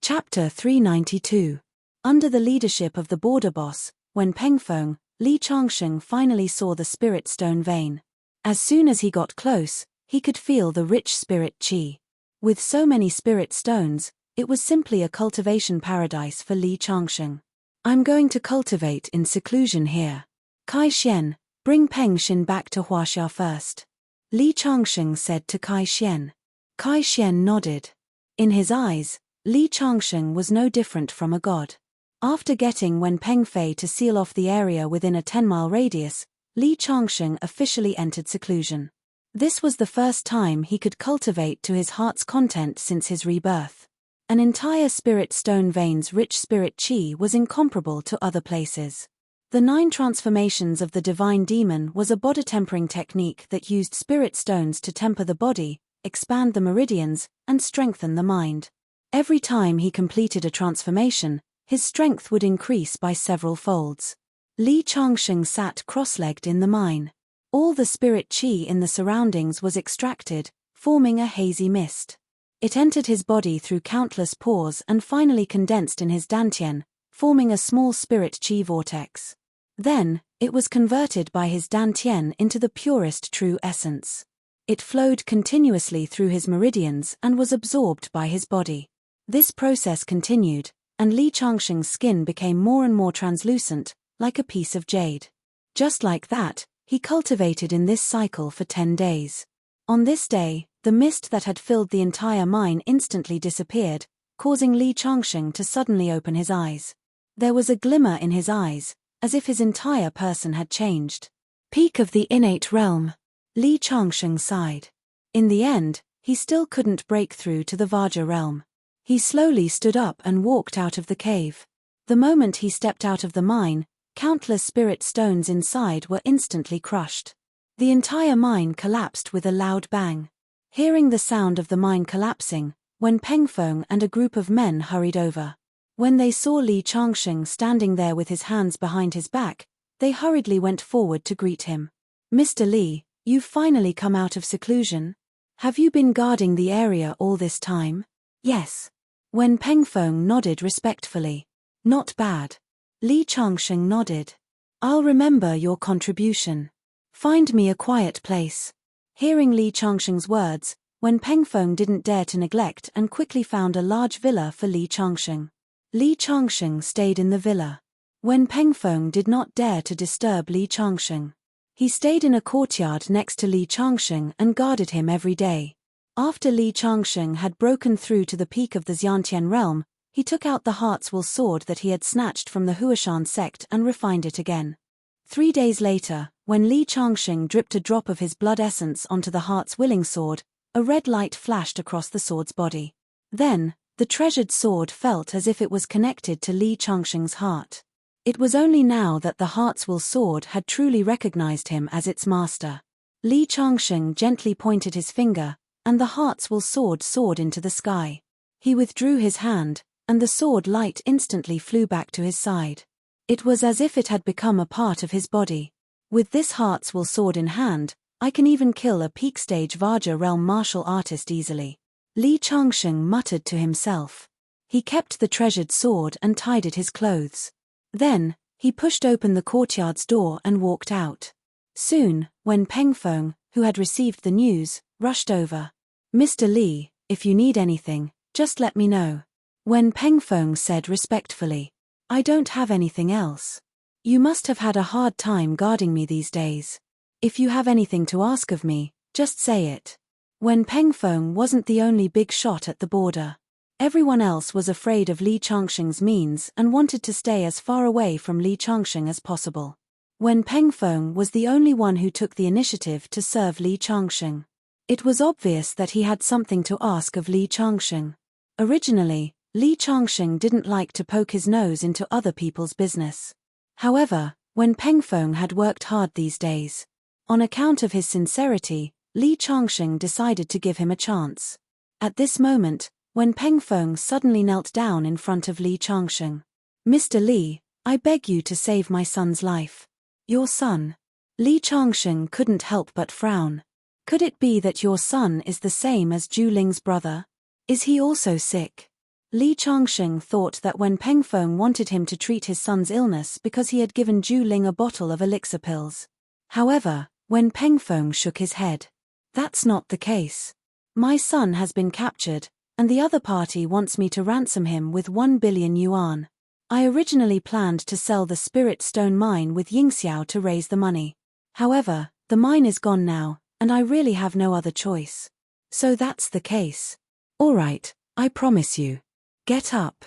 Chapter 392. Under the leadership of the border boss, when Pengfeng, Li Changsheng finally saw the spirit stone vein. As soon as he got close, he could feel the rich spirit qi. With so many spirit stones, it was simply a cultivation paradise for Li Changsheng. I'm going to cultivate in seclusion here. Kai Xian, bring Peng Xin back to Huaxia first. Li Changsheng said to Kai Xian. Kai Xian nodded. In his eyes, Li Changsheng was no different from a god. After getting Wen Pengfei to seal off the area within a 10-mile radius, Li Changsheng officially entered seclusion. This was the first time he could cultivate to his heart's content since his rebirth. An entire spirit stone vein's rich spirit qi was incomparable to other places. The 9 transformations of the divine demon was a body-tempering technique that used spirit stones to temper the body, expand the meridians, and strengthen the mind. Every time he completed a transformation, his strength would increase by several folds. Li Changsheng sat cross-legged in the mine. All the spirit qi in the surroundings was extracted, forming a hazy mist. It entered his body through countless pores and finally condensed in his dantian, forming a small spirit qi vortex. Then, it was converted by his dantian into the purest true essence. It flowed continuously through his meridians and was absorbed by his body. This process continued, and Li Changsheng's skin became more and more translucent, like a piece of jade. Just like that, he cultivated in this cycle for 10 days. On this day, the mist that had filled the entire mine instantly disappeared, causing Li Changsheng to suddenly open his eyes. There was a glimmer in his eyes, as if his entire person had changed. Peak of the innate realm. Li Changsheng sighed. In the end, he still couldn't break through to the Vajra realm. He slowly stood up and walked out of the cave. The moment he stepped out of the mine, countless spirit stones inside were instantly crushed. The entire mine collapsed with a loud bang. Hearing the sound of the mine collapsing, Wen Pengfeng and a group of men hurried over. When they saw Li Changsheng standing there with his hands behind his back, they hurriedly went forward to greet him. Mr. Li, you've finally come out of seclusion? Have you been guarding the area all this time? Yes. Wen Pengfeng nodded respectfully. Not bad. Li Changsheng nodded. I'll remember your contribution. Find me a quiet place. Hearing Li Changsheng's words, Wen Pengfeng didn't dare to neglect and quickly found a large villa for Li Changsheng. Li Changsheng stayed in the villa. Wen Pengfeng did not dare to disturb Li Changsheng. He stayed in a courtyard next to Li Changsheng and guarded him every day. After Li Changsheng had broken through to the peak of the Xiantian realm, he took out the Heart's Will sword that he had snatched from the Huashan sect and refined it again. 3 days later, when Li Changsheng dripped a drop of his blood essence onto the Heart's Willing sword, a red light flashed across the sword's body. Then, the treasured sword felt as if it was connected to Li Changsheng's heart. It was only now that the Heart's Will sword had truly recognized him as its master. Li Changsheng gently pointed his finger, and the Heart's Will sword soared into the sky. He withdrew his hand, and the sword light instantly flew back to his side. It was as if it had become a part of his body. With this Heart's Will sword in hand, I can even kill a peak-stage Vajra realm martial artist easily. Li Changsheng muttered to himself. He kept the treasured sword and tidied his clothes. Then, he pushed open the courtyard's door and walked out. Soon, Wen Pengfeng, who had received the news, rushed over. Mr. Li, if you need anything, just let me know. Wen Pengfeng said respectfully. I don't have anything else. You must have had a hard time guarding me these days. If you have anything to ask of me, just say it. Wen Pengfeng wasn't the only big shot at the border. Everyone else was afraid of Li Changsheng's means and wanted to stay as far away from Li Changsheng as possible. Wen Pengfeng was the only one who took the initiative to serve Li Changsheng. It was obvious that he had something to ask of Li Changsheng. Originally, Li Changsheng didn't like to poke his nose into other people's business. However, Wen Pengfeng had worked hard these days. On account of his sincerity, Li Changsheng decided to give him a chance. At this moment, Wen Pengfeng suddenly knelt down in front of Li Changsheng. Mr. Li, I beg you to save my son's life. Your son? Li Changsheng couldn't help but frown. Could it be that your son is the same as Zhu Ling's brother? Is he also sick? Li Changsheng thought that Wen Pengfeng wanted him to treat his son's illness because he had given Zhu Ling a bottle of elixir pills. However, Wen Pengfeng shook his head. That's not the case. My son has been captured, and the other party wants me to ransom him with 1 billion yuan. I originally planned to sell the Spirit Stone mine with Yingxiao to raise the money. However, the mine is gone now, and I really have no other choice. So that's the case. All right, I promise you. Get up.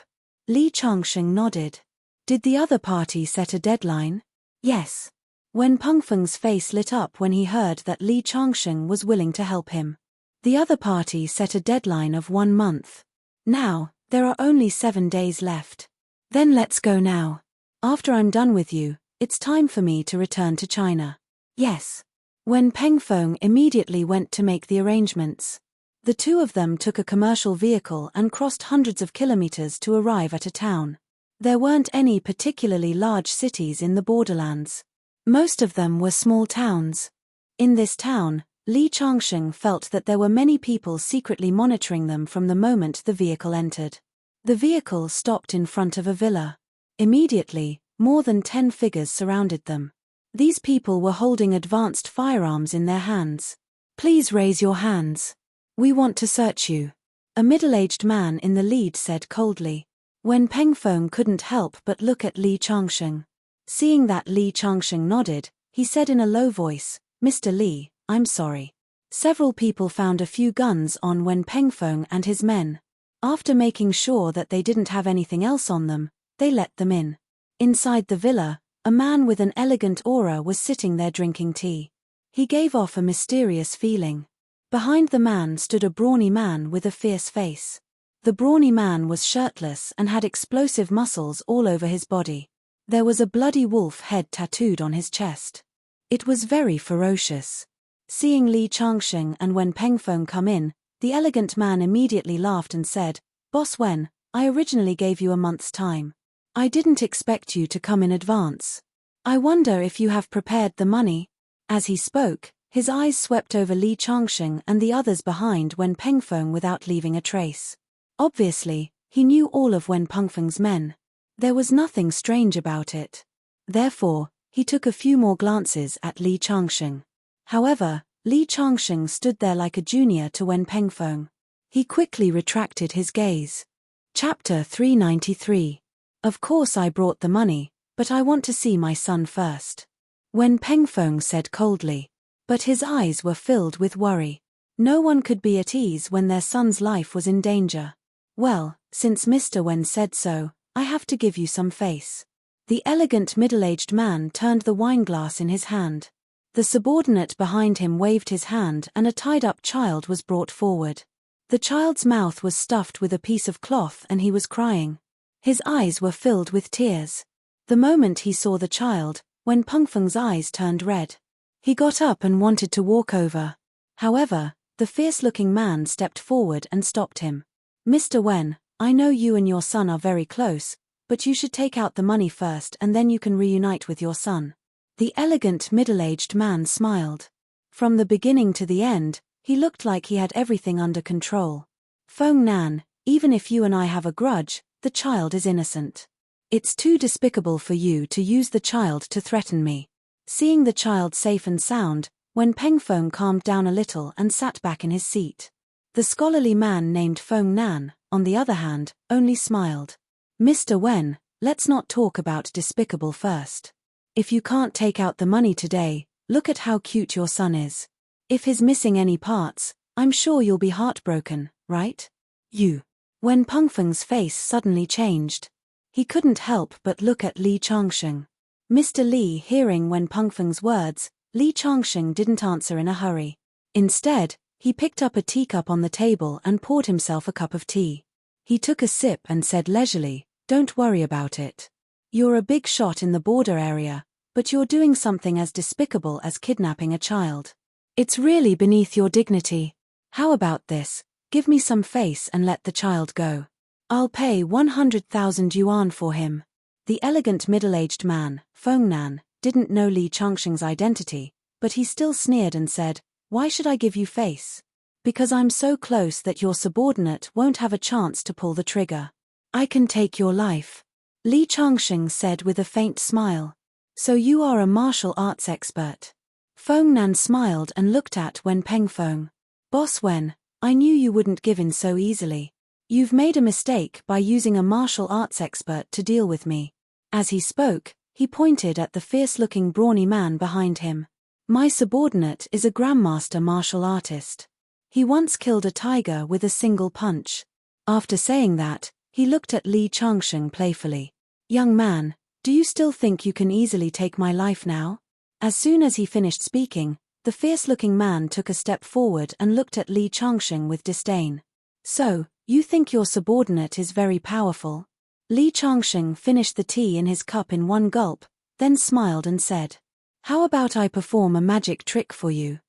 Li Changsheng nodded. Did the other party set a deadline? Yes. Wen Pengfeng's face lit up when he heard that Li Changsheng was willing to help him. The other party set a deadline of 1 month. Now, there are only 7 days left. Then let's go now. After I'm done with you, it's time for me to return to China. Yes. Wen Pengfeng immediately went to make the arrangements. The two of them took a commercial vehicle and crossed hundreds of kilometers to arrive at a town. There weren't any particularly large cities in the borderlands. Most of them were small towns. In this town, Li Changsheng felt that there were many people secretly monitoring them from the moment the vehicle entered. The vehicle stopped in front of a villa. Immediately, more than 10 figures surrounded them. These people were holding advanced firearms in their hands. Please raise your hands. We want to search you. A middle-aged man in the lead said coldly. Wen Pengfeng couldn't help but look at Li Changsheng. Seeing that Li Changsheng nodded, he said in a low voice, Mr. Li, I'm sorry. Several people found a few guns on Wen Pengfeng and his men. After making sure that they didn't have anything else on them, they let them in. Inside the villa, a man with an elegant aura was sitting there drinking tea. He gave off a mysterious feeling. Behind the man stood a brawny man with a fierce face. The brawny man was shirtless and had explosive muscles all over his body. There was a bloody wolf head tattooed on his chest. It was very ferocious. Seeing Li Changsheng and Wen Pengfeng come in, the elegant man immediately laughed and said, Boss Wen, I originally gave you a month's time. I didn't expect you to come in advance. I wonder if you have prepared the money. As he spoke, his eyes swept over Li Changsheng and the others behind Wen Pengfeng without leaving a trace. Obviously, he knew all of Wen Pengfeng's men. There was nothing strange about it. Therefore, he took a few more glances at Li Changsheng. However, Li Changsheng stood there like a junior to Wen Pengfeng. He quickly retracted his gaze. Chapter 393. Of course I brought the money, but I want to see my son first. Wen Pengfeng said coldly. But his eyes were filled with worry. No one could be at ease when their son's life was in danger. Well, since Mr. Wen said so, I have to give you some face. The elegant middle-aged man turned the wineglass in his hand. The subordinate behind him waved his hand and a tied-up child was brought forward. The child's mouth was stuffed with a piece of cloth and he was crying. His eyes were filled with tears. The moment he saw the child, Wen Pengfeng's eyes turned red. He got up and wanted to walk over. However, the fierce-looking man stepped forward and stopped him. Mr. Wen, I know you and your son are very close, but you should take out the money first and then you can reunite with your son. The elegant middle-aged man smiled. From the beginning to the end, he looked like he had everything under control. Feng Nan, even if you and I have a grudge, the child is innocent. It's too despicable for you to use the child to threaten me. Seeing the child safe and sound, Wen Pengfeng calmed down a little and sat back in his seat. The scholarly man named Feng Nan, on the other hand, only smiled. Mr. Wen, let's not talk about despicable first. If you can't take out the money today, look at how cute your son is. If he's missing any parts, I'm sure you'll be heartbroken, right? You. Wen Pengfeng's face suddenly changed. He couldn't help but look at Li Changsheng. Mr. Li hearing Wen Pengfeng's words, Li Changsheng didn't answer in a hurry. Instead, he picked up a teacup on the table and poured himself a cup of tea. He took a sip and said leisurely, Don't worry about it. You're a big shot in the border area, but you're doing something as despicable as kidnapping a child. It's really beneath your dignity. How about this? Give me some face and let the child go. I'll pay 100,000 yuan for him. The elegant middle-aged man, Feng Nan, didn't know Li Changsheng's identity, but he still sneered and said, Why should I give you face? Because I'm so close that your subordinate won't have a chance to pull the trigger. I can take your life. Li Changsheng said with a faint smile. So you are a martial arts expert. Feng Nan smiled and looked at Wen Pengfeng. Boss Wen, I knew you wouldn't give in so easily. You've made a mistake by using a martial arts expert to deal with me. As he spoke, he pointed at the fierce-looking brawny man behind him. My subordinate is a grandmaster martial artist. He once killed a tiger with a single punch. After saying that, he looked at Li Changsheng playfully. Young man, do you still think you can easily take my life now? As soon as he finished speaking, the fierce-looking man took a step forward and looked at Li Changsheng with disdain. So, you think your subordinate is very powerful? Li Changsheng finished the tea in his cup in one gulp, then smiled and said, How about I perform a magic trick for you?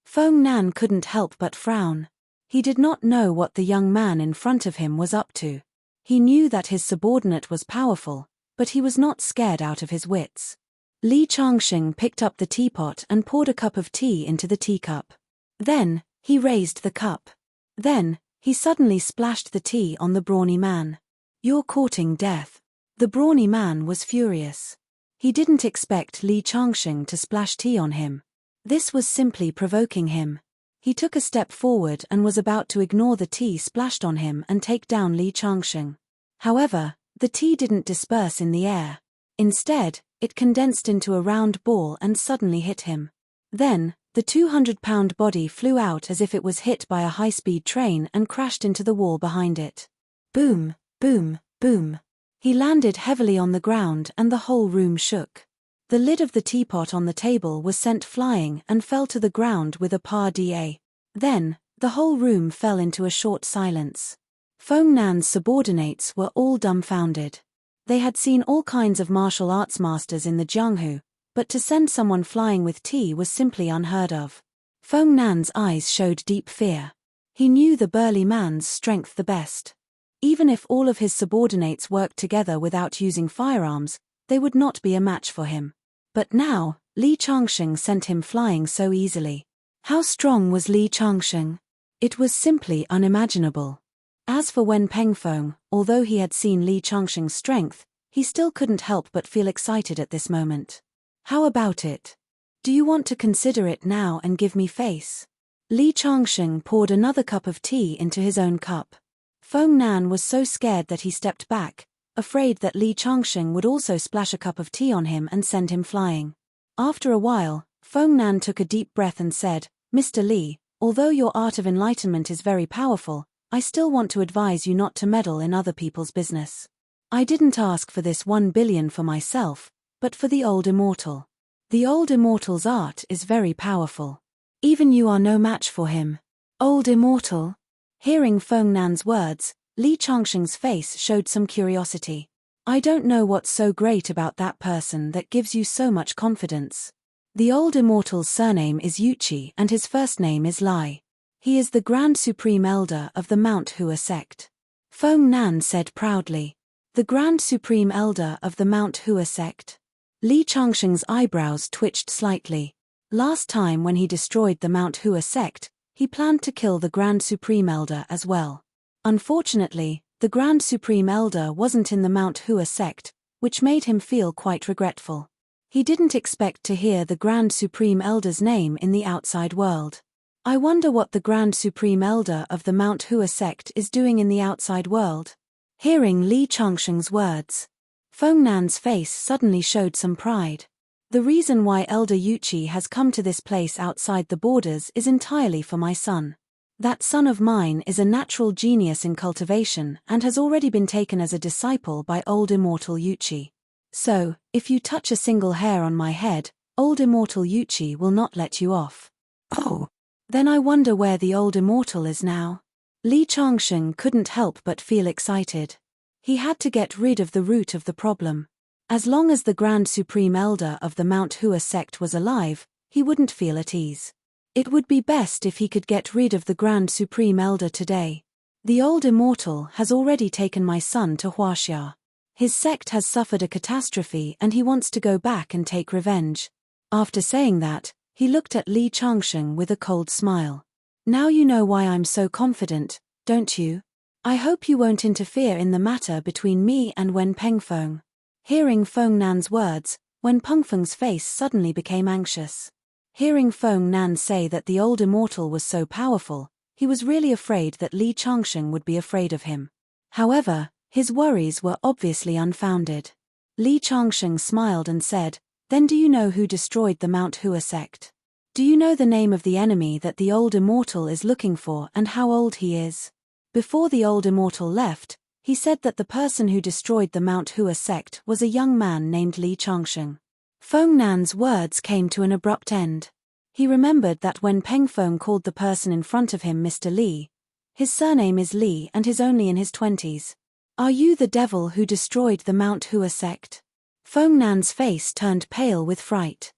Feng Nan couldn't help but frown. He did not know what the young man in front of him was up to. He knew that his subordinate was powerful, but he was not scared out of his wits. Li Changsheng picked up the teapot and poured a cup of tea into the teacup. Then, he raised the cup. Then, he suddenly splashed the tea on the brawny man. You're courting death. The brawny man was furious. He didn't expect Li Changsheng to splash tea on him. This was simply provoking him. He took a step forward and was about to ignore the tea splashed on him and take down Li Changsheng. However, the tea didn't disperse in the air. Instead, it condensed into a round ball and suddenly hit him. Then, the 200-pound body flew out as if it was hit by a high-speed train and crashed into the wall behind it. Boom, boom, boom. He landed heavily on the ground and the whole room shook. The lid of the teapot on the table was sent flying and fell to the ground with a pa-da. Then, the whole room fell into a short silence. Feng Nan's subordinates were all dumbfounded. They had seen all kinds of martial arts masters in the Jianghu, but to send someone flying with tea was simply unheard of. Feng Nan's eyes showed deep fear. He knew the burly man's strength the best. Even if all of his subordinates worked together without using firearms, they would not be a match for him. But now, Li Changsheng sent him flying so easily. How strong was Li Changsheng? It was simply unimaginable. As for Wen Pengfeng, although he had seen Li Changsheng's strength, he still couldn't help but feel excited at this moment. How about it? Do you want to consider it now and give me face? Li Changsheng poured another cup of tea into his own cup. Feng Nan was so scared that he stepped back, afraid that Li Changsheng would also splash a cup of tea on him and send him flying. After a while, Feng Nan took a deep breath and said, Mr. Li, although your art of enlightenment is very powerful, I still want to advise you not to meddle in other people's business. I didn't ask for this 1 billion for myself, but for the old immortal. The old immortal's art is very powerful. Even you are no match for him. Old immortal? Hearing Feng Nan's words, Li Changsheng's face showed some curiosity. I don't know what's so great about that person that gives you so much confidence. The old immortal's surname is Yuqi and his first name is Lai. He is the Grand Supreme Elder of the Mount Hua sect. Feng Nan said proudly. The Grand Supreme Elder of the Mount Hua sect? Li Changsheng's eyebrows twitched slightly. Last time when he destroyed the Mount Hua sect, he planned to kill the Grand Supreme Elder as well. Unfortunately, the Grand Supreme Elder wasn't in the Mount Hua sect, which made him feel quite regretful. He didn't expect to hear the Grand Supreme Elder's name in the outside world. I wonder what the Grand Supreme Elder of the Mount Hua sect is doing in the outside world. Hearing Li Changsheng's words, Feng Nan's face suddenly showed some pride. The reason why Elder Yuqi has come to this place outside the borders is entirely for my son. That son of mine is a natural genius in cultivation and has already been taken as a disciple by old immortal Yuqi. So, if you touch a single hair on my head, old immortal Yuqi will not let you off. Oh! Then I wonder where the old immortal is now. Li Changsheng couldn't help but feel excited. He had to get rid of the root of the problem. As long as the Grand Supreme Elder of the Mount Hua sect was alive, he wouldn't feel at ease. It would be best if he could get rid of the Grand Supreme Elder today. The old immortal has already taken my son to Huaxia. His sect has suffered a catastrophe and he wants to go back and take revenge. After saying that, he looked at Li Changsheng with a cold smile. Now you know why I'm so confident, don't you? I hope you won't interfere in the matter between me and Wen Pengfeng. Hearing Feng Nan's words, Wen Pengfeng's face suddenly became anxious. Hearing Feng Nan say that the old immortal was so powerful, he was really afraid that Li Changsheng would be afraid of him. However, his worries were obviously unfounded. Li Changsheng smiled and said, "Then do you know who destroyed the Mount Hua sect? Do you know the name of the enemy that the old immortal is looking for and how old he is?" Before the old immortal left, he said that the person who destroyed the Mount Hua sect was a young man named Li Changsheng. Feng Nan's words came to an abrupt end. He remembered that when Pengfeng called the person in front of him Mr. Li, his surname is Li and is only in his 20s. "Are you the devil who destroyed the Mount Hua sect?" Feng Nan's face turned pale with fright.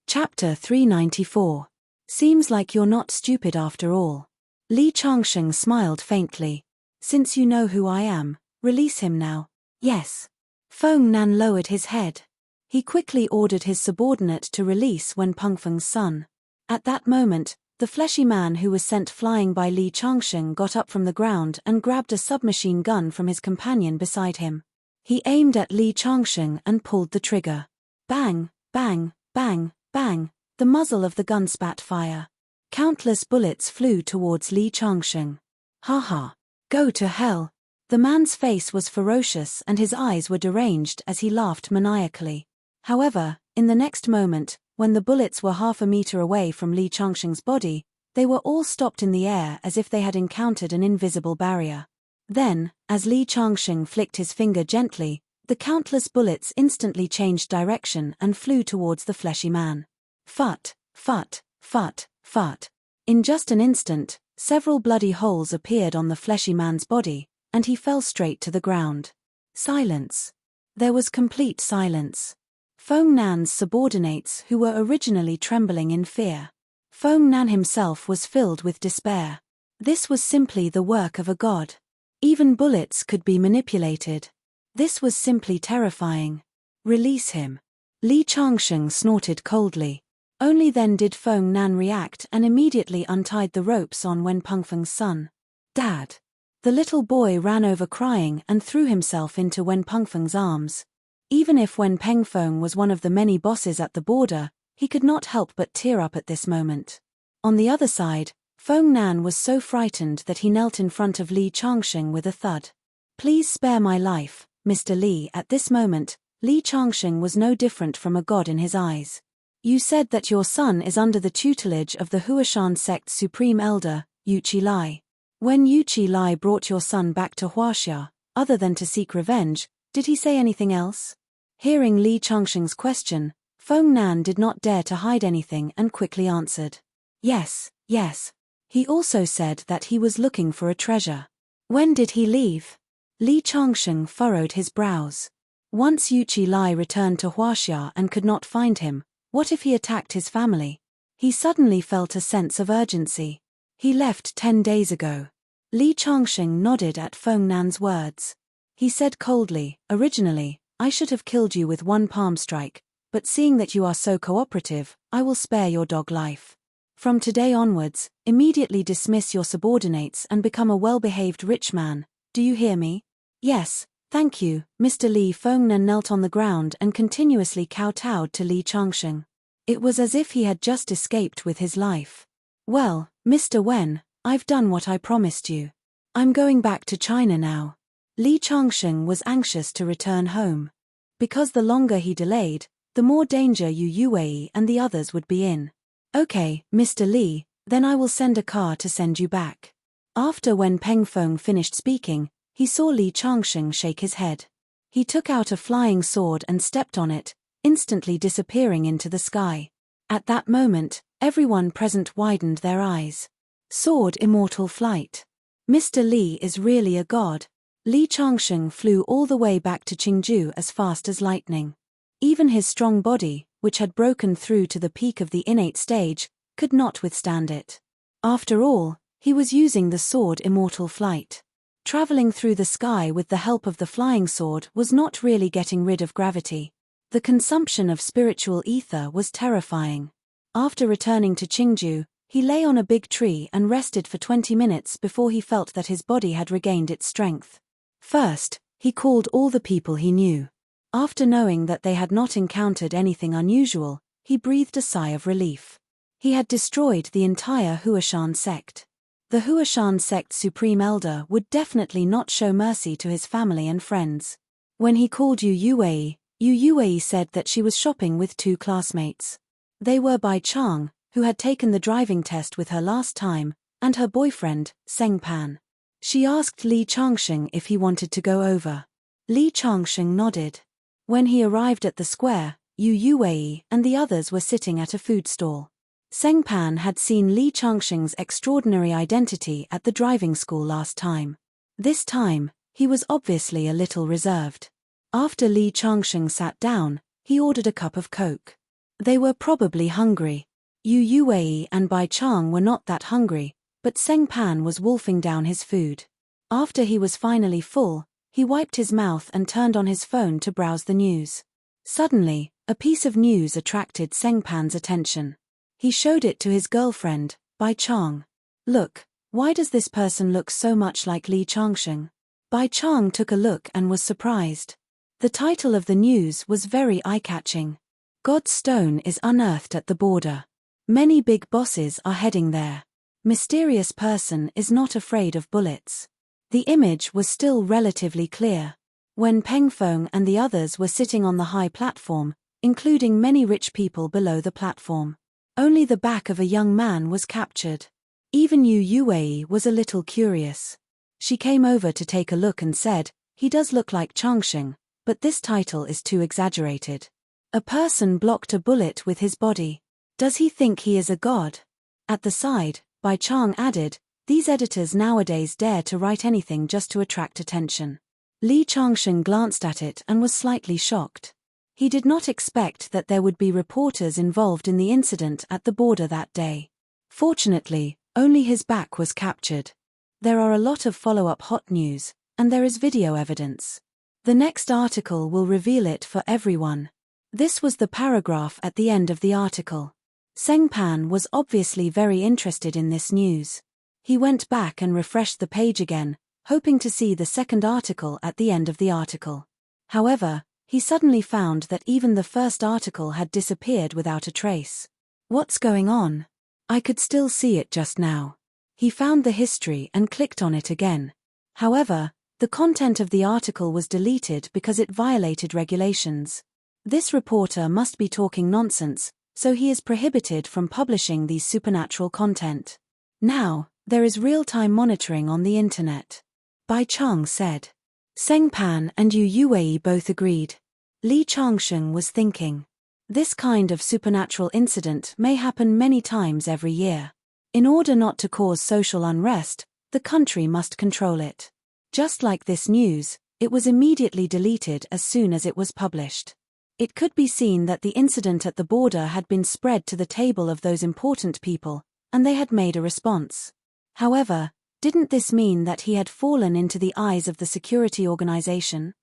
Chapter 394. Seems like you're not stupid after all. Li Changsheng smiled faintly. "Since you know who I am, release him now." "Yes." Feng Nan lowered his head. He quickly ordered his subordinate to release Wen Pengfeng's son. At that moment, the fleshy man who was sent flying by Li Changsheng got up from the ground and grabbed a submachine gun from his companion beside him. He aimed at Li Changsheng and pulled the trigger. Bang, bang, bang, bang, the muzzle of the gun spat fire. Countless bullets flew towards Li Changsheng. "Ha ha. Go to hell." The man's face was ferocious and his eyes were deranged as he laughed maniacally. However, in the next moment, when the bullets were half a meter away from Li Changsheng's body, they were all stopped in the air as if they had encountered an invisible barrier. Then, as Li Changsheng flicked his finger gently, the countless bullets instantly changed direction and flew towards the fleshy man. Fut, fut, fut, fut. In just an instant, several bloody holes appeared on the fleshy man's body, and he fell straight to the ground. Silence. There was complete silence. Feng Nan's subordinates who were originally trembling in fear. Feng Nan himself was filled with despair. This was simply the work of a god. Even bullets could be manipulated. This was simply terrifying. "Release him." Li Changsheng snorted coldly. Only then did Feng Nan react and immediately untied the ropes on Wen Pengfeng's son. "Dad!" The little boy ran over crying and threw himself into Wen Pengfeng's arms. Even if Wen Pengfeng was one of the many bosses at the border, he could not help but tear up at this moment. On the other side, Feng Nan was so frightened that he knelt in front of Li Changsheng with a thud. "Please spare my life, Mr. Li." At this moment, Li Changsheng was no different from a god in his eyes. "You said that your son is under the tutelage of the Huashan sect's supreme elder, Yuqi Lai. When Yuqi Lai brought your son back to Huaxia, other than to seek revenge, did he say anything else?" Hearing Li Changsheng's question, Feng Nan did not dare to hide anything and quickly answered. "Yes, yes. He also said that he was looking for a treasure." "When did he leave?" Li Changsheng furrowed his brows. Once Yuqi Lai returned to Huaxia and could not find him, what if he attacked his family? He suddenly felt a sense of urgency. "He left 10 days ago." Li Changsheng nodded at Feng Nan's words. He said coldly, "Originally, I should have killed you with one palm strike, but seeing that you are so cooperative, I will spare your dog life. From today onwards, immediately dismiss your subordinates and become a well-behaved rich man. Do you hear me?" "Yes, thank you, Mr. Li." Feng Nan knelt on the ground and continuously kowtowed to Li Changsheng. It was as if he had just escaped with his life. "Well, Mr. Wen, I've done what I promised you. I'm going back to China now." Li Changsheng was anxious to return home. Because the longer he delayed, the more danger Yue and the others would be in. "Okay, Mr. Li, then I will send a car to send you back." After Wen Pengfeng finished speaking, he saw Li Changsheng shake his head. He took out a flying sword and stepped on it, instantly disappearing into the sky. At that moment, everyone present widened their eyes. Sword immortal flight. Mr. Li is really a god. Li Changsheng flew all the way back to Qingju as fast as lightning. Even his strong body, which had broken through to the peak of the innate stage, could not withstand it. After all, he was using the sword immortal flight. Traveling through the sky with the help of the flying sword was not really getting rid of gravity. The consumption of spiritual ether was terrifying. After returning to Qingju, He lay on a big tree and rested for 20 minutes before he felt that his body had regained its strength. First, he called all the people he knew. After knowing that they had not encountered anything unusual, he breathed a sigh of relief. He had destroyed the entire Huashan sect. The Huashan sect's supreme elder would definitely not show mercy to his family and friends. When he called Yu said that she was shopping with 2 classmates. They were Bai Chang, who had taken the driving test with her last time, and her boyfriend, Seng Pan. She asked Li Changsheng if he wanted to go over. Li Changsheng nodded. When he arrived at the square, Yu and the others were sitting at a food stall. Seng Pan had seen Li Changsheng's extraordinary identity at the driving school last time. This time, he was obviously a little reserved. After Li Changsheng sat down, he ordered a cup of Coke. They were probably hungry. Yu and Bai Chang were not that hungry, but Seng Pan was wolfing down his food. After he was finally full, he wiped his mouth and turned on his phone to browse the news. Suddenly, a piece of news attracted Seng Pan's attention. He showed it to his girlfriend, Bai Chang. "Look, why does this person look so much like Li Changsheng?" Bai Chang took a look and was surprised. The title of the news was very eye-catching. "God's stone is unearthed at the border. Many big bosses are heading there. Mysterious person is not afraid of bullets." The image was still relatively clear. When Peng Feng and the others were sitting on the high platform, including many rich people below the platform, only the back of a young man was captured. Even Yu was a little curious. She came over to take a look and said, "He does look like Changsheng, but this title is too exaggerated. A person blocked a bullet with his body. Does he think he is a god?" At the side, Bai Chang added, "These editors nowadays dare to write anything just to attract attention." Li Changsheng glanced at it and was slightly shocked. He did not expect that there would be reporters involved in the incident at the border that day. Fortunately, only his back was captured. There are a lot of follow-up hot news, and there is video evidence. The next article will reveal it for everyone. This was the paragraph at the end of the article. Seng Pan was obviously very interested in this news. He went back and refreshed the page again, hoping to see the second article at the end of the article. However, he suddenly found that even the first article had disappeared without a trace. "What's going on? I could still see it just now." He found the history and clicked on it again. However, the content of the article was deleted because it violated regulations. This reporter must be talking nonsense, so he is prohibited from publishing these supernatural content. Now, there is real-time monitoring on the internet. Bai Chang said. Seng Pan and Yu both agreed. Li Changsheng was thinking. This kind of supernatural incident may happen many times every year. In order not to cause social unrest, the country must control it. Just like this news, it was immediately deleted as soon as it was published. It could be seen that the incident at the border had been spread to the table of those important people, and they had made a response. However, didn't this mean that he had fallen into the eyes of the security organization?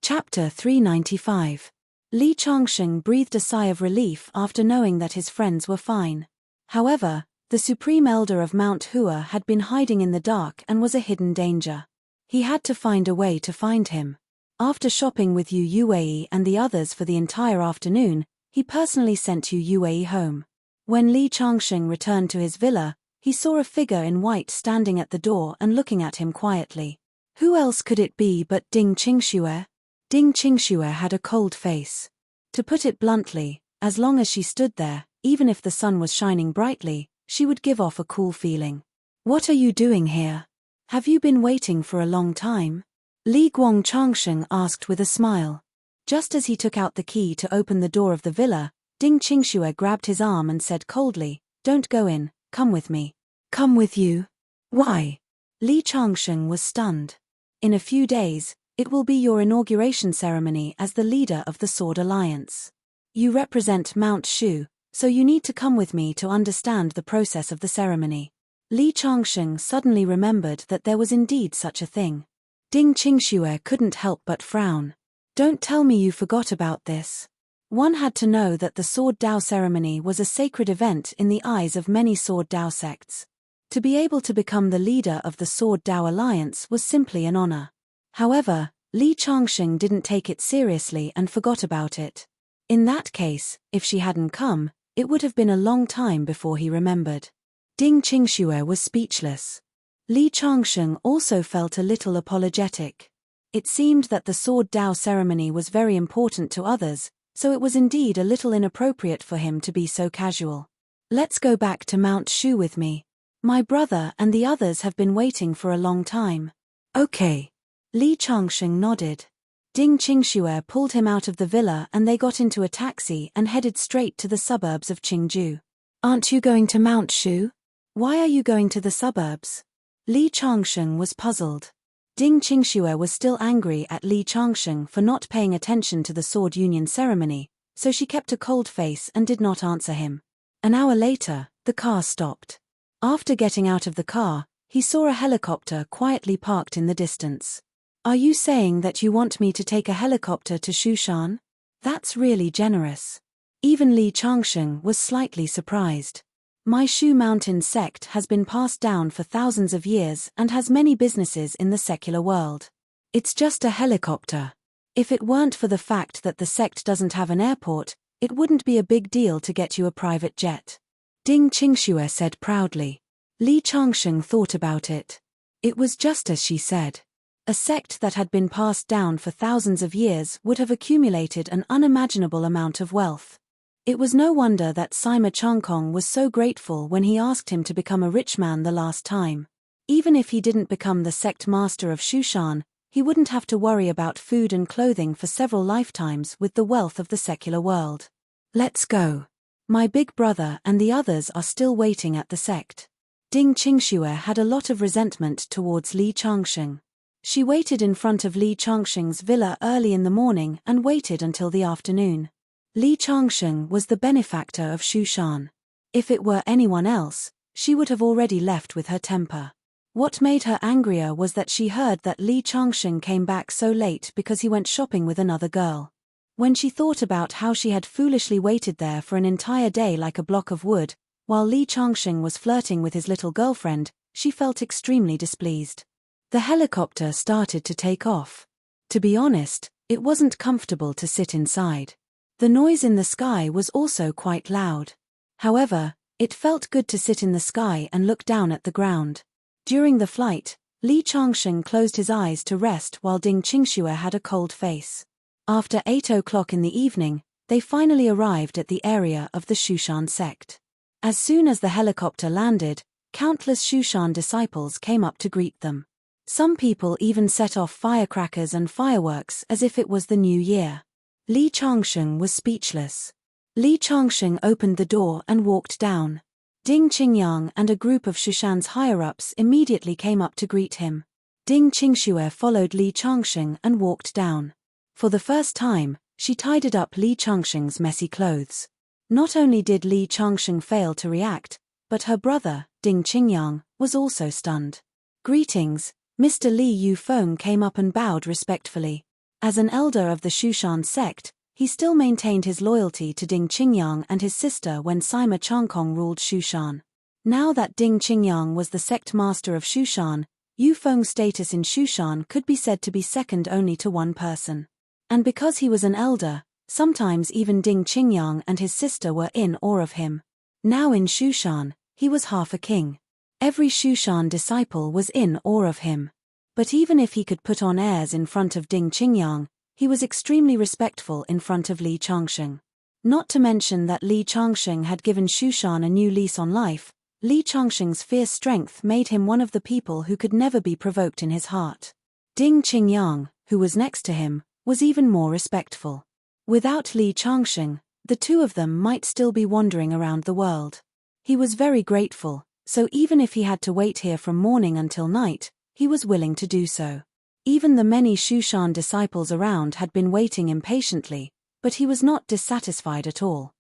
Chapter 395. Li Changsheng breathed a sigh of relief after knowing that his friends were fine. However, the Supreme Elder of Mount Hua had been hiding in the dark and was a hidden danger. He had to find a way to find him. After shopping with Yu and the others for the entire afternoon, he personally sent Yu home. When Li Changsheng returned to his villa, he saw a figure in white standing at the door and looking at him quietly. Who else could it be but Ding Qingxue? Ding Qingxue had a cold face. To put it bluntly, as long as she stood there, even if the sun was shining brightly, she would give off a cool feeling. "What are you doing here? Have you been waiting for a long time?" Li Guang Changsheng asked with a smile. Just as he took out the key to open the door of the villa, Ding Qingxue grabbed his arm and said coldly, "Don't go in, come with me." "Come with you? Why?" Li Changsheng was stunned. "In a few days, it will be your inauguration ceremony as the leader of the Sword Alliance. You represent Mount Shu, so you need to come with me to understand the process of the ceremony." Li Changsheng suddenly remembered that there was indeed such a thing. Ding Qingxue couldn't help but frown. "Don't tell me you forgot about this. One had to know that the Sword Dao ceremony was a sacred event in the eyes of many Sword Dao sects. To be able to become the leader of the Sword Dao Alliance was simply an honor. However, Li Changsheng didn't take it seriously and forgot about it. In that case, if she hadn't come, it would have been a long time before he remembered. Ding Qingxue was speechless. Li Changsheng also felt a little apologetic. It seemed that the Sword Dao ceremony was very important to others, so it was indeed a little inappropriate for him to be so casual. Let's go back to Mount Shu with me. My brother and the others have been waiting for a long time. Okay. Li Changsheng nodded. Ding Qingxue pulled him out of the villa and they got into a taxi and headed straight to the suburbs of Qingju. Aren't you going to Mount Shu? Why are you going to the suburbs? Li Changsheng was puzzled. Ding Qingxue was still angry at Li Changsheng for not paying attention to the sword union ceremony, so she kept a cold face and did not answer him. An hour later, the car stopped. After getting out of the car, he saw a helicopter quietly parked in the distance. Are you saying that you want me to take a helicopter to Shushan? That's really generous. Even Li Changsheng was slightly surprised. My Shu Mountain sect has been passed down for thousands of years and has many businesses in the secular world. It's just a helicopter. If it weren't for the fact that the sect doesn't have an airport, it wouldn't be a big deal to get you a private jet. Ding Qingxue said proudly. Li Changsheng thought about it. It was just as she said. A sect that had been passed down for thousands of years would have accumulated an unimaginable amount of wealth. It was no wonder that Sima Changkong was so grateful when he asked him to become a rich man the last time. Even if he didn't become the sect master of Shushan, he wouldn't have to worry about food and clothing for several lifetimes with the wealth of the secular world. Let's go. My big brother and the others are still waiting at the sect. Ding Qingxue had a lot of resentment towards Li Changsheng. She waited in front of Li Changsheng's villa early in the morning and waited until the afternoon. Li Changsheng was the benefactor of Shushan. If it were anyone else, she would have already left with her temper. What made her angrier was that she heard that Li Changsheng came back so late because he went shopping with another girl. When she thought about how she had foolishly waited there for an entire day like a block of wood, while Li Changsheng was flirting with his little girlfriend, she felt extremely displeased. The helicopter started to take off. To be honest, it wasn't comfortable to sit inside. The noise in the sky was also quite loud. However, it felt good to sit in the sky and look down at the ground. During the flight, Li Changsheng closed his eyes to rest while Ding Qingxue had a cold face. After 8 o'clock in the evening, they finally arrived at the area of the Shushan sect. As soon as the helicopter landed, countless Shushan disciples came up to greet them. Some people even set off firecrackers and fireworks as if it was the new year. Li Changsheng was speechless. Li Changsheng opened the door and walked down. Ding Qingyang and a group of Shushan's higher-ups immediately came up to greet him. Ding Qingxue followed Li Changsheng and walked down. For the first time, she tidied up Li Changsheng's messy clothes. Not only did Li Changsheng fail to react, but her brother, Ding Qingyang, was also stunned. Greetings, Mr. Li Yufeng came up and bowed respectfully. As an elder of the Shushan sect, he still maintained his loyalty to Ding Qingyang and his sister when Sima Changkong ruled Shushan. Now that Ding Qingyang was the sect master of Shushan, Yufeng's status in Shushan could be said to be second only to one person. And because he was an elder, sometimes even Ding Qingyang and his sister were in awe of him. Now in Shushan, he was half a king. Every Shushan disciple was in awe of him. But even if he could put on airs in front of Ding Qingyang, he was extremely respectful in front of Li Changsheng. Not to mention that Li Changsheng had given Shushan a new lease on life, Li Changsheng's fierce strength made him one of the people who could never be provoked in his heart. Ding Qingyang, who was next to him, was even more respectful. Without Li Changsheng, the two of them might still be wandering around the world. He was very grateful, so even if he had to wait here from morning until night, he was willing to do so. Even the many Shushan disciples around had been waiting impatiently, but he was not dissatisfied at all.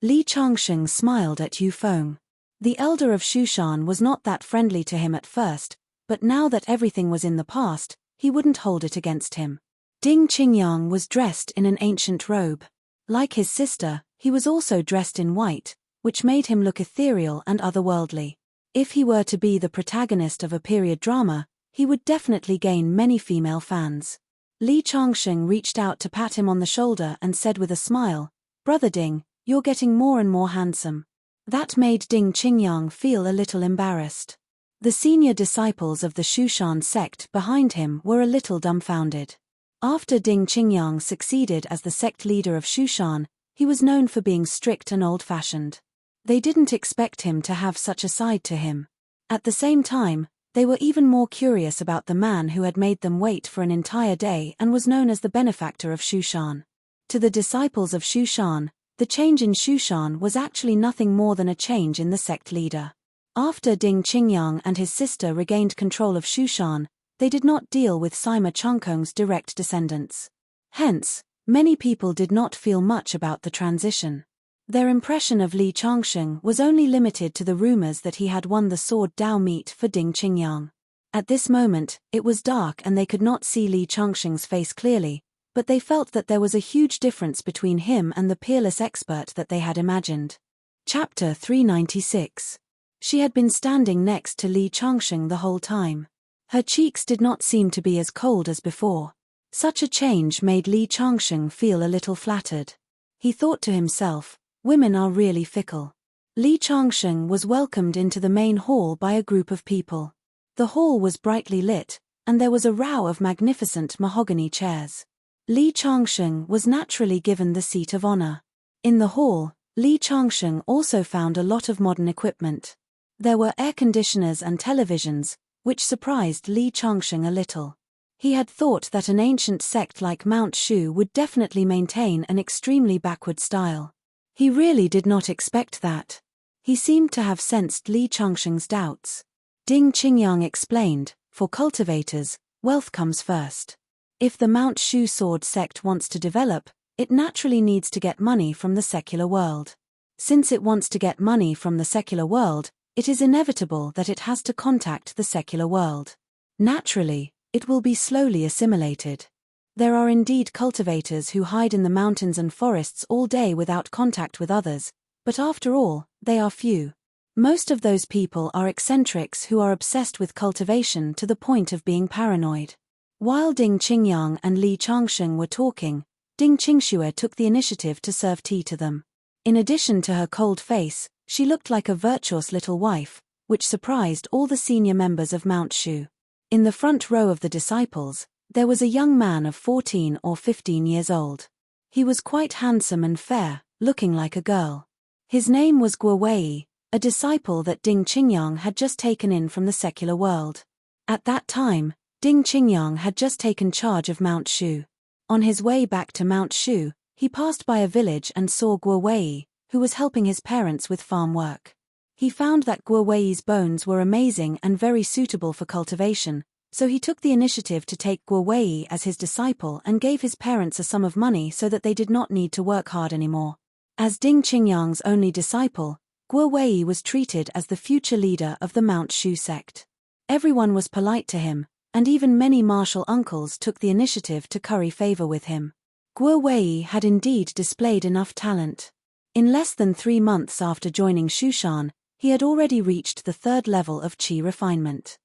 Li Changsheng smiled at Yufeng. The elder of Shushan was not that friendly to him at first, but now that everything was in the past, he wouldn't hold it against him. Ding Qingyang was dressed in an ancient robe. Like his sister, he was also dressed in white, which made him look ethereal and otherworldly. If he were to be the protagonist of a period drama, he would definitely gain many female fans. Li Changsheng reached out to pat him on the shoulder and said with a smile, "Brother Ding, you're getting more and more handsome." That made Ding Qingyang feel a little embarrassed. The senior disciples of the Shushan sect behind him were a little dumbfounded. After Ding Qingyang succeeded as the sect leader of Shushan, he was known for being strict and old-fashioned. They didn't expect him to have such a side to him. At the same time, they were even more curious about the man who had made them wait for an entire day and was known as the benefactor of Shushan. To the disciples of Shushan, the change in Shushan was actually nothing more than a change in the sect leader. After Ding Qingyang and his sister regained control of Shushan, they did not deal with Sima Changkong's direct descendants. Hence, many people did not feel much about the transition. Their impression of Li Changsheng was only limited to the rumors that he had won the sword Dao meet for Ding Qingyang. At this moment, it was dark and they could not see Li Changsheng's face clearly, but they felt that there was a huge difference between him and the peerless expert that they had imagined. Chapter 396. She had been standing next to Li Changsheng the whole time. Her cheeks did not seem to be as cold as before. Such a change made Li Changsheng feel a little flattered. He thought to himself, women are really fickle. Li Changsheng was welcomed into the main hall by a group of people. The hall was brightly lit, and there was a row of magnificent mahogany chairs. Li Changsheng was naturally given the seat of honor. In the hall, Li Changsheng also found a lot of modern equipment. There were air conditioners and televisions, which surprised Li Changsheng a little. He had thought that an ancient sect like Mount Shu would definitely maintain an extremely backward style. He really did not expect that. He seemed to have sensed Li Changsheng's doubts. Ding Qingyang explained, for cultivators, wealth comes first. If the Mount Shu sword sect wants to develop, it naturally needs to get money from the secular world. Since it wants to get money from the secular world, it is inevitable that it has to contact the secular world. Naturally, it will be slowly assimilated. There are indeed cultivators who hide in the mountains and forests all day without contact with others, but after all, they are few. Most of those people are eccentrics who are obsessed with cultivation to the point of being paranoid. While Ding Qingyang and Li Changsheng were talking, Ding Qingxue took the initiative to serve tea to them. In addition to her cold face, she looked like a virtuous little wife, which surprised all the senior members of Mount Shu. In the front row of the disciples, there was a young man of 14 or 15 years old. He was quite handsome and fair, looking like a girl. His name was Guo Wei, a disciple that Ding Qingyang had just taken in from the secular world. At that time, Ding Qingyang had just taken charge of Mount Shu. On his way back to Mount Shu, he passed by a village and saw Guo Wei, who was helping his parents with farm work. He found that Guo Wei's bones were amazing and very suitable for cultivation, so he took the initiative to take Guo Wei as his disciple and gave his parents a sum of money so that they did not need to work hard anymore. As Ding Qingyang's only disciple, Guo Wei was treated as the future leader of the Mount Shu sect. Everyone was polite to him, and even many martial uncles took the initiative to curry favor with him. Guo Wei had indeed displayed enough talent. In less than 3 months after joining Shushan, he had already reached the 3rd level of qi refinement.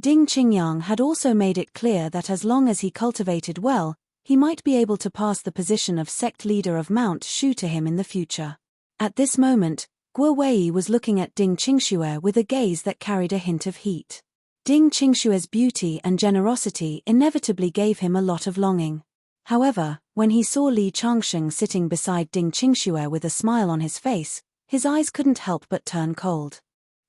Ding Qingyang had also made it clear that as long as he cultivated well, he might be able to pass the position of sect leader of Mount Shu to him in the future. At this moment, Guo Wei was looking at Ding Qingxue with a gaze that carried a hint of heat. Ding Qingxue's beauty and generosity inevitably gave him a lot of longing. However, when he saw Li Changsheng sitting beside Ding Qingxue with a smile on his face, his eyes couldn't help but turn cold.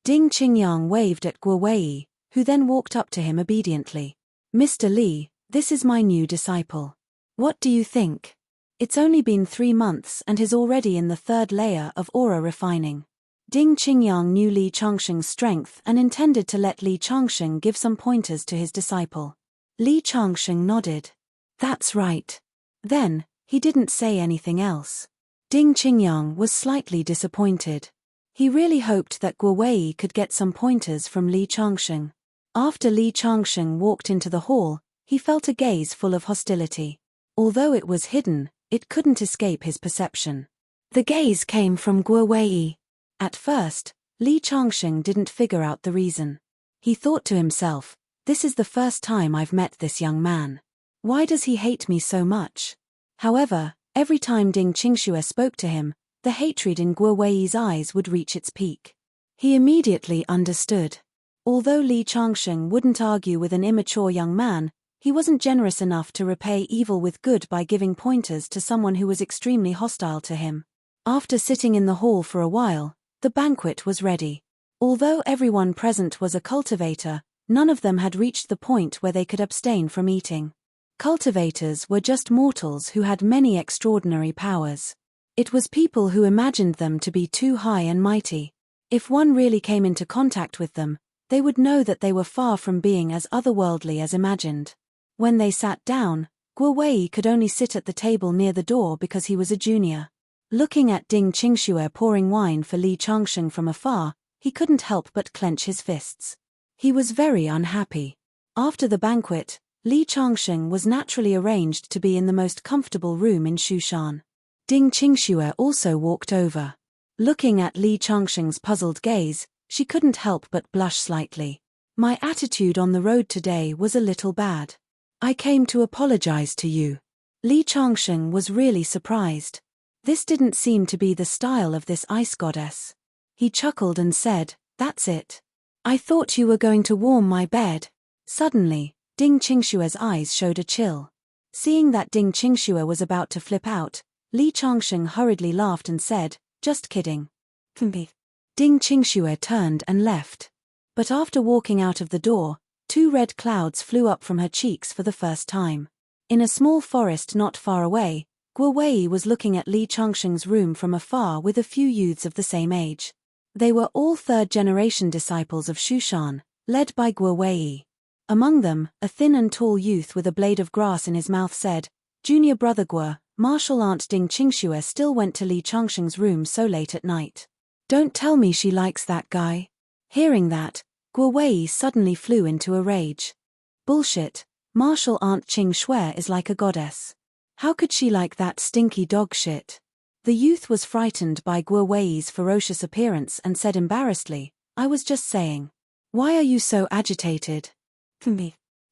Ding Qingyang waved at Guo Wei, who then walked up to him obediently. "Mr. Li, this is my new disciple. What do you think? It's only been 3 months and is already in the 3rd layer of aura refining." Ding Qingyang knew Li Changsheng's strength and intended to let Li Changsheng give some pointers to his disciple. Li Changsheng nodded. "That's right." Then, he didn't say anything else. Ding Qingyang was slightly disappointed. He really hoped that Guo Wei could get some pointers from Li Changsheng. After Li Changsheng walked into the hall, he felt a gaze full of hostility. Although it was hidden, It couldn't escape his perception. The gaze came from Guo Wei. At first, Li Changsheng didn't figure out the reason. He thought to himself, this is the first time I've met this young man. Why does he hate me so much? However, every time Ding Qingxue spoke to him, the hatred in Guo Wei's eyes would reach its peak. He immediately understood. Although Li Changsheng wouldn't argue with an immature young man, he wasn't generous enough to repay evil with good by giving pointers to someone who was extremely hostile to him. After sitting in the hall for a while, the banquet was ready. Although everyone present was a cultivator, none of them had reached the point where they could abstain from eating. Cultivators were just mortals who had many extraordinary powers. It was people who imagined them to be too high and mighty. If one really came into contact with them, they would know that they were far from being as otherworldly as imagined. When they sat down, Guo Wei could only sit at the table near the door because he was a junior. Looking at Ding Qingxue pouring wine for Li Changsheng from afar, he couldn't help but clench his fists. He was very unhappy. After the banquet, Li Changsheng was naturally arranged to be in the most comfortable room in Shushan. Ding Qingxue also walked over. Looking at Li Changsheng's puzzled gaze, she couldn't help but blush slightly. My attitude on the road today was a little bad. I came to apologize to you. Li Changsheng was really surprised. This didn't seem to be the style of this ice goddess. He chuckled and said, "That's it. I thought you were going to warm my bed." Suddenly, Ding Qingxue's eyes showed a chill. Seeing that Ding Qingxue was about to flip out, Li Changsheng hurriedly laughed and said, "Just kidding." Ding Qingxue turned and left. But after walking out of the door, 2 red clouds flew up from her cheeks for the first time. In a small forest not far away, Guo Wei was looking at Li Changsheng's room from afar with a few youths of the same age. They were all third-generation disciples of Shushan, led by Guo Wei. Among them, a thin and tall youth with a blade of grass in his mouth said, "Junior brother Guo, martial aunt Ding Qingxue still went to Li Changsheng's room so late at night. Don't tell me she likes that guy." Hearing that, Guo Wei suddenly flew into a rage. Bullshit, martial aunt Qing Shui is like a goddess. How could she like that stinky dog shit? The youth was frightened by Guo Wei's ferocious appearance and said embarrassedly, "I was just saying. Why are you so agitated?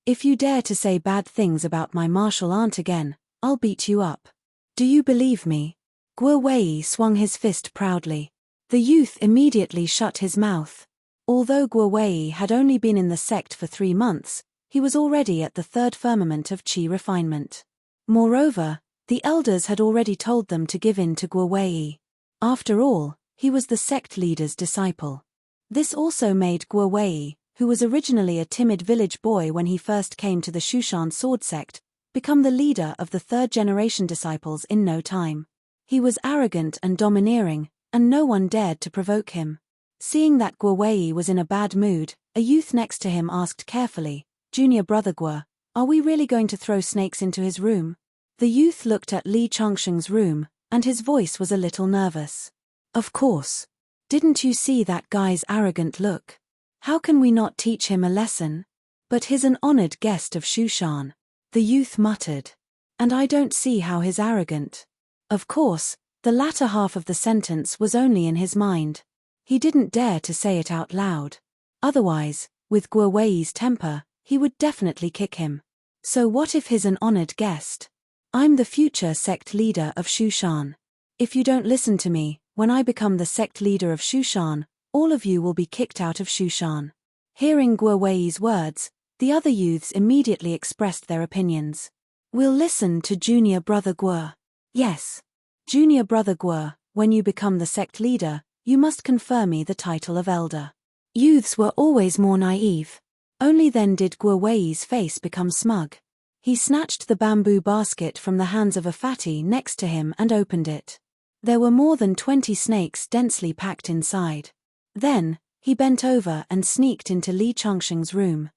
If you dare to say bad things about my martial aunt again, I'll beat you up. Do you believe me?" Guo Wei swung his fist proudly. The youth immediately shut his mouth. Although Guo Wei had only been in the sect for 3 months, he was already at the 3rd firmament of qi refinement. Moreover, the elders had already told them to give in to Guo Wei. After all, he was the sect leader's disciple. This also made Guo Wei, who was originally a timid village boy when he first came to the Shushan sword sect, become the leader of the 3rd-generation disciples in no time. He was arrogant and domineering, and no one dared to provoke him. Seeing that Guo Wei was in a bad mood, a youth next to him asked carefully, "Junior brother Guo, are we really going to throw snakes into his room?" The youth looked at Li Changsheng's room, and his voice was a little nervous. "Of course. Didn't you see that guy's arrogant look? How can we not teach him a lesson? But he's an honored guest of Shushan," the youth muttered. "And I don't see how he's arrogant." Of course, the latter half of the sentence was only in his mind. He didn't dare to say it out loud. Otherwise, with Guo Wei's temper, he would definitely kick him. So what if he's an honored guest? I'm the future sect leader of Shushan. If you don't listen to me, when I become the sect leader of Shushan, all of you will be kicked out of Shushan. Hearing Guo Wei's words, the other youths immediately expressed their opinions. "We'll listen to Junior Brother Guo." "Yes. Junior Brother Guo, when you become the sect leader, you must confer me the title of elder." Youths were always more naive. Only then did Guo Wei's face become smug. He snatched the bamboo basket from the hands of a fatty next to him and opened it. There were more than 20 snakes densely packed inside. Then, he bent over and sneaked into Li Changsheng's room.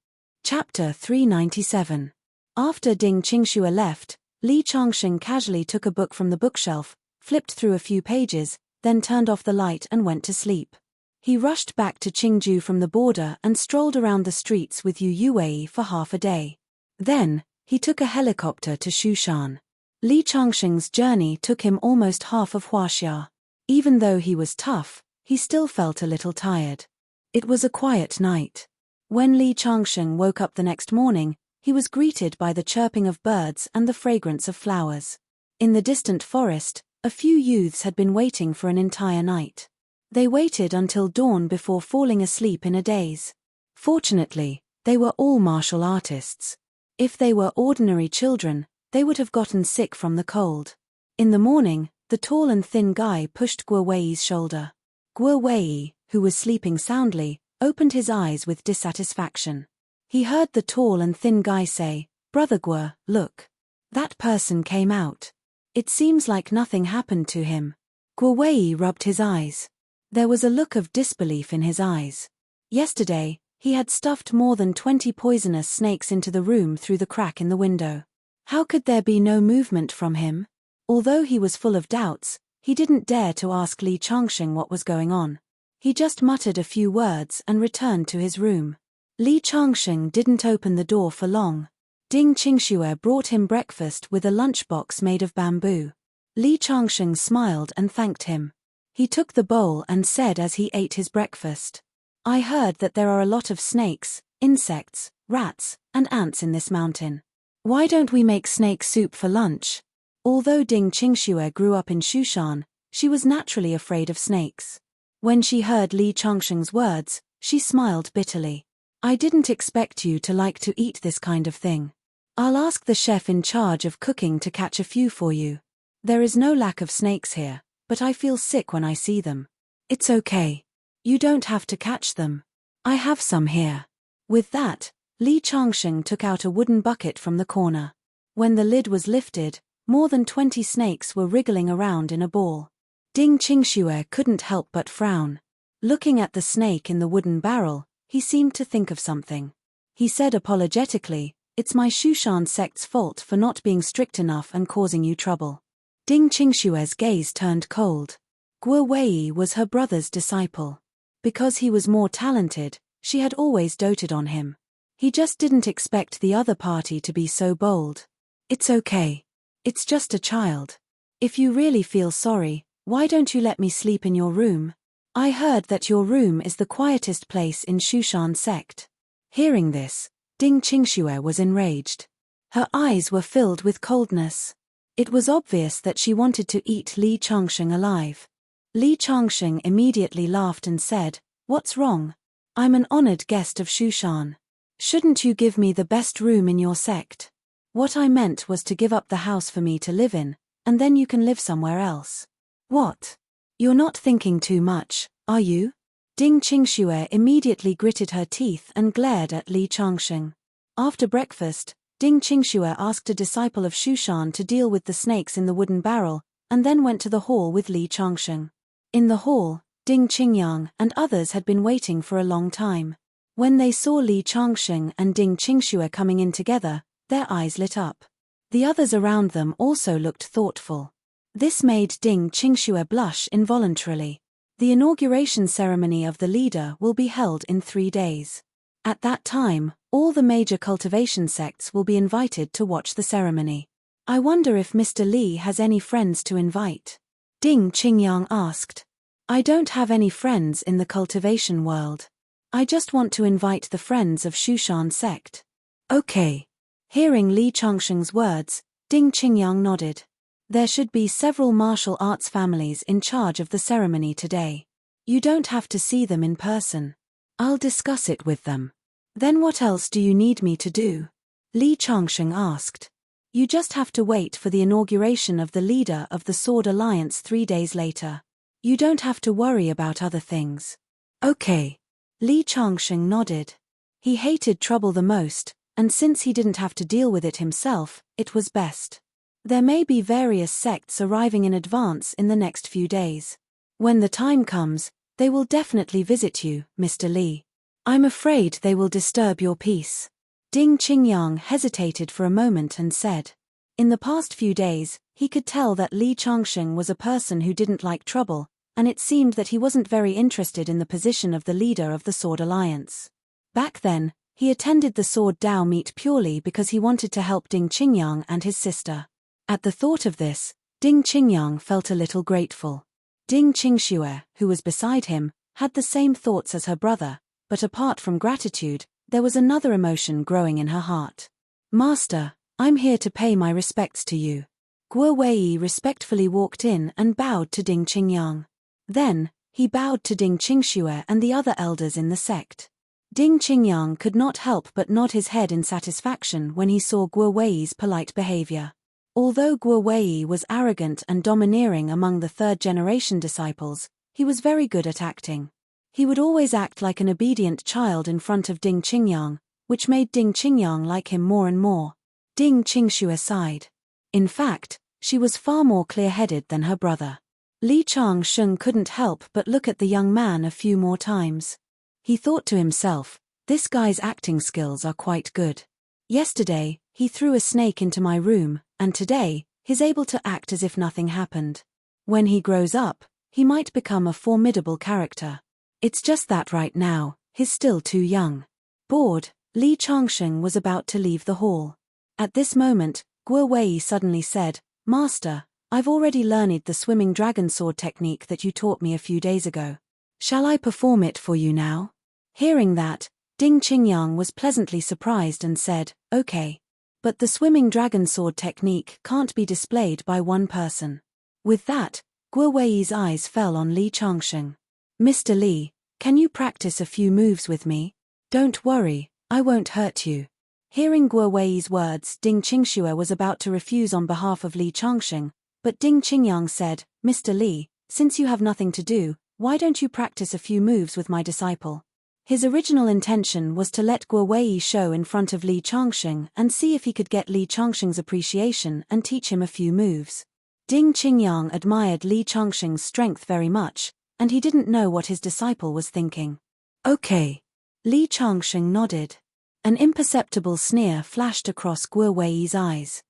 Chapter 397. After Ding Qingxue left, Li Changsheng casually took a book from the bookshelf, flipped through a few pages, then turned off the light and went to sleep. He rushed back to Qingju from the border and strolled around the streets with Yu Yuwei for half a day. Then, he took a helicopter to Shushan. Li Changsheng's journey took him almost half of Huaxia. Even though he was tough, he still felt a little tired. It was a quiet night. When Li Changsheng woke up the next morning, he was greeted by the chirping of birds and the fragrance of flowers. In the distant forest, a few youths had been waiting for an entire night. They waited until dawn before falling asleep in a daze. Fortunately, they were all martial artists. If they were ordinary children, they would have gotten sick from the cold. In the morning, the tall and thin guy pushed Guo Wei's shoulder. Guo Wei, who was sleeping soundly, opened his eyes with dissatisfaction. He heard the tall and thin guy say, "Brother Guo, look. That person came out. It seems like nothing happened to him." Guo Wei rubbed his eyes. There was a look of disbelief in his eyes. Yesterday, he had stuffed more than 20 poisonous snakes into the room through the crack in the window. How could there be no movement from him? Although he was full of doubts, he didn't dare to ask Li Changsheng what was going on. He just muttered a few words and returned to his room. Li Changsheng didn't open the door for long. Ding Qingxue brought him breakfast with a lunchbox made of bamboo. Li Changsheng smiled and thanked him. He took the bowl and said as he ate his breakfast, "I heard that there are a lot of snakes, insects, rats, and ants in this mountain. Why don't we make snake soup for lunch?" Although Ding Qingxue grew up in Shushan, she was naturally afraid of snakes. When she heard Li Changsheng's words, she smiled bitterly. "I didn't expect you to like to eat this kind of thing. I'll ask the chef in charge of cooking to catch a few for you. There is no lack of snakes here, but I feel sick when I see them." "It's okay. You don't have to catch them. I have some here." With that, Li Changsheng took out a wooden bucket from the corner. When the lid was lifted, more than 20 snakes were wriggling around in a ball. Ding Qingxue couldn't help but frown. Looking at the snake in the wooden barrel, he seemed to think of something. He said apologetically, "It's my Shushan sect's fault for not being strict enough and causing you trouble." Ding Qingxue's gaze turned cold. Guo Wei was her brother's disciple. Because he was more talented, she had always doted on him. He just didn't expect the other party to be so bold. "It's okay. It's just a child. If you really feel sorry, why don't you let me sleep in your room? I heard that your room is the quietest place in Shushan sect." Hearing this, Ding Qingxue was enraged. Her eyes were filled with coldness. It was obvious that she wanted to eat Li Changsheng alive. Li Changsheng immediately laughed and said, "What's wrong? I'm an honored guest of Shushan. Shouldn't you give me the best room in your sect? What I meant was to give up the house for me to live in, and then you can live somewhere else." "What? You're not thinking too much, are you?" Ding Qingxue immediately gritted her teeth and glared at Li Changsheng. After breakfast, Ding Qingxue asked a disciple of Shushan to deal with the snakes in the wooden barrel, and then went to the hall with Li Changsheng. In the hall, Ding Qingyang and others had been waiting for a long time. When they saw Li Changsheng and Ding Qingxue coming in together, their eyes lit up. The others around them also looked thoughtful. This made Ding Qingxue blush involuntarily. The inauguration ceremony of the leader will be held in 3 days. At that time, all the major cultivation sects will be invited to watch the ceremony. "I wonder if Mr. Li has any friends to invite?" Ding Qingyang asked. "I don't have any friends in the cultivation world. I just want to invite the friends of Shushan sect." "Okay." Hearing Li Changsheng's words, Ding Qingyang nodded. There should be several martial arts families in charge of the ceremony today. You don't have to see them in person. I'll discuss it with them. "Then what else do you need me to do?" Li Changsheng asked. "You just have to wait for the inauguration of the leader of the Sword Alliance 3 days later. You don't have to worry about other things." "Okay." Li Changsheng nodded. He hated trouble the most, and since he didn't have to deal with it himself, it was best. There may be various sects arriving in advance in the next few days. When the time comes, they will definitely visit you, Mr. Li. I'm afraid they will disturb your peace." Ding Qingyang hesitated for a moment and said. In the past few days, he could tell that Li Changsheng was a person who didn't like trouble, and it seemed that he wasn't very interested in the position of the leader of the Sword Alliance. Back then, he attended the Sword Dao meet purely because he wanted to help Ding Qingyang and his sister. At the thought of this, Ding Qingyang felt a little grateful. Ding Qingxue, who was beside him, had the same thoughts as her brother, but apart from gratitude, there was another emotion growing in her heart. Master, I'm here to pay my respects to you. Guo Wei respectfully walked in and bowed to Ding Qingyang. Then, he bowed to Ding Qingxue and the other elders in the sect. Ding Qingyang could not help but nod his head in satisfaction when he saw Guo Wei's polite behavior. Although Guo Wei was arrogant and domineering among the third-generation disciples, he was very good at acting. He would always act like an obedient child in front of Ding Qingyang, which made Ding Qingyang like him more and more. Ding Qingxue sighed. In fact, she was far more clear-headed than her brother. Li Changsheng couldn't help but look at the young man a few more times. He thought to himself, this guy's acting skills are quite good. Yesterday, he threw a snake into my room, and today, he's able to act as if nothing happened. When he grows up, he might become a formidable character. It's just that right now, he's still too young. Bored, Li Changsheng was about to leave the hall. At this moment, Guo Wei suddenly said, Master, I've already learned the swimming dragon sword technique that you taught me a few days ago. Shall I perform it for you now? Hearing that, Ding Qingyang was pleasantly surprised and said, okay. But the swimming dragon sword technique can't be displayed by one person. With that, Guo Wei's eyes fell on Li Changsheng. Mr. Li, can you practice a few moves with me? Don't worry, I won't hurt you. Hearing Guo Wei's words, Ding Qingxue was about to refuse on behalf of Li Changsheng, but Ding Qingyang said, Mr. Li, since you have nothing to do, why don't you practice a few moves with my disciple? His original intention was to let Guo Wei show in front of Li Changsheng and see if he could get Li Changsheng's appreciation and teach him a few moves. Ding Qingyang admired Li Changsheng's strength very much, and he didn't know what his disciple was thinking. Okay. Li Changsheng nodded. An imperceptible sneer flashed across Guo Wei's eyes.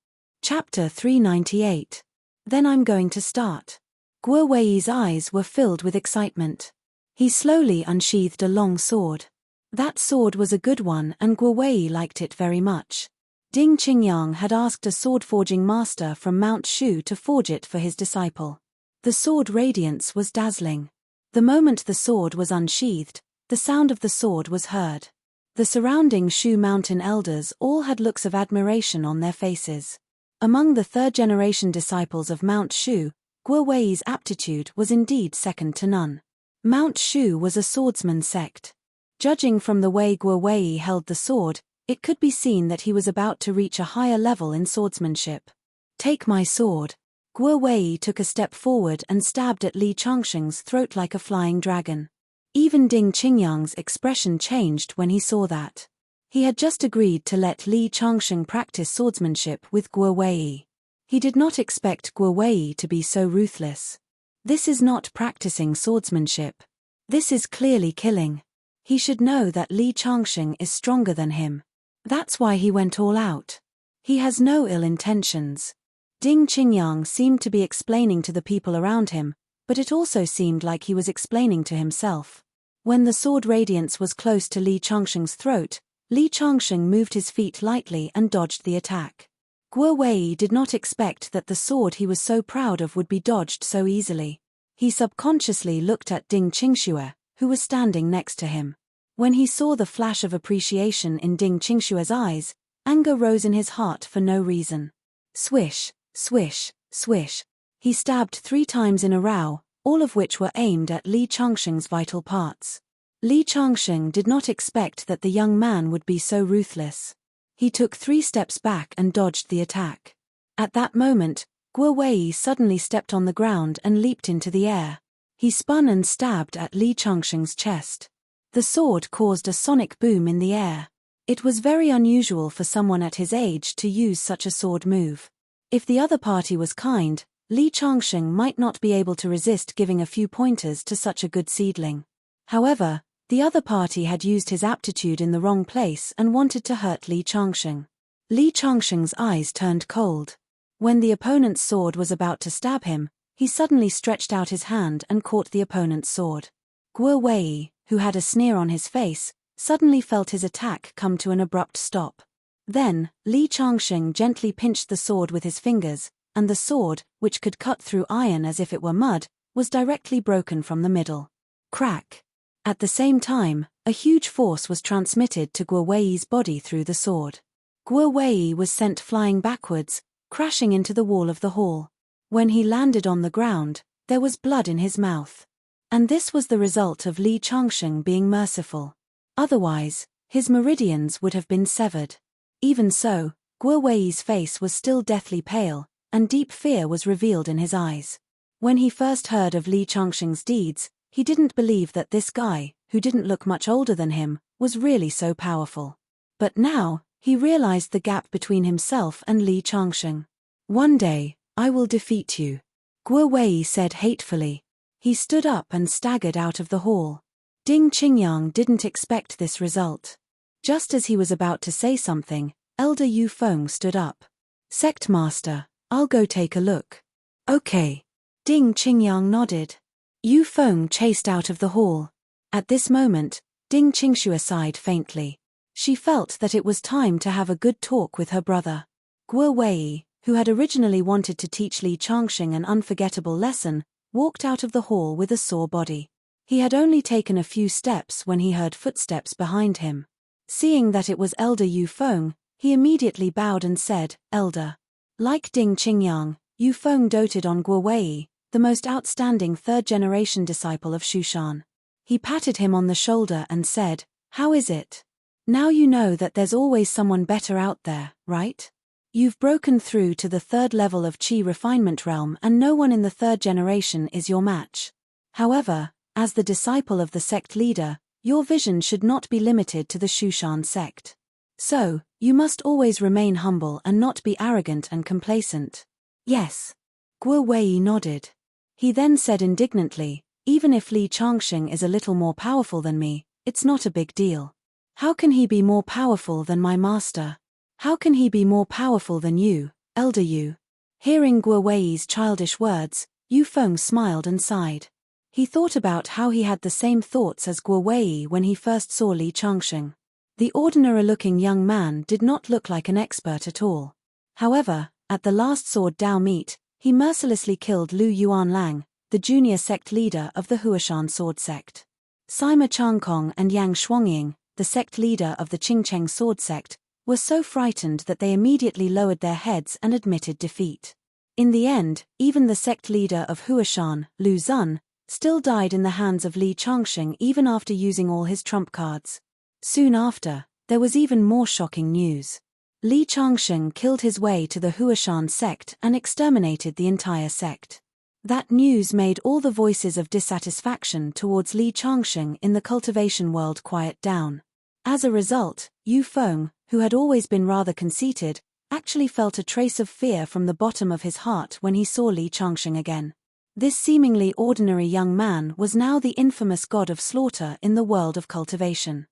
Chapter 398. Then I'm going to start. Guo Wei's eyes were filled with excitement. He slowly unsheathed a long sword. That sword was a good one and Guo Wei liked it very much. Ding Qingyang had asked a sword-forging master from Mount Shu to forge it for his disciple. The sword radiance was dazzling. The moment the sword was unsheathed, the sound of the sword was heard. The surrounding Shu mountain elders all had looks of admiration on their faces. Among the third-generation disciples of Mount Shu, Guo Wei's aptitude was indeed second to none. Mount Shu was a swordsman sect. Judging from the way Guo Wei held the sword, it could be seen that he was about to reach a higher level in swordsmanship. Take my sword. Guo Wei took a step forward and stabbed at Li Changsheng's throat like a flying dragon. Even Ding Qingyang's expression changed when he saw that. He had just agreed to let Li Changsheng practice swordsmanship with Guo Wei. He did not expect Guo Wei to be so ruthless. This is not practicing swordsmanship. This is clearly killing. He should know that Li Changsheng is stronger than him. That's why he went all out. He has no ill intentions. Ding Qingyang seemed to be explaining to the people around him, but it also seemed like he was explaining to himself. When the sword radiance was close to Li Changsheng's throat, Li Changsheng moved his feet lightly and dodged the attack. Guo Wei did not expect that the sword he was so proud of would be dodged so easily. He subconsciously looked at Ding Qingxue, who was standing next to him. When he saw the flash of appreciation in Ding Qingxue's eyes, anger rose in his heart for no reason. Swish, swish, swish. He stabbed 3 times in a row, all of which were aimed at Li Changsheng's vital parts. Li Changsheng did not expect that the young man would be so ruthless. He took 3 steps back and dodged the attack. At that moment, Guo Wei suddenly stepped on the ground and leaped into the air. He spun and stabbed at Li Changsheng's chest. The sword caused a sonic boom in the air. It was very unusual for someone at his age to use such a sword move. If the other party was kind, Li Changsheng might not be able to resist giving a few pointers to such a good seedling. However, the other party had used his aptitude in the wrong place and wanted to hurt Li Changsheng. Li Changsheng's eyes turned cold. When the opponent's sword was about to stab him, he suddenly stretched out his hand and caught the opponent's sword. Guo Wei, who had a sneer on his face, suddenly felt his attack come to an abrupt stop. Then, Li Changsheng gently pinched the sword with his fingers, and the sword, which could cut through iron as if it were mud, was directly broken from the middle. Crack! At the same time, a huge force was transmitted to Guo Wei's body through the sword. Guo Wei was sent flying backwards, crashing into the wall of the hall. When he landed on the ground, there was blood in his mouth. And this was the result of Li Changsheng being merciful. Otherwise, his meridians would have been severed. Even so, Guo Wei's face was still deathly pale, and deep fear was revealed in his eyes. When he first heard of Li Changsheng's deeds, he didn't believe that this guy, who didn't look much older than him, was really so powerful. But now, he realized the gap between himself and Li Changsheng. "One day, I will defeat you," Guo Wei said hatefully. He stood up and staggered out of the hall. Ding Qingyang didn't expect this result. Just as he was about to say something, Elder Yu Feng stood up. "Sect Master, I'll go take a look." "Okay." Ding Qingyang nodded. Yu Feng chased out of the hall. At this moment, Ding Qingxue sighed faintly. She felt that it was time to have a good talk with her brother. Guo Wei, who had originally wanted to teach Li Changsheng an unforgettable lesson, walked out of the hall with a sore body. He had only taken a few steps when he heard footsteps behind him. Seeing that it was Elder Yu Feng, he immediately bowed and said, "Elder." Like Ding Qingyang, Yu Feng doted on Guo Wei, the most outstanding third-generation disciple of Shushan. He patted him on the shoulder and said, "How is it? Now you know that there's always someone better out there, right? You've broken through to the third level of Qi refinement realm and no one in the third generation is your match. However, as the disciple of the sect leader, your vision should not be limited to the Shushan sect. So, you must always remain humble and not be arrogant and complacent." "Yes." Guo Wei nodded. He then said indignantly, "Even if Li Changsheng is a little more powerful than me, it's not a big deal. How can he be more powerful than my master? How can he be more powerful than you, Elder Yu?" Hearing Guo Wei's childish words, Yu Feng smiled and sighed. He thought about how he had the same thoughts as Guo Wei when he first saw Li Changsheng. The ordinary-looking young man did not look like an expert at all. However, at the last Sword Dao meet, he mercilessly killed Lu Yuanlang, the junior sect leader of the Huashan sword sect. Sima Changkong and Yang Shuangying, the sect leader of the Qingcheng sword sect, were so frightened that they immediately lowered their heads and admitted defeat. In the end, even the sect leader of Huashan, Lu Zun, still died in the hands of Li Changsheng even after using all his trump cards. Soon after, there was even more shocking news. Li Changsheng killed his way to the Huashan sect and exterminated the entire sect. That news made all the voices of dissatisfaction towards Li Changsheng in the cultivation world quiet down. As a result, Yu Feng, who had always been rather conceited, actually felt a trace of fear from the bottom of his heart when he saw Li Changsheng again. This seemingly ordinary young man was now the infamous god of slaughter in the world of cultivation.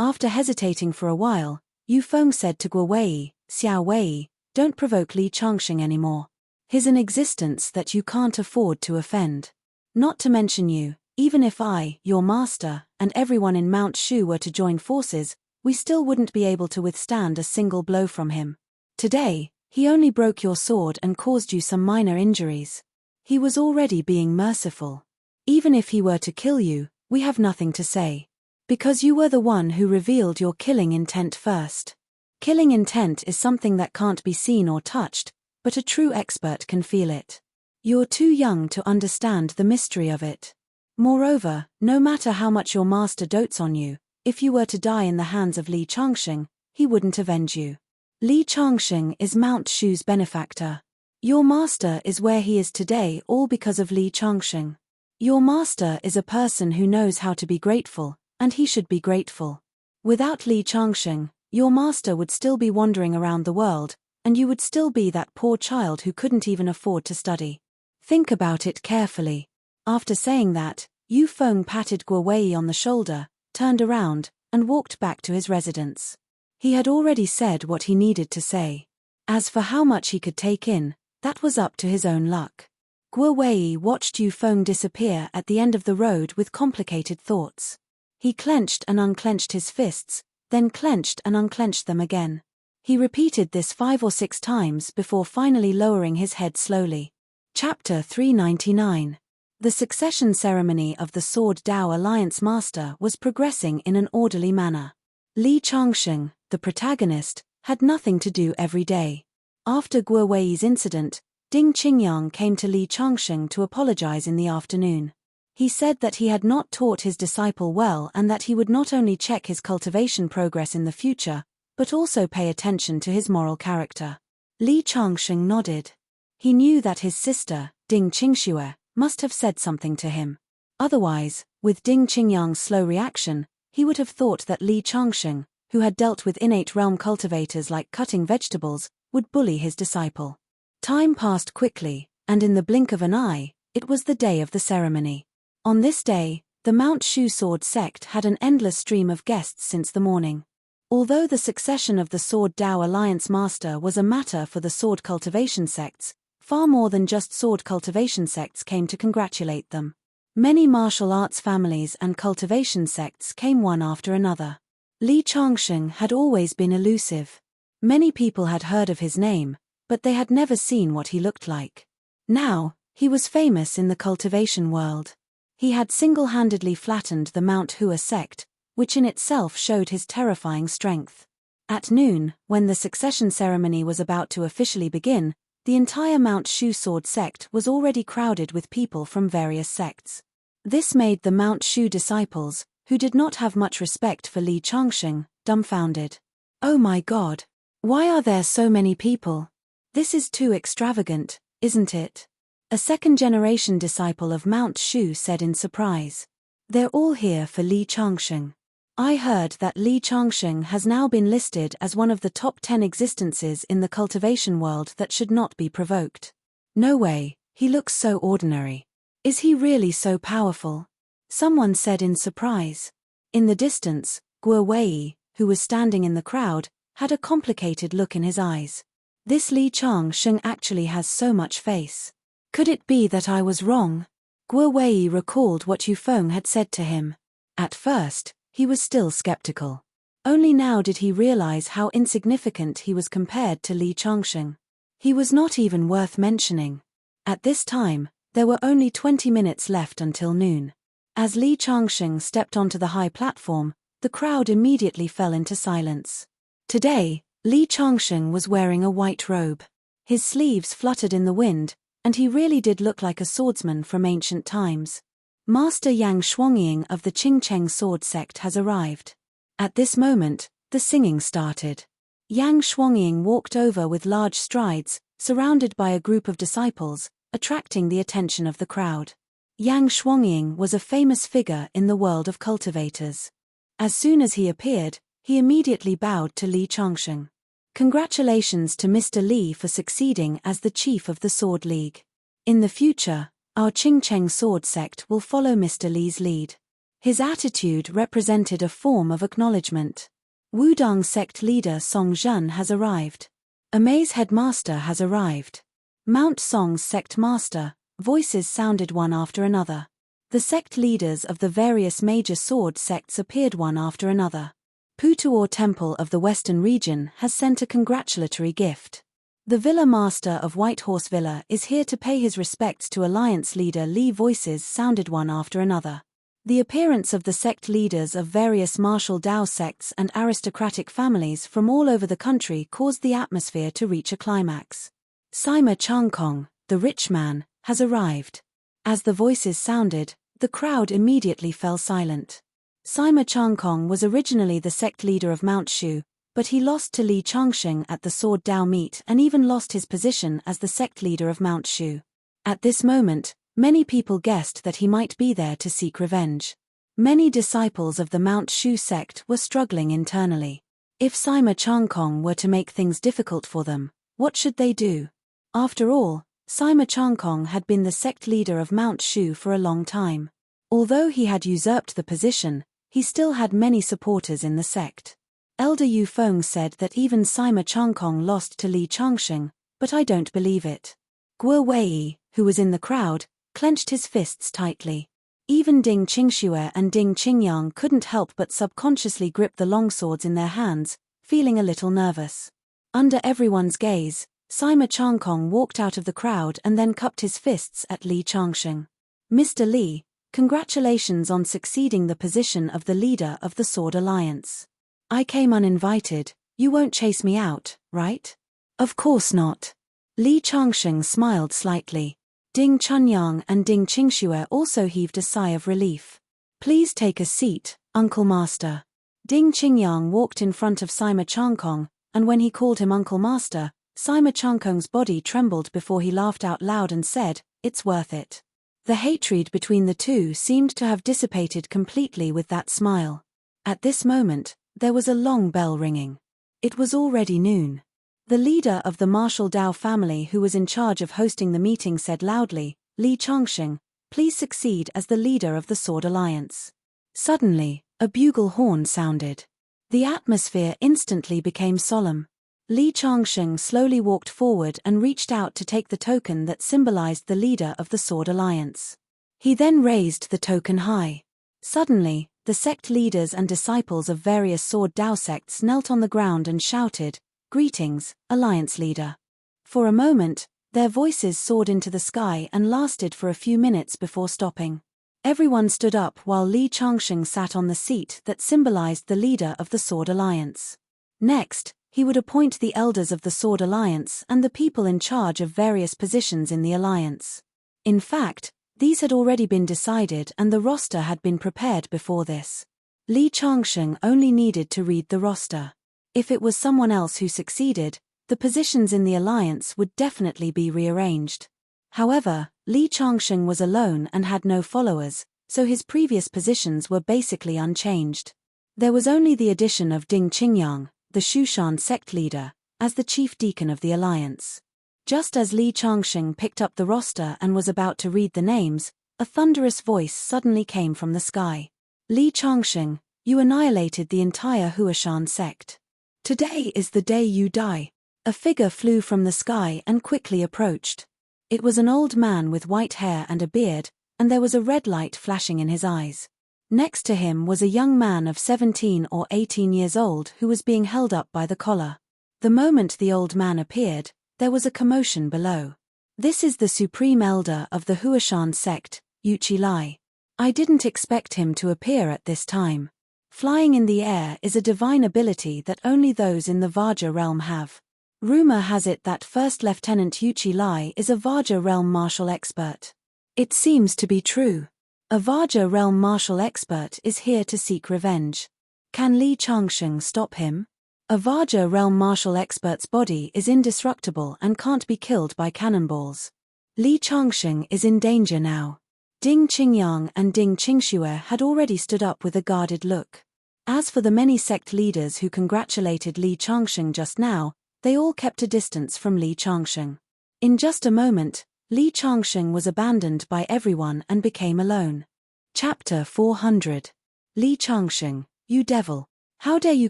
After hesitating for a while, Yu Feng said to Guo Wei, "Xiao Wei, don't provoke Li Changsheng anymore. He's an existence that you can't afford to offend. Not to mention you, even if I, your master, and everyone in Mount Shu were to join forces, we still wouldn't be able to withstand a single blow from him. Today, he only broke your sword and caused you some minor injuries. He was already being merciful. Even if he were to kill you, we have nothing to say. Because you were the one who revealed your killing intent first. Killing intent is something that can't be seen or touched, but a true expert can feel it. You're too young to understand the mystery of it. Moreover, no matter how much your master dotes on you, if you were to die in the hands of Li Changsheng, he wouldn't avenge you. Li Changsheng is Mount Shu's benefactor. Your master is where he is today all because of Li Changsheng. Your master is a person who knows how to be grateful, and he should be grateful. Without Li Changsheng, your master would still be wandering around the world, and you would still be that poor child who couldn't even afford to study. Think about it carefully." After saying that, Yu Feng patted Guo Wei on the shoulder, turned around, and walked back to his residence. He had already said what he needed to say. As for how much he could take in, that was up to his own luck. Guo Wei watched Yu Feng disappear at the end of the road with complicated thoughts. He clenched and unclenched his fists, then clenched and unclenched them again. He repeated this 5 or 6 times before finally lowering his head slowly. Chapter 399. The succession ceremony of the Sword Dao Alliance Master was progressing in an orderly manner. Li Changsheng, the protagonist, had nothing to do every day. After Guo Wei's incident, Ding Qingyang came to Li Changsheng to apologize in the afternoon. He said that he had not taught his disciple well and that he would not only check his cultivation progress in the future, but also pay attention to his moral character. Li Changsheng nodded. He knew that his sister, Ding Qingxue, must have said something to him. Otherwise, with Ding Qingyang's slow reaction, he would have thought that Li Changsheng, who had dealt with innate realm cultivators like cutting vegetables, would bully his disciple. Time passed quickly, and in the blink of an eye, it was the day of the ceremony. On this day, the Mount Shu Sword sect had an endless stream of guests since the morning. Although the succession of the Sword Dao Alliance Master was a matter for the sword cultivation sects, far more than just sword cultivation sects came to congratulate them. Many martial arts families and cultivation sects came one after another. Li Changsheng had always been elusive. Many people had heard of his name, but they had never seen what he looked like. Now, he was famous in the cultivation world. He had single-handedly flattened the Mount Hua sect, which in itself showed his terrifying strength. At noon, when the succession ceremony was about to officially begin, the entire Mount Shu Sword sect was already crowded with people from various sects. This made the Mount Shu disciples, who did not have much respect for Li Changsheng, dumbfounded. Oh my God! Why are there so many people? This is too extravagant, isn't it? A second-generation disciple of Mount Shu said in surprise. They're all here for Li Changsheng. I heard that Li Changsheng has now been listed as one of the top 10 existences in the cultivation world that should not be provoked. No way, he looks so ordinary. Is he really so powerful? Someone said in surprise. In the distance, Guo Wei, who was standing in the crowd, had a complicated look in his eyes. This Li Changsheng actually has so much face. Could it be that I was wrong? Guo Wei recalled what Yufeng had said to him. At first, he was still skeptical. Only now did he realize how insignificant he was compared to Li Changsheng. He was not even worth mentioning. At this time, there were only 20 minutes left until noon. As Li Changsheng stepped onto the high platform, the crowd immediately fell into silence. Today, Li Changsheng was wearing a white robe. His sleeves fluttered in the wind, and he really did look like a swordsman from ancient times. Master Yang Shuangying of the Qingcheng sword sect has arrived. At this moment, the singing started. Yang Shuangying walked over with large strides, surrounded by a group of disciples, attracting the attention of the crowd. Yang Shuangying was a famous figure in the world of cultivators. As soon as he appeared, he immediately bowed to Li Changsheng. Congratulations to Mr. Li for succeeding as the chief of the Sword League. In the future, our Qingcheng sword sect will follow Mr. Li's lead. His attitude represented a form of acknowledgement. Wudong sect leader Song Zhen has arrived. Amei's headmaster has arrived. Mount Song's sect master. Voices sounded one after another. The sect leaders of the various major sword sects appeared one after another. Putuor Temple of the Western region has sent a congratulatory gift. The Villa Master of Whitehorse Villa is here to pay his respects to Alliance leader Li. Voices sounded one after another. The appearance of the sect leaders of various martial Dao sects and aristocratic families from all over the country caused the atmosphere to reach a climax. Sima Changkong, the rich man, has arrived. As the voices sounded, the crowd immediately fell silent. Sima Changkong was originally the sect leader of Mount Shu, but he lost to Li Changsheng at the Sword Dao meet and even lost his position as the sect leader of Mount Shu. At this moment, many people guessed that he might be there to seek revenge. Many disciples of the Mount Shu sect were struggling internally. If Sima Changkong were to make things difficult for them, what should they do? After all, Sima Changkong had been the sect leader of Mount Shu for a long time. Although he had usurped the position, he still had many supporters in the sect. Elder Yufeng said that even Sima Changkong lost to Li Changsheng, but I don't believe it. Guo Wei, who was in the crowd, clenched his fists tightly. Even Ding Qingxue and Ding Qingyang couldn't help but subconsciously grip the longswords in their hands, feeling a little nervous. Under everyone's gaze, Sima Changkong walked out of the crowd and then cupped his fists at Li Changsheng. Mr. Li, congratulations on succeeding the position of the leader of the Sword Alliance. I came uninvited, you won't chase me out, right? Of course not. Li Changsheng smiled slightly. Ding Chunyang and Ding Qingxue also heaved a sigh of relief. Please take a seat, Uncle Master. Ding Qingyang walked in front of Sima Changkong, and when he called him Uncle Master, Sima Changkong's body trembled before he laughed out loud and said, "It's worth it." The hatred between the two seemed to have dissipated completely with that smile. At this moment, there was a long bell ringing. It was already noon. The leader of the Marshall Dao family who was in charge of hosting the meeting said loudly, "Li Changsheng, please succeed as the leader of the Sword Alliance." Suddenly, a bugle horn sounded. The atmosphere instantly became solemn. Li Changsheng slowly walked forward and reached out to take the token that symbolized the leader of the Sword Alliance. He then raised the token high. Suddenly, the sect leaders and disciples of various Sword Dao sects knelt on the ground and shouted, "Greetings, Alliance leader." For a moment, their voices soared into the sky and lasted for a few minutes before stopping. Everyone stood up while Li Changsheng sat on the seat that symbolized the leader of the Sword Alliance. Next, he would appoint the elders of the Sword Alliance and the people in charge of various positions in the alliance. In fact, these had already been decided and the roster had been prepared before this. Li Changsheng only needed to read the roster. If it was someone else who succeeded, the positions in the alliance would definitely be rearranged. However, Li Changsheng was alone and had no followers, so his previous positions were basically unchanged. There was only the addition of Ding Qingyang, the Shushan sect leader, as the chief deacon of the alliance. Just as Li Changsheng picked up the roster and was about to read the names, a thunderous voice suddenly came from the sky. "Li Changsheng, you annihilated the entire Huashan sect. Today is the day you die." A figure flew from the sky and quickly approached. It was an old man with white hair and a beard, and there was a red light flashing in his eyes. Next to him was a young man of 17 or 18 years old who was being held up by the collar. The moment the old man appeared, there was a commotion below. "This is the supreme elder of the Huashan sect, Yuchi Lai. I didn't expect him to appear at this time. Flying in the air is a divine ability that only those in the Vajra realm have. Rumor has it that First Lieutenant Yuchi Lai is a Vajra realm martial expert. It seems to be true. A Vajra realm martial expert is here to seek revenge. Can Li Changsheng stop him? A Vajra realm martial expert's body is indestructible and can't be killed by cannonballs. Li Changsheng is in danger now." Ding Qingyang and Ding Qingxue had already stood up with a guarded look. As for the many sect leaders who congratulated Li Changsheng just now, they all kept a distance from Li Changsheng. In just a moment, Li Changsheng was abandoned by everyone and became alone. Chapter 400. Li Changsheng, you devil. How dare you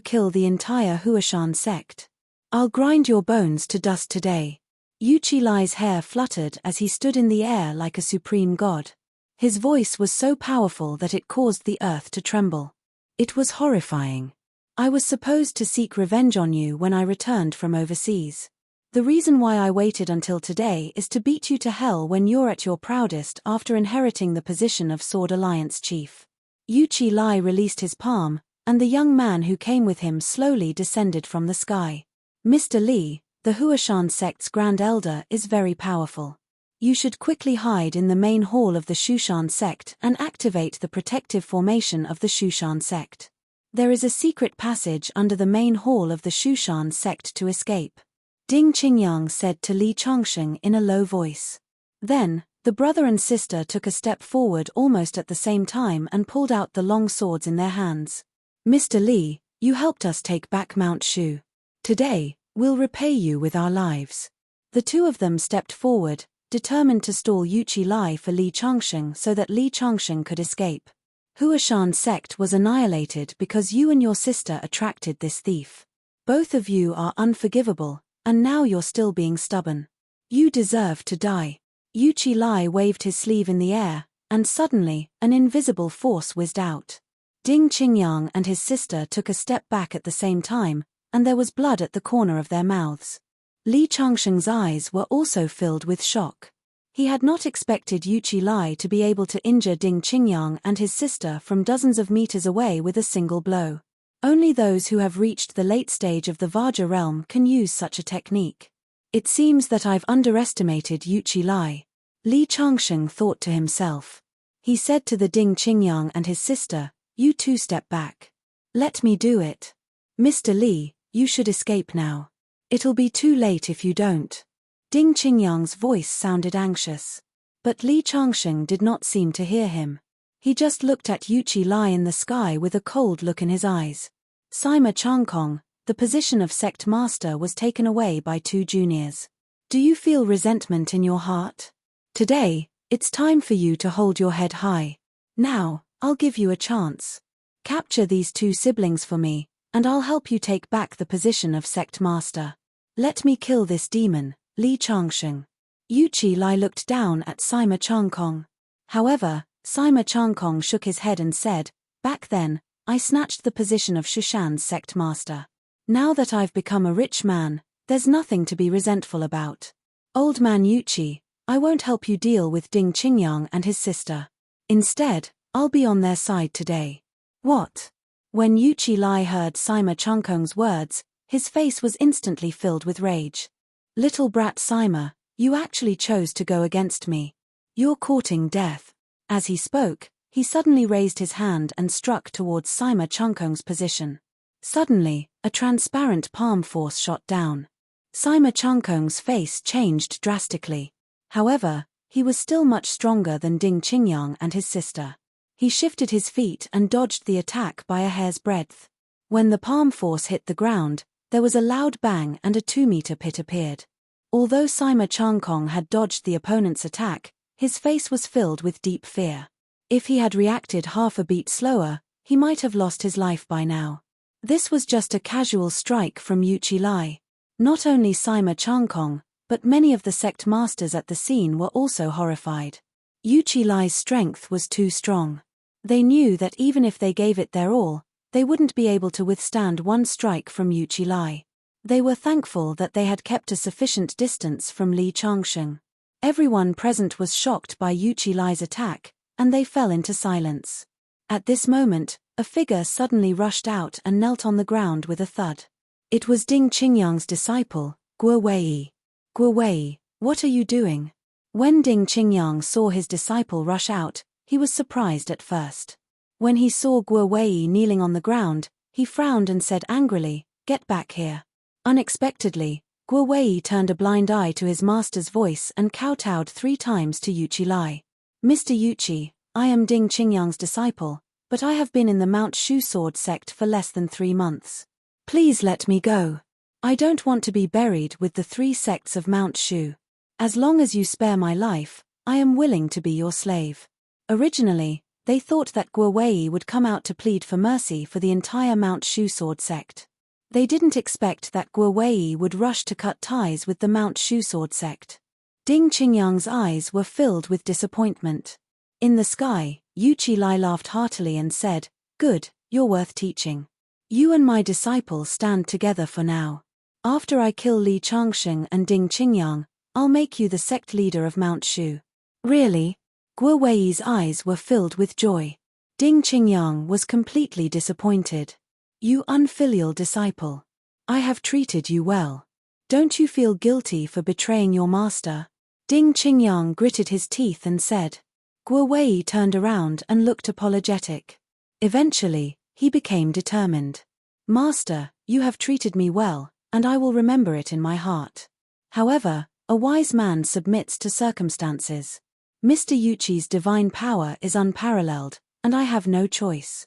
kill the entire Huashan sect? I'll grind your bones to dust today. Yuchi Lai's hair fluttered as he stood in the air like a supreme god. His voice was so powerful that it caused the earth to tremble. It was horrifying. "I was supposed to seek revenge on you when I returned from overseas. The reason why I waited until today is to beat you to hell when you're at your proudest after inheriting the position of Sword Alliance chief." Yuchi Lai released his palm, and the young man who came with him slowly descended from the sky. "Mr. Li, the Huashan sect's Grand Elder is very powerful. You should quickly hide in the main hall of the Shushan sect and activate the protective formation of the Shushan sect. There is a secret passage under the main hall of the Shushan sect to escape," Ding Qingyang said to Li Changsheng in a low voice. Then, the brother and sister took a step forward almost at the same time and pulled out the long swords in their hands. "Mr. Li, you helped us take back Mount Shu. Today, we'll repay you with our lives." The two of them stepped forward, determined to stall Yuchi Lai for Li Changsheng so that Li Changsheng could escape. "Huashan sect was annihilated because you and your sister attracted this thief. Both of you are unforgivable, and now you're still being stubborn. You deserve to die." Yuchi Lai waved his sleeve in the air, and suddenly, an invisible force whizzed out. Ding Qingyang and his sister took a step back at the same time, and there was blood at the corner of their mouths. Li Changsheng's eyes were also filled with shock. He had not expected Yu Qilai to be able to injure Ding Qingyang and his sister from dozens of meters away with a single blow. Only those who have reached the late stage of the Vajra realm can use such a technique. It seems that I've underestimated Yu Qilai. Li Changsheng thought to himself. He said to the Ding Qingyang and his sister, "You two step back. Let me do it. Mr. Li, you should escape now. It'll be too late if you don't." Ding Qingyang's voice sounded anxious. But Li Changsheng did not seem to hear him. He just looked at Yu Qilai in the sky with a cold look in his eyes. Sima Changkong, the position of sect master was taken away by two juniors. Do you feel resentment in your heart? Today, it's time for you to hold your head high. Now, I'll give you a chance. Capture these two siblings for me, and I'll help you take back the position of sect master. Let me kill this demon, Li Changsheng. Yu Qilai looked down at Sima Changkong. However, Sima Changkong shook his head and said, "Back then, I snatched the position of Shushan's sect master. Now that I've become a rich man, there's nothing to be resentful about. Old man Yu Qi, I won't help you deal with Ding Qingyang and his sister. Instead, I'll be on their side today." What? When Yu Qilai heard Sima Changkong's words, his face was instantly filled with rage. "Little brat Sima, you actually chose to go against me. You're courting death." As he spoke, he suddenly raised his hand and struck towards Sima Changkong's position. Suddenly, a transparent palm force shot down. Sima Changkong's face changed drastically. However, he was still much stronger than Ding Qingyang and his sister. He shifted his feet and dodged the attack by a hair's breadth. When the palm force hit the ground, there was a loud bang and a 2-meter pit appeared. Although Sima Changkong had dodged the opponent's attack, his face was filled with deep fear. If he had reacted half a beat slower, he might have lost his life by now. This was just a casual strike from Yu Qilai. Not only Sima Changkong, but many of the sect masters at the scene were also horrified. Yu Qilai's strength was too strong. They knew that even if they gave it their all, they wouldn't be able to withstand one strike from Yu Qilai. They were thankful that they had kept a sufficient distance from Li Changsheng. Everyone present was shocked by Yu Qilai's attack, and they fell into silence. At this moment, a figure suddenly rushed out and knelt on the ground with a thud. It was Ding Qingyang's disciple, Guo Wei. "Guo Wei, what are you doing?" When Ding Qingyang saw his disciple rush out, he was surprised at first. When he saw Guo Wei kneeling on the ground, he frowned and said angrily, "Get back here." Unexpectedly, Guo Wei turned a blind eye to his master's voice and kowtowed 3 times to Yu Qilai. "Mr. Yu Qi, I am Ding Qingyang's disciple, but I have been in the Mount Shu sword sect for less than 3 months. Please let me go. I don't want to be buried with the 3 sects of Mount Shu. As long as you spare my life, I am willing to be your slave." Originally, they thought that Guo Wei would come out to plead for mercy for the entire Mount Shu sword sect. They didn't expect that Guo Wei would rush to cut ties with the Mount Shu sword sect. Ding Qingyang's eyes were filled with disappointment. In the sky, Yu Qilai laughed heartily and said, "Good, you're worth teaching. You and my disciple stand together for now. After I kill Li Changsheng and Ding Qingyang, I'll make you the sect leader of Mount Shu." "Really?" Guo Wei's eyes were filled with joy. Ding Qingyang was completely disappointed. "You unfilial disciple. I have treated you well. Don't you feel guilty for betraying your master?" Ding Qingyang gritted his teeth and said. Guo Wei turned around and looked apologetic. Eventually, he became determined. "Master, you have treated me well, and I will remember it in my heart. However, a wise man submits to circumstances. Mr. Yu Qi's divine power is unparalleled, and I have no choice."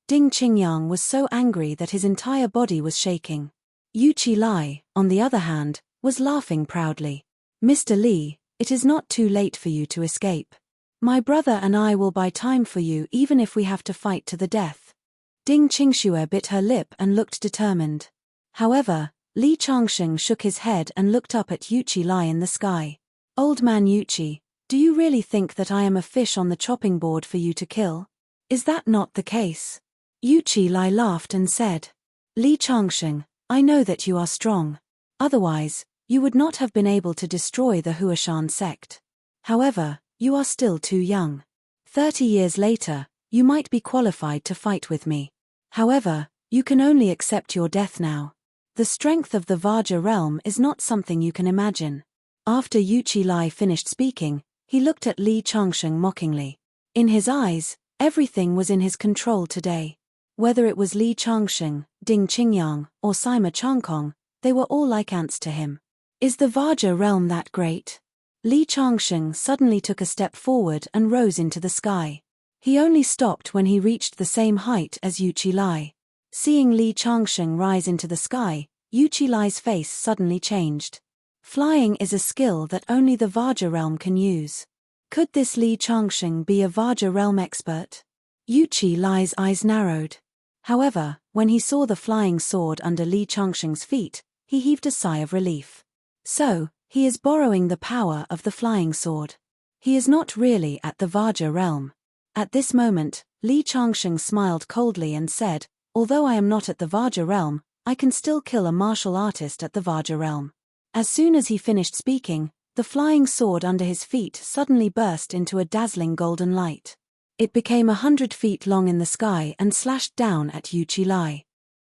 Ding Qingyang was so angry that his entire body was shaking. Yu Qilai, on the other hand, was laughing proudly. "Mr. Li, it is not too late for you to escape. My brother and I will buy time for you even if we have to fight to the death." Ding Qingxue bit her lip and looked determined. However, Li Changsheng shook his head and looked up at Yu Qilai in the sky. "Old man Yu Qi, do you really think that I am a fish on the chopping board for you to kill? Is that not the case?" Yu Qilai laughed and said. Li Changsheng, I know that you are strong. Otherwise, you would not have been able to destroy the Huashan sect. However, you are still too young. 30 years later, you might be qualified to fight with me. However, you can only accept your death now. The strength of the Vajra realm is not something you can imagine. After Yu Qilai finished speaking, he looked at Li Changsheng mockingly. In his eyes, everything was in his control today. Whether it was Li Changsheng, Ding Qingyang, or Sima Changkong, they were all like ants to him. Is the Vajra realm that great? Li Changsheng suddenly took a step forward and rose into the sky. He only stopped when he reached the same height as Yu Qilai. Seeing Li Changsheng rise into the sky, Yu Qilai's face suddenly changed. Flying is a skill that only the Vajra realm can use. Could this Li Changsheng be a Vajra realm expert? Yu Qilai's eyes narrowed. However, when he saw the flying sword under Li Changsheng's feet, he heaved a sigh of relief. So, he is borrowing the power of the flying sword. He is not really at the Vajra realm. At this moment, Li Changsheng smiled coldly and said, although I am not at the Vajra realm, I can still kill a martial artist at the Vajra realm. As soon as he finished speaking, the flying sword under his feet suddenly burst into a dazzling golden light. It became 100 feet long in the sky and slashed down at Yu Qilai.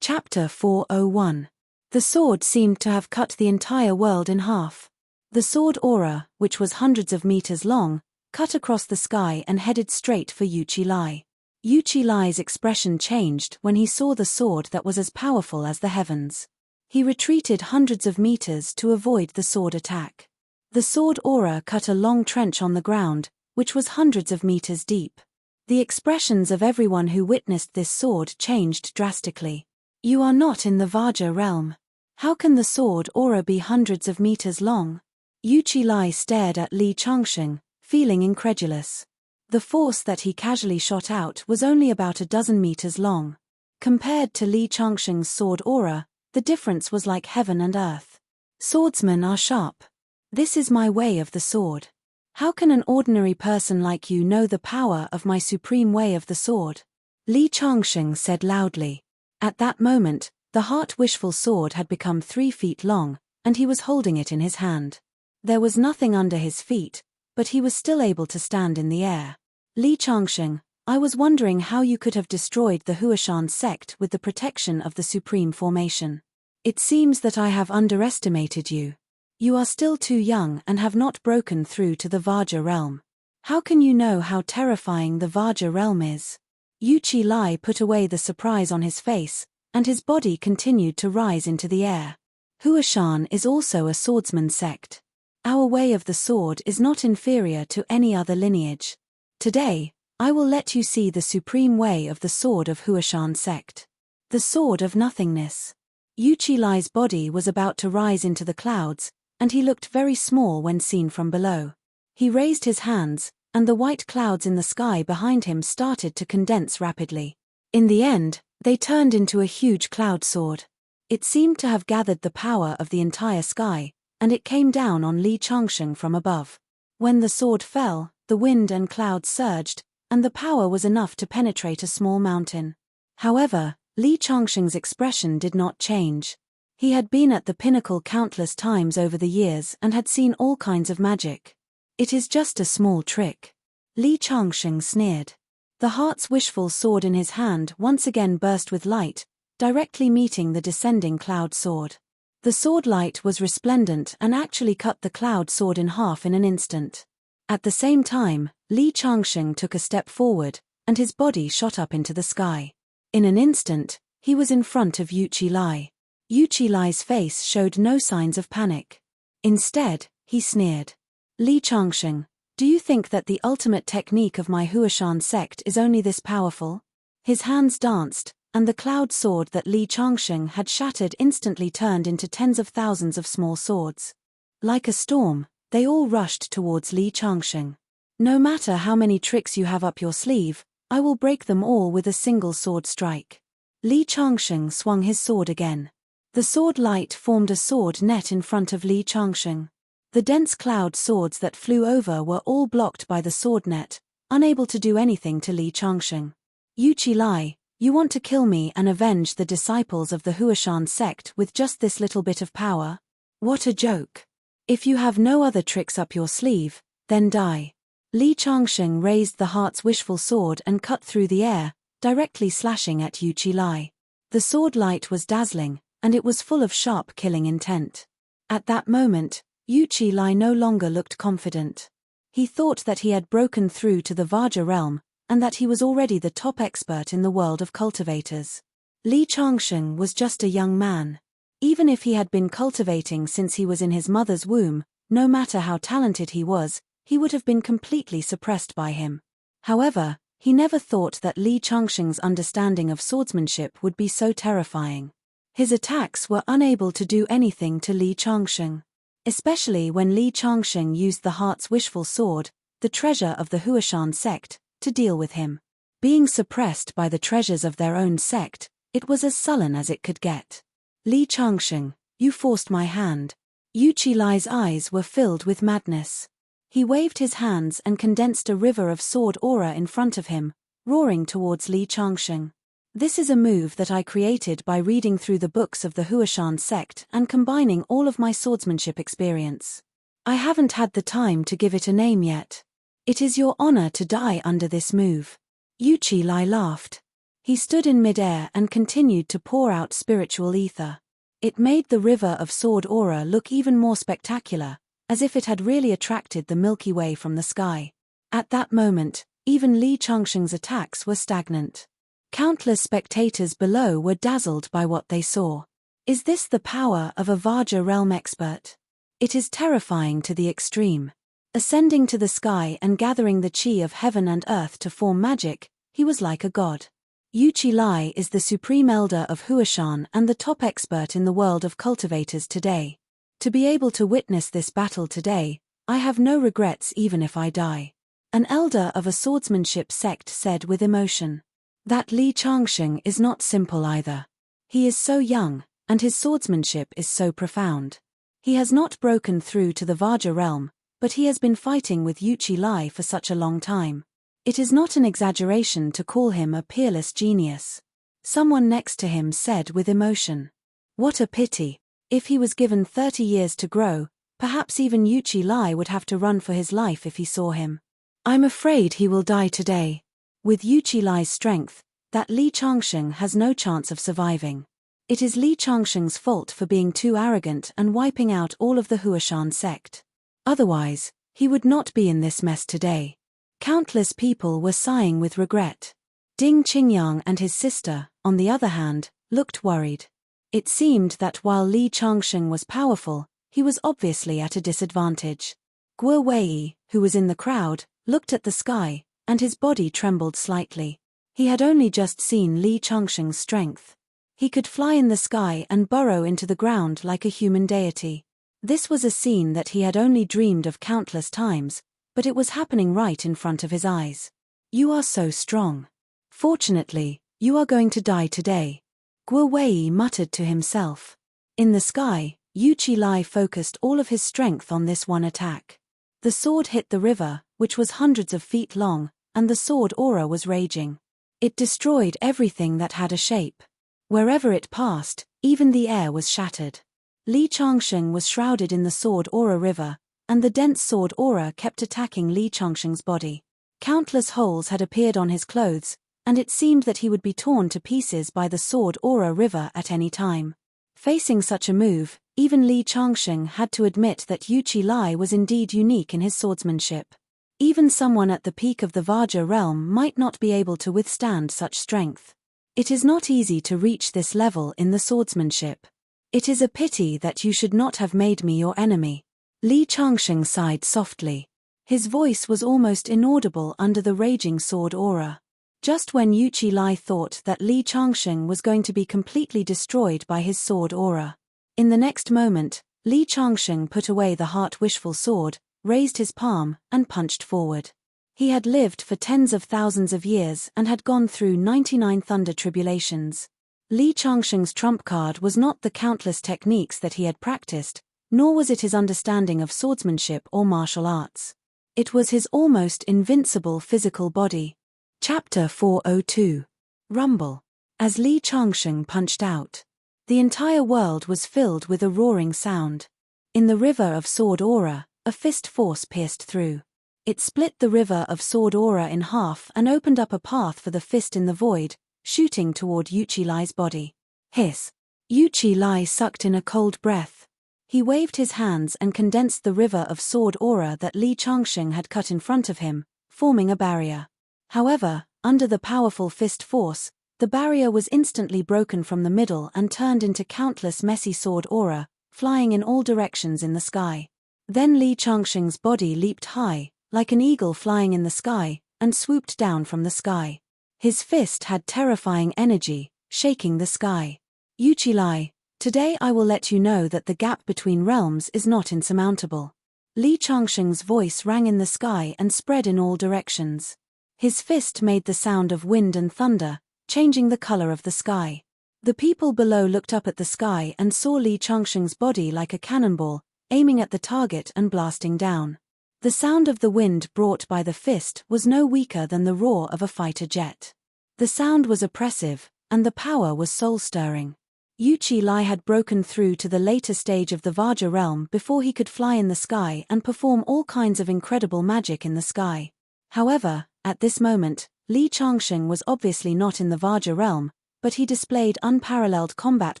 Chapter 401. The sword seemed to have cut the entire world in half. The sword aura, which was hundreds of meters long, cut across the sky and headed straight for Yu Qilai. Yu Qilai's expression changed when he saw the sword that was as powerful as the heavens. He retreated hundreds of meters to avoid the sword attack. The sword aura cut a long trench on the ground, which was hundreds of meters deep. The expressions of everyone who witnessed this sword changed drastically. You are not in the Vajra realm. How can the sword aura be hundreds of meters long? Yu Qilai stared at Li Changsheng, feeling incredulous. The force that he casually shot out was only about a dozen meters long. Compared to Li Changsheng's sword aura, the difference was like heaven and earth. Swordsmen are sharp. This is my way of the sword. How can an ordinary person like you know the power of my supreme way of the sword? Li Changsheng said loudly. At that moment, the heart-wishful sword had become 3 feet long, and he was holding it in his hand. There was nothing under his feet, but he was still able to stand in the air. Li Changsheng, I was wondering how you could have destroyed the Huashan sect with the protection of the Supreme Formation. It seems that I have underestimated you. You are still too young and have not broken through to the Vajra realm. How can you know how terrifying the Vajra realm is? Yu Qilai put away the surprise on his face, and his body continued to rise into the air. Huashan is also a swordsman sect. Our way of the sword is not inferior to any other lineage. Today, I will let you see the supreme way of the sword of Huashan sect. The sword of nothingness. Yu Qilai's body was about to rise into the clouds, and he looked very small when seen from below. He raised his hands, and the white clouds in the sky behind him started to condense rapidly. In the end, they turned into a huge cloud sword. It seemed to have gathered the power of the entire sky, and it came down on Li Changsheng from above. When the sword fell, the wind and clouds surged, and the power was enough to penetrate a small mountain. However, Li Changsheng's expression did not change. He had been at the pinnacle countless times over the years and had seen all kinds of magic. It is just a small trick. Li Changsheng sneered. The heart's wishful sword in his hand once again burst with light, directly meeting the descending cloud sword. The sword light was resplendent and actually cut the cloud sword in half in an instant. At the same time, Li Changsheng took a step forward, and his body shot up into the sky. In an instant, he was in front of Yu Qilai. Yu Qilai's face showed no signs of panic. Instead, he sneered. Li Changsheng, do you think that the ultimate technique of my Huashan sect is only this powerful? His hands danced, and the cloud sword that Li Changsheng had shattered instantly turned into tens of thousands of small swords. Like a storm, they all rushed towards Li Changsheng. No matter how many tricks you have up your sleeve, I will break them all with a single sword strike. Li Changsheng swung his sword again. The sword light formed a sword net in front of Li Changsheng. The dense cloud swords that flew over were all blocked by the sword net, unable to do anything to Li Changsheng. Yu Qilai, You want to kill me and avenge the disciples of the Huashan sect with just this little bit of power? What a joke. If you have no other tricks up your sleeve, then die. Li Changsheng raised the heart's wishful sword and cut through the air, directly slashing at Yu Qilai. The sword light was dazzling, and it was full of sharp killing intent. At that moment, Yu Qilai no longer looked confident. He thought that he had broken through to the Vajra realm, and that he was already the top expert in the world of cultivators. Li Changsheng was just a young man. Even if he had been cultivating since he was in his mother's womb, no matter how talented he would have been completely suppressed by him. However, he never thought that Li Changsheng's understanding of swordsmanship would be so terrifying. His attacks were unable to do anything to Li Changsheng. Especially when Li Changsheng used the heart's wishful sword, the treasure of the Huashan sect, to deal with him. Being suppressed by the treasures of their own sect, it was as sullen as it could get. Li Changsheng, you forced my hand. Yu Qilai's eyes were filled with madness. He waved his hands and condensed a river of sword aura in front of him, roaring towards Li Changsheng. This is a move that I created by reading through the books of the Huashan sect and combining all of my swordsmanship experience. I haven't had the time to give it a name yet. It is your honor to die under this move. Yu Qilai laughed. He stood in midair and continued to pour out spiritual ether. It made the river of sword aura look even more spectacular, as if it had really attracted the Milky Way from the sky. At that moment, even Li Changsheng's attacks were stagnant. Countless spectators below were dazzled by what they saw. Is this the power of a Vajra realm expert? It is terrifying to the extreme. Ascending to the sky and gathering the chi of heaven and earth to form magic, he was like a god. Yu Qilai is the supreme elder of Huashan and the top expert in the world of cultivators today. To be able to witness this battle today, I have no regrets even if I die. An elder of a swordsmanship sect said with emotion. That Li Changsheng is not simple either. He is so young, and his swordsmanship is so profound. He has not broken through to the Vajra realm, but he has been fighting with Yu Qilai for such a long time. It is not an exaggeration to call him a peerless genius. Someone next to him said with emotion. What a pity. If he was given 30 years to grow, perhaps even Yu Qilai would have to run for his life if he saw him. I'm afraid he will die today. With Yu Qilai's strength, that Li Changsheng has no chance of surviving. It is Li Changsheng's fault for being too arrogant and wiping out all of the Huashan sect. Otherwise, he would not be in this mess today. Countless people were sighing with regret. Ding Qingyang and his sister, on the other hand, looked worried. It seemed that while Li Changsheng was powerful, he was obviously at a disadvantage. Guo Wei, who was in the crowd, looked at the sky, and his body trembled slightly. He had only just seen Li Changsheng's strength. He could fly in the sky and burrow into the ground like a human deity. This was a scene that he had only dreamed of countless times, but it was happening right in front of his eyes. You are so strong. Fortunately, you are going to die today. Guo Wei muttered to himself. In the sky, Yu Qilai focused all of his strength on this one attack. The sword hit the river, which was hundreds of feet long, and the sword aura was raging. It destroyed everything that had a shape. Wherever it passed, even the air was shattered. Li Changsheng was shrouded in the sword aura river, and the dense sword aura kept attacking Li Changsheng's body. Countless holes had appeared on his clothes, and it seemed that he would be torn to pieces by the sword aura river at any time. Facing such a move, even Li Changsheng had to admit that Yu Qilai was indeed unique in his swordsmanship. Even someone at the peak of the Vajra realm might not be able to withstand such strength. It is not easy to reach this level in the swordsmanship. It is a pity that you should not have made me your enemy. Li Changsheng sighed softly. His voice was almost inaudible under the raging sword aura. Just when Yu Qilai thought that Li Changsheng was going to be completely destroyed by his sword aura. In the next moment, Li Changsheng put away the heart-wishful sword, raised his palm, and punched forward. He had lived for tens of thousands of years and had gone through 99 thunder tribulations. Li Changsheng's trump card was not the countless techniques that he had practiced, nor was it his understanding of swordsmanship or martial arts. It was his almost invincible physical body. Chapter 402. Rumble. As Li Changsheng punched out, the entire world was filled with a roaring sound. In the river of sword aura, a fist force pierced through. It split the river of sword aura in half and opened up a path for the fist in the void, shooting toward Yuqi-Lai's body. Hiss. Yuqi-Lai sucked in a cold breath. He waved his hands and condensed the river of sword aura that Li Changsheng had cut in front of him, forming a barrier. However, under the powerful fist force, the barrier was instantly broken from the middle and turned into countless messy sword aura, flying in all directions in the sky. Then Li Changsheng's body leaped high, like an eagle flying in the sky, and swooped down from the sky. His fist had terrifying energy, shaking the sky. Yuqi-Lai, today I will let you know that the gap between realms is not insurmountable. Li Changsheng's voice rang in the sky and spread in all directions. His fist made the sound of wind and thunder, changing the color of the sky. The people below looked up at the sky and saw Li Changsheng's body like a cannonball, aiming at the target and blasting down. The sound of the wind brought by the fist was no weaker than the roar of a fighter jet. The sound was oppressive, and the power was soul-stirring. Yuqi-Lai had broken through to the later stage of the Vajra realm before he could fly in the sky and perform all kinds of incredible magic in the sky. However, at this moment, Li Changsheng was obviously not in the Vajra realm, but he displayed unparalleled combat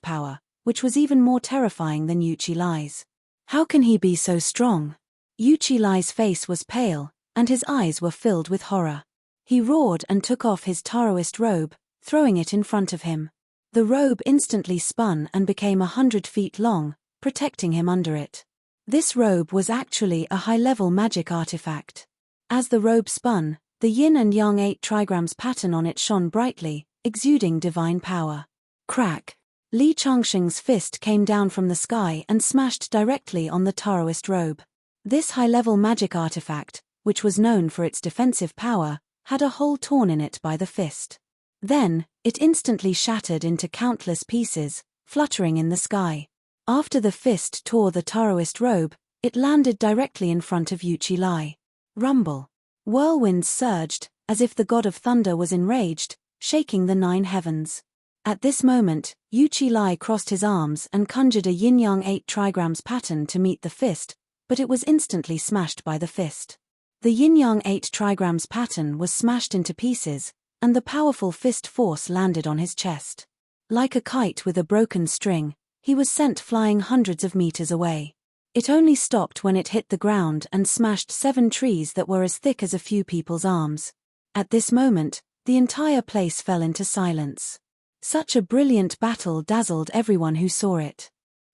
power, which was even more terrifying than Yuqi-Lai's. How can he be so strong? Yuqi-Lai's face was pale, and his eyes were filled with horror. He roared and took off his Taoist robe, throwing it in front of him. The robe instantly spun and became 100 feet long, protecting him under it. This robe was actually a high-level magic artifact. As the robe spun, the yin and yang 8 trigrams pattern on it shone brightly, exuding divine power. Crack! Li Changsheng's fist came down from the sky and smashed directly on the Taoist robe. This high-level magic artifact, which was known for its defensive power, had a hole torn in it by the fist. Then, it instantly shattered into countless pieces, fluttering in the sky. After the fist tore the Taoist robe, it landed directly in front of Yuqi-Lai. Rumble. Whirlwinds surged, as if the god of thunder was enraged, shaking the 9 heavens. At this moment, Yuqi-Lai crossed his arms and conjured a yin-yang 8 trigrams pattern to meet the fist, but it was instantly smashed by the fist. The yin-yang 8 trigrams pattern was smashed into pieces, and the powerful fist force landed on his chest. Like a kite with a broken string, he was sent flying hundreds of meters away. It only stopped when it hit the ground and smashed 7 trees that were as thick as a few people's arms. At this moment, the entire place fell into silence. Such a brilliant battle dazzled everyone who saw it.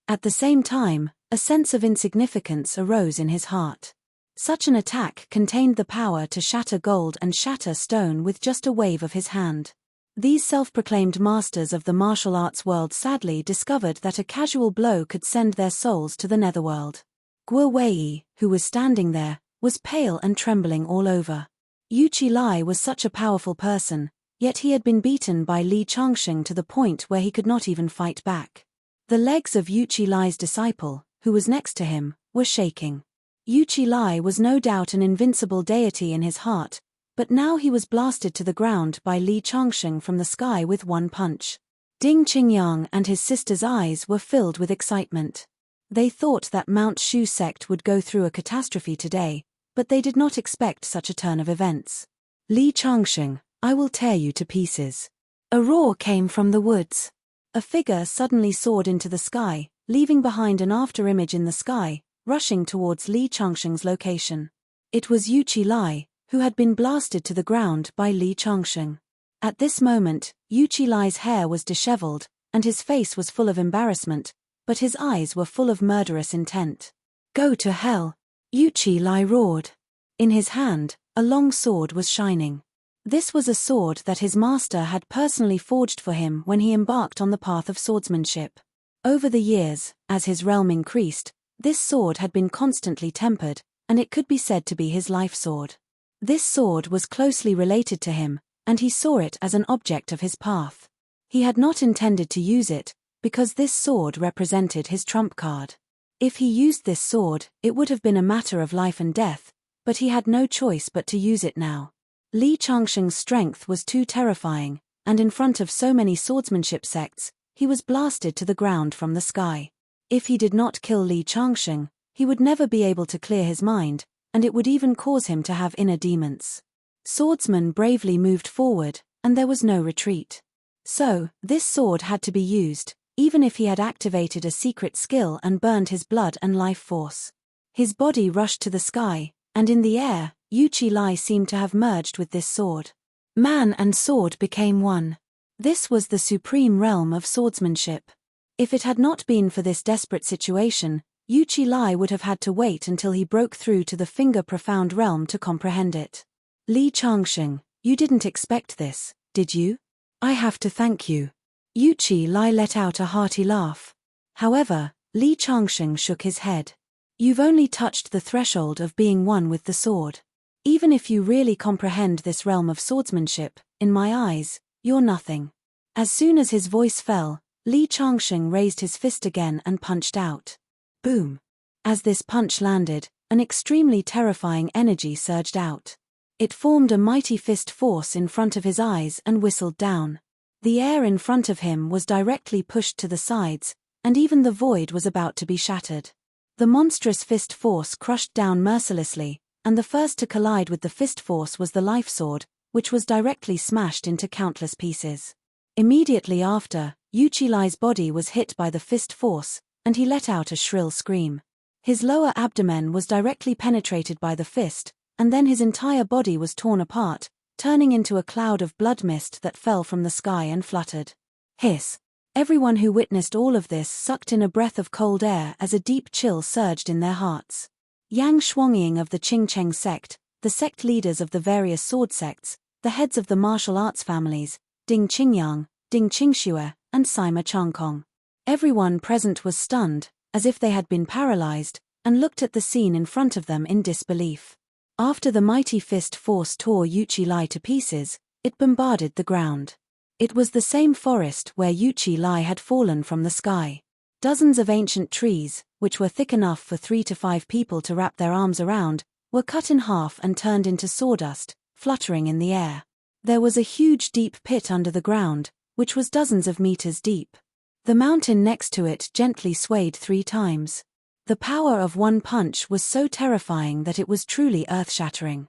At the same time, a sense of insignificance arose in his heart. Such an attack contained the power to shatter gold and shatter stone with just a wave of his hand. These self-proclaimed masters of the martial arts world sadly discovered that a casual blow could send their souls to the netherworld. Guo Wei, who was standing there, was pale and trembling all over. Yuqi-Lai was such a powerful person, yet he had been beaten by Li Changsheng to the point where he could not even fight back. The legs of Yuqi-Lai's disciple, who was next to him, were shaking. Yuqi-Lai was no doubt an invincible deity in his heart, but now he was blasted to the ground by Li Changsheng from the sky with one punch. Ding Qingyang and his sister's eyes were filled with excitement. They thought that Mount Shu sect would go through a catastrophe today, but they did not expect such a turn of events. Li Changsheng, I will tear you to pieces. A roar came from the woods. A figure suddenly soared into the sky, leaving behind an afterimage in the sky, rushing towards Li Changsheng's location. It was Yuqi-Lai, who had been blasted to the ground by Li Changsheng. At this moment, Yuqi-Lai's hair was disheveled, and his face was full of embarrassment, but his eyes were full of murderous intent. Go to hell! Yuqi-Lai roared. In his hand, a long sword was shining. This was a sword that his master had personally forged for him when he embarked on the path of swordsmanship. Over the years, as his realm increased, this sword had been constantly tempered, and it could be said to be his life sword. This sword was closely related to him, and he saw it as an object of his path. He had not intended to use it, because this sword represented his trump card. If he used this sword, it would have been a matter of life and death, but he had no choice but to use it now. Li Changsheng's strength was too terrifying, and in front of so many swordsmanship sects, he was blasted to the ground from the sky. If he did not kill Li Changsheng, he would never be able to clear his mind, and it would even cause him to have inner demons. Swordsman bravely moved forward, and there was no retreat. So, this sword had to be used, even if he had activated a secret skill and burned his blood and life force. His body rushed to the sky, and in the air, Yu Qi seemed to have merged with this sword. Man and sword became one. This was the supreme realm of swordsmanship. If it had not been for this desperate situation, Yu Qi would have had to wait until he broke through to the finger-profound realm to comprehend it. Li Changsheng, you didn't expect this, did you? I have to thank you. Yu Qi let out a hearty laugh. However, Li Changsheng shook his head. You've only touched the threshold of being one with the sword. Even if you really comprehend this realm of swordsmanship, in my eyes, you're nothing. As soon as his voice fell, Li Changsheng raised his fist again and punched out. Boom! As this punch landed, an extremely terrifying energy surged out. It formed a mighty fist force in front of his eyes and whistled down. The air in front of him was directly pushed to the sides, and even the void was about to be shattered. The monstrous fist force crushed down mercilessly, and the first to collide with the fist force was the life sword, which was directly smashed into countless pieces. Immediately after, Yu Qi body was hit by the fist force, and he let out a shrill scream. His lower abdomen was directly penetrated by the fist, and then his entire body was torn apart, turning into a cloud of blood mist that fell from the sky and fluttered. Hiss! Everyone who witnessed all of this sucked in a breath of cold air as a deep chill surged in their hearts. Yang Shuangying of the Qingcheng sect, the sect leaders of the various sword sects, the heads of the martial arts families, Ding Qingyang, Ding Qingxue, and Sima Changkong. Everyone present was stunned, as if they had been paralyzed, and looked at the scene in front of them in disbelief. After the mighty fist force tore Yu Qi to pieces, it bombarded the ground. It was the same forest where Yu Qi had fallen from the sky. Dozens of ancient trees, which were thick enough for 3 to 5 people to wrap their arms around, were cut in half and turned into sawdust, fluttering in the air. There was a huge deep pit under the ground, which was dozens of meters deep. The mountain next to it gently swayed 3 times. The power of one punch was so terrifying that it was truly earth-shattering.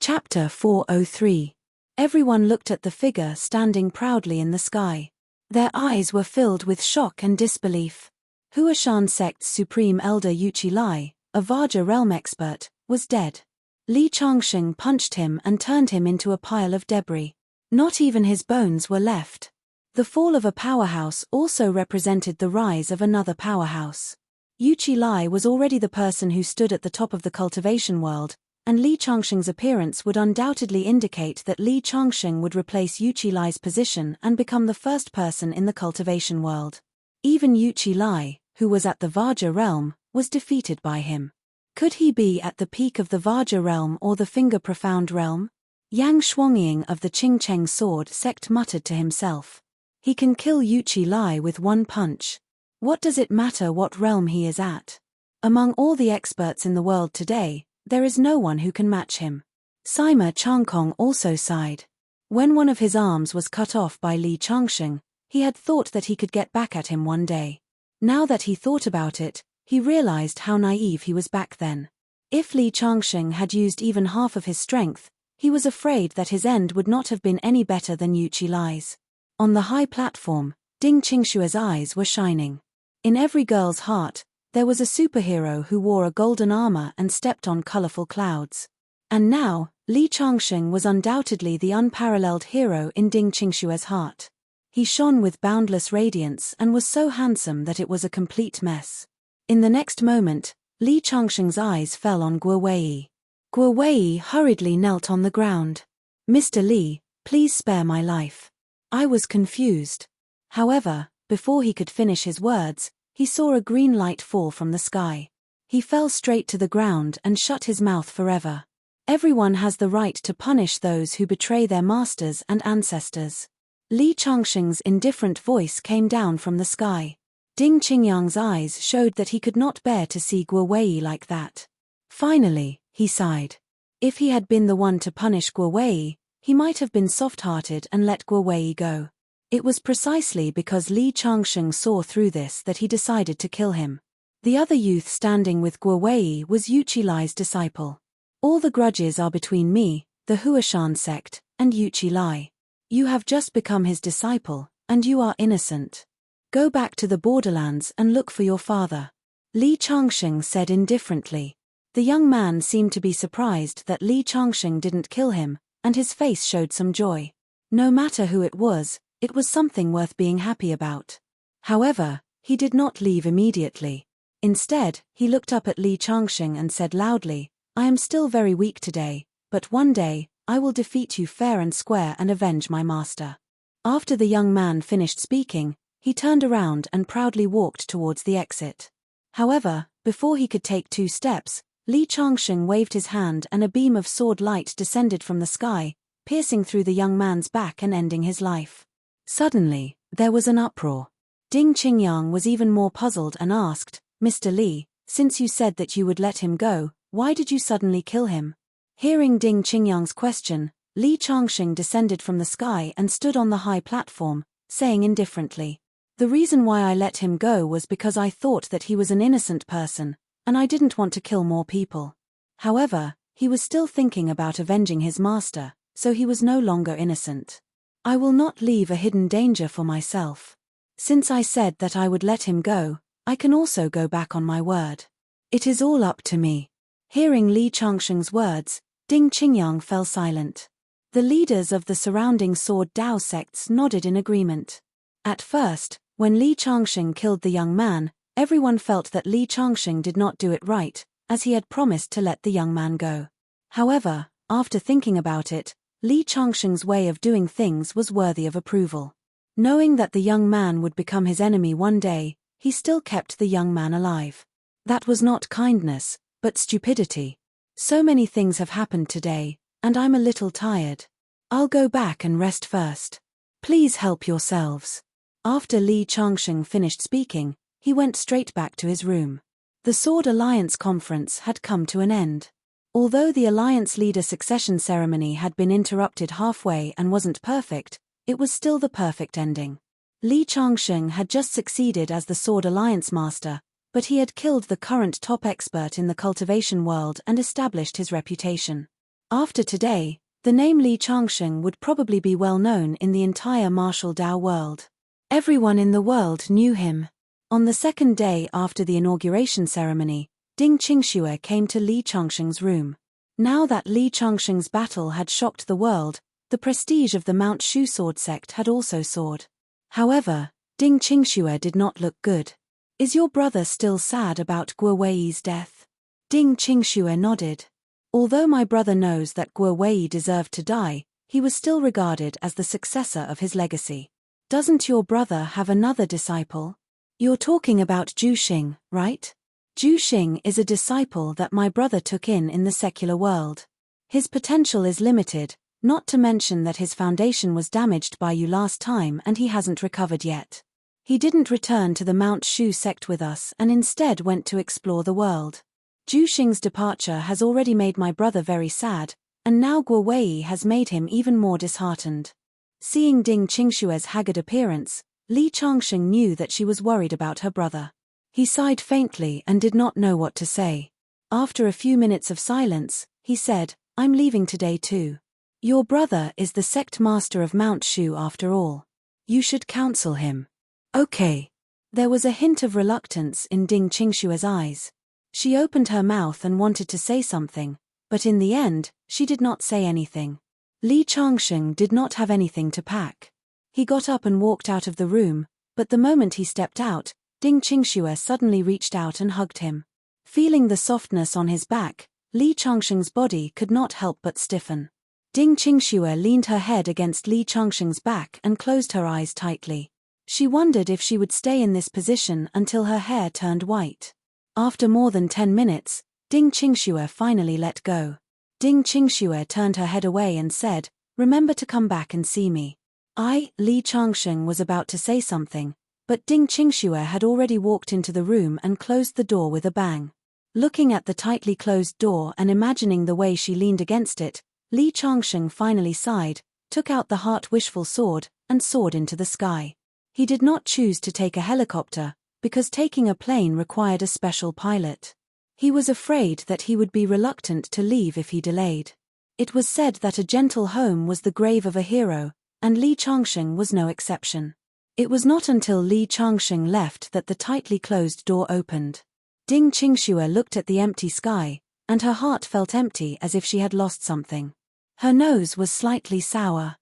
Chapter 403. Everyone looked at the figure standing proudly in the sky. Their eyes were filled with shock and disbelief. Huashan sect's supreme elder Yu Qi, a Vajra realm expert, was dead. Li Changsheng punched him and turned him into a pile of debris. Not even his bones were left. The fall of a powerhouse also represented the rise of another powerhouse. Yu Qi was already the person who stood at the top of the cultivation world, and Li Changsheng's appearance would undoubtedly indicate that Li Changsheng would replace Yu Qi's position and become the first person in the cultivation world. Even Yu Qi, who was at the Vajra realm, was defeated by him. Could he be at the peak of the Vajra realm or the finger-profound realm? Yang Shuangying of the Qingcheng sword sect muttered to himself. He can kill Yu Qi with one punch. What does it matter what realm he is at? Among all the experts in the world today, there is no one who can match him. Sima Changkong also sighed. When one of his arms was cut off by Li Changsheng, he had thought that he could get back at him one day. Now that he thought about it, he realized how naive he was back then. If Li Changsheng had used even half of his strength, he was afraid that his end would not have been any better than Yu Qi's. On the high platform, Ding Qingxue's eyes were shining. In every girl's heart, there was a superhero who wore a golden armor and stepped on colorful clouds. And now, Li Changsheng was undoubtedly the unparalleled hero in Ding Qingxue's heart. He shone with boundless radiance and was so handsome that it was a complete mess. In the next moment, Li Changsheng's eyes fell on Guo Wei. Guo Wei hurriedly knelt on the ground. "Mr. Li, please spare my life. I was confused." However, before he could finish his words, he saw a green light fall from the sky. He fell straight to the ground and shut his mouth forever. Everyone has the right to punish those who betray their masters and ancestors. Li Changsheng's indifferent voice came down from the sky. Ding Qingyang's eyes showed that he could not bear to see Guo Wei like that. Finally, he sighed. If he had been the one to punish Guo Wei, He might have been soft-hearted and let Guo Wei go. It was precisely because Li Changsheng saw through this that he decided to kill him. The other youth standing with Guo Wei was Yuqi Lai's disciple. All the grudges are between me, the Huashan sect, and Yuqi Lai. You have just become his disciple, and you are innocent. Go back to the borderlands and look for your father. Li Changsheng said indifferently. The young man seemed to be surprised that Li Changsheng didn't kill him, and his face showed some joy. No matter who it was something worth being happy about. However, he did not leave immediately. Instead, he looked up at Li Changsheng and said loudly, I am still very weak today, but one day, I will defeat you fair and square and avenge my master. After the young man finished speaking, he turned around and proudly walked towards the exit. However, before he could take 2 steps, Li Changsheng waved his hand and a beam of sword light descended from the sky, piercing through the young man's back and ending his life. Suddenly, there was an uproar. Ding Qingyang was even more puzzled and asked, Mr. Li, since you said that you would let him go, why did you suddenly kill him? Hearing Ding Qingyang's question, Li Changsheng descended from the sky and stood on the high platform, saying indifferently, the reason why I let him go was because I thought that he was an innocent person, and I didn't want to kill more people. However, he was still thinking about avenging his master, so he was no longer innocent. I will not leave a hidden danger for myself. Since I said that I would let him go, I can also go back on my word. It is all up to me. Hearing Li Changsheng's words, Ding Qingyang fell silent. The leaders of the surrounding Sword Dao sects nodded in agreement. At first, when Li Changsheng killed the young man, everyone felt that Li Changsheng did not do it right, as he had promised to let the young man go. However, after thinking about it, Li Changsheng's way of doing things was worthy of approval. Knowing that the young man would become his enemy one day, he still kept the young man alive. That was not kindness, but stupidity. So many things have happened today, and I'm a little tired. I'll go back and rest first. Please help yourselves. After Li Changsheng finished speaking, he went straight back to his room. The Sword Alliance conference had come to an end. Although the Alliance leader succession ceremony had been interrupted halfway and wasn't perfect, it was still the perfect ending. Li Changsheng had just succeeded as the Sword Alliance master, but he had killed the current top expert in the cultivation world and established his reputation. After today, the name Li Changsheng would probably be well known in the entire martial Dao world. Everyone in the world knew him. On the second day after the inauguration ceremony, Ding Qingxue came to Li Changsheng's room. Now that Li Changsheng's battle had shocked the world, the prestige of the Mount Shu sword sect had also soared. However, Ding Qingxue did not look good. Is your brother still sad about Guo Wei's death? Ding Qingxue nodded. Although my brother knows that Guo Wei deserved to die, he was still regarded as the successor of his legacy. Doesn't your brother have another disciple? You're talking about Zhu Xing, right? Zhu Xing is a disciple that my brother took in the secular world. His potential is limited, not to mention that his foundation was damaged by you last time and he hasn't recovered yet. He didn't return to the Mount Shu sect with us and instead went to explore the world. Zhu Xing's departure has already made my brother very sad, and now Guo Wei has made him even more disheartened. Seeing Ding Qingxue's haggard appearance, Li Changsheng knew that she was worried about her brother. He sighed faintly and did not know what to say. After a few minutes of silence, he said, I'm leaving today too. Your brother is the sect master of Mount Shu after all. You should counsel him. Okay. There was a hint of reluctance in Ding Qingxue's eyes. She opened her mouth and wanted to say something, but in the end, she did not say anything. Li Changsheng did not have anything to pack. He got up and walked out of the room, but the moment he stepped out, Ding Qingxue suddenly reached out and hugged him. Feeling the softness on his back, Li Changsheng's body could not help but stiffen. Ding Qingxue leaned her head against Li Changsheng's back and closed her eyes tightly. She wondered if she would stay in this position until her hair turned white. After more than 10 minutes, Ding Qingxue finally let go. Ding Qingxue turned her head away and said, remember to come back and see me. Li Changsheng was about to say something, but Ding Qingxue had already walked into the room and closed the door with a bang. Looking at the tightly closed door and imagining the way she leaned against it, Li Changsheng finally sighed, took out the heart-wishful sword, and soared into the sky. He did not choose to take a helicopter, because taking a plane required a special pilot. He was afraid that he would be reluctant to leave if he delayed. It was said that a gentle home was the grave of a hero, and Li Changsheng was no exception. It was not until Li Changsheng left that the tightly closed door opened. Ding Qingxue looked at the empty sky, and her heart felt empty as if she had lost something. Her nose was slightly sour.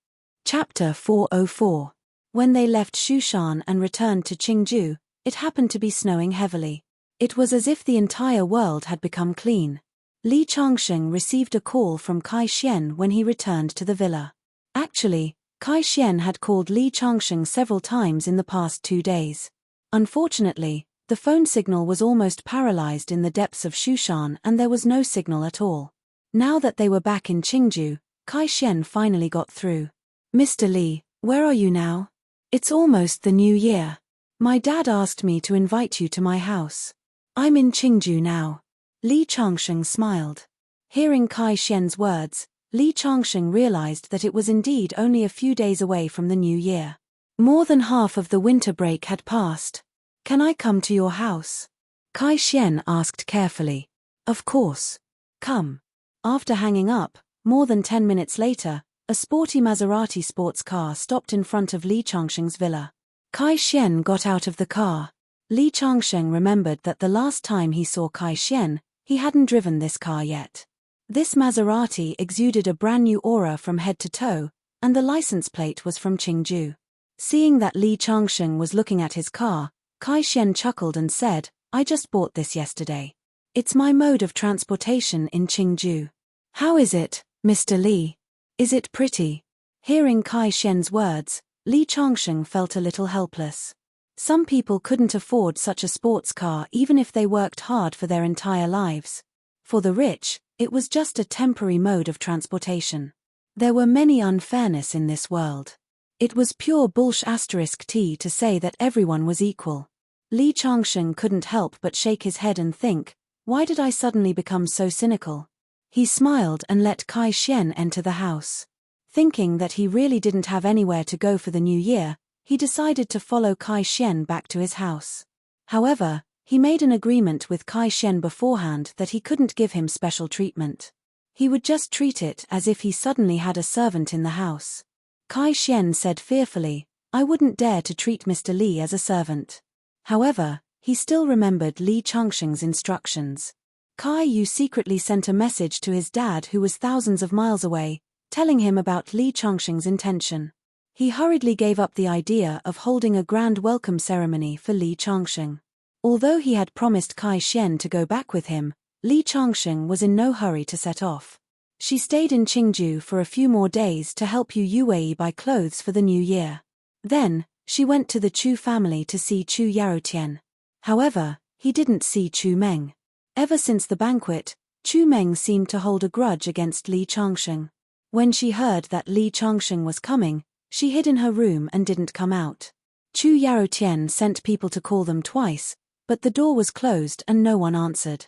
Chapter 404. When they left Shushan and returned to Qingju, it happened to be snowing heavily. It was as if the entire world had become clean. Li Changsheng received a call from Kai Xian when he returned to the villa. Actually, Kai Xian had called Li Changsheng several times in the past 2 days. Unfortunately, the phone signal was almost paralyzed in the depths of Shushan and there was no signal at all. Now that they were back in Qingju, Kai Xian finally got through. "Mr. Li, where are you now? It's almost the new year. My dad asked me to invite you to my house. I'm in Qingju now." Li Changsheng smiled. Hearing Kai Xian's words, Li Changsheng realized that it was indeed only a few days away from the new year. More than half of the winter break had passed. "Can I come to your house?" Kai Xian asked carefully. "Of course. Come." After hanging up, more than 10 minutes later, a sporty Maserati sports car stopped in front of Li Changsheng's villa. Kai Xian got out of the car. Li Changsheng remembered that the last time he saw Kai Xian, he hadn't driven this car yet. This Maserati exuded a brand new aura from head to toe, and the license plate was from Qingju. Seeing that Li Changsheng was looking at his car, Kai Xian chuckled and said, "I just bought this yesterday. It's my mode of transportation in Qingju. How is it, Mr. Li? Is it pretty?" Hearing Kai Xian's words, Li Changsheng felt a little helpless. Some people couldn't afford such a sports car even if they worked hard for their entire lives. For the rich, it was just a temporary mode of transportation. There were many unfairness in this world. It was pure bullshit to say that everyone was equal. Li Changsheng couldn't help but shake his head and think, why did I suddenly become so cynical? He smiled and let Kai Xian enter the house. Thinking that he really didn't have anywhere to go for the new year, he decided to follow Kai Xian back to his house. However, he made an agreement with Kai Xian beforehand that he couldn't give him special treatment. He would just treat it as if he suddenly had a servant in the house. Kai Xian said fearfully, "I wouldn't dare to treat Mr. Li as a servant." However, he still remembered Li Changsheng's instructions. Kai Yu secretly sent a message to his dad who was thousands of miles away, telling him about Li Changsheng's intention. He hurriedly gave up the idea of holding a grand welcome ceremony for Li Changsheng. Although he had promised Kai Xian to go back with him, Li Changsheng was in no hurry to set off. She stayed in Qingju for a few more days to help Yu Wei buy clothes for the new year. Then, she went to the Chu family to see Chu Yarotian. However, he didn't see Chu Meng. Ever since the banquet, Chu Meng seemed to hold a grudge against Li Changsheng. When she heard that Li Changsheng was coming, she hid in her room and didn't come out. Chu Yarotian sent people to call them twice, but the door was closed and no one answered.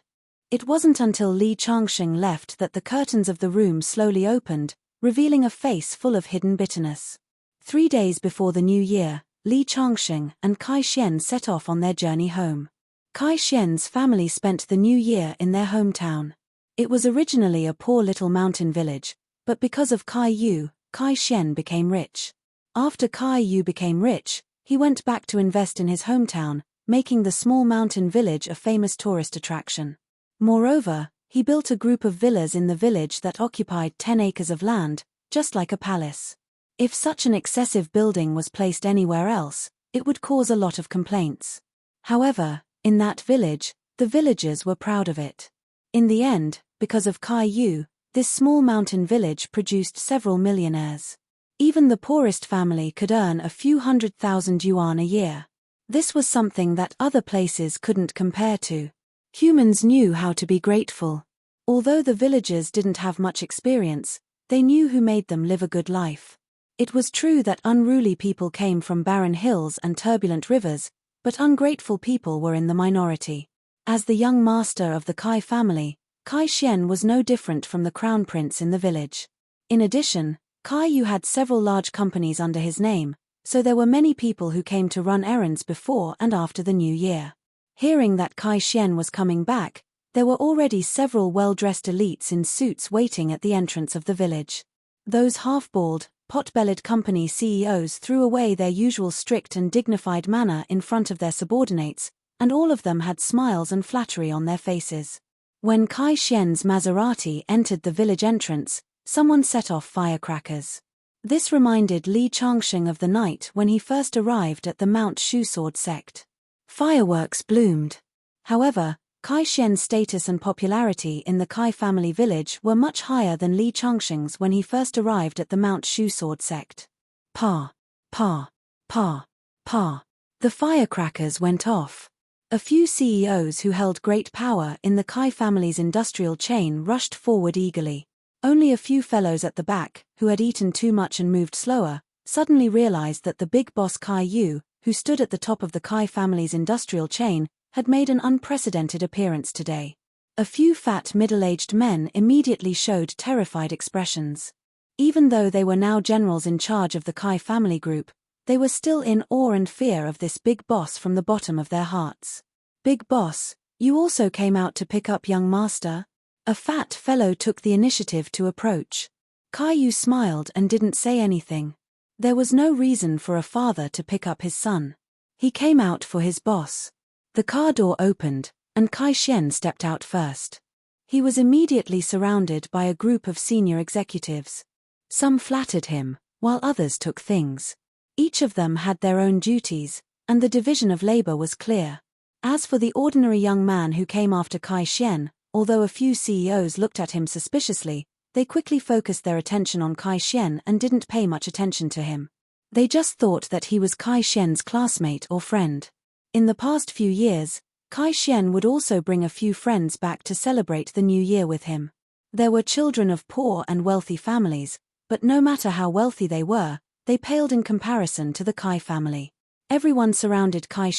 It wasn't until Li Changsheng left that the curtains of the room slowly opened, revealing a face full of hidden bitterness. 3 days before the new year, Li Changsheng and Kai Xian set off on their journey home. Kai Xian's family spent the new year in their hometown. It was originally a poor little mountain village, but because of Kai Yu, Kai Xian became rich. After Kai Yu became rich, he went back to invest in his hometown, making the small mountain village a famous tourist attraction. Moreover, he built a group of villas in the village that occupied 10 acres of land, just like a palace. If such an excessive building was placed anywhere else, it would cause a lot of complaints. However, in that village, the villagers were proud of it. In the end, because of Kai Yu, this small mountain village produced several millionaires. Even the poorest family could earn a few 100,000 yuan a year. This was something that other places couldn't compare to. Humans knew how to be grateful. Although the villagers didn't have much experience, they knew who made them live a good life. It was true that unruly people came from barren hills and turbulent rivers, but ungrateful people were in the minority. As the young master of the Kai family, Kai Xian was no different from the crown prince in the village. In addition, Kai had several large companies under his name, so there were many people who came to run errands before and after the new year. Hearing that Kai was coming back, there were already several well-dressed elites in suits waiting at the entrance of the village. Those half-bald, pot-bellied company CEOs threw away their usual strict and dignified manner in front of their subordinates, and all of them had smiles and flattery on their faces. When Kai Xian's Maserati entered the village entrance, someone set off firecrackers. This reminded Li Changsheng of the night when he first arrived at the Mount Shusword sect. Fireworks bloomed. However, Kai Xian's status and popularity in the Kai family village were much higher than Li Changsheng's when he first arrived at the Mount Shusword sect. Pa, pa, pa, pa. The firecrackers went off. A few CEOs who held great power in the Kai family's industrial chain rushed forward eagerly. Only a few fellows at the back, who had eaten too much and moved slower, suddenly realized that the big boss Kai, who stood at the top of the Kai family's industrial chain, had made an unprecedented appearance today. A few fat middle-aged men immediately showed terrified expressions. Even though they were now generals in charge of the Kai family group, they were still in awe and fear of this big boss from the bottom of their hearts. Big boss, you also came out to pick up young master? A fat fellow took the initiative to approach. Kai smiled and didn't say anything. There was no reason for a father to pick up his son. He came out for his boss. The car door opened, and Kai stepped out first. He was immediately surrounded by a group of senior executives. Some flattered him, while others took things. Each of them had their own duties, and the division of labor was clear. As for the ordinary young man who came after Kai, although a few CEOs looked at him suspiciously, they quickly focused their attention on Kai and didn't pay much attention to him. They just thought that he was Kai classmate or friend. In the past few years, Kai would also bring a few friends back to celebrate the new year with him. There were children of poor and wealthy families, but no matter how wealthy they were, they paled in comparison to the Kai family. Everyone surrounded Kai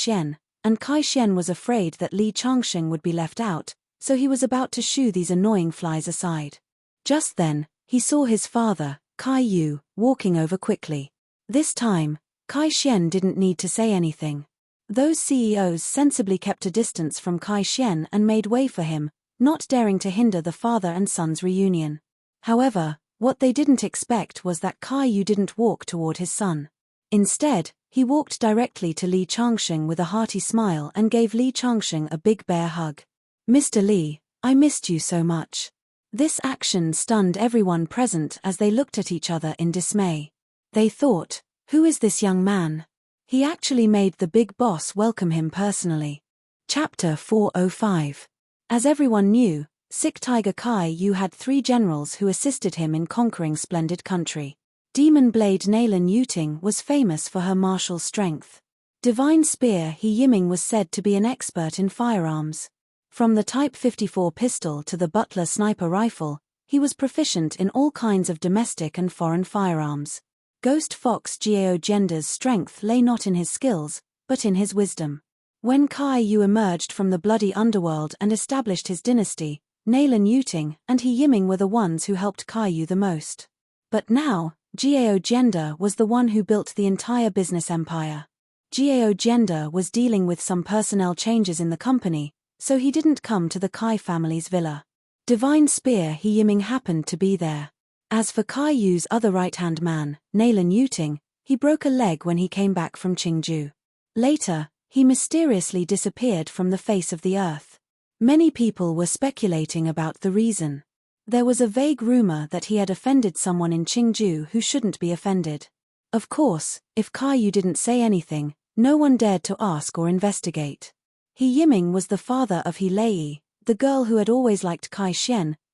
and Kai was afraid that Li Changsheng would be left out, so he was about to shoo these annoying flies aside. Just then, he saw his father, Kai walking over quickly. This time, Kai didn't need to say anything. Those CEOs sensibly kept a distance from Kai and made way for him, not daring to hinder the father and son's reunion. However, what they didn't expect was that Kai didn't walk toward his son. Instead, he walked directly to Li Changsheng with a hearty smile and gave Li Changsheng a big bear hug. Mr. Li, I missed you so much. This action stunned everyone present as they looked at each other in dismay. They thought, who is this young man? He actually made the big boss welcome him personally. Chapter 405. As everyone knew, Sick Tiger Kai had 3 generals who assisted him in conquering splendid country. Demon Blade Nalan Yuting was famous for her martial strength. Divine Spear He Yiming was said to be an expert in firearms. From the Type 54 pistol to the Butler sniper rifle, he was proficient in all kinds of domestic and foreign firearms. Ghost Fox Gao Gender's strength lay not in his skills, but in his wisdom. When Kai emerged from the bloody underworld and established his dynasty, Nalan Yuting and He Yiming were the ones who helped Kai the most. But now, Gao Gender was the one who built the entire business empire. Gao Gender was dealing with some personnel changes in the company, so he didn't come to the Kai family's villa. Divine Spear He Yiming happened to be there. As for Kai's other right-hand man, Nalan Yuting, he broke a leg when he came back from Qingju. Later, he mysteriously disappeared from the face of the earth. Many people were speculating about the reason. There was a vague rumor that he had offended someone in Qingju who shouldn't be offended. Of course, if Kai didn't say anything, no one dared to ask or investigate. He Yiming was the father of He Lei, the girl who had always liked Kai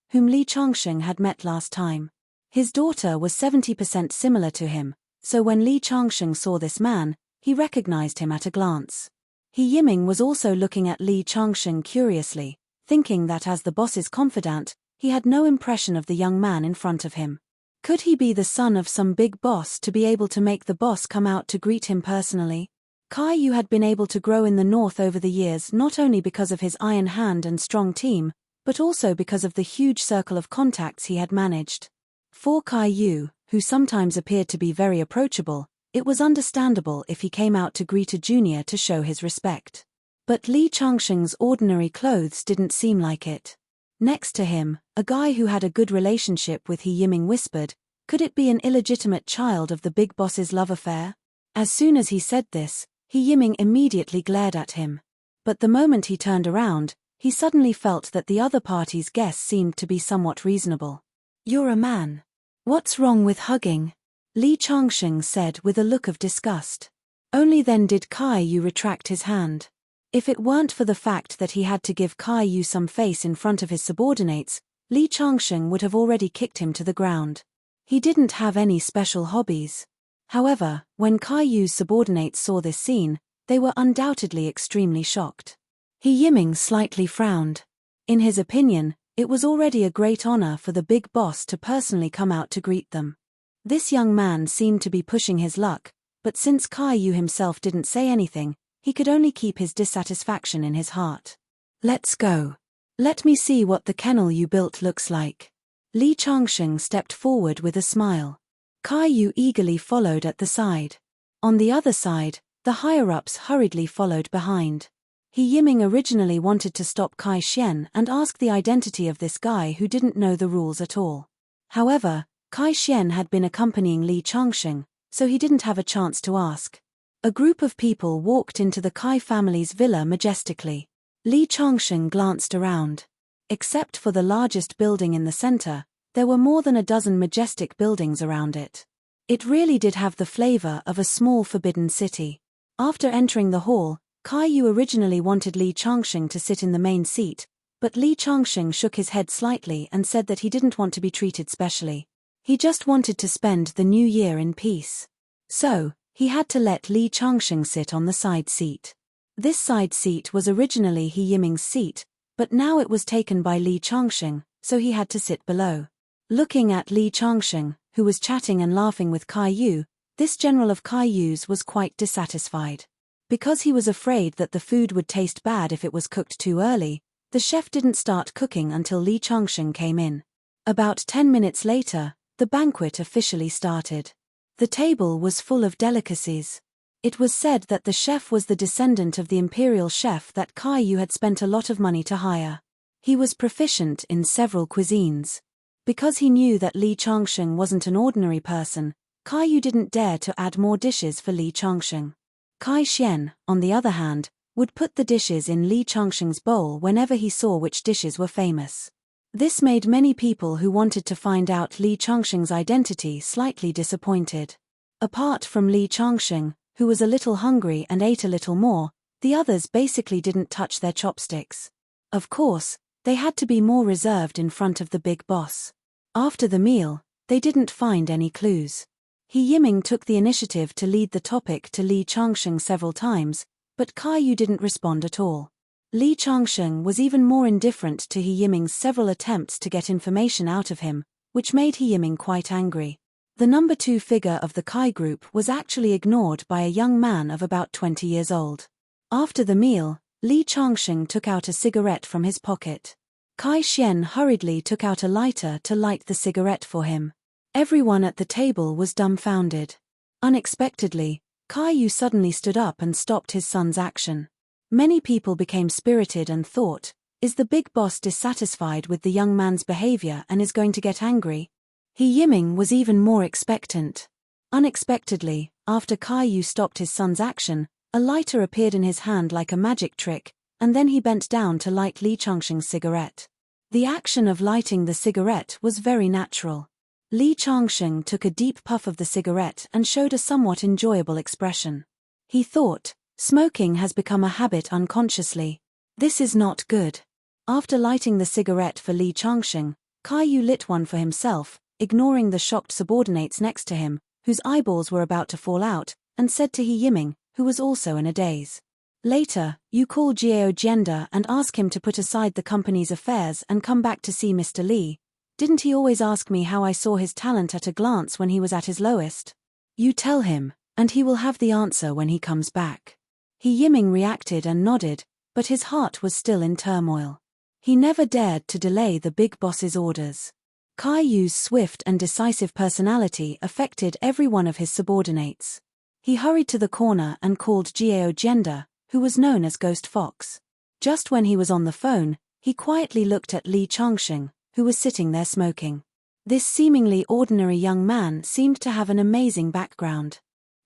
whom Li Changsheng had met last time. His daughter was 70% similar to him, so when Li Changsheng saw this man, he recognized him at a glance. He Yiming was also looking at Li Changsheng curiously, thinking that as the boss's confidant, he had no impression of the young man in front of him. Could he be the son of some big boss to be able to make the boss come out to greet him personally? Kai had been able to grow in the north over the years not only because of his iron hand and strong team, but also because of the huge circle of contacts he had managed. For Kai Yu, who sometimes appeared to be very approachable, it was understandable if he came out to greet a junior to show his respect. But Li Changsheng's ordinary clothes didn't seem like it. Next to him, a guy who had a good relationship with He Yiming whispered, "Could it be an illegitimate child of the big boss's love affair?" As soon as he said this, He Yiming immediately glared at him. But the moment he turned around, he suddenly felt that the other party's guess seemed to be somewhat reasonable. "You're a man. What's wrong with hugging?" Li Changsheng said with a look of disgust. Only then did Kai Yu retract his hand. If it weren't for the fact that he had to give Kai Yu some face in front of his subordinates, Li Changsheng would have already kicked him to the ground. He didn't have any special hobbies. However, when Kai Yu's subordinates saw this scene, they were undoubtedly extremely shocked. He Yiming slightly frowned. In his opinion, it was already a great honor for the big boss to personally come out to greet them. This young man seemed to be pushing his luck, but since Kai Yu himself didn't say anything, he could only keep his dissatisfaction in his heart. "Let's go. Let me see what the kennel you built looks like." Li Changsheng stepped forward with a smile. Kai Yu eagerly followed at the side. On the other side, the higher-ups hurriedly followed behind. He Yiming originally wanted to stop Kai Xian and ask the identity of this guy who didn't know the rules at all. However, Kai Xian had been accompanying Li Changsheng, so he didn't have a chance to ask. A group of people walked into the Kai family's villa majestically. Li Changsheng glanced around. Except for the largest building in the center, there were more than a dozen majestic buildings around it. It really did have the flavor of a small forbidden city. After entering the hall, Kai Yu originally wanted Li Changsheng to sit in the main seat, but Li Changsheng shook his head slightly and said that he didn't want to be treated specially. He just wanted to spend the new year in peace. So, he had to let Li Changsheng sit on the side seat. This side seat was originally He Yiming's seat, but now it was taken by Li Changsheng, so he had to sit below. Looking at Li Changsheng, who was chatting and laughing with Kai Yu, this general of Kai Yu's was quite dissatisfied. Because he was afraid that the food would taste bad if it was cooked too early, the chef didn't start cooking until Li Changsheng came in. About 10 minutes later, the banquet officially started. The table was full of delicacies. It was said that the chef was the descendant of the imperial chef that Kai Yu had spent a lot of money to hire. He was proficient in several cuisines. Because he knew that Li Changsheng wasn't an ordinary person, Kai Yu didn't dare to add more dishes for Li Changsheng. Kai Xian, on the other hand, would put the dishes in Li Changsheng's bowl whenever he saw which dishes were famous. This made many people who wanted to find out Li Changsheng's identity slightly disappointed. Apart from Li Changsheng, who was a little hungry and ate a little more, the others basically didn't touch their chopsticks. Of course, they had to be more reserved in front of the big boss. After the meal, they didn't find any clues. He Yiming took the initiative to lead the topic to Li Changsheng several times, but Kai Yu didn't respond at all. Li Changsheng was even more indifferent to He Yiming's several attempts to get information out of him, which made He Yiming quite angry. The number 2 figure of the Kai group was actually ignored by a young man of about 20 years old. After the meal, Li Changsheng took out a cigarette from his pocket. Kai Xian hurriedly took out a lighter to light the cigarette for him. Everyone at the table was dumbfounded. Unexpectedly, Kai Yu suddenly stood up and stopped his son's action. Many people became spirited and thought, is the big boss dissatisfied with the young man's behavior and is going to get angry? He Yiming was even more expectant. Unexpectedly, after Kai Yu stopped his son's action, a lighter appeared in his hand like a magic trick, and then he bent down to light Li Changsheng's cigarette. The action of lighting the cigarette was very natural. Li Changsheng took a deep puff of the cigarette and showed a somewhat enjoyable expression. He thought, smoking has become a habit unconsciously. This is not good. After lighting the cigarette for Li Changsheng, Kai Yu lit one for himself, ignoring the shocked subordinates next to him, whose eyeballs were about to fall out, and said to He Yiming, who was also in a daze. Later, you call Jiao Jianda and ask him to put aside the company's affairs and come back to see Mr. Li. Didn't he always ask me how I saw his talent at a glance when he was at his lowest? You tell him, and he will have the answer when he comes back. He Yiming reacted and nodded, but his heart was still in turmoil. He never dared to delay the big boss's orders. Kai Yu's swift and decisive personality affected every one of his subordinates. He hurried to the corner and called Gao Gender, who was known as Ghost Fox. Just when he was on the phone, he quietly looked at Li Changsheng, who was sitting there smoking. This seemingly ordinary young man seemed to have an amazing background.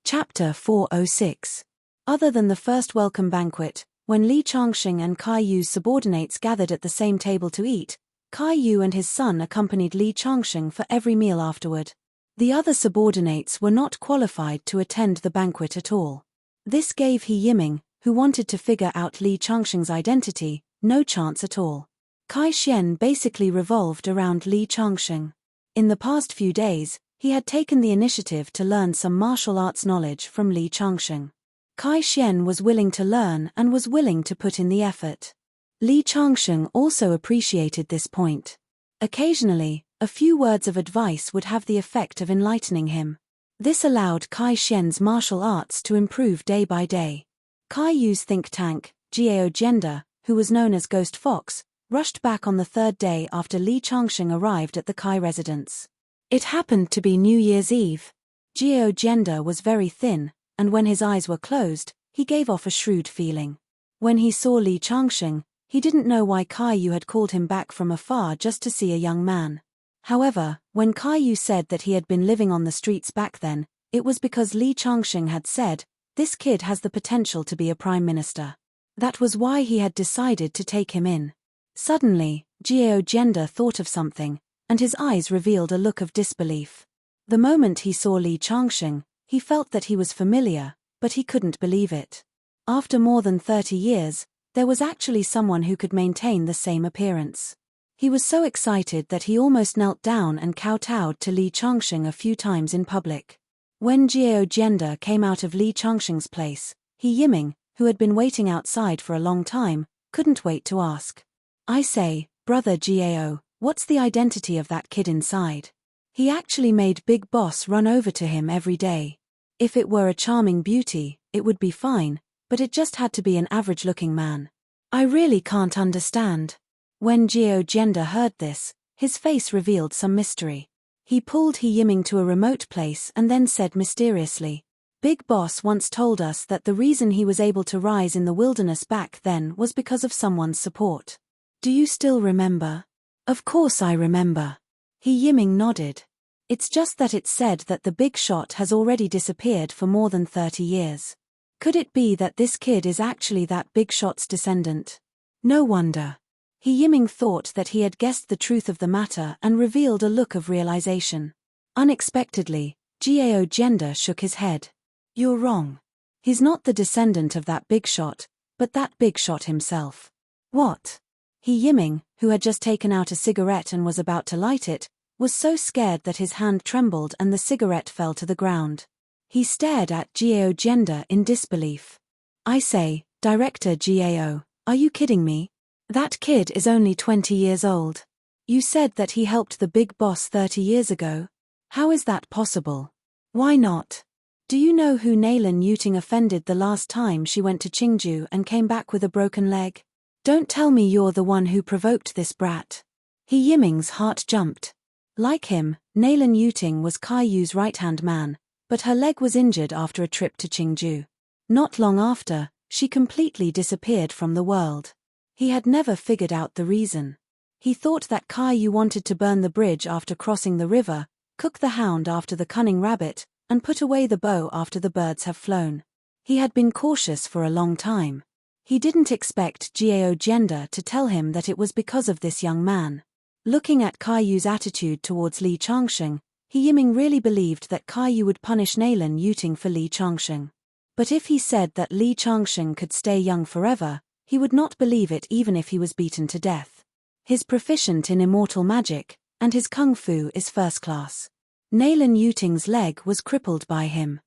Chapter 406. Other than the first welcome banquet, when Li Changsheng and Kai Yu's subordinates gathered at the same table to eat, Kai Yu and his son accompanied Li Changsheng for every meal afterward. The other subordinates were not qualified to attend the banquet at all. This gave He Yiming, who wanted to figure out Li Changsheng's identity, no chance at all. Kai Xian basically revolved around Li Changsheng. In the past few days, he had taken the initiative to learn some martial arts knowledge from Li Changsheng. Kai Xian was willing to learn and was willing to put in the effort. Li Changsheng also appreciated this point. Occasionally, a few words of advice would have the effect of enlightening him. This allowed Kai Xian's martial arts to improve day by day. Kai Yu's think tank, Gao Gender, who was known as Ghost Fox, rushed back on the third day after Li Changsheng arrived at the Kai residence. It happened to be New Year's Eve. Gao Gender was very thin, and when his eyes were closed, he gave off a shrewd feeling. When he saw Li Changsheng, he didn't know why Kai Yu had called him back from afar just to see a young man. However, when Kai Yu said that he had been living on the streets back then, it was because Li Changsheng had said, "This kid has the potential to be a prime minister." That was why he had decided to take him in. Suddenly, Gao Gender thought of something, and his eyes revealed a look of disbelief. The moment he saw Li Changsheng, he felt that he was familiar, but he couldn't believe it. After more than 30 years, there was actually someone who could maintain the same appearance. He was so excited that he almost knelt down and kowtowed to Li Changsheng a few times in public. When Gao Gender came out of Li Changsheng's place, He Yiming, who had been waiting outside for a long time, couldn't wait to ask. "I say, brother Gao, what's the identity of that kid inside? He actually made Big Boss run over to him every day. If it were a charming beauty, it would be fine, but it just had to be an average-looking man. I really can't understand." When Gao Gender heard this, his face revealed some mystery. He pulled He Yiming to a remote place and then said mysteriously, "Big Boss once told us that the reason he was able to rise in the wilderness back then was because of someone's support. Do you still remember?" "Of course I remember." He Yiming nodded. "It's just that it's said that the big shot has already disappeared for more than 30 years. Could it be that this kid is actually that big shot's descendant?" No wonder. He Yiming thought that he had guessed the truth of the matter and revealed a look of realization. Unexpectedly, Gao Gender shook his head. "You're wrong. He's not the descendant of that big shot, but that big shot himself." "What?" He Yiming, who had just taken out a cigarette and was about to light it, was so scared that his hand trembled and the cigarette fell to the ground. He stared at Gao Gender in disbelief. "I say, Director Gao, are you kidding me? That kid is only 20 years old. You said that he helped the big boss 30 years ago. How is that possible? Why not? Do you know who Nailin Yuting offended the last time she went to Qingju and came back with a broken leg? Don't tell me you're the one who provoked this brat." He Yiming's heart jumped. Like him, Nailin Yuting was Kai Yu's right-hand man, but her leg was injured after a trip to Qingju. Not long after, she completely disappeared from the world. He had never figured out the reason. He thought that Kai Yu wanted to burn the bridge after crossing the river, cook the hound after the cunning rabbit, and put away the bow after the birds have flown. He had been cautious for a long time. He didn't expect Gao Gender to tell him that it was because of this young man. Looking at Kai Yu's attitude towards Li Changsheng, He Yiming really believed that Kai Yu would punish Nailin Yuting for Li Changsheng. But if he said that Li Changsheng could stay young forever, he would not believe it even if he was beaten to death. He's proficient in immortal magic, and his kung fu is first class. Nailin Yuting's leg was crippled by him.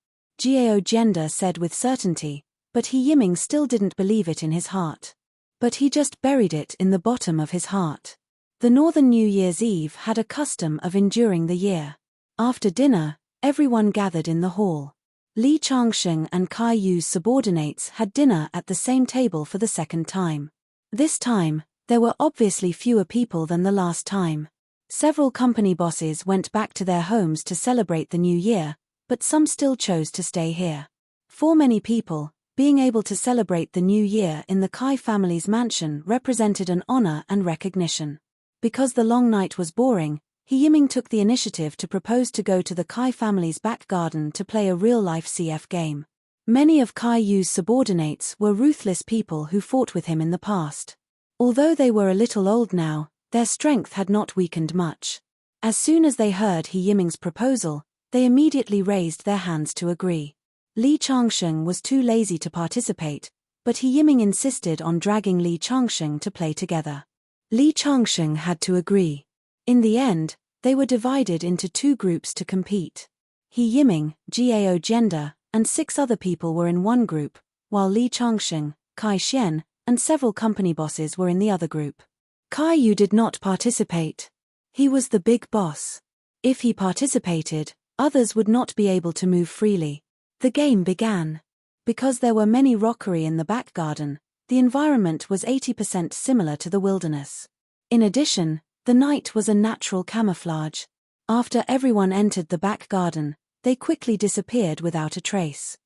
Gao Gender said with certainty, but He Yiming still didn't believe it in his heart. But he just buried it in the bottom of his heart. The Northern New Year's Eve had a custom of enduring the year. After dinner, everyone gathered in the hall. Li Changsheng and Kai Yu's subordinates had dinner at the same table for the second time. This time, there were obviously fewer people than the last time. Several company bosses went back to their homes to celebrate the new year, but some still chose to stay here. For many people, being able to celebrate the new year in the Kai family's mansion represented an honor and recognition. Because the long night was boring, He Yiming took the initiative to propose to go to the Kai family's back garden to play a real-life CF game. Many of Kai Yu's subordinates were ruthless people who fought with him in the past. Although they were a little old now, their strength had not weakened much. As soon as they heard He Yiming's proposal, they immediately raised their hands to agree. Li Changsheng was too lazy to participate, but He Yiming insisted on dragging Li Changsheng to play together. Li Changsheng had to agree. In the end, they were divided into two groups to compete. He Yiming, Gao Gender, and 6 other people were in one group, while Li Changsheng, Kai Xian, and several company bosses were in the other group. Kai Yu did not participate. He was the big boss. If he participated, others would not be able to move freely. The game began. Because there were many rockery in the back garden, the environment was 80% similar to the wilderness. In addition, the night was a natural camouflage. After everyone entered the back garden, they quickly disappeared without a trace.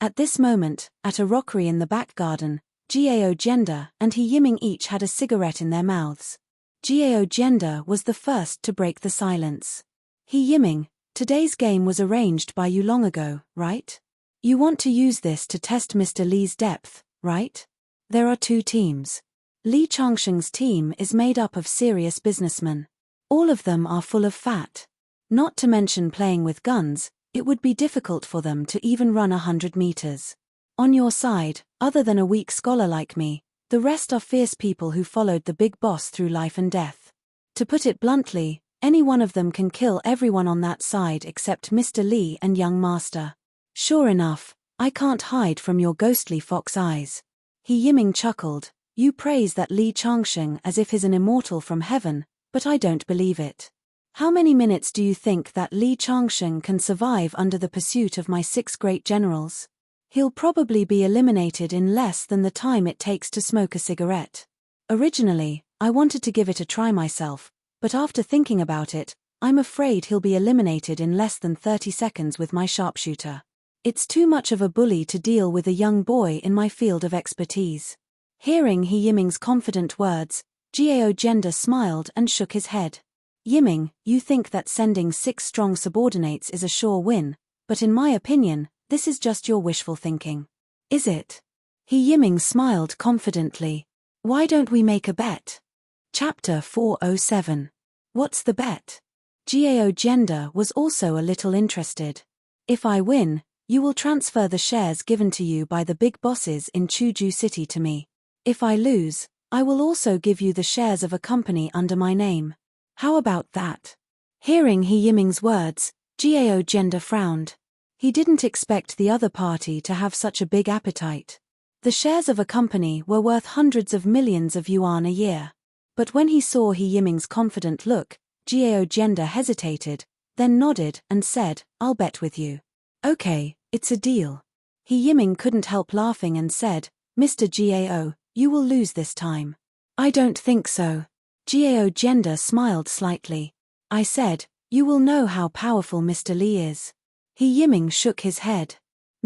At this moment, at a rockery in the back garden, Gao Gender and He Yiming each had a cigarette in their mouths. Gao Gender was the first to break the silence. He Yiming, today's game was arranged by you long ago, right? You want to use this to test Mr. Li's depth, right? There are 2 teams. Li Changsheng's team is made up of serious businessmen. All of them are full of fat. Not to mention playing with guns, it would be difficult for them to even run 100 meters. On your side, other than a weak scholar like me, the rest are fierce people who followed the big boss through life and death. To put it bluntly, any one of them can kill everyone on that side except Mr. Li and young master. Sure enough, I can't hide from your ghostly fox eyes. He Yiming chuckled. You praise that Li Changsheng as if he's an immortal from heaven, but I don't believe it. How many minutes do you think that Li Changsheng can survive under the pursuit of my 6 great generals? He'll probably be eliminated in less than the time it takes to smoke a cigarette. Originally, I wanted to give it a try myself, but after thinking about it, I'm afraid he'll be eliminated in less than 30 seconds with my sharpshooter. It's too much of a bully to deal with a young boy in my field of expertise. Hearing He Yiming's confident words, Gao Gender smiled and shook his head. Yiming, you think that sending 6 strong subordinates is a sure win, but in my opinion, this is just your wishful thinking. Is it? He Yiming smiled confidently. Why don't we make a bet? Chapter 407. What's the bet? Gao Gender was also a little interested. If I win, you will transfer the shares given to you by the big bosses in Chuju City to me. If I lose, I will also give you the shares of a company under my name. How about that? Hearing He Yiming's words, Gao Gender frowned. He didn't expect the other party to have such a big appetite. The shares of a company were worth hundreds of millions of yuan a year. But when he saw He Yiming's confident look, Gao Gender hesitated, then nodded and said, I'll bet with you. Okay, it's a deal. He Yiming couldn't help laughing and said, Mr. Gao, you will lose this time. I don't think so. Gao Gender smiled slightly. I said, you will know how powerful Mr. Li is. He Yiming shook his head.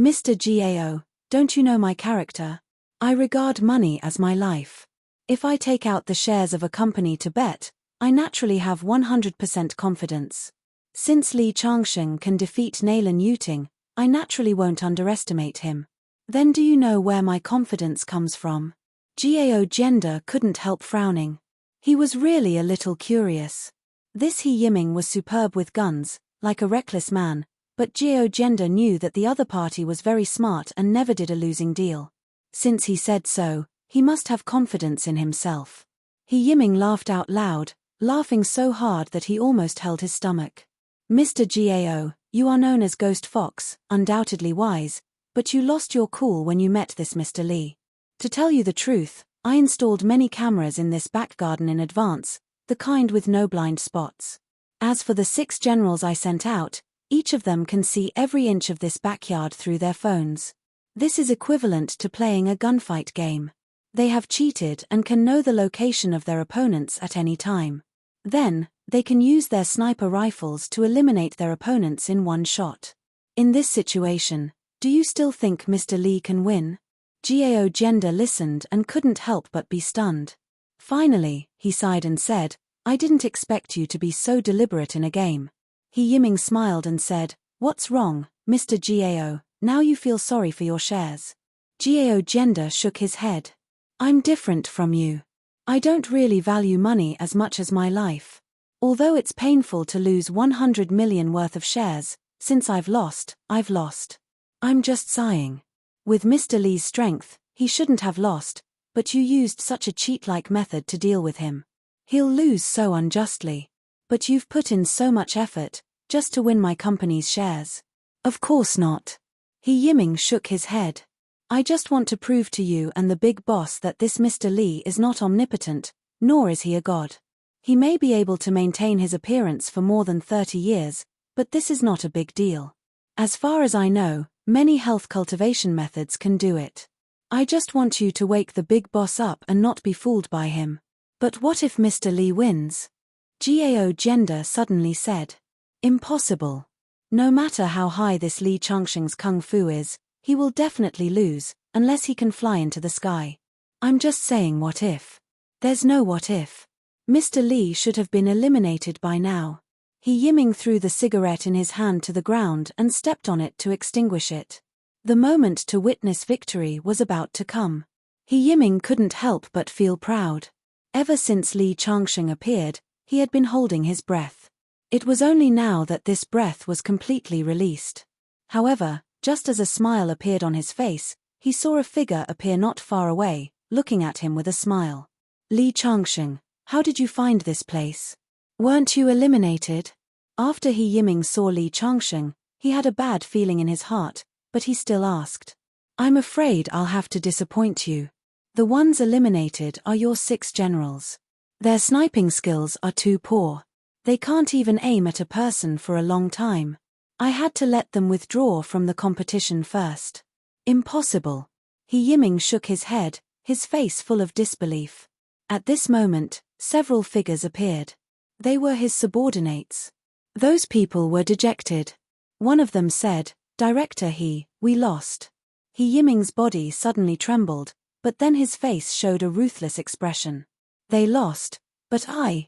Mr. Gao, don't you know my character? I regard money as my life. If I take out the shares of a company to bet, I naturally have 100% confidence. Since Li Changsheng can defeat Nailan Yuting, I naturally won't underestimate him. Then do you know where my confidence comes from? Gao Gender couldn't help frowning. He was really a little curious. This He Yiming was superb with guns, like a reckless man, but Gao Gender knew that the other party was very smart and never did a losing deal. Since he said so, he must have confidence in himself. He Yiming laughed out loud, laughing so hard that he almost held his stomach. Mr. Gao, you are known as Ghost Fox, undoubtedly wise, but you lost your cool when you met this Mr. Li. To tell you the truth, I installed many cameras in this back garden in advance, the kind with no blind spots. As for the 6 generals I sent out, each of them can see every inch of this backyard through their phones. This is equivalent to playing a gunfight game. They have cheated and can know the location of their opponents at any time. Then, They can use their sniper rifles to eliminate their opponents in one shot. In this situation, do you still think Mr. Lee can win? Gao Gender listened and couldn't help but be stunned. Finally, he sighed and said, I didn't expect you to be so deliberate in a game. He Yiming smiled and said, What's wrong, Mr. Gao, now you feel sorry for your shares? Gao Gender shook his head. I'm different from you. I don't really value money as much as my life. Although it's painful to lose 100 million worth of shares, since I've lost. I'm just sighing. With Mr. Lee's strength, he shouldn't have lost, but you used such a cheat-like method to deal with him. He'll lose so unjustly. But you've put in so much effort, just to win my company's shares. Of course not. He Yiming shook his head. I just want to prove to you and the big boss that this Mr. Lee is not omnipotent, nor is he a god. He may be able to maintain his appearance for more than 30 years, but this is not a big deal. As far as I know, many health cultivation methods can do it. I just want you to wake the big boss up and not be fooled by him. But what if Mr. Lee wins? Gao Gender suddenly said. Impossible. No matter how high this Lee Changsheng's kung fu is, he will definitely lose, unless he can fly into the sky. I'm just saying what if. There's no what if. Mr. Lee should have been eliminated by now. He Yiming threw the cigarette in his hand to the ground and stepped on it to extinguish it. The moment to witness victory was about to come. He Yiming couldn't help but feel proud. Ever since Lee Changsheng appeared, he had been holding his breath. It was only now that this breath was completely released. However, just as a smile appeared on his face, he saw a figure appear not far away, looking at him with a smile. Lee Changsheng, how did you find this place? Weren't you eliminated? After He Yiming saw Lee Changsheng, he had a bad feeling in his heart, but he still asked. I'm afraid I'll have to disappoint you. The ones eliminated are your 6 generals. Their sniping skills are too poor. They can't even aim at a person for a long time. I had to let them withdraw from the competition first. Impossible. He Yiming shook his head, his face full of disbelief. At this moment, several figures appeared. They were his subordinates. Those people were dejected. One of them said, Director we lost. He Yiming's body suddenly trembled, but then his face showed a ruthless expression. They lost, but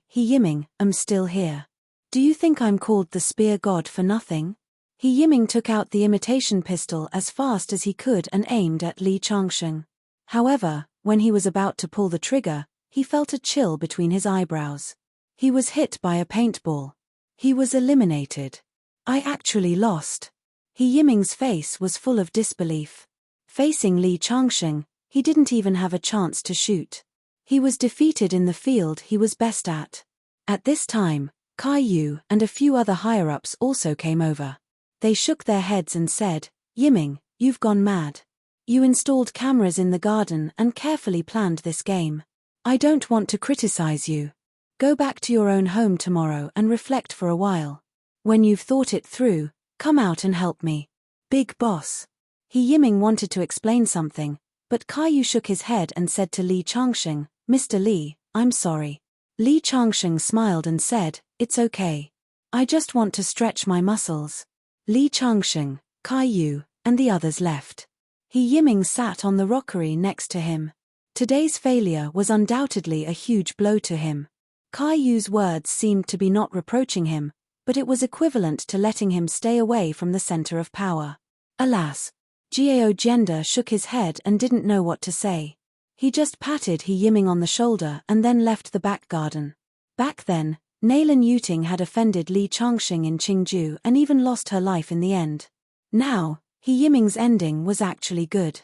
He Yiming, am still here. Do you think I'm called the Spear God for nothing? He Yiming took out the imitation pistol as fast as he could and aimed at Lee Changsheng. However, when he was about to pull the trigger, he felt a chill between his eyebrows. He was hit by a paintball. He was eliminated. I actually lost. He Yiming's face was full of disbelief. Facing Lee Changsheng, he didn't even have a chance to shoot. He was defeated in the field he was best at. At this time, Kai Yu and a few other higher-ups also came over. They shook their heads and said, Yiming, you've gone mad. You installed cameras in the garden and carefully planned this game. I don't want to criticize you. Go back to your own home tomorrow and reflect for a while. When you've thought it through, come out and help me. Big boss. He Yiming wanted to explain something, but Kai Yu shook his head and said to Lee Changsheng, Mr. Lee, I'm sorry. Lee Changsheng smiled and said, It's okay. I just want to stretch my muscles. Lee Changsheng, Kai Yu, and the others left. He Yiming sat on the rockery next to him. Today's failure was undoubtedly a huge blow to him. Kai Yu's words seemed to be not reproaching him, but it was equivalent to letting him stay away from the center of power. Alas! Gao Gender shook his head and didn't know what to say. He just patted He Yiming on the shoulder and then left the back garden. Back then, Nailin Yuting had offended Lee Changsheng in Qingju and even lost her life in the end. Now, He Yiming's ending was actually good.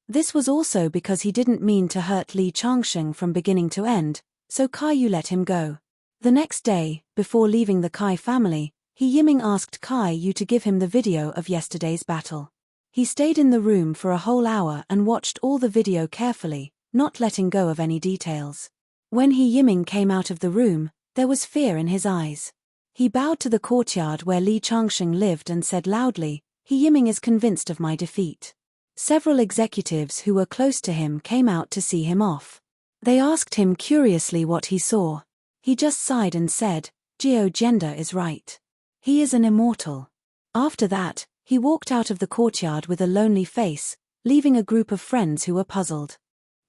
This was also because he didn't mean to hurt Lee Changsheng from beginning to end, so Kai Yu let him go. The next day, before leaving the Kai family, He Yiming asked Kai Yu to give him the video of yesterday's battle. He stayed in the room for a whole hour and watched all the video carefully, not letting go of any details. When He Yiming came out of the room, there was fear in his eyes. He bowed to the courtyard where Lee Changsheng lived and said loudly, He Yiming is convinced of my defeat. Several executives who were close to him came out to see him off. They asked him curiously what he saw. He just sighed and said, Gender is right. He is an immortal. After that, he walked out of the courtyard with a lonely face, leaving a group of friends who were puzzled.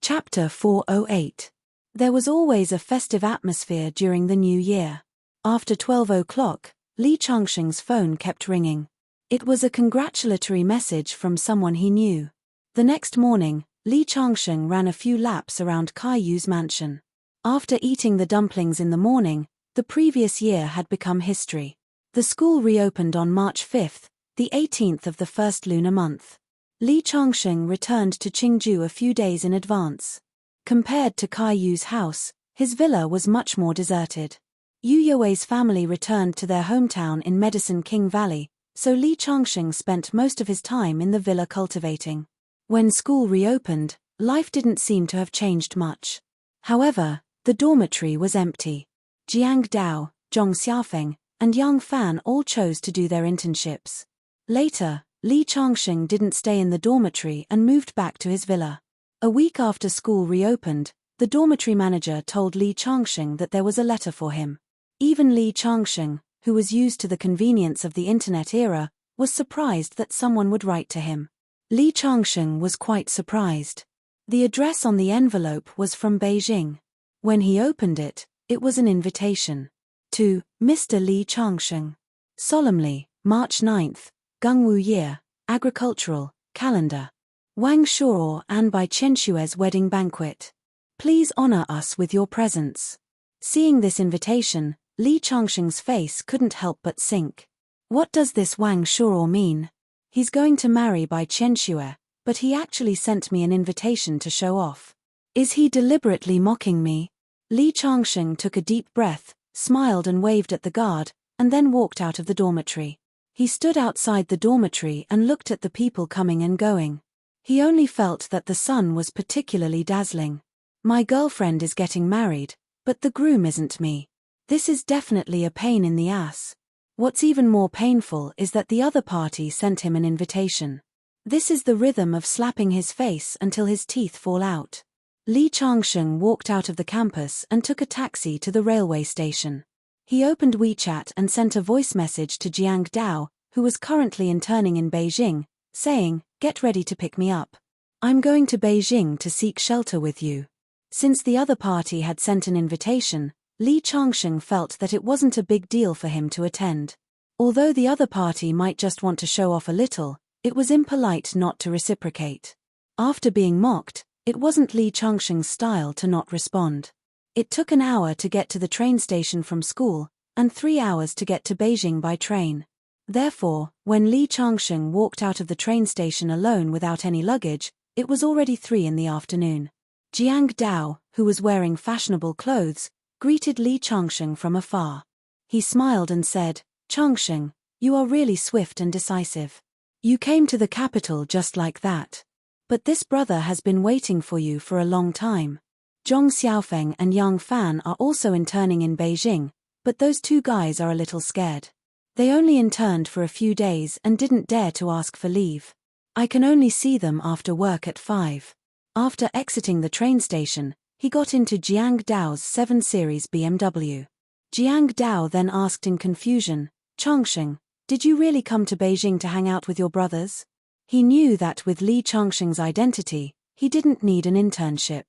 Chapter 408. There was always a festive atmosphere during the new year. After 12 o'clock, Li Changsheng's phone kept ringing. It was a congratulatory message from someone he knew. The next morning, Li Changsheng ran a few laps around Caillou's mansion. After eating the dumplings in the morning, the previous year had become history. The school reopened on March 5, the 18th of the first lunar month. Li Changsheng returned to Qingju a few days in advance. Compared to Caillou's house, his villa was much more deserted. Yu Yue's family returned to their hometown in Medicine King Valley, so Li Changsheng spent most of his time in the villa cultivating. When school reopened, life didn't seem to have changed much. However, the dormitory was empty. Jiang Dao, Zhong Xiaofeng, and Yang Fan all chose to do their internships. Later, Li Changsheng didn't stay in the dormitory and moved back to his villa. A week after school reopened, the dormitory manager told Li Changsheng that there was a letter for him. Even Li Changsheng, who was used to the convenience of the internet era, was surprised that someone would write to him. Li Changsheng was quite surprised. The address on the envelope was from Beijing. When he opened it, it was an invitation. To Mr. Li Changsheng. Solemnly, March 9th, Gungwu Year, Agricultural, Calendar. Wang Shuo and by Qianshue's wedding banquet. Please honor us with your presence. Seeing this invitation, Li Changsheng's face couldn't help but sink. What does this Wang Shuo mean? He's going to marry by Qianshue, but he actually sent me an invitation to show off. Is he deliberately mocking me? Li Changsheng took a deep breath, smiled and waved at the guard, and then walked out of the dormitory. He stood outside the dormitory and looked at the people coming and going. He only felt that the sun was particularly dazzling. My girlfriend is getting married, but the groom isn't me. This is definitely a pain in the ass. What's even more painful is that the other party sent him an invitation. This is the rhythm of slapping his face until his teeth fall out. Li Changsheng walked out of the campus and took a taxi to the railway station. He opened WeChat and sent a voice message to Jiang Dao, who was currently interning in Beijing, saying, "Get ready to pick me up. I'm going to Beijing to seek shelter with you." Since the other party had sent an invitation, Li Changsheng felt that it wasn't a big deal for him to attend. Although the other party might just want to show off a little, it was impolite not to reciprocate. After being mocked, it wasn't Li Changsheng's style to not respond. It took an hour to get to the train station from school, and 3 hours to get to Beijing by train. Therefore, when Li Changsheng walked out of the train station alone without any luggage, it was already 3 in the afternoon. Jiang Dao, who was wearing fashionable clothes, greeted Li Changsheng from afar. He smiled and said, "Changsheng, you are really swift and decisive. You came to the capital just like that. But this brother has been waiting for you for a long time." Zhong Xiaofeng and Yang Fan are also interning in Beijing, but those 2 guys are a little scared. They only interned for a few days and didn't dare to ask for leave. I can only see them after work at 5. After exiting the train station, he got into Jiang Dao's 7 Series BMW. Jiang Dao then asked in confusion, "Changsheng, did you really come to Beijing to hang out with your brothers?" He knew that with Li Changsheng's identity, he didn't need an internship.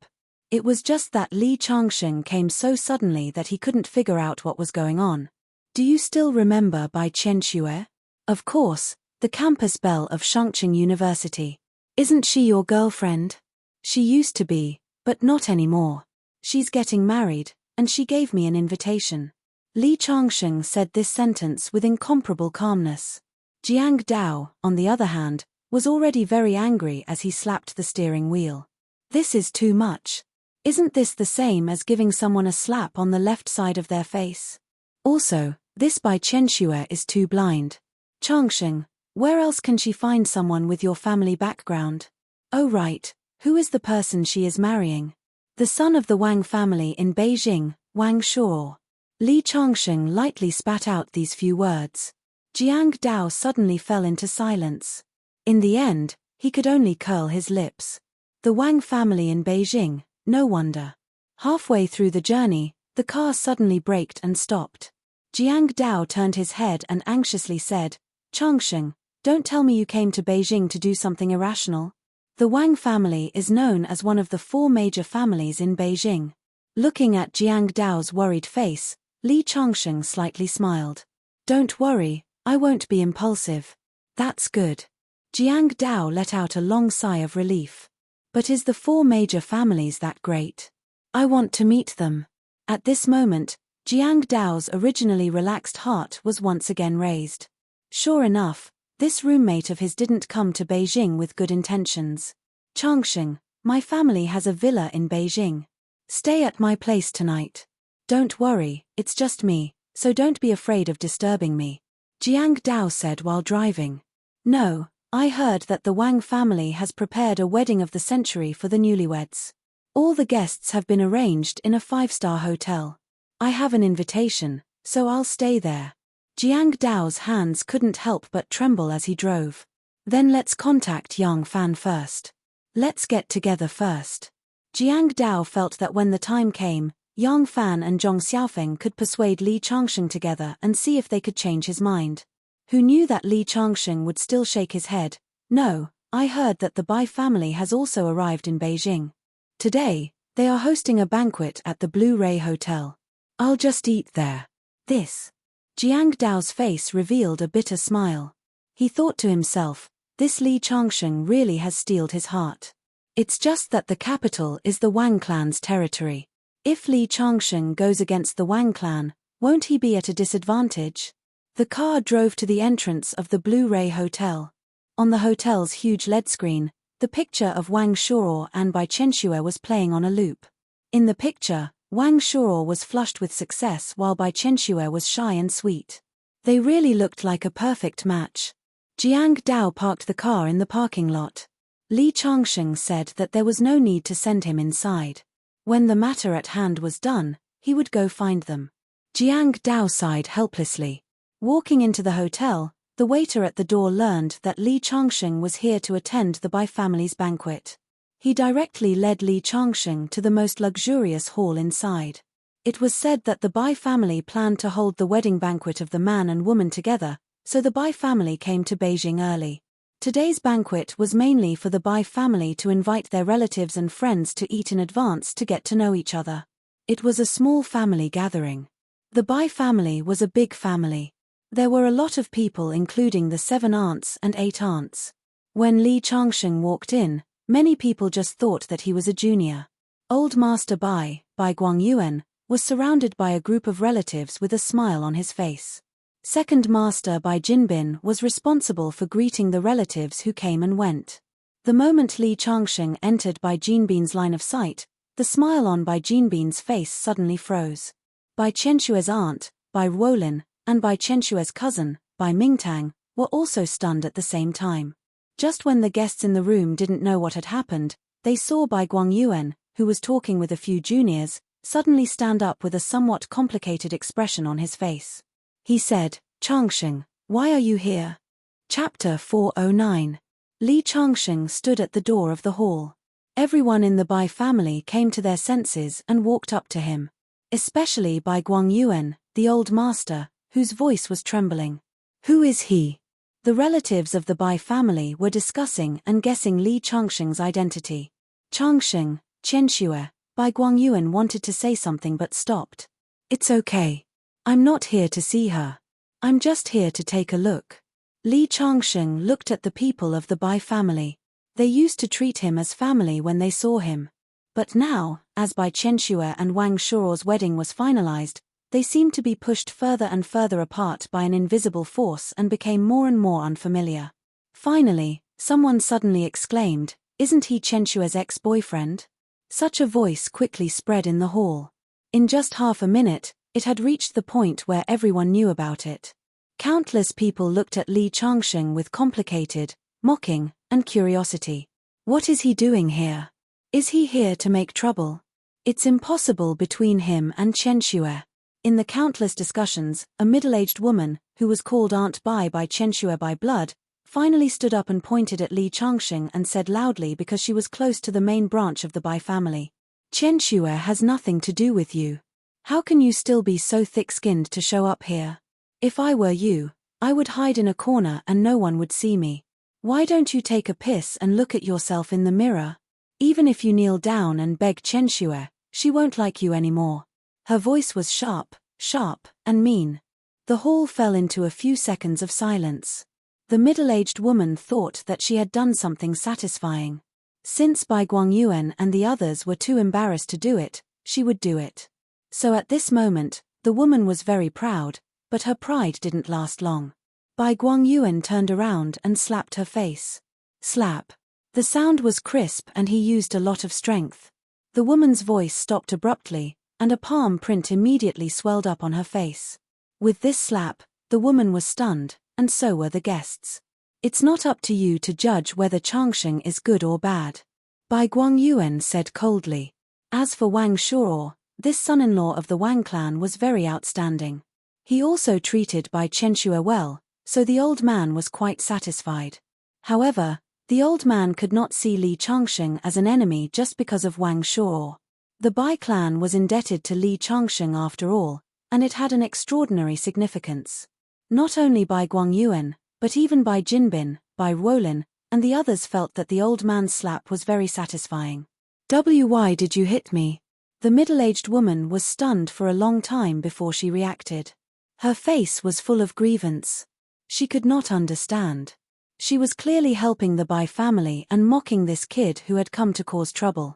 It was just that Li Changsheng came so suddenly that he couldn't figure out what was going on. Do you still remember by Qianshue? Of course, the campus belle of Shangqing University. Isn't she your girlfriend? She used to be, but not anymore. She's getting married, and she gave me an invitation. Li Changsheng said this sentence with incomparable calmness. Jiang Dao, on the other hand, was already very angry as he slapped the steering wheel. This is too much. Isn't this the same as giving someone a slap on the left side of their face? Also, this by Qianshue is too blind. Changsheng, where else can she find someone with your family background? Oh right, who is the person she is marrying? The son of the Wang family in Beijing, Wang Shuo. Li Changsheng lightly spat out these few words. Jiang Dao suddenly fell into silence. In the end, he could only curl his lips. The Wang family in Beijing, no wonder. Halfway through the journey, the car suddenly braked and stopped. Jiang Dao turned his head and anxiously said, Changsheng, don't tell me you came to Beijing to do something irrational. The Wang family is known as one of the 4 major families in Beijing. Looking at Jiang Dao's worried face, Li Changsheng slightly smiled. Don't worry, I won't be impulsive. That's good. Jiang Dao let out a long sigh of relief. But is the 4 major families that great? I want to meet them. At this moment, Jiang Dao's originally relaxed heart was once again raised. Sure enough, this roommate of his didn't come to Beijing with good intentions. Changsheng, my family has a villa in Beijing. Stay at my place tonight. Don't worry, it's just me, so don't be afraid of disturbing me. Jiang Dao said while driving. No, I heard that the Wang family has prepared a wedding of the century for the newlyweds. All the guests have been arranged in a 5-star hotel. I have an invitation, so I'll stay there. Jiang Dao's hands couldn't help but tremble as he drove. Then let's contact Yang Fan first. Let's get together first. Jiang Dao felt that when the time came, Yang Fan and Zhong Xiaofeng could persuade Li Changsheng together and see if they could change his mind. Who knew that Li Changsheng would still shake his head? No, I heard that the Bai family has also arrived in Beijing. Today, they are hosting a banquet at the Blue Ray Hotel. I'll just eat there. This. Jiang Dao's face revealed a bitter smile. He thought to himself, this Li Changsheng really has steeled his heart. It's just that the capital is the Wang clan's territory. If Li Changsheng goes against the Wang clan, won't he be at a disadvantage? The car drove to the entrance of the Blue Ray Hotel. On the hotel's huge LED screen, the picture of Wang Shuo and Bai Chenxue was playing on a loop. In the picture, Wang Shuo was flushed with success while Bai Chenxue was shy and sweet. They really looked like a perfect match. Jiang Dao parked the car in the parking lot. Li Changsheng said that there was no need to send him inside. When the matter at hand was done, he would go find them. Jiang Dao sighed helplessly. Walking into the hotel, the waiter at the door learned that Li Changsheng was here to attend the Bai family's banquet. He directly led Li Changsheng to the most luxurious hall inside. It was said that the Bai family planned to hold the wedding banquet of the man and woman together, so the Bai family came to Beijing early. Today's banquet was mainly for the Bai family to invite their relatives and friends to eat in advance to get to know each other. It was a small family gathering. The Bai family was a big family. There were a lot of people including the 7 aunts and 8 aunts. When Li Changsheng walked in, many people just thought that he was a junior. Old Master Bai Guangyuan, was surrounded by a group of relatives with a smile on his face. Second Master Bai Jinbin was responsible for greeting the relatives who came and went. The moment Li Changsheng entered Bai Jinbin's line of sight, the smile on Bai Jinbin's face suddenly froze. Bai Chenxue's aunt, Bai Ruolin, and Bai Chenxue's cousin, Bai Mingtang, were also stunned at the same time. Just when the guests in the room didn't know what had happened, they saw Bai Guangyuan, who was talking with a few juniors, suddenly stand up with a somewhat complicated expression on his face. He said, Changsheng, why are you here? Chapter 409. Li Changsheng stood at the door of the hall. Everyone in the Bai family came to their senses and walked up to him. Especially Bai Guangyuan, the old master, whose voice was trembling. Who is he? The relatives of the Bai family were discussing and guessing Li Changsheng's identity. Changsheng, Chenxue, Bai Guangyuan wanted to say something but stopped. It's okay. I'm not here to see her. I'm just here to take a look. Li Changsheng looked at the people of the Bai family. They used to treat him as family when they saw him. But now, as Bai Chenxue and Wang Shuo's wedding was finalized, they seemed to be pushed further and further apart by an invisible force and became more and more unfamiliar. Finally, someone suddenly exclaimed, "Isn't he Chenxue's ex-boyfriend?" Such a voice quickly spread in the hall. In just half a minute, it had reached the point where everyone knew about it. Countless people looked at Li Changsheng with complicated, mocking, and curiosity. What is he doing here? Is he here to make trouble? It's impossible between him and Chenxue. In the countless discussions, a middle-aged woman, who was called Aunt Bai by Chenxue by blood, finally stood up and pointed at Li Changsheng and said loudly because she was close to the main branch of the Bai family. Chenxue has nothing to do with you. How can you still be so thick-skinned to show up here? If I were you, I would hide in a corner and no one would see me. Why don't you take a piss and look at yourself in the mirror? Even if you kneel down and beg Chenxue, she won't like you anymore. Her voice was sharp, and mean. The hall fell into a few seconds of silence. The middle-aged woman thought that she had done something satisfying. Since Bai Guangyuan and the others were too embarrassed to do it, she would do it. So at this moment, the woman was very proud, but her pride didn't last long. Bai Guangyuan turned around and slapped her face. Slap. The sound was crisp and he used a lot of strength. The woman's voice stopped abruptly, and a palm print immediately swelled up on her face. With this slap, the woman was stunned, and so were the guests. It's not up to you to judge whether Changsheng is good or bad. Bai Guangyuan said coldly. As for Wang Shuo, this son-in-law of the Wang clan was very outstanding. He also treated Bai Chenxue well, so the old man was quite satisfied. However, the old man could not see Li Changsheng as an enemy just because of Wang Shuo. The Bai clan was indebted to Li Changsheng after all, and it had an extraordinary significance. Not only Bai Guangyuan, but even Bai Jinbin, Bai Ruolin, and the others felt that the old man's slap was very satisfying. Why did you hit me? The middle-aged woman was stunned for a long time before she reacted. Her face was full of grievance. She could not understand. She was clearly helping the Bai family and mocking this kid who had come to cause trouble.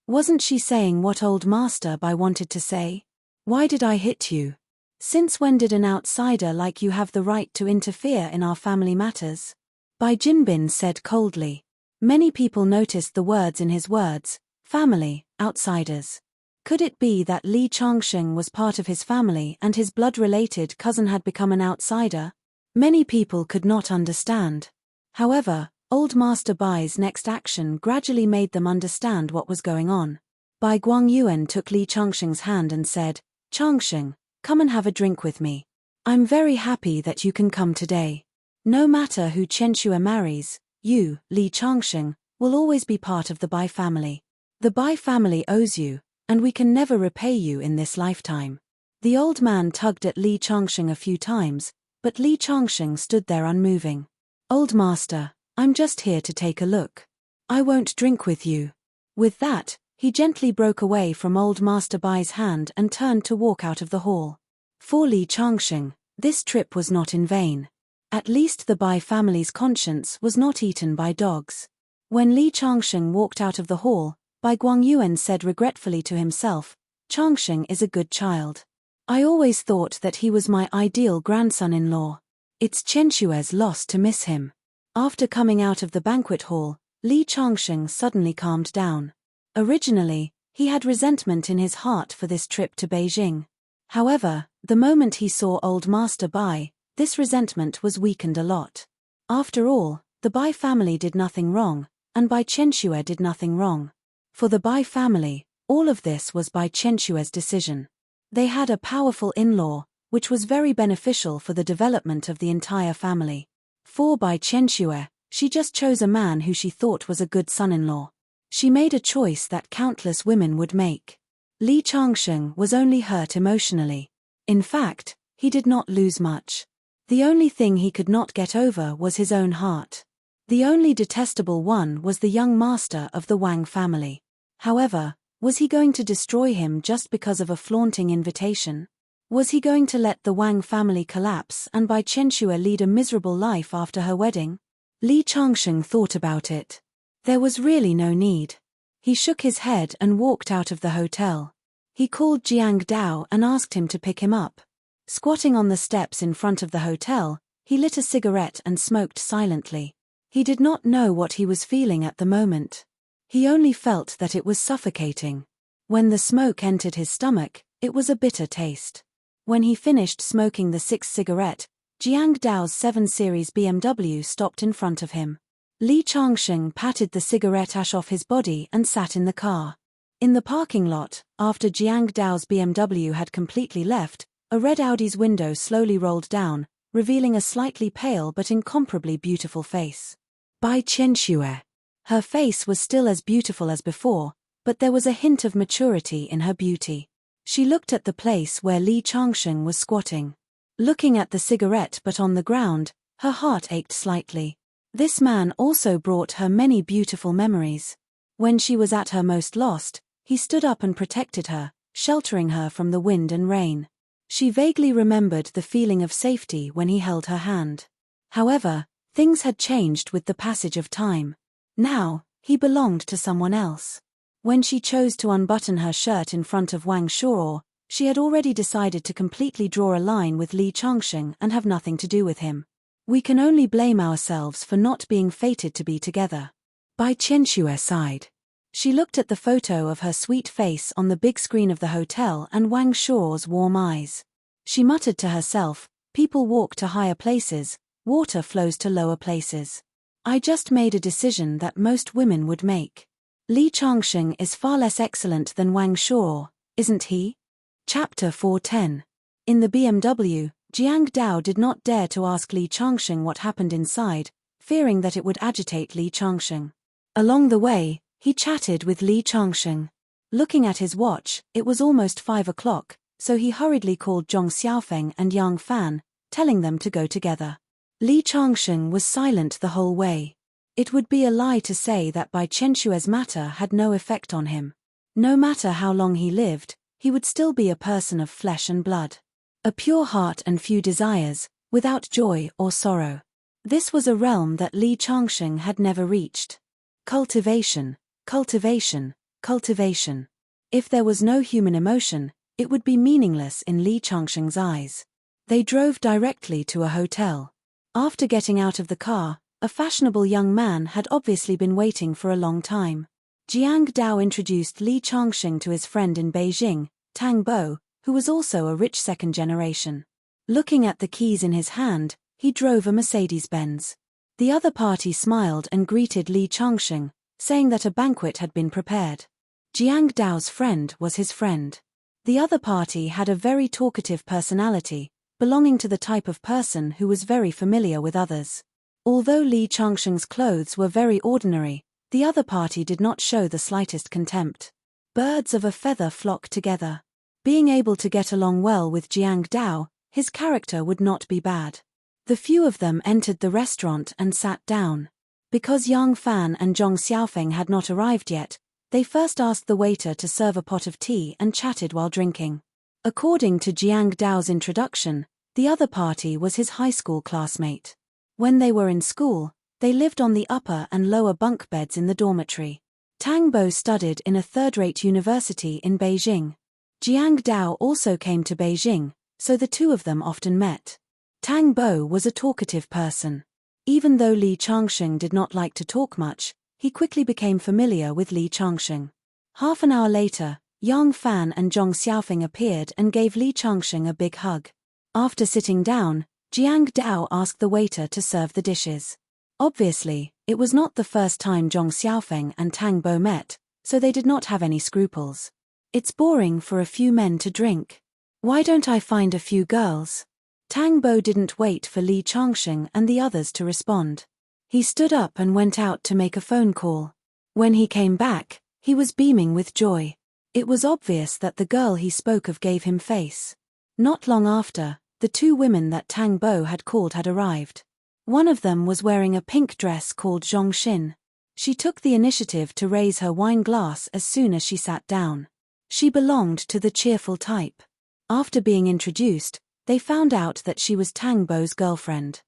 Wasn't she saying what old Master Bai wanted to say? Why did I hit you? Since when did an outsider like you have the right to interfere in our family matters? Bai Jinbin said coldly. Many people noticed the words in his words, family, outsiders. Could it be that Li Changsheng was part of his family and his blood-related cousin had become an outsider? Many people could not understand. However, old Master Bai's next action gradually made them understand what was going on. Bai Guangyuan took Li Changsheng's hand and said, Changsheng, come and have a drink with me. I'm very happy that you can come today. No matter who Chenxue marries, you, Li Changsheng, will always be part of the Bai family. The Bai family owes you, and we can never repay you in this lifetime. The old man tugged at Li Changsheng a few times, but Li Changsheng stood there unmoving. Old master, I'm just here to take a look. I won't drink with you. With that, he gently broke away from old Master Bai's hand and turned to walk out of the hall. For Li Changsheng, this trip was not in vain. At least the Bai family's conscience was not eaten by dogs. When Li Changsheng walked out of the hall, Bai Guangyuan said regretfully to himself, Changsheng is a good child. I always thought that he was my ideal grandson-in-law. It's Chenxue's loss to miss him. After coming out of the banquet hall, Li Changsheng suddenly calmed down. Originally, he had resentment in his heart for this trip to Beijing. However, the moment he saw old Master Bai, this resentment was weakened a lot. After all, the Bai family did nothing wrong, and Bai Chenxue did nothing wrong. For the Bai family, all of this was Bai Chenxue's decision. They had a powerful in-law, which was very beneficial for the development of the entire family. For Bai Chenxue, she just chose a man who she thought was a good son-in-law. She made a choice that countless women would make. Li Changsheng was only hurt emotionally. In fact, he did not lose much. The only thing he could not get over was his own heart. The only detestable one was the young master of the Wang family. However, was he going to destroy him just because of a flaunting invitation? Was he going to let the Wang family collapse and Bai Chenxue lead a miserable life after her wedding? Li Changsheng thought about it. There was really no need. He shook his head and walked out of the hotel. He called Jiang Dao and asked him to pick him up. Squatting on the steps in front of the hotel, he lit a cigarette and smoked silently. He did not know what he was feeling at the moment. He only felt that it was suffocating. When the smoke entered his stomach, it was a bitter taste. When he finished smoking the sixth cigarette, Jiang Dao's 7 Series BMW stopped in front of him. Li Changsheng patted the cigarette ash off his body and sat in the car. In the parking lot, after Jiang Dao's BMW had completely left, a red Audi's window slowly rolled down, revealing a slightly pale but incomparably beautiful face. Bai Chenxue. Her face was still as beautiful as before, but there was a hint of maturity in her beauty. She looked at the place where Li Changsheng was squatting. Looking at the cigarette butt on the ground, her heart ached slightly. This man also brought her many beautiful memories. When she was at her most lost, he stood up and protected her, sheltering her from the wind and rain. She vaguely remembered the feeling of safety when he held her hand. However, things had changed with the passage of time. Now, he belonged to someone else. When she chose to unbutton her shirt in front of Wang Shuo, she had already decided to completely draw a line with Li Changsheng and have nothing to do with him. We can only blame ourselves for not being fated to be together. Bai Qianxue sighed. She looked at the photo of her sweet face on the big screen of the hotel and Wang Shuo's warm eyes. She muttered to herself, people walk to higher places, water flows to lower places. I just made a decision that most women would make. Li Changsheng is far less excellent than Wang Shuo, isn't he? Chapter 410. In the BMW, Jiang Dao did not dare to ask Li Changsheng what happened inside, fearing that it would agitate Li Changsheng. Along the way, he chatted with Li Changsheng. Looking at his watch, it was almost 5 o'clock, so he hurriedly called Zhong Xiaofeng and Yang Fan, telling them to go together. Li Changsheng was silent the whole way. It would be a lie to say that Bai Qianxue's matter had no effect on him. No matter how long he lived, he would still be a person of flesh and blood. A pure heart and few desires, without joy or sorrow. This was a realm that Li Changsheng had never reached. Cultivation, cultivation, cultivation. If there was no human emotion, it would be meaningless in Li Changsheng's eyes. They drove directly to a hotel. After getting out of the car, a fashionable young man had obviously been waiting for a long time. Jiang Dao introduced Li Changsheng to his friend in Beijing, Tang Bo, who was also a rich second generation. Looking at the keys in his hand, he drove a Mercedes-Benz. The other party smiled and greeted Li Changsheng, saying that a banquet had been prepared. Jiang Dao's friend was his friend. The other party had a very talkative personality, belonging to the type of person who was very familiar with others. Although Li Changsheng's clothes were very ordinary, the other party did not show the slightest contempt. Birds of a feather flock together. Being able to get along well with Jiang Dao, his character would not be bad. The few of them entered the restaurant and sat down. Because Yang Fan and Zhong Xiaofeng had not arrived yet, they first asked the waiter to serve a pot of tea and chatted while drinking. According to Jiang Dao's introduction, the other party was his high school classmate. When they were in school, they lived on the upper and lower bunk beds in the dormitory. Tang Bo studied in a third-rate university in Beijing. Jiang Dao also came to Beijing, so the two of them often met. Tang Bo was a talkative person. Even though Li Changsheng did not like to talk much, he quickly became familiar with Li Changsheng. Half an hour later, Yang Fan and Zhong Xiaofeng appeared and gave Li Changsheng a big hug. After sitting down, Jiang Dao asked the waiter to serve the dishes. Obviously, it was not the first time Zhong Xiaofeng and Tang Bo met, so they did not have any scruples. It's boring for a few men to drink. Why don't I find a few girls? Tang Bo didn't wait for Li Changsheng and the others to respond. He stood up and went out to make a phone call. When he came back, he was beaming with joy. It was obvious that the girl he spoke of gave him face. Not long after, the two women that Tang Bo had called had arrived. One of them was wearing a pink dress called Zhongxin. She took the initiative to raise her wine glass as soon as she sat down. She belonged to the cheerful type. After being introduced, they found out that she was Tang Bo's girlfriend.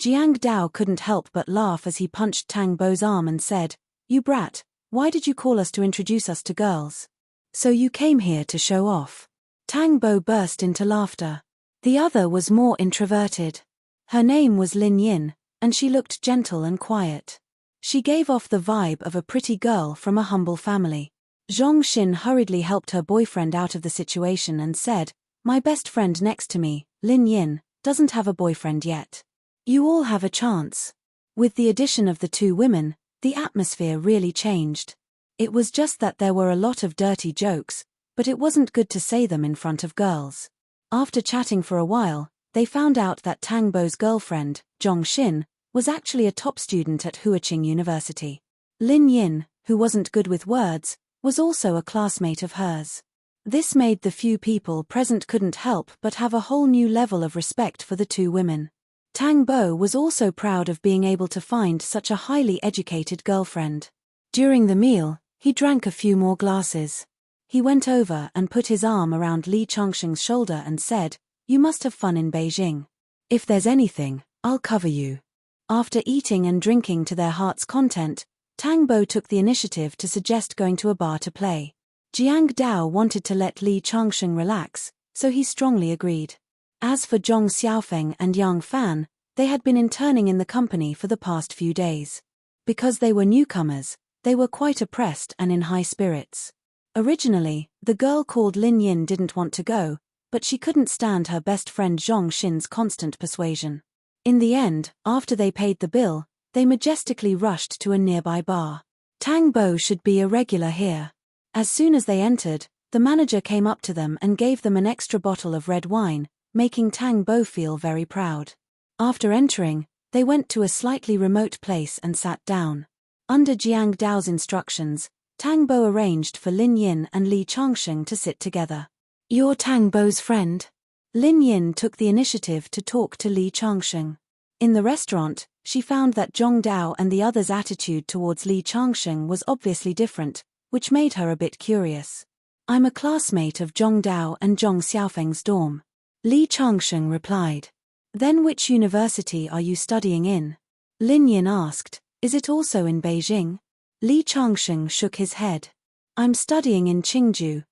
Jiang Dao couldn't help but laugh as he punched Tang Bo's arm and said, "You brat, why did you call us to introduce us to girls? So you came here to show off." Tang Bo burst into laughter. The other was more introverted. Her name was Lin Yin, and she looked gentle and quiet. She gave off the vibe of a pretty girl from a humble family. Zhong Xin hurriedly helped her boyfriend out of the situation and said, "My best friend next to me, Lin Yin, doesn't have a boyfriend yet. You all have a chance." With the addition of the two women, the atmosphere really changed. It was just that there were a lot of dirty jokes, but it wasn't good to say them in front of girls. After chatting for a while, they found out that Tang Bo's girlfriend, Zhong Xin, was actually a top student at Huaqing University. Lin Yin, who wasn't good with words, was also a classmate of hers. This made the few people present couldn't help but have a whole new level of respect for the two women. Tang Bo was also proud of being able to find such a highly educated girlfriend. During the meal, he drank a few more glasses. He went over and put his arm around Li Changsheng's shoulder and said, "You must have fun in Beijing. If there's anything, I'll cover you." After eating and drinking to their heart's content, Tang Bo took the initiative to suggest going to a bar to play. Jiang Dao wanted to let Li Changsheng relax, so he strongly agreed. As for Zhong Xiaofeng and Yang Fan, they had been interning in the company for the past few days. Because they were newcomers, they were quite oppressed and in high spirits. Originally, the girl called Lin Yin didn't want to go, but she couldn't stand her best friend Zhong Xin's constant persuasion. In the end, after they paid the bill, they majestically rushed to a nearby bar. Tang Bo should be a regular here. As soon as they entered, the manager came up to them and gave them an extra bottle of red wine, making Tang Bo feel very proud. After entering, they went to a slightly remote place and sat down. Under Jiang Dao's instructions, Tang Bo arranged for Lin Yin and Li Changsheng to sit together. "You're Tang Bo's friend?" Lin Yin took the initiative to talk to Li Changsheng. In the restaurant, she found that Zhong Dao and the others' attitude towards Li Changsheng was obviously different, which made her a bit curious. "I'm a classmate of Zhong Dao and Zhong Xiaofeng's dorm," Li Changsheng replied. "Then which university are you studying in?" Lin Yin asked. "Is it also in Beijing?" Li Changsheng shook his head. "I'm studying in Qingju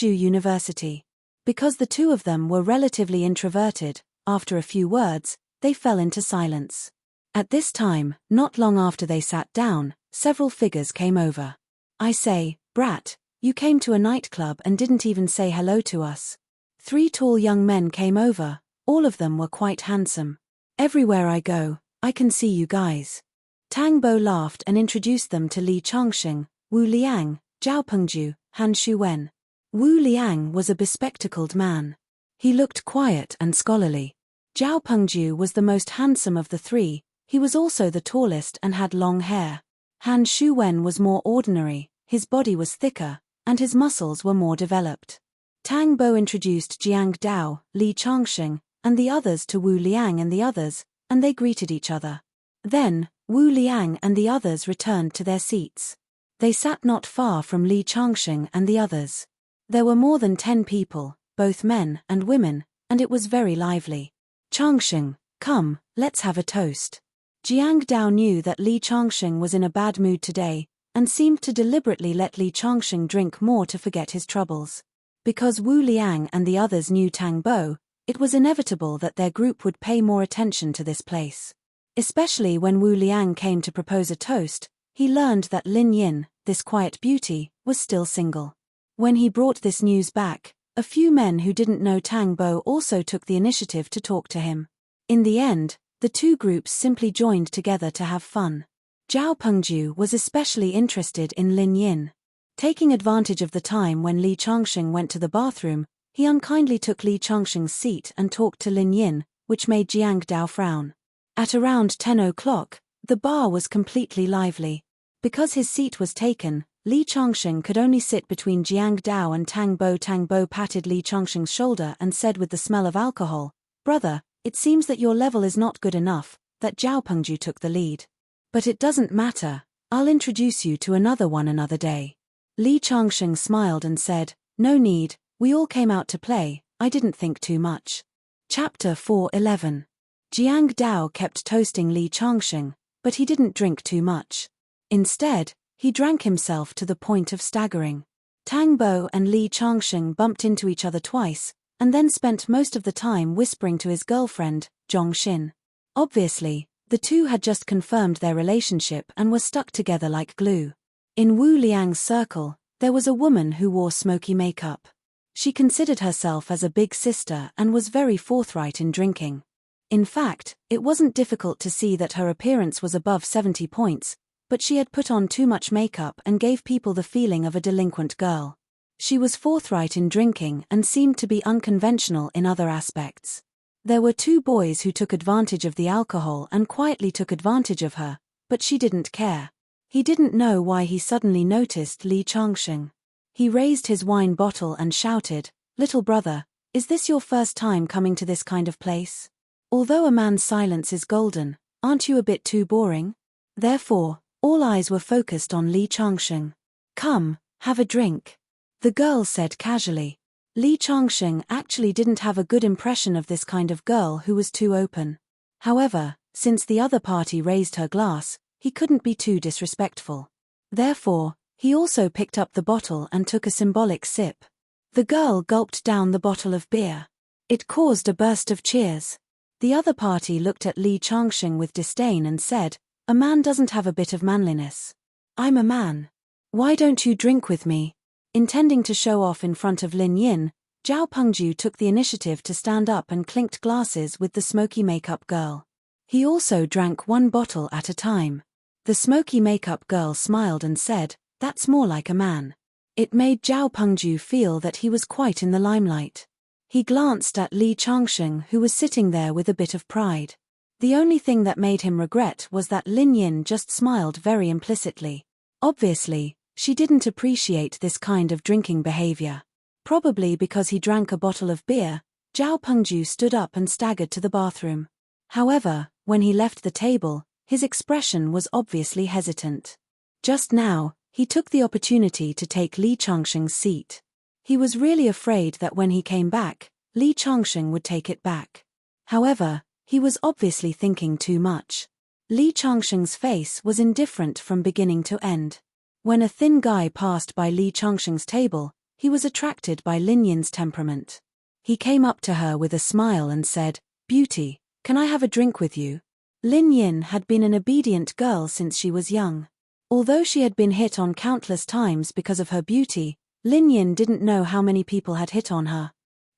University." Because the two of them were relatively introverted, after a few words, they fell into silence. At this time, not long after they sat down, several figures came over. "I say, brat, you came to a nightclub and didn't even say hello to us." 3 tall young men came over, all of them were quite handsome. "Everywhere I go, I can see you guys." Tang Bo laughed and introduced them to Li Changsheng, Wu Liang, Zhao Pengju, Han Shuwen. Wu Liang was a bespectacled man. He looked quiet and scholarly. Zhao Pengju was the most handsome of the 3, he was also the tallest and had long hair. Han Shuwen was more ordinary, his body was thicker, and his muscles were more developed. Tang Bo introduced Jiang Dao, Li Changsheng, and the others to Wu Liang and the others, and they greeted each other. Then, Wu Liang and the others returned to their seats. They sat not far from Li Changsheng and the others. There were more than 10 people, both men and women, and it was very lively. "Changsheng, come, let's have a toast." Jiang Dao knew that Li Changsheng was in a bad mood today, and seemed to deliberately let Li Changsheng drink more to forget his troubles. Because Wu Liang and the others knew Tang Bo, it was inevitable that their group would pay more attention to this place. Especially when Wu Liang came to propose a toast, he learned that Lin Yin, this quiet beauty, was still single. When he brought this news back, a few men who didn't know Tang Bo also took the initiative to talk to him. In the end, the two groups simply joined together to have fun. Zhao Pengju was especially interested in Lin Yin. Taking advantage of the time when Li Changsheng went to the bathroom, he unkindly took Li Changsheng's seat and talked to Lin Yin, which made Jiang Dao frown. At around 10 o'clock, the bar was completely lively. Because his seat was taken, Li Changsheng could only sit between Jiang Dao and Tang Bo. Tang Bo patted Li Changsheng's shoulder and said with the smell of alcohol, "Brother, it seems that your level is not good enough," that Zhao Pengju took the lead. "But it doesn't matter, I'll introduce you to another one another day." Li Changsheng smiled and said, "No need, we all came out to play, I didn't think too much." Chapter 4:11. Jiang Dao kept toasting Li Changsheng, but he didn't drink too much. Instead, he drank himself to the point of staggering. Tang Bo and Li Changsheng bumped into each other twice, and then spent most of the time whispering to his girlfriend, Zhong Xin. Obviously, the two had just confirmed their relationship and were stuck together like glue. In Wu Liang's circle, there was a woman who wore smoky makeup. She considered herself as a big sister and was very forthright in drinking. In fact, it wasn't difficult to see that her appearance was above 70 points, but she had put on too much makeup and gave people the feeling of a delinquent girl. She was forthright in drinking and seemed to be unconventional in other aspects. There were 2 boys who took advantage of the alcohol and quietly took advantage of her, but she didn't care. He didn't know why he suddenly noticed Li Changsheng. He raised his wine bottle and shouted, "Little brother, is this your first time coming to this kind of place? Although a man's silence is golden, aren't you a bit too boring?" Therefore, all eyes were focused on Li Changsheng. "Come, have a drink," the girl said casually. Li Changsheng actually didn't have a good impression of this kind of girl who was too open. However, since the other party raised her glass, he couldn't be too disrespectful. Therefore, he also picked up the bottle and took a symbolic sip. The girl gulped down the bottle of beer. It caused a burst of cheers. The other party looked at Li Changsheng with disdain and said, "A man doesn't have a bit of manliness. I'm a man. Why don't you drink with me?" Intending to show off in front of Lin Yin, Zhao Pengju took the initiative to stand up and clinked glasses with the smoky makeup girl. He also drank one bottle at a time. The smoky makeup girl smiled and said, "That's more like a man." It made Zhao Pengju feel that he was quite in the limelight. He glanced at Li Changsheng, who was sitting there with a bit of pride. The only thing that made him regret was that Lin Yin just smiled very implicitly. Obviously, she didn't appreciate this kind of drinking behavior. Probably because he drank a bottle of beer, Zhao Pengju stood up and staggered to the bathroom. However, when he left the table, his expression was obviously hesitant. Just now, he took the opportunity to take Li Changsheng's seat. He was really afraid that when he came back, Li Changsheng would take it back. However, he was obviously thinking too much. Li Changsheng's face was indifferent from beginning to end. When a thin guy passed by Li Changsheng's table, he was attracted by Lin Yin's temperament. He came up to her with a smile and said, "Beauty, can I have a drink with you?" Lin Yin had been an obedient girl since she was young. Although she had been hit on countless times because of her beauty, Lin Yin didn't know how many people had hit on her.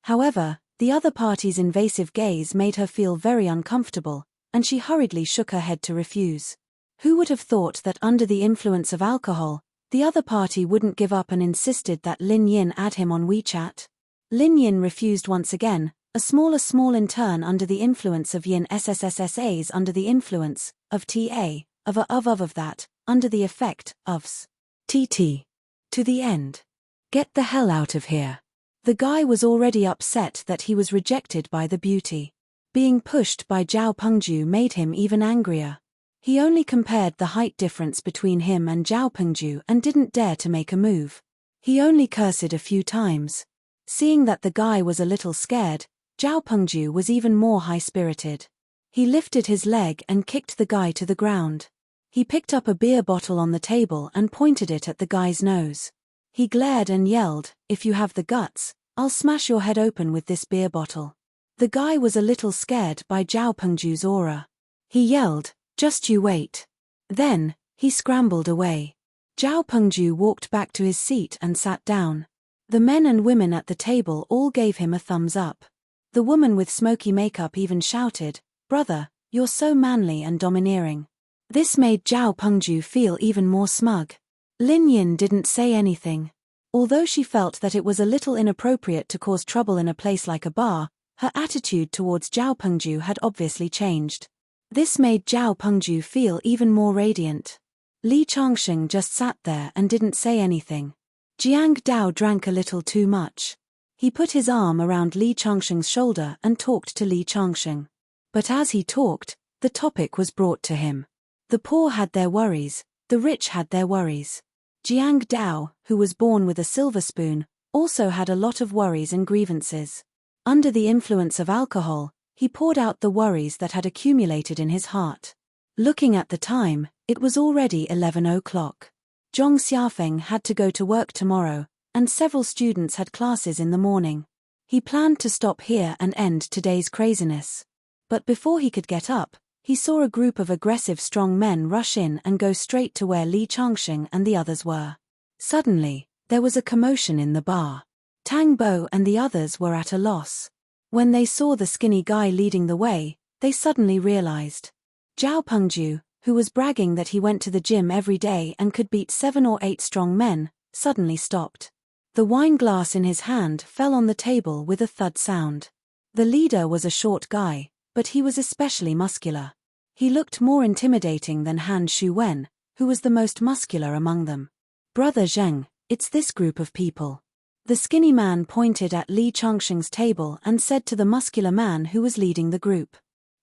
However, the other party's invasive gaze made her feel very uncomfortable, and she hurriedly shook her head to refuse. Who would have thought that under the influence of alcohol, the other party wouldn't give up and insisted that Lin Yin add him on WeChat? Lin Yin refused once again, a small in turn under the influence of Yin SSSSAs under the influence of TA, of that, under the effect of TT. To the end. Get the hell out of here. The guy was already upset that he was rejected by the beauty. Being pushed by Zhao Pengju made him even angrier. He only compared the height difference between him and Zhao Pengju and didn't dare to make a move. He only cursed a few times. Seeing that the guy was a little scared, Zhao Pengju was even more high-spirited. He lifted his leg and kicked the guy to the ground. He picked up a beer bottle on the table and pointed it at the guy's nose. He glared and yelled, "If you have the guts, I'll smash your head open with this beer bottle." The guy was a little scared by Zhao Pengju's aura. He yelled, "Just you wait." Then, he scrambled away. Zhao Pengju walked back to his seat and sat down. The men and women at the table all gave him a thumbs up. The woman with smoky makeup even shouted, "Brother, you're so manly and domineering." This made Zhao Pengju feel even more smug. Lin Yin didn't say anything. Although she felt that it was a little inappropriate to cause trouble in a place like a bar, her attitude towards Zhao Pengju had obviously changed. This made Zhao Pengju feel even more radiant. Li Changsheng just sat there and didn't say anything. Jiang Dao drank a little too much. He put his arm around Li Changsheng's shoulder and talked to Li Changsheng. But as he talked, the topic was brought to him. The poor had their worries, the rich had their worries. Jiang Dao, who was born with a silver spoon, also had a lot of worries and grievances. Under the influence of alcohol, he poured out the worries that had accumulated in his heart. Looking at the time, it was already 11 o'clock. Zhong Xiafeng had to go to work tomorrow, and several students had classes in the morning. He planned to stop here and end today's craziness. But before he could get up, he saw a group of aggressive strong men rush in and go straight to where Li Changsheng and the others were. Suddenly, there was a commotion in the bar. Tang Bo and the others were at a loss. When they saw the skinny guy leading the way, they suddenly realized. Zhao Pengju, who was bragging that he went to the gym every day and could beat 7 or 8 strong men, suddenly stopped. The wine glass in his hand fell on the table with a thud sound. The leader was a short guy, but he was especially muscular. He looked more intimidating than Han Shuwen, who was the most muscular among them. "Brother Zheng, It's this group of people. The skinny man pointed at Li Changsheng's table and said to the muscular man who was leading the group.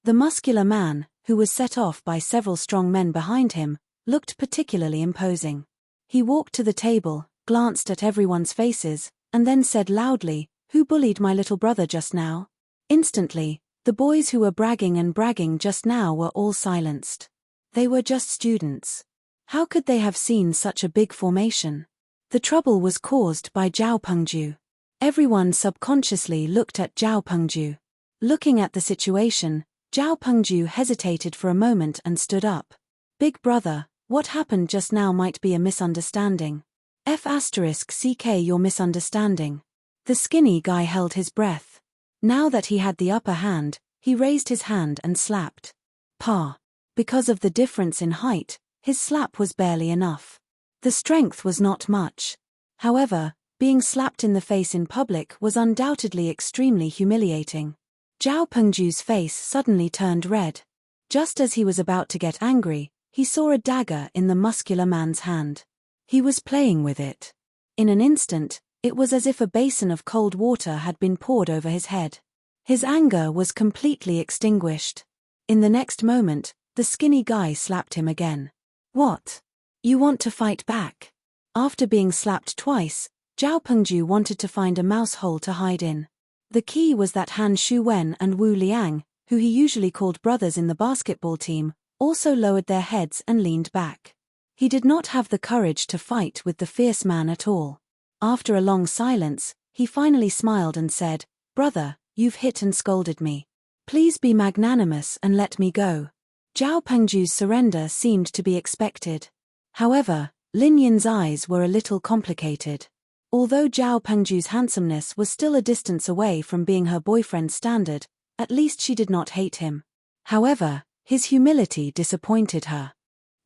The muscular man, who was set off by several strong men behind him, looked particularly imposing. He walked to the table, glanced at everyone's faces, and then said loudly, "Who bullied my little brother just now?" Instantly, the boys who were bragging just now were all silenced. They were just students. How could they have seen such a big formation? The trouble was caused by Zhao Pengju. Everyone subconsciously looked at Zhao Pengju. Looking at the situation, Zhao Pengju hesitated for a moment and stood up. "Big brother, what happened just now might be a misunderstanding. *CK your misunderstanding." The skinny guy held his breath. Now that he had the upper hand, he raised his hand and slapped. Pa. Because of the difference in height, his slap was barely enough. The strength was not much. However, being slapped in the face in public was undoubtedly extremely humiliating. Zhao Pengju's face suddenly turned red. Just as he was about to get angry, he saw a dagger in the muscular man's hand. He was playing with it. In an instant, it was as if a basin of cold water had been poured over his head. His anger was completely extinguished. In the next moment, the skinny guy slapped him again. "What? You want to fight back?" After being slapped twice, Zhao Pengju wanted to find a mouse hole to hide in. The key was that Han Shuwen and Wu Liang, who he usually called brothers in the basketball team, also lowered their heads and leaned back. He did not have the courage to fight with the fierce man at all. After a long silence, he finally smiled and said, "Brother, you've hit and scolded me. Please be magnanimous and let me go." Zhao Pengju's surrender seemed to be expected. However, Lin Yin's eyes were a little complicated. Although Zhao Pengju's handsomeness was still a distance away from being her boyfriend's standard, at least she did not hate him. However, his humility disappointed her.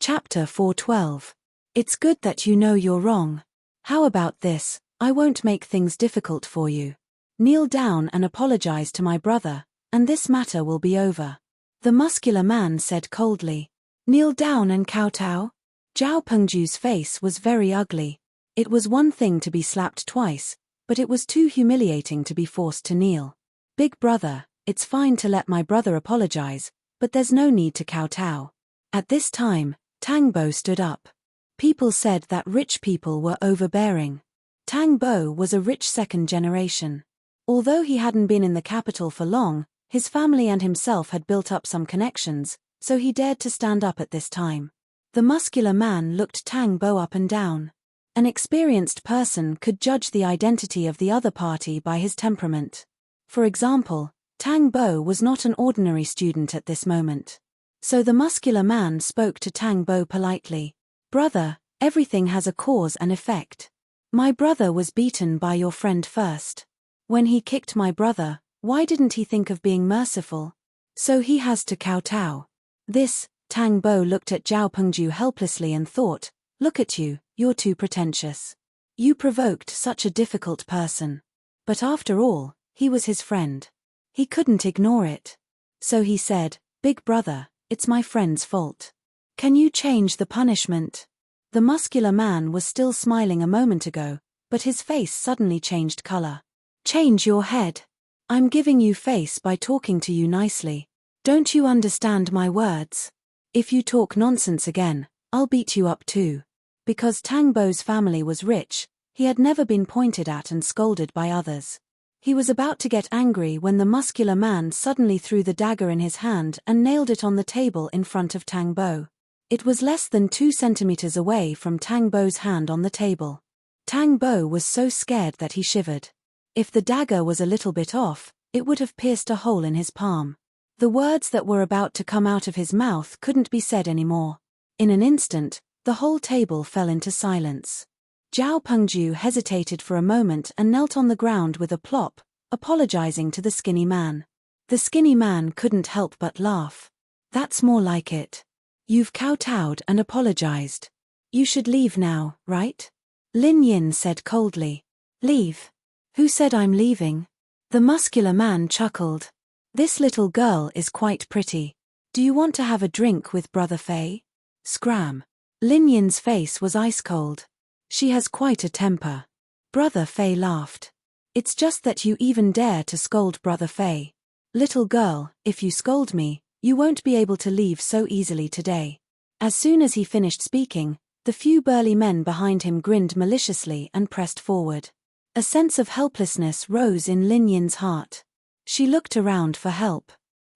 Chapter 412. It's good that you know you're wrong. How about this? I won't make things difficult for you. Kneel down and apologize to my brother, and this matter will be over. The muscular man said coldly. Kneel down and kowtow? Zhao Pengju's face was very ugly. It was one thing to be slapped twice, but it was too humiliating to be forced to kneel. Big brother, it's fine to let my brother apologize, but there's no need to kowtow. At this time, Tang Bo stood up. People said that rich people were overbearing. Tang Bo was a rich second generation. Although he hadn't been in the capital for long, his family and himself had built up some connections, so he dared to stand up at this time. The muscular man looked Tang Bo up and down. An experienced person could judge the identity of the other party by his temperament. For example, Tang Bo was not an ordinary student at this moment. So the muscular man spoke to Tang Bo politely. Brother, everything has a cause and effect. My brother was beaten by your friend first. When he kicked my brother, why didn't he think of being merciful? So he has to kowtow. This, Tang Bo looked at Zhao Pengju helplessly and thought, look at you, you're too pretentious. You provoked such a difficult person. But after all, he was his friend. He couldn't ignore it. So he said, Big brother, it's my friend's fault. Can you change the punishment? The muscular man was still smiling a moment ago, but his face suddenly changed color. Change your head. I'm giving you face by talking to you nicely. Don't you understand my words? If you talk nonsense again, I'll beat you up too. Because Tang Bo's family was rich, he had never been pointed at and scolded by others. He was about to get angry when the muscular man suddenly threw the dagger in his hand and nailed it on the table in front of Tang Bo. It was less than 2 centimeters away from Tang Bo's hand on the table. Tang Bo was so scared that he shivered. If the dagger was a little bit off, it would have pierced a hole in his palm. The words that were about to come out of his mouth couldn't be said anymore. In an instant, the whole table fell into silence. Zhao Pengju hesitated for a moment and knelt on the ground with a plop, apologizing to the skinny man. The skinny man couldn't help but laugh. That's more like it. You've kowtowed and apologized. You should leave now, right? Lin Yin said coldly. Leave? Who said I'm leaving? The muscular man chuckled. This little girl is quite pretty. Do you want to have a drink with Brother Fei? Scram. Lin Yin's face was ice cold. She has quite a temper. Brother Fei laughed. It's just that you even dare to scold Brother Fei. Little girl, if you scold me, you won't be able to leave so easily today. As soon as he finished speaking, the few burly men behind him grinned maliciously and pressed forward. A sense of helplessness rose in Lin Yin's heart. She looked around for help.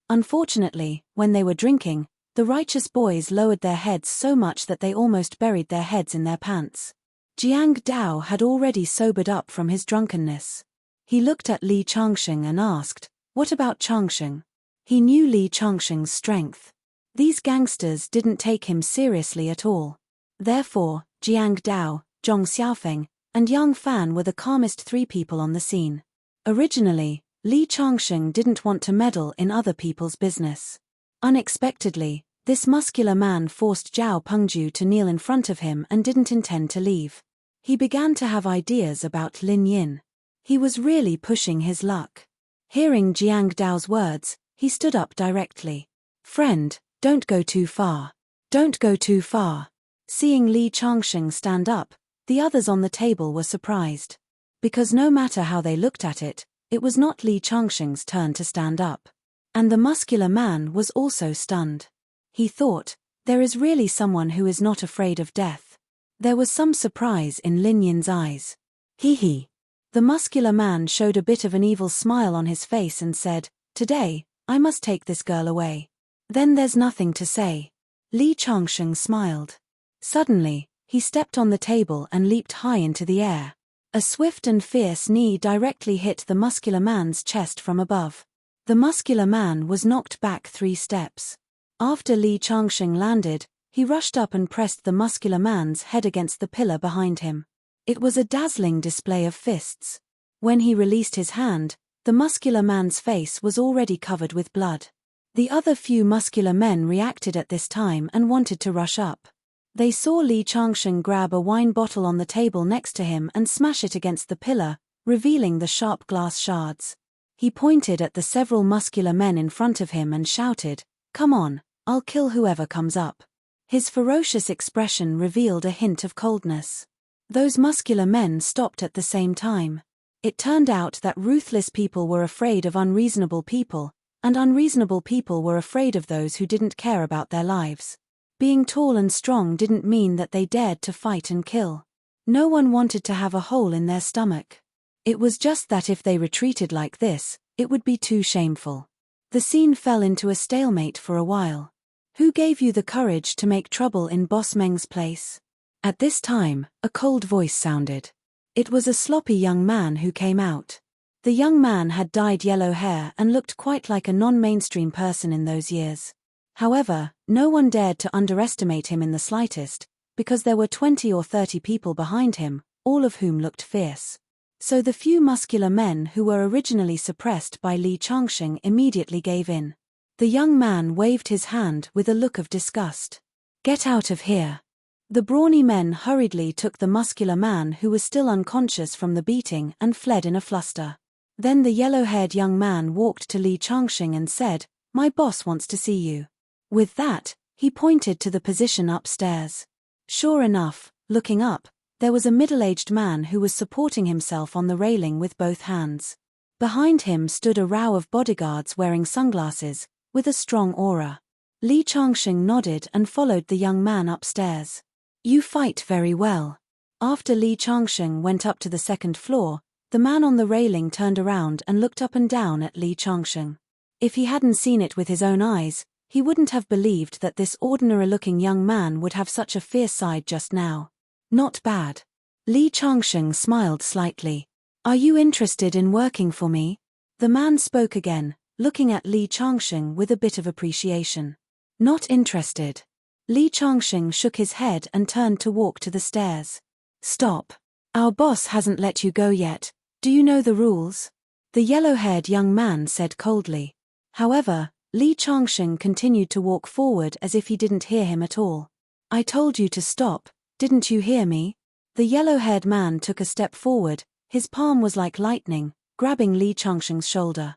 Unfortunately, when they were drinking, the righteous boys lowered their heads so much that they almost buried their heads in their pants. Jiang Dao had already sobered up from his drunkenness. He looked at Li Changsheng and asked, "What about Changsheng?" He knew Li Changsheng's strength. These gangsters didn't take him seriously at all. Therefore, Jiang Dao, Zhong Xiaofeng, and Yang Fan were the calmest three people on the scene. Originally, Li Changsheng didn't want to meddle in other people's business. Unexpectedly, this muscular man forced Zhao Pengju to kneel in front of him and didn't intend to leave. He began to have ideas about Lin Yin. He was really pushing his luck. Hearing Jiang Dao's words, he stood up directly. "Friend, don't go too far. Don't go too far." Seeing Li Changsheng stand up, the others on the table were surprised. Because no matter how they looked at it, it was not Li Changsheng's turn to stand up. And the muscular man was also stunned. He thought, there is really someone who is not afraid of death. There was some surprise in Lin Yin's eyes. Hee hee. The muscular man showed a bit of an evil smile on his face and said, "Today, I must take this girl away. Then there's nothing to say." Li Changsheng smiled. Suddenly, he stepped on the table and leaped high into the air. A swift and fierce knee directly hit the muscular man's chest from above. The muscular man was knocked back 3 steps. After Li Changsheng landed, he rushed up and pressed the muscular man's head against the pillar behind him. It was a dazzling display of fists. When he released his hand, the muscular man's face was already covered with blood. The other few muscular men reacted at this time and wanted to rush up. They saw Li Changsheng grab a wine bottle on the table next to him and smash it against the pillar, revealing the sharp glass shards. He pointed at the several muscular men in front of him and shouted, "Come on, I'll kill whoever comes up." His ferocious expression revealed a hint of coldness. Those muscular men stopped at the same time. It turned out that ruthless people were afraid of unreasonable people, and unreasonable people were afraid of those who didn't care about their lives. Being tall and strong didn't mean that they dared to fight and kill. No one wanted to have a hole in their stomach. It was just that if they retreated like this, it would be too shameful. The scene fell into a stalemate for a while. Who gave you the courage to make trouble in Boss Meng's place? At this time, a cold voice sounded. It was a sloppy young man who came out. The young man had dyed yellow hair and looked quite like a non-mainstream person in those years. However, no one dared to underestimate him in the slightest, because there were 20 or 30 people behind him, all of whom looked fierce. So the few muscular men who were originally suppressed by Li Changsheng immediately gave in. The young man waved his hand with a look of disgust. "Get out of here." The brawny men hurriedly took the muscular man who was still unconscious from the beating and fled in a fluster. Then the yellow-haired young man walked to Li Changsheng and said, "My boss wants to see you." With that, he pointed to the position upstairs. Sure enough, looking up, there was a middle-aged man who was supporting himself on the railing with both hands. Behind him stood a row of bodyguards wearing sunglasses, with a strong aura. Li Changsheng nodded and followed the young man upstairs. "You fight very well." After Li Changsheng went up to the 2nd floor, the man on the railing turned around and looked up and down at Li Changsheng. If he hadn't seen it with his own eyes, he wouldn't have believed that this ordinary-looking young man would have such a fierce side just now. Not bad. Li Changsheng smiled slightly. "Are you interested in working for me?" The man spoke again, looking at Li Changsheng with a bit of appreciation. "Not interested." Li Changsheng shook his head and turned to walk to the stairs. "Stop. Our boss hasn't let you go yet. Do you know the rules?" The yellow-haired young man said coldly. However, Li Changsheng continued to walk forward as if he didn't hear him at all. "I told you to stop, didn't you hear me?" The yellow-haired man took a step forward, his palm was like lightning, grabbing Li Changsheng's shoulder.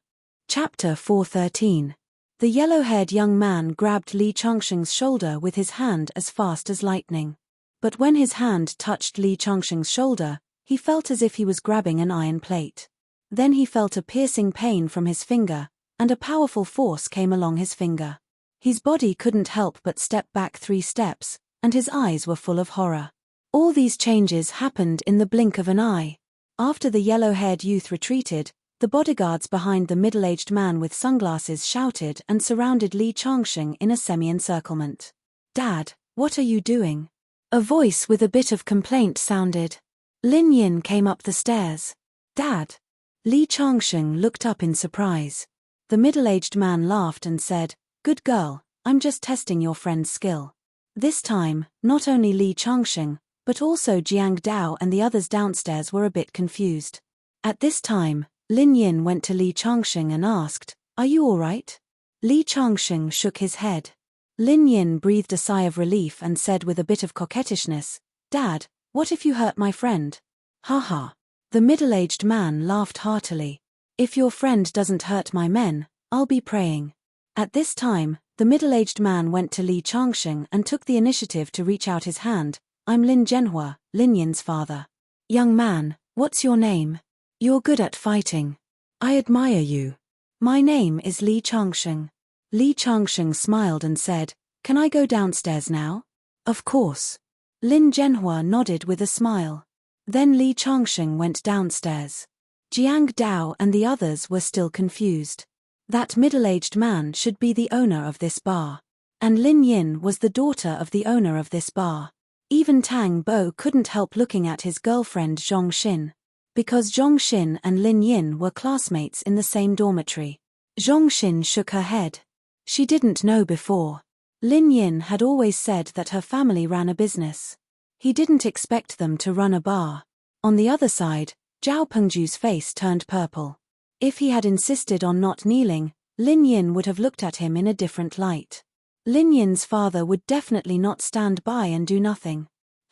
Chapter 413. The yellow-haired young man grabbed Li Changsheng's shoulder with his hand as fast as lightning. But when his hand touched Li Changsheng's shoulder, he felt as if he was grabbing an iron plate. Then he felt a piercing pain from his finger, and a powerful force came along his finger. His body couldn't help but step back 3 steps, and his eyes were full of horror. All these changes happened in the blink of an eye. After the yellow-haired youth retreated, the bodyguards behind the middle-aged man with sunglasses shouted and surrounded Li Changsheng in a semi-encirclement. "Dad, what are you doing?" A voice with a bit of complaint sounded. Lin Yin came up the stairs. "Dad." Li Changsheng looked up in surprise. The middle-aged man laughed and said, "Good girl, I'm just testing your friend's skill." This time, not only Li Changsheng, but also Jiang Dao and the others downstairs were a bit confused. At this time, Lin Yin went to Li Changsheng and asked, "Are you all right?" Li Changsheng shook his head. Lin Yin breathed a sigh of relief and said with a bit of coquettishness, "Dad, what if you hurt my friend?" "Ha ha." The middle-aged man laughed heartily. "If your friend doesn't hurt my men, I'll be praying." At this time, the middle-aged man went to Li Changsheng and took the initiative to reach out his hand. "I'm Lin Zhenhua, Lin Yin's father." "Young man, what's your name? You're good at fighting. I admire you." "My name is Li Changsheng." Li Changsheng smiled and said, "Can I go downstairs now?" "Of course." Lin Zhenhua nodded with a smile. Then Li Changsheng went downstairs. Jiang Dao and the others were still confused. That middle-aged man should be the owner of this bar. And Lin Yin was the daughter of the owner of this bar. Even Tang Bo couldn't help looking at his girlfriend Zhong Xin. Because Zhong Xin and Lin Yin were classmates in the same dormitory. Zhong Xin shook her head. She didn't know before. Lin Yin had always said that her family ran a business. He didn't expect them to run a bar. On the other side, Zhao Pengju's face turned purple. If he had insisted on not kneeling, Lin Yin would have looked at him in a different light. Lin Yin's father would definitely not stand by and do nothing.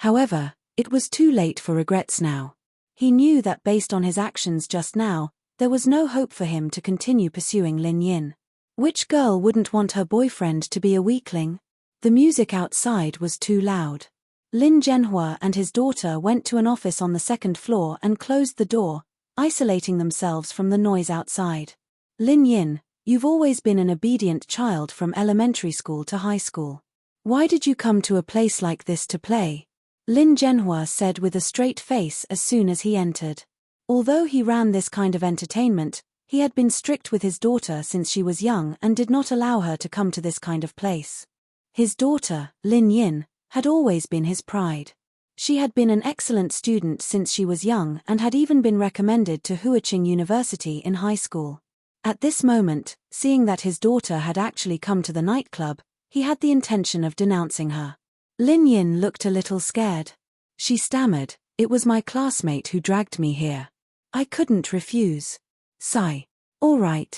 However, it was too late for regrets now. He knew that based on his actions just now, there was no hope for him to continue pursuing Lin Yin. Which girl wouldn't want her boyfriend to be a weakling? The music outside was too loud. Lin Zhenhua and his daughter went to an office on the 2nd floor and closed the door, isolating themselves from the noise outside. "Lin Yin, you've always been an obedient child from elementary school to high school. Why did you come to a place like this to play?" Lin Zhenhua said with a straight face as soon as he entered. Although he ran this kind of entertainment, he had been strict with his daughter since she was young and did not allow her to come to this kind of place. His daughter, Lin Yin, had always been his pride. She had been an excellent student since she was young and had even been recommended to Huaqing University in high school. At this moment, seeing that his daughter had actually come to the nightclub, he had the intention of denouncing her. Lin Yin looked a little scared. She stammered, "It was my classmate who dragged me here. I couldn't refuse." Sigh. "All right."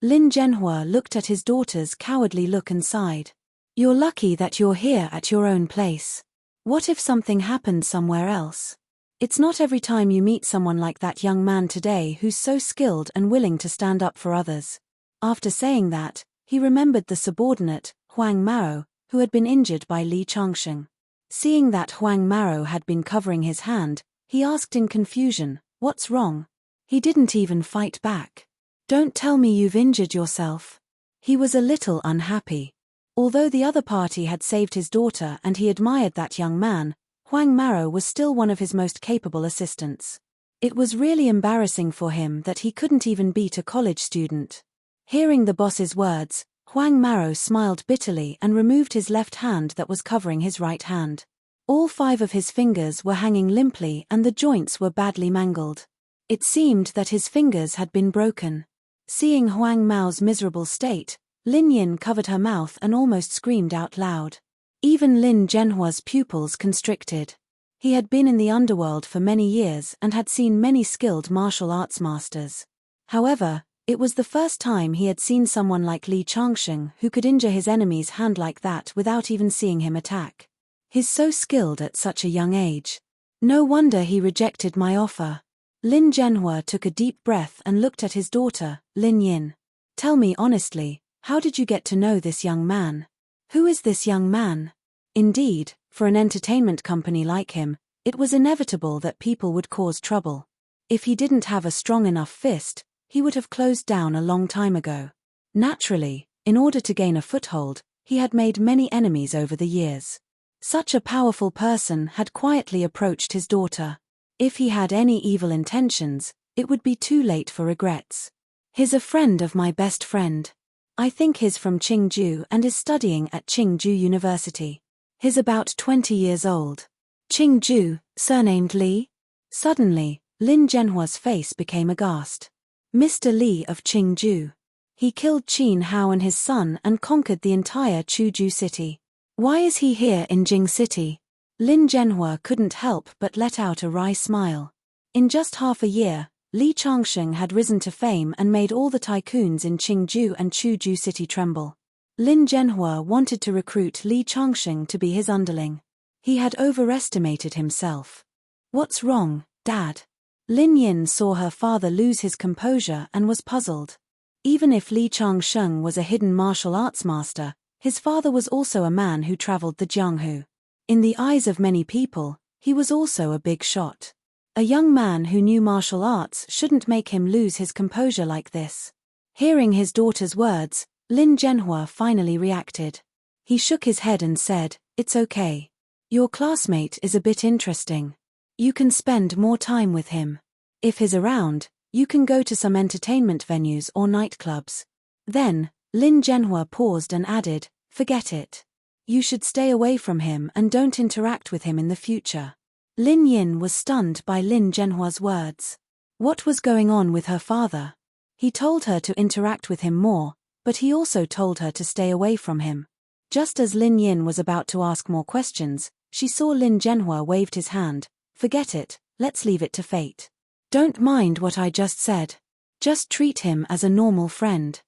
Lin Zhenhua looked at his daughter's cowardly look and sighed. "You're lucky that you're here at your own place. What if something happened somewhere else? It's not every time you meet someone like that young man today who's so skilled and willing to stand up for others." After saying that, he remembered the subordinate, Huang Mao, who had been injured by Li Changsheng. Seeing that Huang Mao had been covering his hand, he asked in confusion, "What's wrong?" He didn't even fight back. "Don't tell me you've injured yourself." He was a little unhappy. Although the other party had saved his daughter and he admired that young man, Huang Mao was still one of his most capable assistants. It was really embarrassing for him that he couldn't even beat a college student. Hearing the boss's words, Huang Mao smiled bitterly and removed his left hand that was covering his right hand. All 5 of his fingers were hanging limply and the joints were badly mangled. It seemed that his fingers had been broken. Seeing Huang Mao's miserable state, Lin Yin covered her mouth and almost screamed out loud. Even Lin Zhenhua's pupils constricted. He had been in the underworld for many years and had seen many skilled martial arts masters. However, it was the first time he had seen someone like Li Changsheng who could injure his enemy's hand like that without even seeing him attack. He's so skilled at such a young age. No wonder he rejected my offer. Lin Zhenhua took a deep breath and looked at his daughter, Lin Yin. "Tell me honestly, how did you get to know this young man? Who is this young man?" Indeed, For an entertainment company like him, it was inevitable that people would cause trouble. If he didn't have a strong enough fist, he would have closed down a long time ago. Naturally, in order to gain a foothold, he had made many enemies over the years. Such a powerful person had quietly approached his daughter. If he had any evil intentions, it would be too late for regrets. He's a friend of my best friend. I think he's from Qingju and is studying at Qingju University. He's about 20 years old. Qingju, surnamed Li? Suddenly, Lin Zhenhua's face became aghast. Mr. Li of Qingju. He killed Qin Hao and his son and conquered the entire Chuzhou city. Why is he here in Jing City? Lin Zhenhua couldn't help but let out a wry smile. In just half a year, Li Changsheng had risen to fame and made all the tycoons in Qingju and Chuzhou City tremble. Lin Zhenhua wanted to recruit Li Changsheng to be his underling. He had overestimated himself. What's wrong, Dad? Lin Yin saw her father lose his composure and was puzzled. Even if Li Changsheng was a hidden martial arts master, his father was also a man who traveled the Jianghu. In the eyes of many people, he was also a big shot. A young man who knew martial arts shouldn't make him lose his composure like this. Hearing his daughter's words, Lin Zhenhua finally reacted. He shook his head and said, "It's okay. Your classmate is a bit interesting. You can spend more time with him. If he's around, you can go to some entertainment venues or nightclubs." Then, Lin Zhenhua paused and added, "Forget it. You should stay away from him and don't interact with him in the future." Lin Yin was stunned by Lin Zhenhua's words. What was going on with her father? He told her to interact with him more, but he also told her to stay away from him. Just as Lin Yin was about to ask more questions, she saw Lin Zhenhua waved his hand. "Forget it, let's leave it to fate. Don't mind what I just said. Just treat him as a normal friend."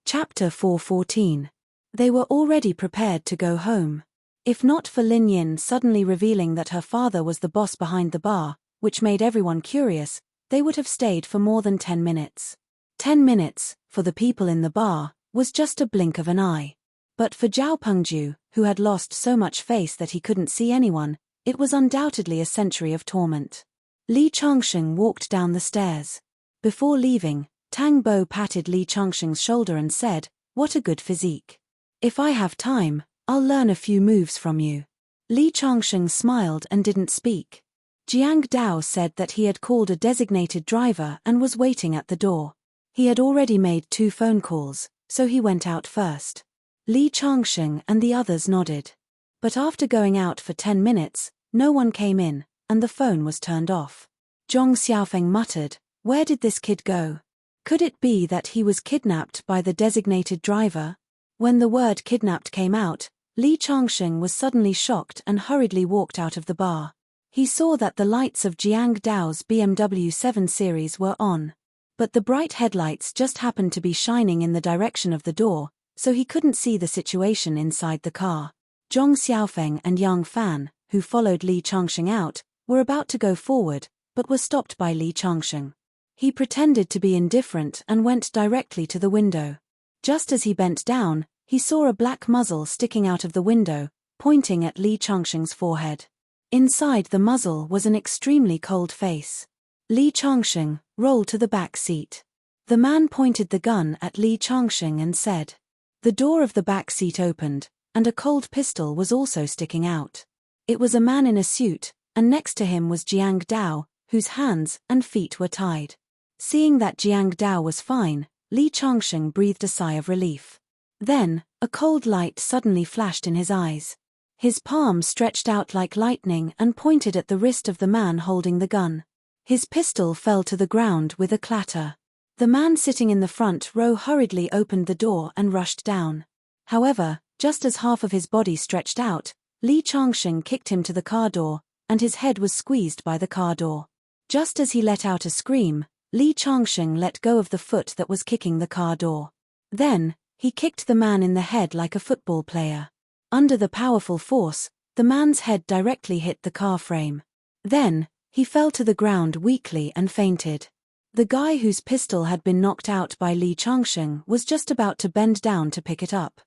Chapter 4:14. They were already prepared to go home. If not for Lin Yin suddenly revealing that her father was the boss behind the bar, which made everyone curious, they would have stayed for more than 10 minutes. 10 minutes, for the people in the bar, was just a blink of an eye. But for Zhao Pengju, who had lost so much face that he couldn't see anyone, it was undoubtedly a century of torment. Li Changsheng walked down the stairs. Before leaving, Tang Bo patted Li Changsheng's shoulder and said, "What a good physique. If I have time, I'll learn a few moves from you." Li Changsheng smiled and didn't speak. Jiang Dao said that he had called a designated driver and was waiting at the door. He had already made 2 phone calls, so he went out first. Li Changsheng and the others nodded. But after going out for 10 minutes, no one came in, and the phone was turned off. Zhong Xiaofeng muttered, "Where did this kid go? Could it be that he was kidnapped by the designated driver?" When the word kidnapped came out, Li Changsheng was suddenly shocked and hurriedly walked out of the bar. He saw that the lights of Jiang Dao's BMW 7 Series were on. But the bright headlights just happened to be shining in the direction of the door, so he couldn't see the situation inside the car. Zhong Xiaofeng and Yang Fan, who followed Li Changsheng out, were about to go forward, but were stopped by Li Changsheng. He pretended to be indifferent and went directly to the window. Just as he bent down, he saw a black muzzle sticking out of the window, pointing at Li Changsheng's forehead. Inside the muzzle was an extremely cold face. Li Changsheng, roll to the back seat. The man pointed the gun at Li Changsheng and said. The door of the back seat opened, and a cold pistol was also sticking out. It was a man in a suit, and next to him was Jiang Dao, whose hands and feet were tied. Seeing that Jiang Dao was fine, Li Changsheng breathed a sigh of relief. Then, a cold light suddenly flashed in his eyes. His palm stretched out like lightning and pointed at the wrist of the man holding the gun. His pistol fell to the ground with a clatter. The man sitting in the front row hurriedly opened the door and rushed down. However, just as half of his body stretched out, Li Changsheng kicked him to the car door, and his head was squeezed by the car door. Just as he let out a scream, Li Changsheng let go of the foot that was kicking the car door. Then, he kicked the man in the head like a football player. Under the powerful force, the man's head directly hit the car frame. Then, he fell to the ground weakly and fainted. The guy whose pistol had been knocked out by Li Changsheng was just about to bend down to pick it up.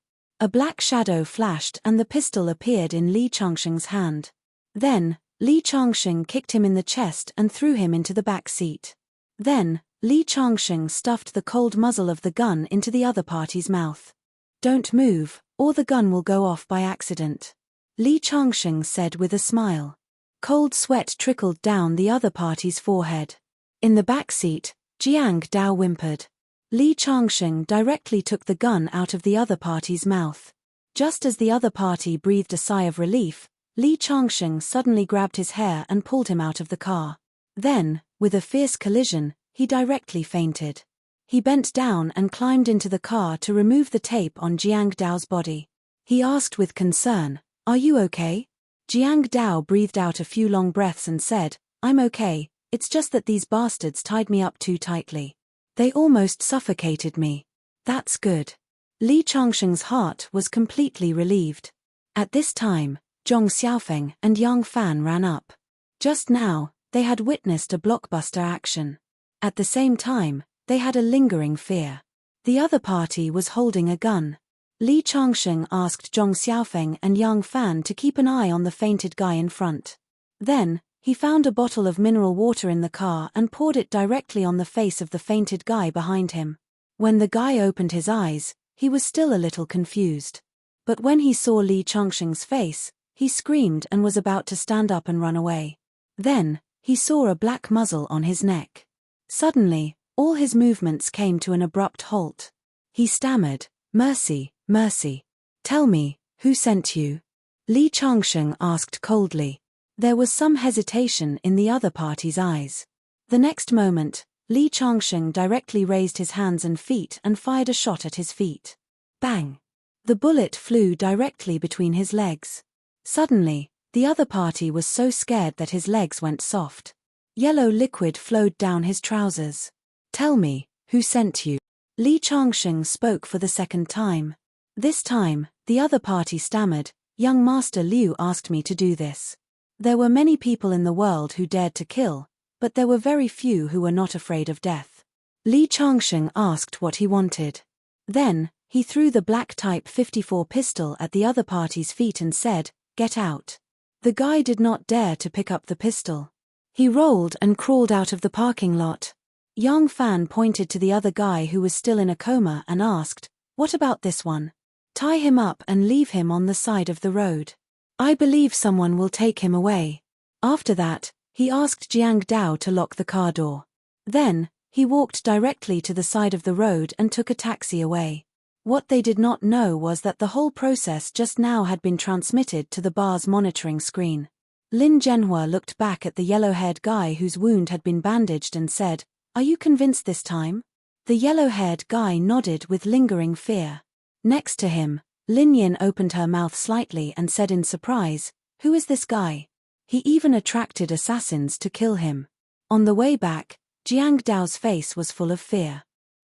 A black shadow flashed and the pistol appeared in Li Changsheng's hand. Then, Li Changsheng kicked him in the chest and threw him into the back seat. Then, Li Changsheng stuffed the cold muzzle of the gun into the other party's mouth. "Don't move, or the gun will go off by accident," Li Changsheng said with a smile. Cold sweat trickled down the other party's forehead. In the back seat, Jiang Dao whimpered. Li Changsheng directly took the gun out of the other party's mouth. Just as the other party breathed a sigh of relief, Li Changsheng suddenly grabbed his hair and pulled him out of the car. Then, with a fierce collision, he directly fainted. He bent down and climbed into the car to remove the tape on Jiang Dao's body. He asked with concern, "Are you okay?" Jiang Dao breathed out a few long breaths and said, "I'm okay, it's just that these bastards tied me up too tightly. They almost suffocated me." "That's good." Li Changsheng's heart was completely relieved. At this time, Zhong Xiaofeng and Yang Fan ran up. Just now, they had witnessed a blockbuster action. At the same time, they had a lingering fear. The other party was holding a gun. Li Changsheng asked Zhong Xiaofeng and Yang Fan to keep an eye on the fainted guy in front. Then, he found a bottle of mineral water in the car and poured it directly on the face of the fainted guy behind him. When the guy opened his eyes, he was still a little confused. But when he saw Li Changsheng's face, he screamed and was about to stand up and run away. Then, he saw a black muzzle on his neck. Suddenly, all his movements came to an abrupt halt. He stammered, "Mercy, mercy. Tell me, who sent you?" Li Changsheng asked coldly. There was some hesitation in the other party's eyes. The next moment, Li Changsheng directly raised his hands and feet and fired a shot at his feet. Bang! The bullet flew directly between his legs. Suddenly, the other party was so scared that his legs went soft. Yellow liquid flowed down his trousers. "Tell me, who sent you?" Li Changsheng spoke for the second time. This time, the other party stammered, "Young Master Liu asked me to do this." There were many people in the world who dared to kill, but there were very few who were not afraid of death. Li Changsheng asked what he wanted. Then, he threw the black Type 54 pistol at the other party's feet and said, "Get out." The guy did not dare to pick up the pistol. He rolled and crawled out of the parking lot. Yang Fan pointed to the other guy who was still in a coma and asked, "What about this one? Tie him up and leave him on the side of the road. I believe someone will take him away." After that, he asked Jiang Dao to lock the car door. Then, he walked directly to the side of the road and took a taxi away. What they did not know was that the whole process just now had been transmitted to the bar's monitoring screen. Lin Zhenhua looked back at the yellow-haired guy whose wound had been bandaged and said, "Are you convinced this time?" The yellow-haired guy nodded with lingering fear. Next to him, Lin Yin opened her mouth slightly and said in surprise, "Who is this guy? He even attracted assassins to kill him." On the way back, Jiang Dao's face was full of fear.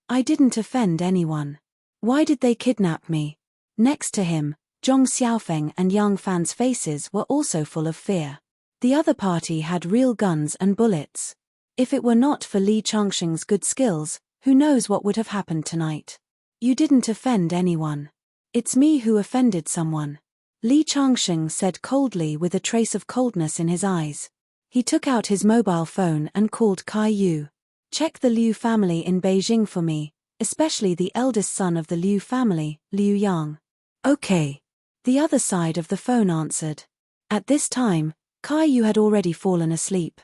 "I didn't offend anyone. Why did they kidnap me?" Next to him, Zhong Xiaofeng and Yang Fan's faces were also full of fear. The other party had real guns and bullets. If it were not for Li Changsheng's good skills, who knows what would have happened tonight. "You didn't offend anyone. It's me who offended someone," Li Changsheng said coldly with a trace of coldness in his eyes. He took out his mobile phone and called Kai Yu. "Check the Liu family in Beijing for me, especially the eldest son of the Liu family, Liu Yang." "Okay." The other side of the phone answered. At this time, Kai Yu had already fallen asleep.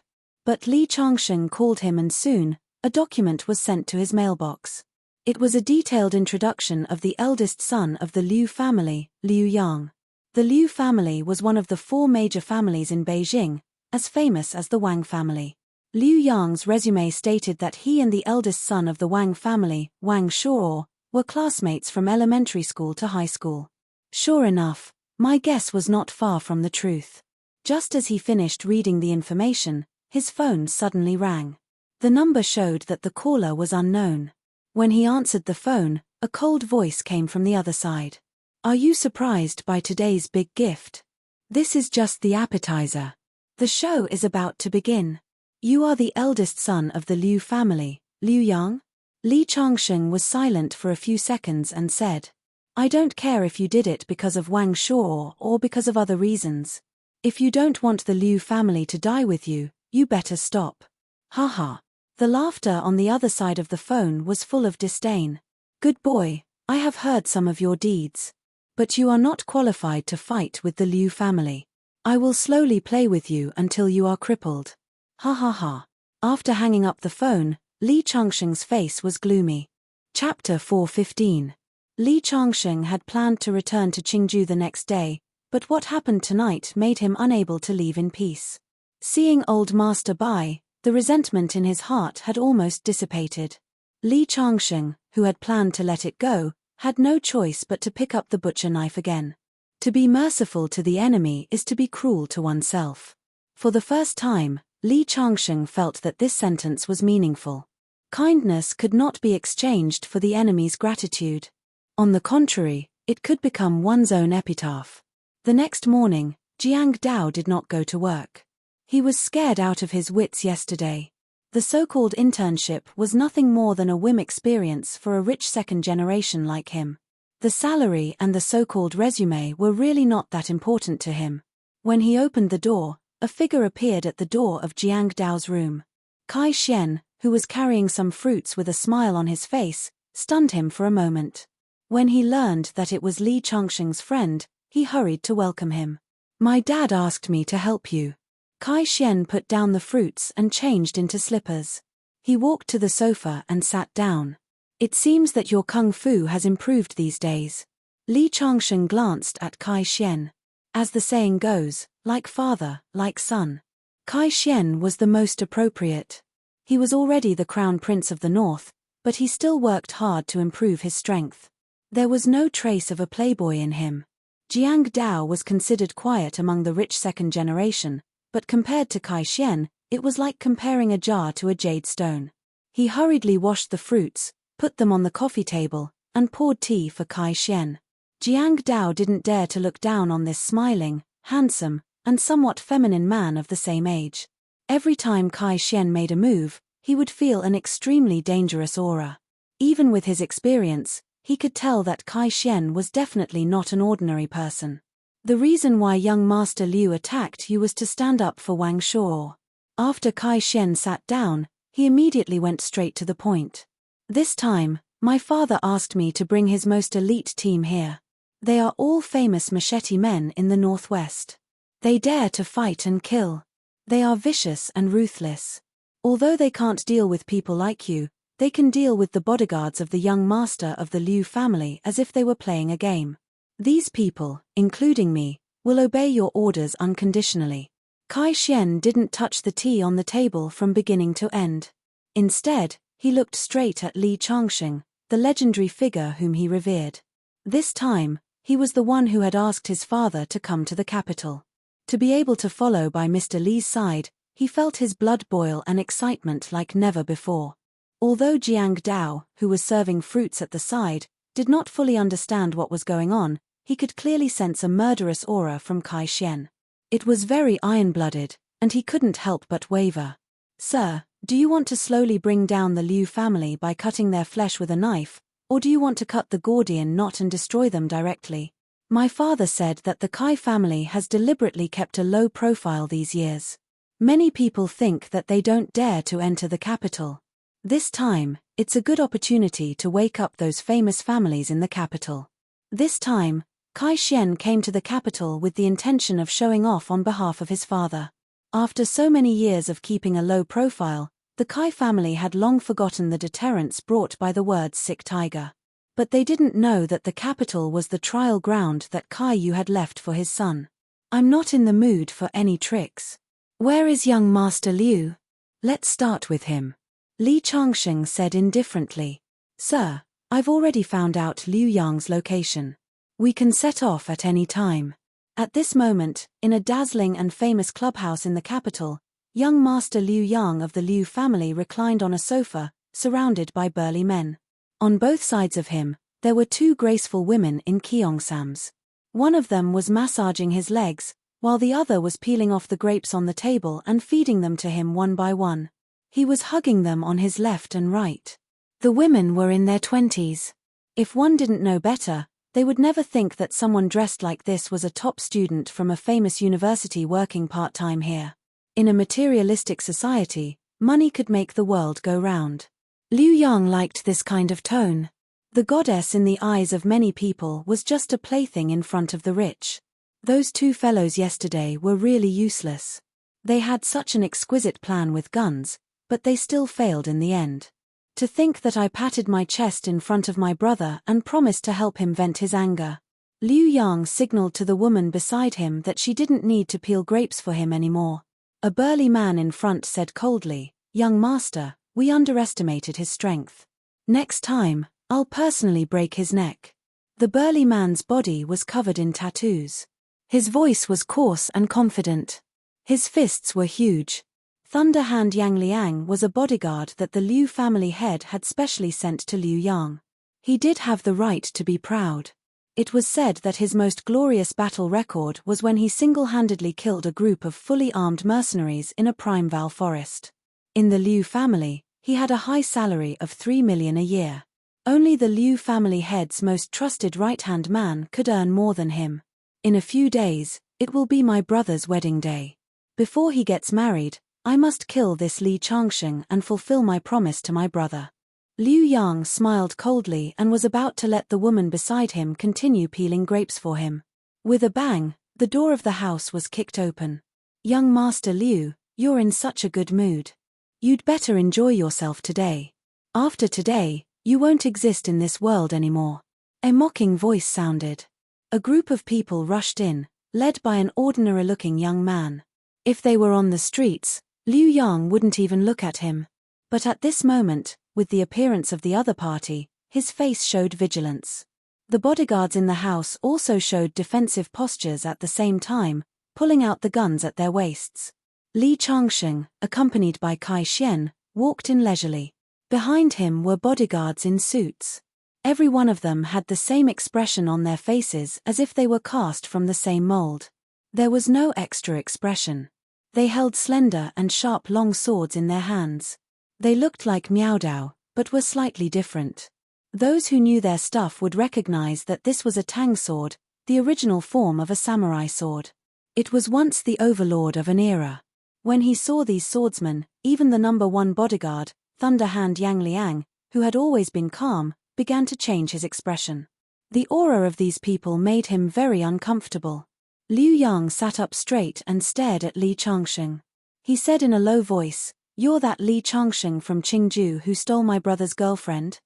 But Li Changsheng called him and soon, a document was sent to his mailbox. It was a detailed introduction of the eldest son of the Liu family, Liu Yang. The Liu family was one of the 4 major families in Beijing, as famous as the Wang family. Liu Yang's resume stated that he and the eldest son of the Wang family, Wang Shuo, were classmates from elementary school to high school. Sure enough, my guess was not far from the truth. Just as he finished reading the information, his phone suddenly rang. The number showed that the caller was unknown. When he answered the phone, a cold voice came from the other side. "Are you surprised by today's big gift? This is just the appetizer. The show is about to begin. You are the eldest son of the Liu family, Liu Yang?" Li Changsheng was silent for a few seconds and said, I don't care if you did it because of Wang Shuo or because of other reasons. If you don't want the Liu family to die with you, you better stop. Haha. The laughter on the other side of the phone was full of disdain. Good boy, I have heard some of your deeds. But you are not qualified to fight with the Liu family. I will slowly play with you until you are crippled. Ha ha ha. After hanging up the phone, Li Changsheng's face was gloomy. Chapter 4:15. Li Changsheng had planned to return to Qingju the next day, but what happened tonight made him unable to leave in peace. Seeing old master Bai, the resentment in his heart had almost dissipated. Li Changsheng, who had planned to let it go, had no choice but to pick up the butcher knife again. To be merciful to the enemy is to be cruel to oneself. For the first time, Li Changsheng felt that this sentence was meaningful. Kindness could not be exchanged for the enemy's gratitude. On the contrary, it could become one's own epitaph. The next morning, Jiang Dao did not go to work. He was scared out of his wits yesterday. The so-called internship was nothing more than a whim experience for a rich second generation like him. The salary and the so-called resume were really not that important to him. When he opened the door, a figure appeared at the door of Jiang Dao's room. Kai Xian, who was carrying some fruits with a smile on his face, stunned him for a moment. When he learned that it was Li Changsheng's friend, he hurried to welcome him. My dad asked me to help you. Kai Xian put down the fruits and changed into slippers. He walked to the sofa and sat down. It seems that your kung fu has improved these days. Li Changsheng glanced at Kai Xian. As the saying goes, like father, like son. Kai Xian was the most appropriate. He was already the crown prince of the north, but he still worked hard to improve his strength. There was no trace of a playboy in him. Jiang Dao was considered quiet among the rich second generation, but compared to Kai Xian, it was like comparing a jar to a jade stone. He hurriedly washed the fruits, put them on the coffee table, and poured tea for Kai Xian. Jiang Dao didn't dare to look down on this smiling, handsome, and somewhat feminine man of the same age. Every time Kai Xian made a move, he would feel an extremely dangerous aura. Even with his experience, he could tell that Kai Xian was definitely not an ordinary person. The reason why young Master Liu attacked you was to stand up for Wang Shuo. After Kai Xian sat down, he immediately went straight to the point. This time, my father asked me to bring his most elite team here. They are all famous machete men in the northwest. They dare to fight and kill. They are vicious and ruthless. Although they can't deal with people like you, they can deal with the bodyguards of the young master of the Liu family as if they were playing a game. These people, including me, will obey your orders unconditionally. Kai Xian didn't touch the tea on the table from beginning to end. Instead, he looked straight at Li Changsheng, the legendary figure whom he revered. This time, he was the one who had asked his father to come to the capital. To be able to follow by Mr. Li's side, he felt his blood boil and excitement like never before. Although Jiang Dao, who was serving fruits at the side, did not fully understand what was going on, he could clearly sense a murderous aura from Kai Xian. It was very iron-blooded, and he couldn't help but waver. Sir, do you want to slowly bring down the Liu family by cutting their flesh with a knife, or do you want to cut the Gordian knot and destroy them directly? My father said that the Kai family has deliberately kept a low profile these years. Many people think that they don't dare to enter the capital. This time, it's a good opportunity to wake up those famous families in the capital. This time, Kai Xian came to the capital with the intention of showing off on behalf of his father. After so many years of keeping a low profile, the Kai family had long forgotten the deterrence brought by the words sick tiger. But they didn't know that the capital was the trial ground that Kai Yu had left for his son. I'm not in the mood for any tricks. Where is young Master Liu? Let's start with him. Li Changsheng said indifferently. Sir, I've already found out Liu Yang's location. We can set off at any time. At this moment, in a dazzling and famous clubhouse in the capital, young Master Liu Yang of the Liu family reclined on a sofa, surrounded by burly men. On both sides of him, there were two graceful women in kyongsams. One of them was massaging his legs, while the other was peeling off the grapes on the table and feeding them to him one by one. He was hugging them on his left and right. The women were in their 20s. If one didn't know better, They would never think that someone dressed like this was a top student from a famous university working part-time here. In a materialistic society, money could make the world go round. Liu Yang liked this kind of tone. The goddess in the eyes of many people was just a plaything in front of the rich. Those two fellows yesterday were really useless. They had such an exquisite plan with guns, but they still failed in the end. To think that I patted my chest in front of my brother and promised to help him vent his anger. Liu Yang signaled to the woman beside him that she didn't need to peel grapes for him anymore. A burly man in front said coldly, "Young master, we underestimated his strength. Next time, I'll personally break his neck." The burly man's body was covered in tattoos. His voice was coarse and confident. His fists were huge. Thunder Hand Yang Liang was a bodyguard that the Liu family head had specially sent to Liu Yang. He did have the right to be proud. It was said that his most glorious battle record was when he single-handedly killed a group of fully armed mercenaries in a primeval forest. In the Liu family, he had a high salary of 3 million a year. Only the Liu family head's most trusted right-hand man could earn more than him. In a few days, it will be my brother's wedding day. Before he gets married, I must kill this Li Changsheng and fulfill my promise to my brother. Liu Yang smiled coldly and was about to let the woman beside him continue peeling grapes for him. With a bang, the door of the house was kicked open. "Young Master Liu, you're in such a good mood. You'd better enjoy yourself today. After today, you won't exist in this world anymore." A mocking voice sounded. A group of people rushed in, led by an ordinary-looking young man. If they were on the streets, Liu Yang wouldn't even look at him. But at this moment, with the appearance of the other party, his face showed vigilance. The bodyguards in the house also showed defensive postures at the same time, pulling out the guns at their waists. Li Changsheng, accompanied by Kai Xian, walked in leisurely. Behind him were bodyguards in suits. Every one of them had the same expression on their faces as if they were cast from the same mold. There was no extra expression. They held slender and sharp long swords in their hands. They looked like Miaodao, but were slightly different. Those who knew their stuff would recognize that this was a tang sword, the original form of a samurai sword. It was once the overlord of an era. When he saw these swordsmen, even the number one bodyguard, Thunder Hand Yang Liang, who had always been calm, began to change his expression. The aura of these people made him very uncomfortable. Liu Yang sat up straight and stared at Li Changsheng. He said in a low voice, "You're that Li Changsheng from Qingju who stole my brother's girlfriend?"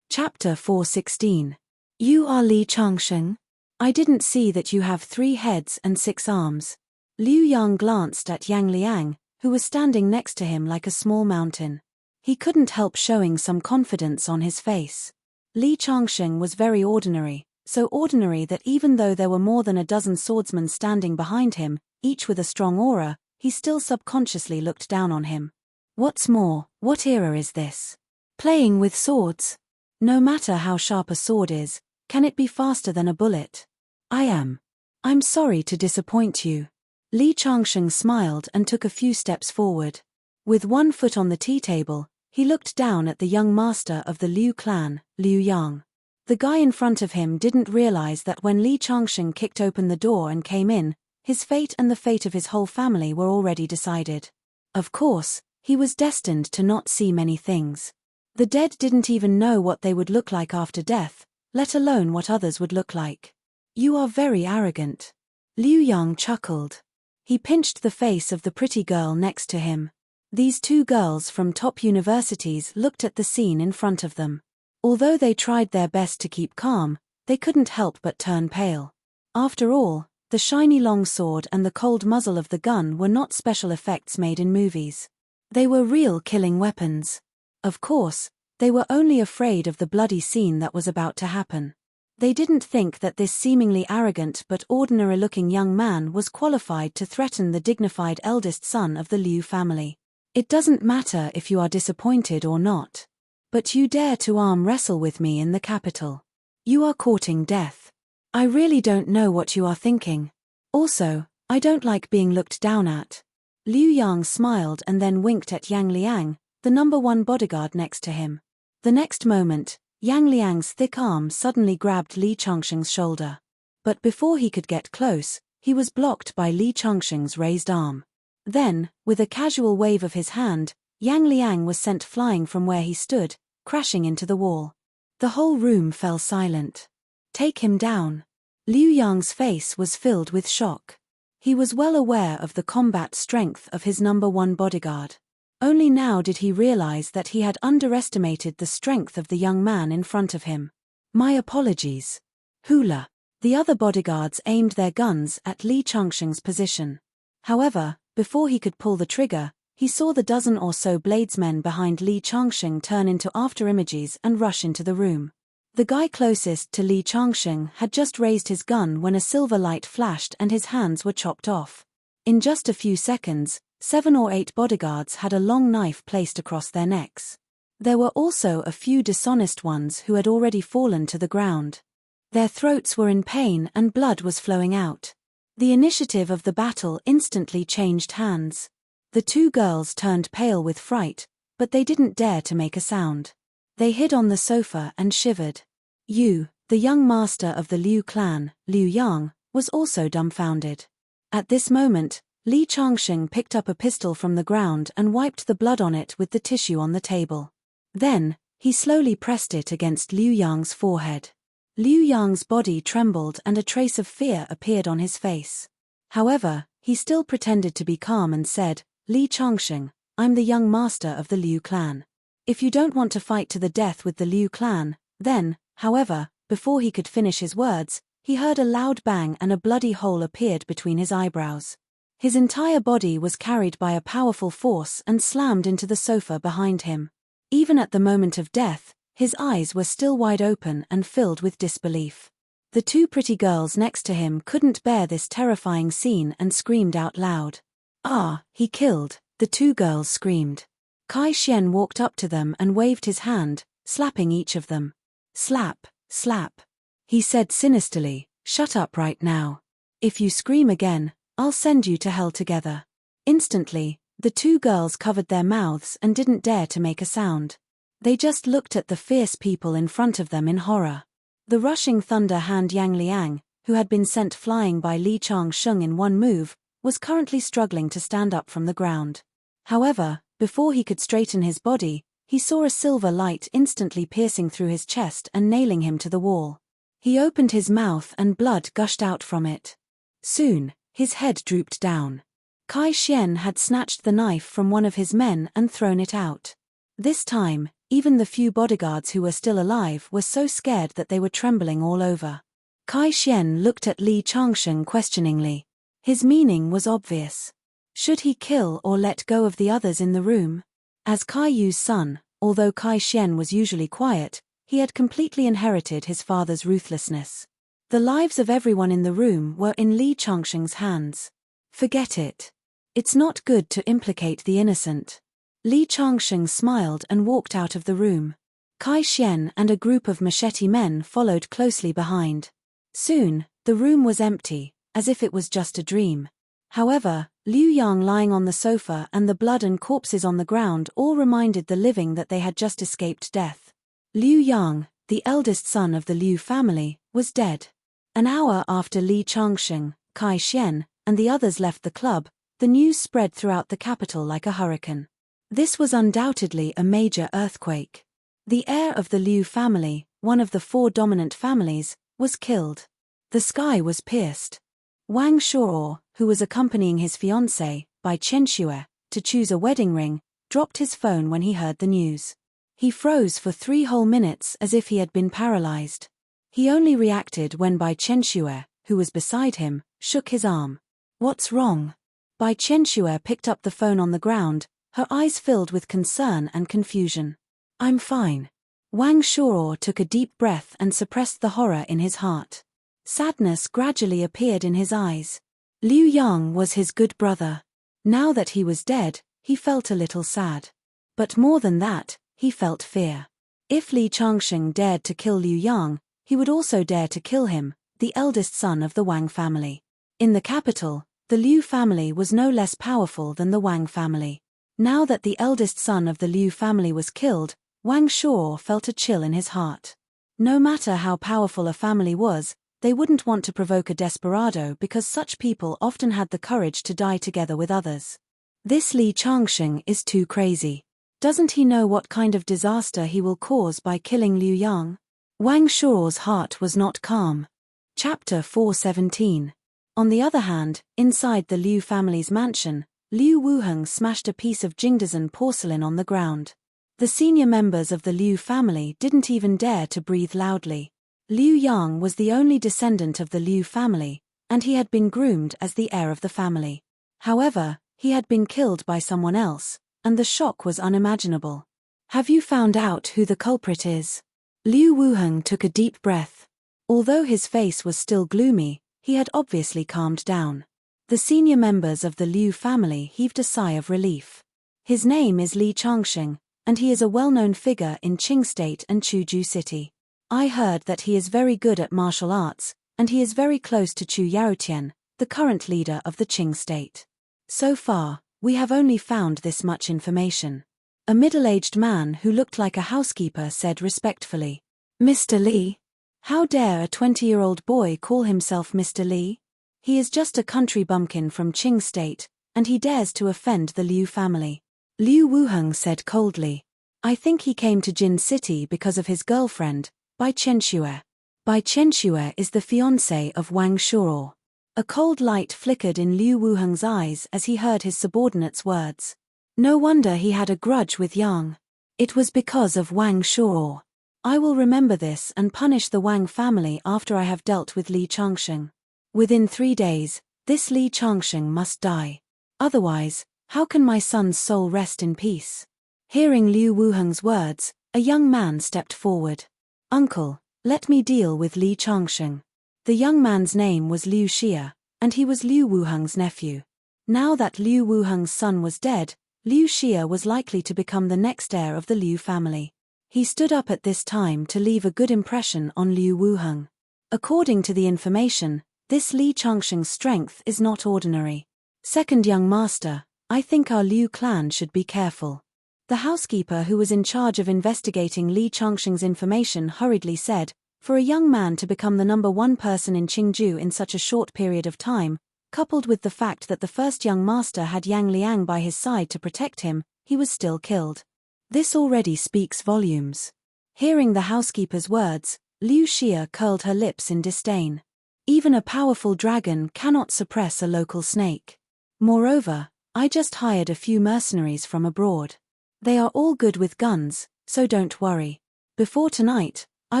Chapter 416. "You are Li Changsheng? I didn't see that you have 3 heads and 6 arms." Liu Yang glanced at Yang Liang, who was standing next to him like a small mountain. He couldn't help showing some confidence on his face. Li Changsheng was very ordinary, so ordinary that even though there were more than a dozen swordsmen standing behind him, each with a strong aura, he still subconsciously looked down on him. What's more, what era is this? Playing with swords? No matter how sharp a sword is, can it be faster than a bullet? I'm sorry to disappoint you. Li Changsheng smiled and took a few steps forward. With one foot on the tea table, he looked down at the young master of the Liu clan, Liu Yang. The guy in front of him didn't realize that when Li Changsheng kicked open the door and came in, his fate and the fate of his whole family were already decided. Of course, he was destined to not see many things. The dead didn't even know what they would look like after death, let alone what others would look like. "You are very arrogant." Liu Yang chuckled. He pinched the face of the pretty girl next to him. These 2 girls from top universities looked at the scene in front of them. Although they tried their best to keep calm, they couldn't help but turn pale. After all, the shiny long sword and the cold muzzle of the gun were not special effects made in movies. They were real killing weapons. Of course, they were only afraid of the bloody scene that was about to happen. They didn't think that this seemingly arrogant but ordinary-looking young man was qualified to threaten the dignified eldest son of the Liu family. "It doesn't matter if you are disappointed or not. But you dare to arm wrestle with me in the capital. You are courting death. I really don't know what you are thinking. Also, I don't like being looked down at." Liu Yang smiled and then winked at Yang Liang, the number one bodyguard next to him. The next moment, Yang Liang's thick arm suddenly grabbed Li Changsheng's shoulder. But before he could get close, he was blocked by Li Changsheng's raised arm. Then, with a casual wave of his hand, Yang Liang was sent flying from where he stood, crashing into the wall. The whole room fell silent. "Take him down." Liu Yang's face was filled with shock. He was well aware of the combat strength of his number one bodyguard. Only now did he realize that he had underestimated the strength of the young man in front of him. "My apologies." Hula. The other bodyguards aimed their guns at Li Changsheng's position. However, before he could pull the trigger, he saw the dozen or so bladesmen behind Li Changsheng turn into afterimages and rush into the room. The guy closest to Li Changsheng had just raised his gun when a silver light flashed and his hands were chopped off. In just a few seconds, 7 or 8 bodyguards had a long knife placed across their necks. There were also a few dishonest ones who had already fallen to the ground. Their throats were in pain and blood was flowing out. The initiative of the battle instantly changed hands. The 2 girls turned pale with fright, but they didn't dare to make a sound. They hid on the sofa and shivered. Yu, the young master of the Liu clan, Liu Yang, was also dumbfounded. At this moment, Li Changsheng picked up a pistol from the ground and wiped the blood on it with the tissue on the table. Then, he slowly pressed it against Liu Yang's forehead. Liu Yang's body trembled and a trace of fear appeared on his face. However, he still pretended to be calm and said, "Li Changsheng, I'm the young master of the Liu clan. If you don't want to fight to the death with the Liu clan, then," however, before he could finish his words, he heard a loud bang and a bloody hole appeared between his eyebrows. His entire body was carried by a powerful force and slammed into the sofa behind him. Even at the moment of death, his eyes were still wide open and filled with disbelief. The 2 pretty girls next to him couldn't bear this terrifying scene and screamed out loud. "Ah, he killed," the 2 girls screamed. Kai Xian walked up to them and waved his hand, slapping each of them. "Slap, slap." He said sinisterly, "Shut up right now. If you scream again, I'll send you to hell together." Instantly, the 2 girls covered their mouths and didn't dare to make a sound. They just looked at the fierce people in front of them in horror. The rushing thunder hand Yang Liang, who had been sent flying by Li Changsheng in one move, was currently struggling to stand up from the ground. However, before he could straighten his body, he saw a silver light instantly piercing through his chest and nailing him to the wall. He opened his mouth and blood gushed out from it. Soon, his head drooped down. Kai Xian had snatched the knife from one of his men and thrown it out. This time, even the few bodyguards who were still alive were so scared that they were trembling all over. Kai Xian looked at Li Changsheng questioningly. His meaning was obvious. Should he kill or let go of the others in the room? As Kai Yu's son, although Kai Xian was usually quiet, he had completely inherited his father's ruthlessness. The lives of everyone in the room were in Li Changsheng's hands. Forget it. It's not good to implicate the innocent. Li Changsheng smiled and walked out of the room. Kai Xian and a group of machete men followed closely behind. Soon, the room was empty, as if it was just a dream. However, Liu Yang lying on the sofa and the blood and corpses on the ground all reminded the living that they had just escaped death. Liu Yang, the eldest son of the Liu family, was dead. An hour after Li Changsheng, Kai Xian, and the others left the club, the news spread throughout the capital like a hurricane. This was undoubtedly a major earthquake. The heir of the Liu family, one of the 4 dominant families, was killed. The sky was pierced. Wang Shuo, who was accompanying his fiancée, Bai Chenxue, to choose a wedding ring, dropped his phone when he heard the news. He froze for 3 whole minutes as if he had been paralyzed. He only reacted when Bai Chenxue, who was beside him, shook his arm. "What's wrong?" Bai Chenxue picked up the phone on the ground, her eyes filled with concern and confusion. "I'm fine." Wang Shuo took a deep breath and suppressed the horror in his heart. Sadness gradually appeared in his eyes. Liu Yang was his good brother. Now that he was dead, he felt a little sad. But more than that, he felt fear. If Li Changsheng dared to kill Liu Yang, he would also dare to kill him, the eldest son of the Wang family. In the capital, the Liu family was no less powerful than the Wang family. Now that the eldest son of the Liu family was killed, Wang Shuo felt a chill in his heart. No matter how powerful a family was, they wouldn't want to provoke a desperado because such people often had the courage to die together with others. This Li Changsheng is too crazy. Doesn't he know what kind of disaster he will cause by killing Liu Yang? Wang Shuo's heart was not calm. Chapter 417. On the other hand, inside the Liu family's mansion, Liu Wuheng smashed a piece of Jingdezhen porcelain on the ground. The senior members of the Liu family didn't even dare to breathe loudly. Liu Yang was the only descendant of the Liu family, and he had been groomed as the heir of the family. However, he had been killed by someone else, and the shock was unimaginable. Have you found out who the culprit is? Liu Wuheng took a deep breath. Although his face was still gloomy, he had obviously calmed down. The senior members of the Liu family heaved a sigh of relief. His name is Li Changsheng, and he is a well-known figure in Qing State and Chuzhou City. I heard that he is very good at martial arts, and he is very close to Chu Yaotian, the current leader of the Qing State. So far, we have only found this much information. A middle-aged man who looked like a housekeeper said respectfully, "Mr. Li? How dare a 20-year-old boy call himself Mr. Li? He is just a country bumpkin from Qing State, and he dares to offend the Liu family." Liu Wuheng said coldly, "I think he came to Jin City because of his girlfriend, Bai Qianxue. Bai Qianxue is the fiancée of Wang Shuo." A cold light flickered in Liu Wuheng's eyes as he heard his subordinate's words. No wonder he had a grudge with Yang. It was because of Wang Shuo. I will remember this and punish the Wang family after I have dealt with Li Changsheng. Within 3 days, this Li Changsheng must die. Otherwise, how can my son's soul rest in peace? Hearing Liu Wuheng's words, a young man stepped forward. "Uncle, let me deal with Li Changsheng." The young man's name was Liu Xia, and he was Liu Wuheng's nephew. Now that Liu Wuheng's son was dead, Liu Xia was likely to become the next heir of the Liu family. He stood up at this time to leave a good impression on Liu Wuheng. According to the information, this Li Changsheng's strength is not ordinary. Second young master, I think our Liu clan should be careful. The housekeeper who was in charge of investigating Li Changsheng's information hurriedly said, for a young man to become the #1 person in Qingju in such a short period of time, coupled with the fact that the first young master had Yang Liang by his side to protect him, he was still killed. This already speaks volumes. Hearing the housekeeper's words, Liu Xia curled her lips in disdain. Even a powerful dragon cannot suppress a local snake. Moreover, I just hired a few mercenaries from abroad. They are all good with guns, so don't worry. Before tonight, I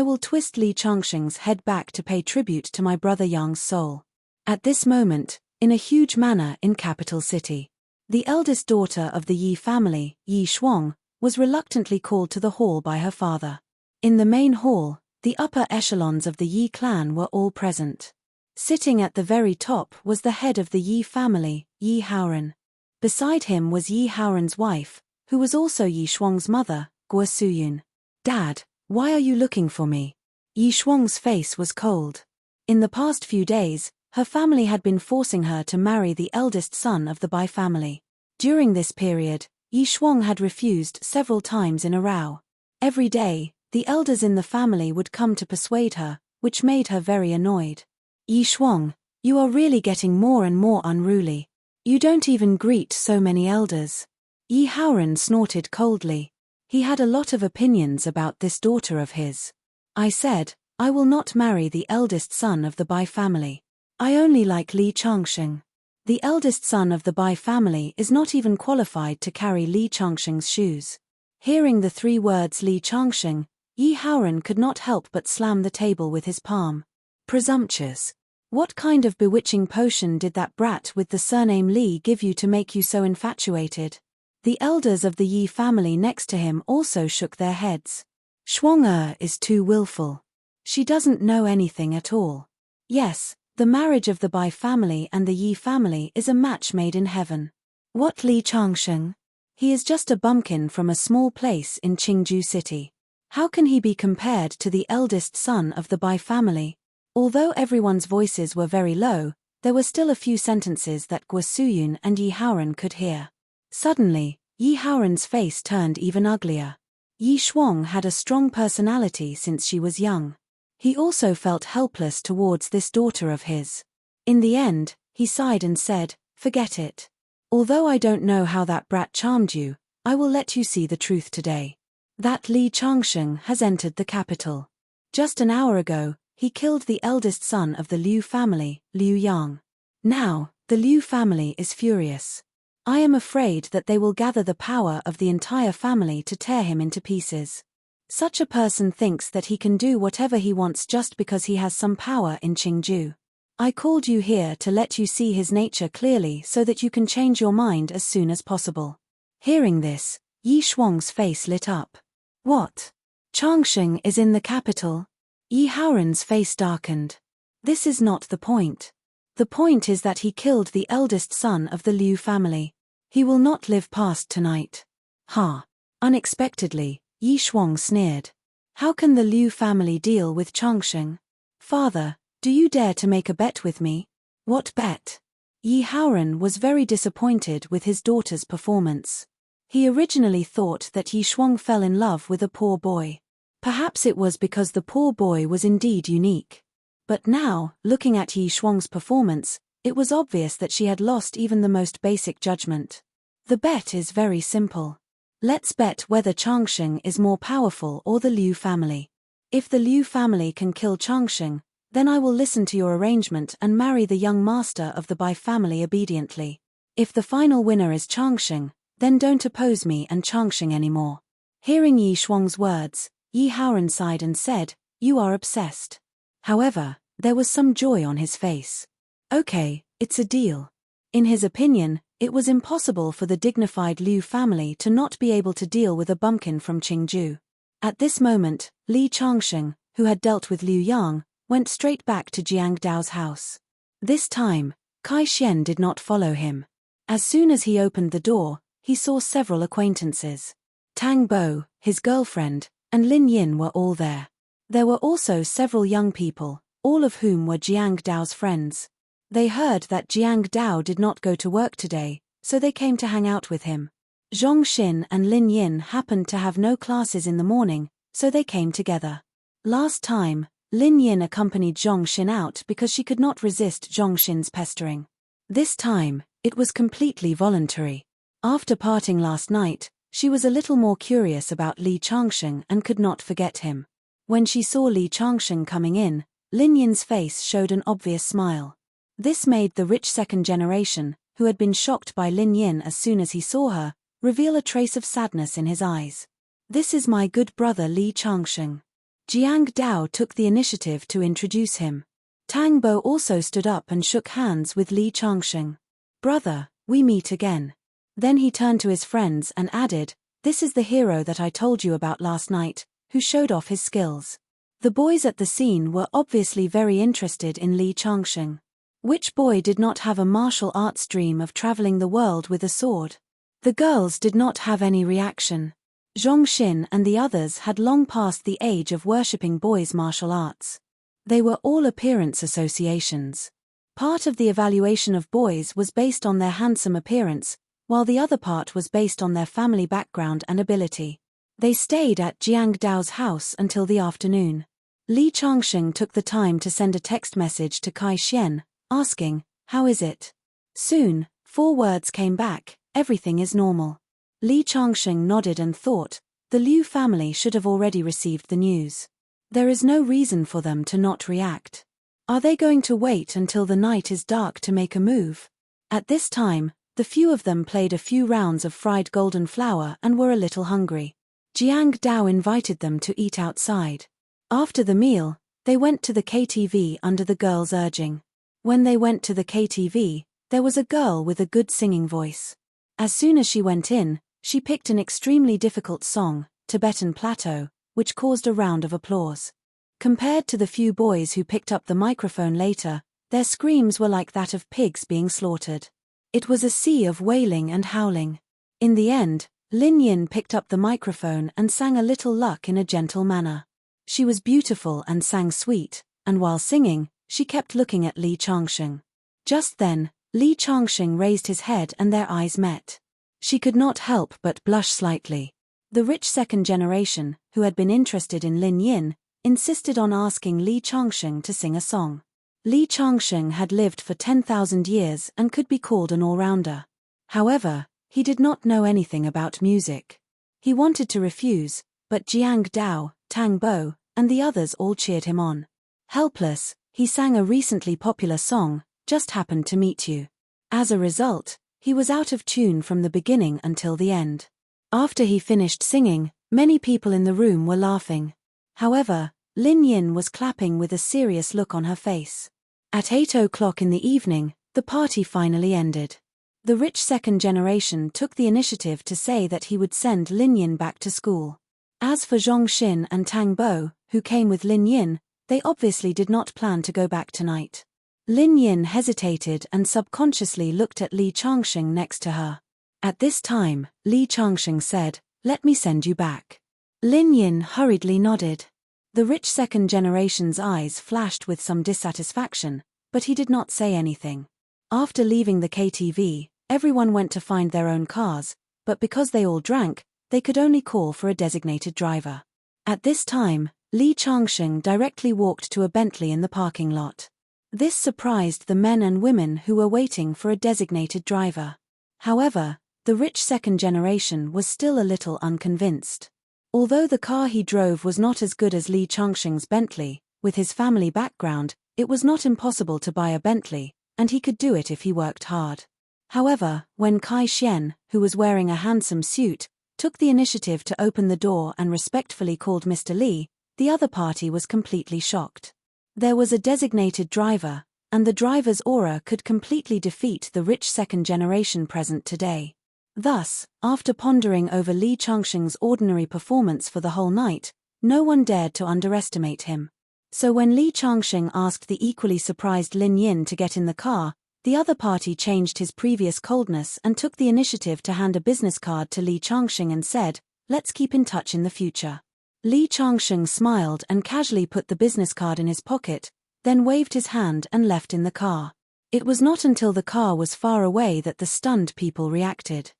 will twist Li Changsheng's head back to pay tribute to my brother Yang's soul. At this moment, in a huge manor in capital city, the eldest daughter of the Yi family, Yi Shuang, was reluctantly called to the hall by her father. In the main hall, the upper echelons of the Yi clan were all present. Sitting at the very top was the head of the Yi family, Yi Haoran. Beside him was Yi Haoran's wife, who was also Yi Shuang's mother, Guo Suyun. "Dad, why are you looking for me?" Yi Shuang's face was cold. In the past few days, her family had been forcing her to marry the eldest son of the Bai family. During this period, Yi Shuang had refused several times in a row. Every day, the elders in the family would come to persuade her, which made her very annoyed. "Yi Shuang, you are really getting more and more unruly. You don't even greet so many elders." Yi Haoran snorted coldly. He had a lot of opinions about this daughter of his. "I said, I will not marry the eldest son of the Bai family. I only like Li Changsheng. The eldest son of the Bai family is not even qualified to carry Li Changsheng's shoes." Hearing the 3 words Li Changsheng, Yi Haoran could not help but slam the table with his palm. Presumptuous. What kind of bewitching potion did that brat with the surname Li give you to make you so infatuated? The elders of the Yi family next to him also shook their heads. Shuang is too willful. She doesn't know anything at all. Yes, the marriage of the Bai family and the Yi family is a match made in heaven. What Li Changsheng? He is just a bumpkin from a small place in Qingju City. How can he be compared to the eldest son of the Bai family? Although everyone's voices were very low, there were still a few sentences that Guo Suyun and Yi Haoran could hear. Suddenly, Yi Haoran's face turned even uglier. Yi Shuang had a strong personality since she was young. He also felt helpless towards this daughter of his. In the end, he sighed and said, "Forget it. Although I don't know how that brat charmed you, I will let you see the truth today. That Li Changsheng has entered the capital. Just an hour ago, he killed the eldest son of the Liu family, Liu Yang. Now, the Liu family is furious. I am afraid that they will gather the power of the entire family to tear him into pieces. Such a person thinks that he can do whatever he wants just because he has some power in Qingju. I called you here to let you see his nature clearly so that you can change your mind as soon as possible." Hearing this, Yi Shuang's face lit up. "What? Changsheng is in the capital?" Yi Haoran's face darkened. "This is not the point. The point is that he killed the eldest son of the Liu family. He will not live past tonight." "Ha!" Unexpectedly, Yi Shuang sneered. "How can the Liu family deal with Changsheng? Father, do you dare to make a bet with me?" "What bet?" Yi Haoran was very disappointed with his daughter's performance. He originally thought that Yi Shuang fell in love with a poor boy. Perhaps it was because the poor boy was indeed unique. But now, looking at Yi Shuang's performance, it was obvious that she had lost even the most basic judgment. "The bet is very simple. Let's bet whether Changsheng is more powerful or the Liu family. If the Liu family can kill Changsheng, then I will listen to your arrangement and marry the young master of the Bai family obediently. If the final winner is Changsheng, then don't oppose me and Changsheng anymore." Hearing Yi Shuang's words, Yi Haoran sighed and said, "You are obsessed." However, there was some joy on his face. "Okay, it's a deal." In his opinion, it was impossible for the dignified Liu family to not be able to deal with a bumpkin from Qingju. At this moment, Li Changsheng, who had dealt with Liu Yang, went straight back to Jiang Dao's house. This time, Kai Xian did not follow him. As soon as he opened the door, he saw several acquaintances. Tang Bo, his girlfriend, and Lin Yin were all there. There were also several young people, all of whom were Jiang Dao's friends. They heard that Jiang Dao did not go to work today, so they came to hang out with him. Zhong Xin and Lin Yin happened to have no classes in the morning, so they came together. Last time, Lin Yin accompanied Zhong Xin out because she could not resist Zhong Xin's pestering. This time, it was completely voluntary. After parting last night, she was a little more curious about Li Changsheng and could not forget him. When she saw Li Changsheng coming in, Lin Yin's face showed an obvious smile. This made the rich second generation, who had been shocked by Lin Yin as soon as he saw her, reveal a trace of sadness in his eyes. "This is my good brother Li Changsheng." Jiang Dao took the initiative to introduce him. Tang Bo also stood up and shook hands with Li Changsheng. "Brother, we meet again." Then he turned to his friends and added, "This is the hero that I told you about last night, who showed off his skills." The boys at the scene were obviously very interested in Li Changsheng. Which boy did not have a martial arts dream of traveling the world with a sword? The girls did not have any reaction. Zhong Xin and the others had long passed the age of worshipping boys' martial arts. They were all appearance associations. Part of the evaluation of boys was based on their handsome appearance, while the other part was based on their family background and ability. They stayed at Jiang Dao's house until the afternoon. Li Changsheng took the time to send a text message to Kai Xian, asking, "How is it?" Soon, 4 words came back, "Everything is normal." Li Changsheng nodded and thought, the Liu family should have already received the news. There is no reason for them to not react. Are they going to wait until the night is dark to make a move? At this time, the few of them played a few rounds of fried golden flour and were a little hungry. Jiang Dao invited them to eat outside. After the meal, they went to the KTV under the girls' urging. When they went to the KTV, there was a girl with a good singing voice. As soon as she went in, she picked an extremely difficult song, Tibetan Plateau, which caused a round of applause. Compared to the few boys who picked up the microphone later, their screams were like that of pigs being slaughtered. It was a sea of wailing and howling. In the end, Lin Yin picked up the microphone and sang a little luck in a gentle manner. She was beautiful and sang sweet, and while singing, she kept looking at Li Changsheng. Just then, Li Changsheng raised his head and their eyes met. She could not help but blush slightly. The rich second generation, who had been interested in Lin Yin, insisted on asking Li Changsheng to sing a song. Li Changsheng had lived for 10,000 years and could be called an all-rounder. However, he did not know anything about music. He wanted to refuse, but Jiang Dao, Tang Bo, and the others all cheered him on. Helpless, he sang a recently popular song, Just Happened to Meet You. As a result, he was out of tune from the beginning until the end. After he finished singing, many people in the room were laughing. However, Lin Yin was clapping with a serious look on her face. At 8 o'clock in the evening, the party finally ended. The rich second generation took the initiative to say that he would send Lin Yin back to school. As for Zhong Xin and Tang Bo, who came with Lin Yin, they obviously did not plan to go back tonight. Lin Yin hesitated and subconsciously looked at Li Changsheng next to her. At this time, Li Changsheng said, "Let me send you back." Lin Yin hurriedly nodded. The rich second generation's eyes flashed with some dissatisfaction, but he did not say anything. After leaving the KTV, everyone went to find their own cars, but because they all drank, they could only call for a designated driver. At this time, Li Changsheng directly walked to a Bentley in the parking lot. This surprised the men and women who were waiting for a designated driver. However, the rich second generation was still a little unconvinced. Although the car he drove was not as good as Li Changsheng's Bentley, with his family background, it was not impossible to buy a Bentley, and he could do it if he worked hard. However, when Kai Xian, who was wearing a handsome suit, took the initiative to open the door and respectfully called Mr. Li, the other party was completely shocked. There was a designated driver, and the driver's aura could completely defeat the rich second generation present today. Thus, after pondering over Li Changsheng's ordinary performance for the whole night, no one dared to underestimate him. So when Li Changsheng asked the equally surprised Lin Yin to get in the car, the other party changed his previous coldness and took the initiative to hand a business card to Li Changsheng and said, "Let's keep in touch in the future." Li Changsheng smiled and casually put the business card in his pocket, then waved his hand and left in the car. It was not until the car was far away that the stunned people reacted.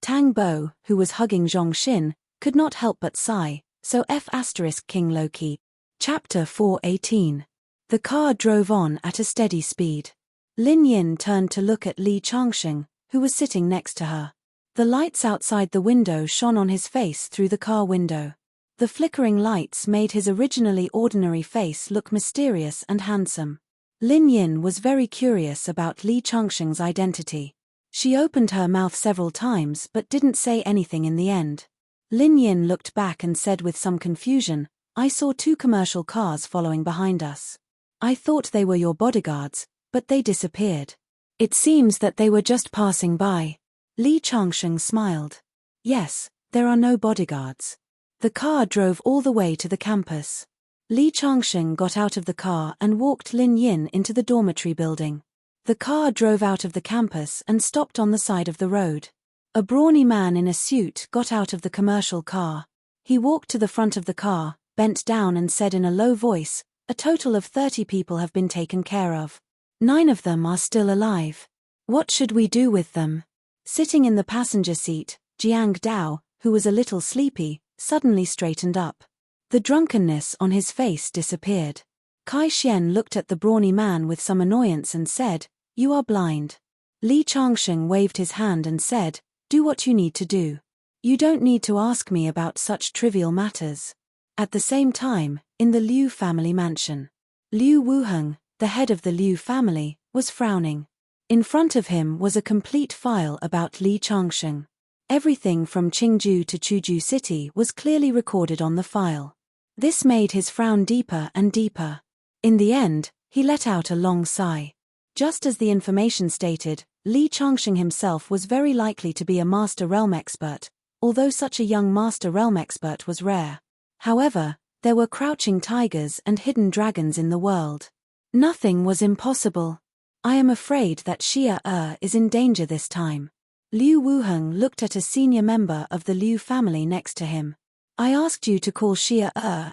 Tang Bo, who was hugging Zhong Xin, could not help but sigh, so King Loki. Chapter 4:18. The car drove on at a steady speed. Lin Yin turned to look at Li Changsheng, who was sitting next to her. The lights outside the window shone on his face through the car window. The flickering lights made his originally ordinary face look mysterious and handsome. Lin Yin was very curious about Li Changsheng's identity. She opened her mouth several times but didn't say anything in the end. Lin Yin looked back and said with some confusion, "I saw 2 commercial cars following behind us. I thought they were your bodyguards, but they disappeared. It seems that they were just passing by." Li Changsheng smiled. "Yes, there are no bodyguards." The car drove all the way to the campus. Li Changsheng got out of the car and walked Lin Yin into the dormitory building. The car drove out of the campus and stopped on the side of the road. A brawny man in a suit got out of the commercial car. He walked to the front of the car, bent down and said in a low voice, "A total of 30 people have been taken care of. 9 of them are still alive. What should we do with them?" Sitting in the passenger seat, Jiang Dao, who was a little sleepy, suddenly straightened up. The drunkenness on his face disappeared. Kai Xian looked at the brawny man with some annoyance and said, "You are blind." Li Changsheng waved his hand and said, "Do what you need to do. You don't need to ask me about such trivial matters." At the same time, in the Liu family mansion, Liu Wuheng, the head of the Liu family, was frowning. In front of him was a complete file about Li Changsheng. Everything from Qingju to Chuzhou City was clearly recorded on the file. This made his frown deeper and deeper. In the end, he let out a long sigh. Just as the information stated, Li Changsheng himself was very likely to be a Master Realm expert, although such a young Master Realm expert was rare. However, there were crouching tigers and hidden dragons in the world. Nothing was impossible. "I am afraid that Xia is in danger this time." Liu Wuheng looked at a senior member of the Liu family next to him. "I asked you to call Xia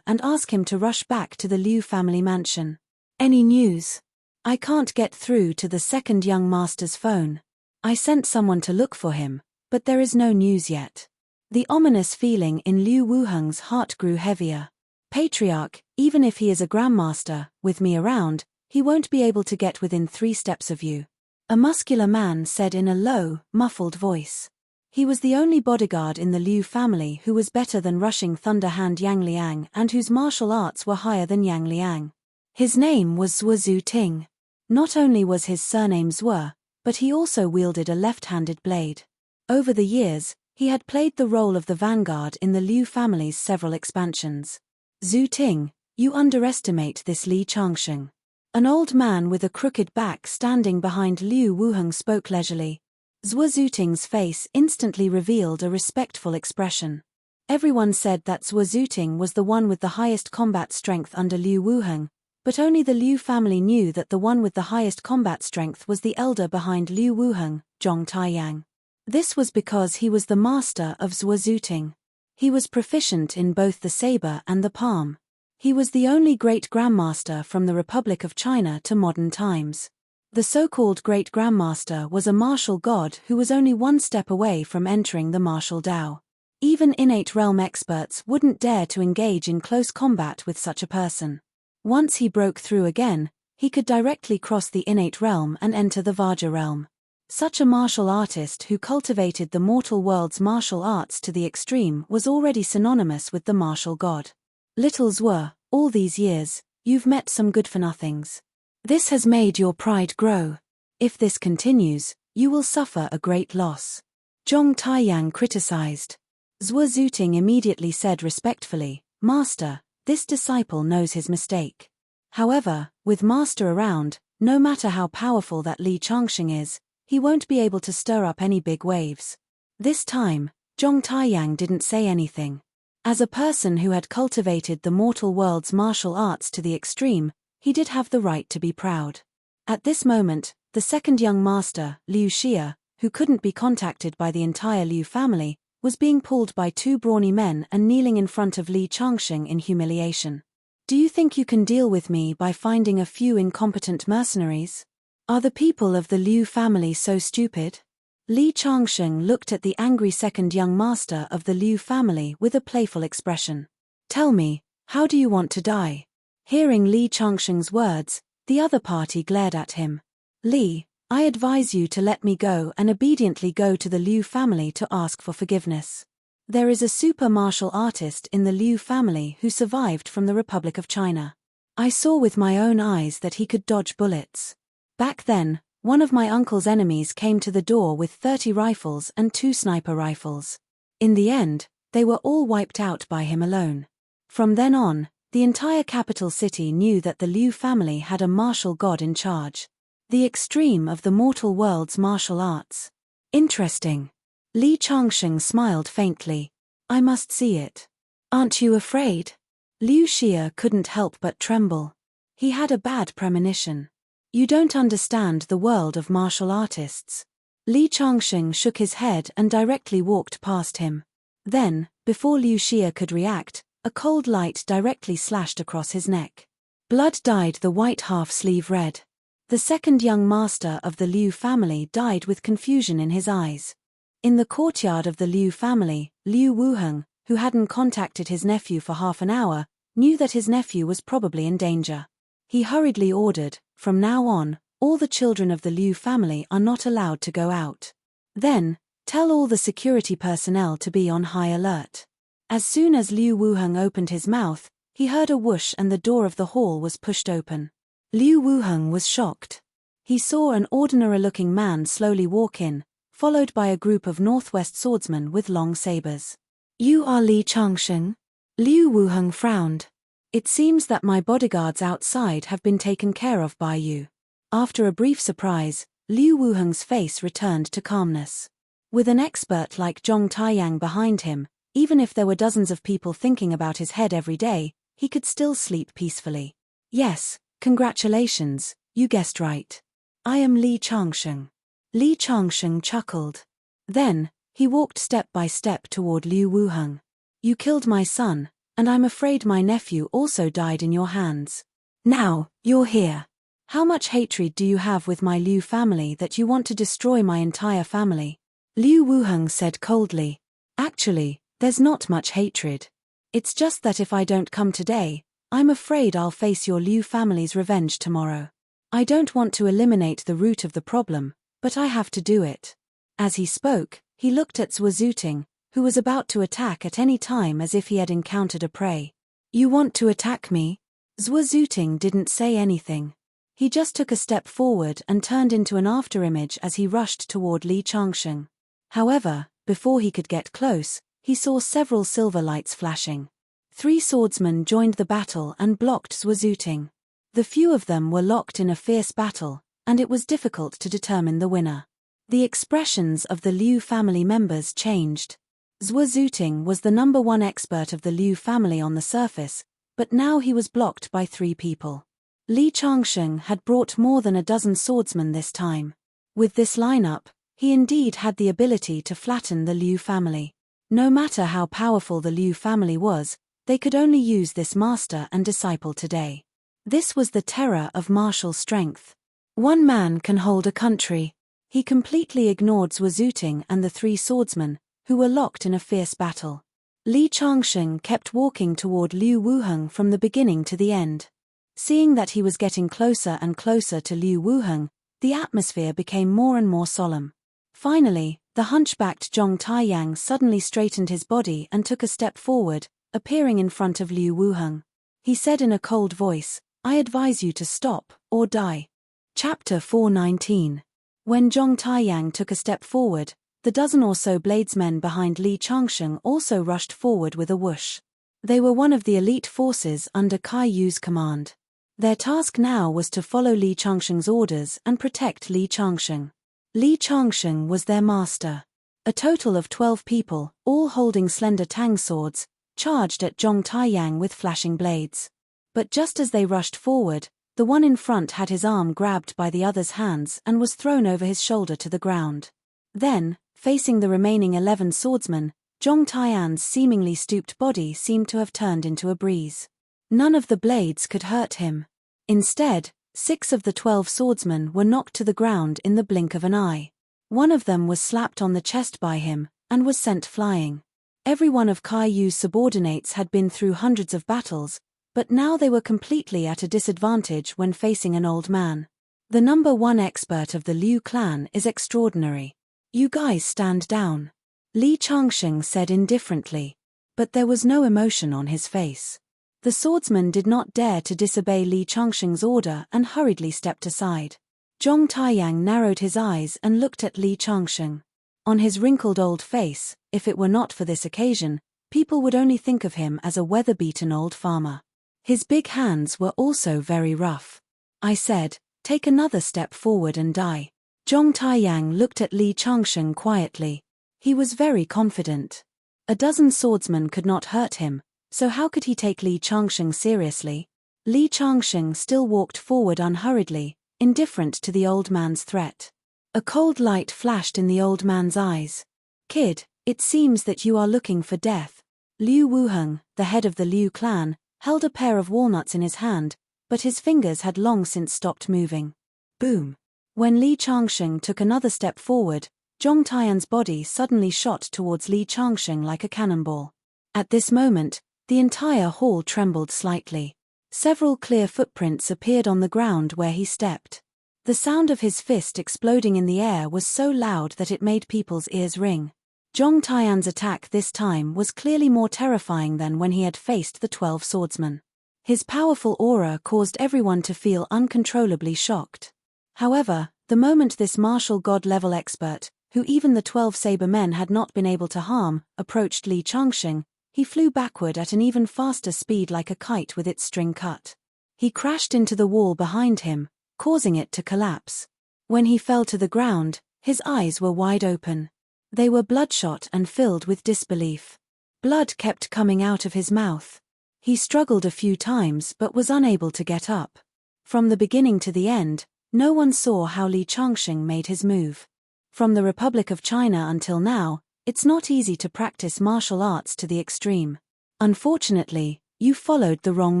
and ask him to rush back to the Liu family mansion. Any news? I can't get through to the second young master's phone. I sent someone to look for him, but there is no news yet." The ominous feeling in Liu Wuheng's heart grew heavier. Patriarch, even if he is a grandmaster, with me around, he won't be able to get within 3 steps of you. A muscular man said in a low, muffled voice. He was the only bodyguard in the Liu family who was better than rushing Thunder Hand Yang Liang and whose martial arts were higher than Yang Liang. His name was Zhuo Zuting. Not only was his surname Zhuo, but he also wielded a left-handed blade. Over the years, he had played the role of the vanguard in the Liu family's several expansions. Zuting, you underestimate this Li Changsheng. An old man with a crooked back standing behind Liu Wuheng spoke leisurely. Zhuo Zuting's face instantly revealed a respectful expression. Everyone said that Zhuo Zuting was the one with the highest combat strength under Liu Wuheng, but only the Liu family knew that the one with the highest combat strength was the elder behind Liu Wuheng, Zhong Taiyang. This was because he was the master of Zhuo Zuting. He was proficient in both the saber and the palm. He was the only great grandmaster from the Republic of China to modern times. The so-called great grandmaster was a martial god who was only 1 step away from entering the martial Dao. Even innate realm experts wouldn't dare to engage in close combat with such a person. Once he broke through again, he could directly cross the innate realm and enter the Vajra realm. Such a martial artist who cultivated the mortal world's martial arts to the extreme was already synonymous with the martial god. Little Zhuo, all these years, you've met some good-for-nothings. This has made your pride grow. If this continues, you will suffer a great loss. Zhong Taiyang criticized. Zhuo Zuting immediately said respectfully, Master, this disciple knows his mistake. However, with Master around, no matter how powerful that Li Changsheng is, he won't be able to stir up any big waves. This time, Zhong Taiyang didn't say anything. As a person who had cultivated the mortal world's martial arts to the extreme, he did have the right to be proud. At this moment, the second young master, Liu Xia, who couldn't be contacted by the entire Liu family, was being pulled by 2 brawny men and kneeling in front of Li Changsheng in humiliation. Do you think you can deal with me by finding a few incompetent mercenaries? Are the people of the Liu family so stupid? Li Changsheng looked at the angry second young master of the Liu family with a playful expression. Tell me, how do you want to die? Hearing Li Changsheng's words, the other party glared at him. Li, I advise you to let me go and obediently go to the Liu family to ask for forgiveness. There is a super martial artist in the Liu family who survived from the Republic of China. I saw with my own eyes that he could dodge bullets. Back then, one of my uncle's enemies came to the door with 30 rifles and 2 sniper rifles. In the end, they were all wiped out by him alone. From then on, the entire capital city knew that the Liu family had a martial god in charge. The extreme of the mortal world's martial arts. Interesting. Li Changsheng smiled faintly. I must see it. Aren't you afraid? Liu Xia couldn't help but tremble. He had a bad premonition. You don't understand the world of martial artists. Li Changsheng shook his head and directly walked past him. Then, before Liu Xia could react, a cold light directly slashed across his neck. Blood dyed the white half-sleeve red. The second young master of the Liu family died with confusion in his eyes. In the courtyard of the Liu family, Liu Wuheng, who hadn't contacted his nephew for half an hour, knew that his nephew was probably in danger. He hurriedly ordered, from now on, all the children of the Liu family are not allowed to go out. Then, tell all the security personnel to be on high alert. As soon as Liu Wuheng opened his mouth, he heard a whoosh and the door of the hall was pushed open. Liu Wuheng was shocked. He saw an ordinary-looking man slowly walk in, followed by a group of northwest swordsmen with long sabers. You are Li Changsheng? Liu Wuheng frowned. It seems that my bodyguards outside have been taken care of by you. After a brief surprise, Liu Wuheng's face returned to calmness. With an expert like Zhong Taiyang behind him, even if there were dozens of people thinking about his head every day, he could still sleep peacefully. Yes, congratulations, you guessed right. I am Li Changsheng. Li Changsheng chuckled. Then, he walked step by step toward Liu Wuheng. You killed my son, and I'm afraid my nephew also died in your hands. Now, you're here. How much hatred do you have with my Liu family that you want to destroy my entire family? Liu Wuheng said coldly. Actually, There's not much hatred. It's just that if I don't come today, I'm afraid I'll face your Liu family's revenge tomorrow. I don't want to eliminate the root of the problem, but I have to do it." As he spoke, he looked at Zhuo Zuting, who was about to attack at any time as if he had encountered a prey. "You want to attack me?" Zhuo Zuting didn't say anything. He just took a step forward and turned into an afterimage as he rushed toward Li Changsheng. However, before he could get close, he saw several silver lights flashing. 3 swordsmen joined the battle and blocked Zhuo Zuting. The few of them were locked in a fierce battle, and it was difficult to determine the winner. The expressions of the Liu family members changed. Zhuo Zuting was the number 1 expert of the Liu family on the surface, but now he was blocked by 3 people. Li Changsheng had brought more than a dozen swordsmen this time. With this lineup, he indeed had the ability to flatten the Liu family. No matter how powerful the Liu family was, they could only use this master and disciple today. This was the terror of martial strength. One man can hold a country. He completely ignored Zhuo Zuting and the 3 swordsmen, who were locked in a fierce battle. Li Changsheng kept walking toward Liu Wuheng from the beginning to the end. Seeing that he was getting closer and closer to Liu Wuheng, the atmosphere became more and more solemn. Finally, the hunchbacked Zhong Taiyang suddenly straightened his body and took a step forward, appearing in front of Liu Wuheng. He said in a cold voice, "I advise you to stop, or die." Chapter 419. When Zhong Taiyang took a step forward, the dozen or so bladesmen behind Li Changsheng also rushed forward with a whoosh. They were one of the elite forces under Kai Yu's command. Their task now was to follow Li Changsheng's orders and protect Li Changsheng. Li Changsheng was their master. A total of 12 people, all holding slender tang swords, charged at Zhong Taiyang with flashing blades. But just as they rushed forward, the one in front had his arm grabbed by the other's hands and was thrown over his shoulder to the ground. Then, facing the remaining 11 swordsmen, Zhong Taiyan's seemingly stooped body seemed to have turned into a breeze. None of the blades could hurt him. Instead, 6 of the 12 swordsmen were knocked to the ground in the blink of an eye. One of them was slapped on the chest by him, and was sent flying. Every one of Kai Yu's subordinates had been through hundreds of battles, but now they were completely at a disadvantage when facing an old man. The number 1 expert of the Liu clan is extraordinary. "You guys stand down," Li Changsheng said indifferently. But there was no emotion on his face. The swordsman did not dare to disobey Li Changsheng's order and hurriedly stepped aside. Zhong Taiyang narrowed his eyes and looked at Li Changsheng. On his wrinkled old face, if it were not for this occasion, people would only think of him as a weather-beaten old farmer. His big hands were also very rough. "I said, take another step forward and die." Zhong Taiyang looked at Li Changsheng quietly. He was very confident. A dozen swordsmen could not hurt him, so how could he take Li Changsheng seriously? Li Changsheng still walked forward unhurriedly, indifferent to the old man's threat. A cold light flashed in the old man's eyes. "Kid, it seems that you are looking for death." Liu Wuheng, the head of the Liu clan, held a pair of walnuts in his hand, but his fingers had long since stopped moving. Boom! When Li Changsheng took another step forward, Zhong Taiyan's body suddenly shot towards Li Changsheng like a cannonball. At this moment, the entire hall trembled slightly. Several clear footprints appeared on the ground where he stepped. The sound of his fist exploding in the air was so loud that it made people's ears ring. Zhong Taiyan's attack this time was clearly more terrifying than when he had faced the 12 swordsmen. His powerful aura caused everyone to feel uncontrollably shocked. However, the moment this martial god-level expert, who even the 12 saber men had not been able to harm, approached Li Changsheng, he flew backward at an even faster speed like a kite with its string cut. He crashed into the wall behind him, causing it to collapse. When he fell to the ground, his eyes were wide open. They were bloodshot and filled with disbelief. Blood kept coming out of his mouth. He struggled a few times but was unable to get up. From the beginning to the end, no one saw how Li Changsheng made his move. From the Republic of China until now, it's not easy to practice martial arts to the extreme. Unfortunately, you followed the wrong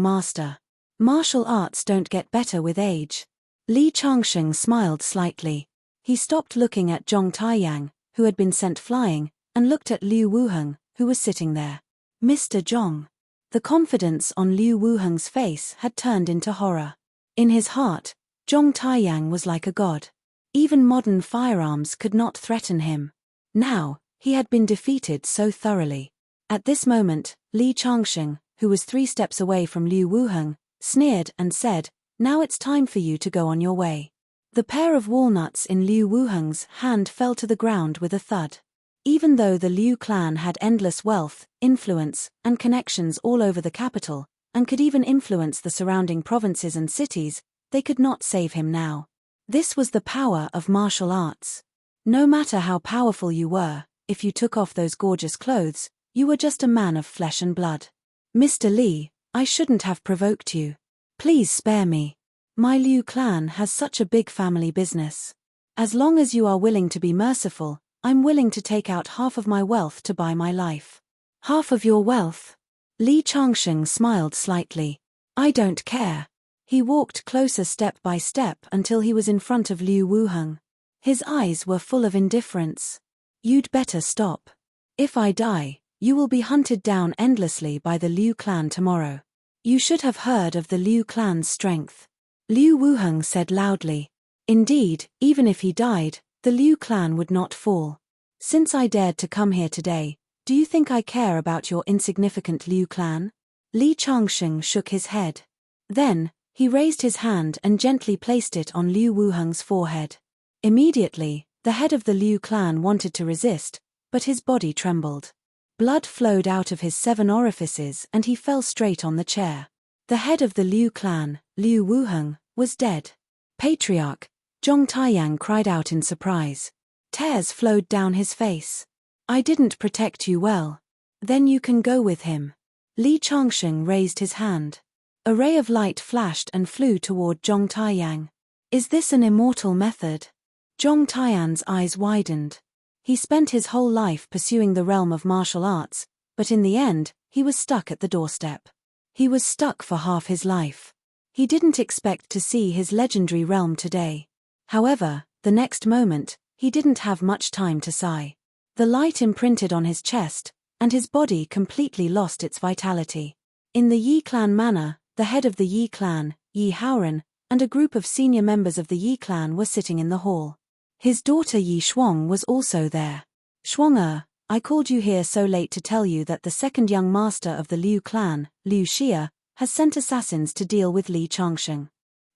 master. Martial arts don't get better with age. Li Changsheng smiled slightly. He stopped looking at Zhong Taiyang, who had been sent flying, and looked at Liu Wuheng, who was sitting there. Mr. Zhong. The confidence on Liu Wuheng's face had turned into horror. In his heart, Zhong Taiyang was like a god. Even modern firearms could not threaten him. Now, he had been defeated so thoroughly. At this moment, Li Changsheng, who was 3 steps away from Liu Wuheng, sneered and said, "Now it's time for you to go on your way." The pair of walnuts in Liu Wuheng's hand fell to the ground with a thud. Even though the Liu clan had endless wealth, influence, and connections all over the capital, and could even influence the surrounding provinces and cities, they could not save him now. This was the power of martial arts. No matter how powerful you were, if you took off those gorgeous clothes, you were just a man of flesh and blood. "Mr. Li, I shouldn't have provoked you. Please spare me. My Liu clan has such a big family business. As long as you are willing to be merciful, I'm willing to take out half of my wealth to buy my life." "Half of your wealth?" Li Changsheng smiled slightly. "I don't care." He walked closer step by step until he was in front of Liu Wuheng. His eyes were full of indifference. "You'd better stop. If I die, you will be hunted down endlessly by the Liu clan tomorrow. You should have heard of the Liu clan's strength." Liu Wuheng said loudly. "Indeed, even if he died, the Liu clan would not fall. Since I dared to come here today, do you think I care about your insignificant Liu clan?" Li Changsheng shook his head. Then, he raised his hand and gently placed it on Liu Wuheng's forehead. Immediately, the head of the Liu clan wanted to resist, but his body trembled. Blood flowed out of his 7 orifices and he fell straight on the chair. The head of the Liu clan, Liu Wuheng, was dead. "Patriarch," Zhong Taiyang cried out in surprise. Tears flowed down his face. "I didn't protect you well. Then you can go with him." Li Changsheng raised his hand. A ray of light flashed and flew toward Zhong Taiyang. "Is this an immortal method?" Zhong Taiyang's eyes widened. He spent his whole life pursuing the realm of martial arts, but in the end, he was stuck at the doorstep. He was stuck for half his life. He didn't expect to see his legendary realm today. However, the next moment, he didn't have much time to sigh. The light imprinted on his chest, and his body completely lost its vitality. In the Yi clan manor, the head of the Yi clan, Yi Haoran, and a group of senior members of the Yi clan were sitting in the hall. His daughter Yi Shuang was also there. "Shuang, I called you here so late to tell you that the second young master of the Liu clan, Liu Xia, has sent assassins to deal with Li Changsheng.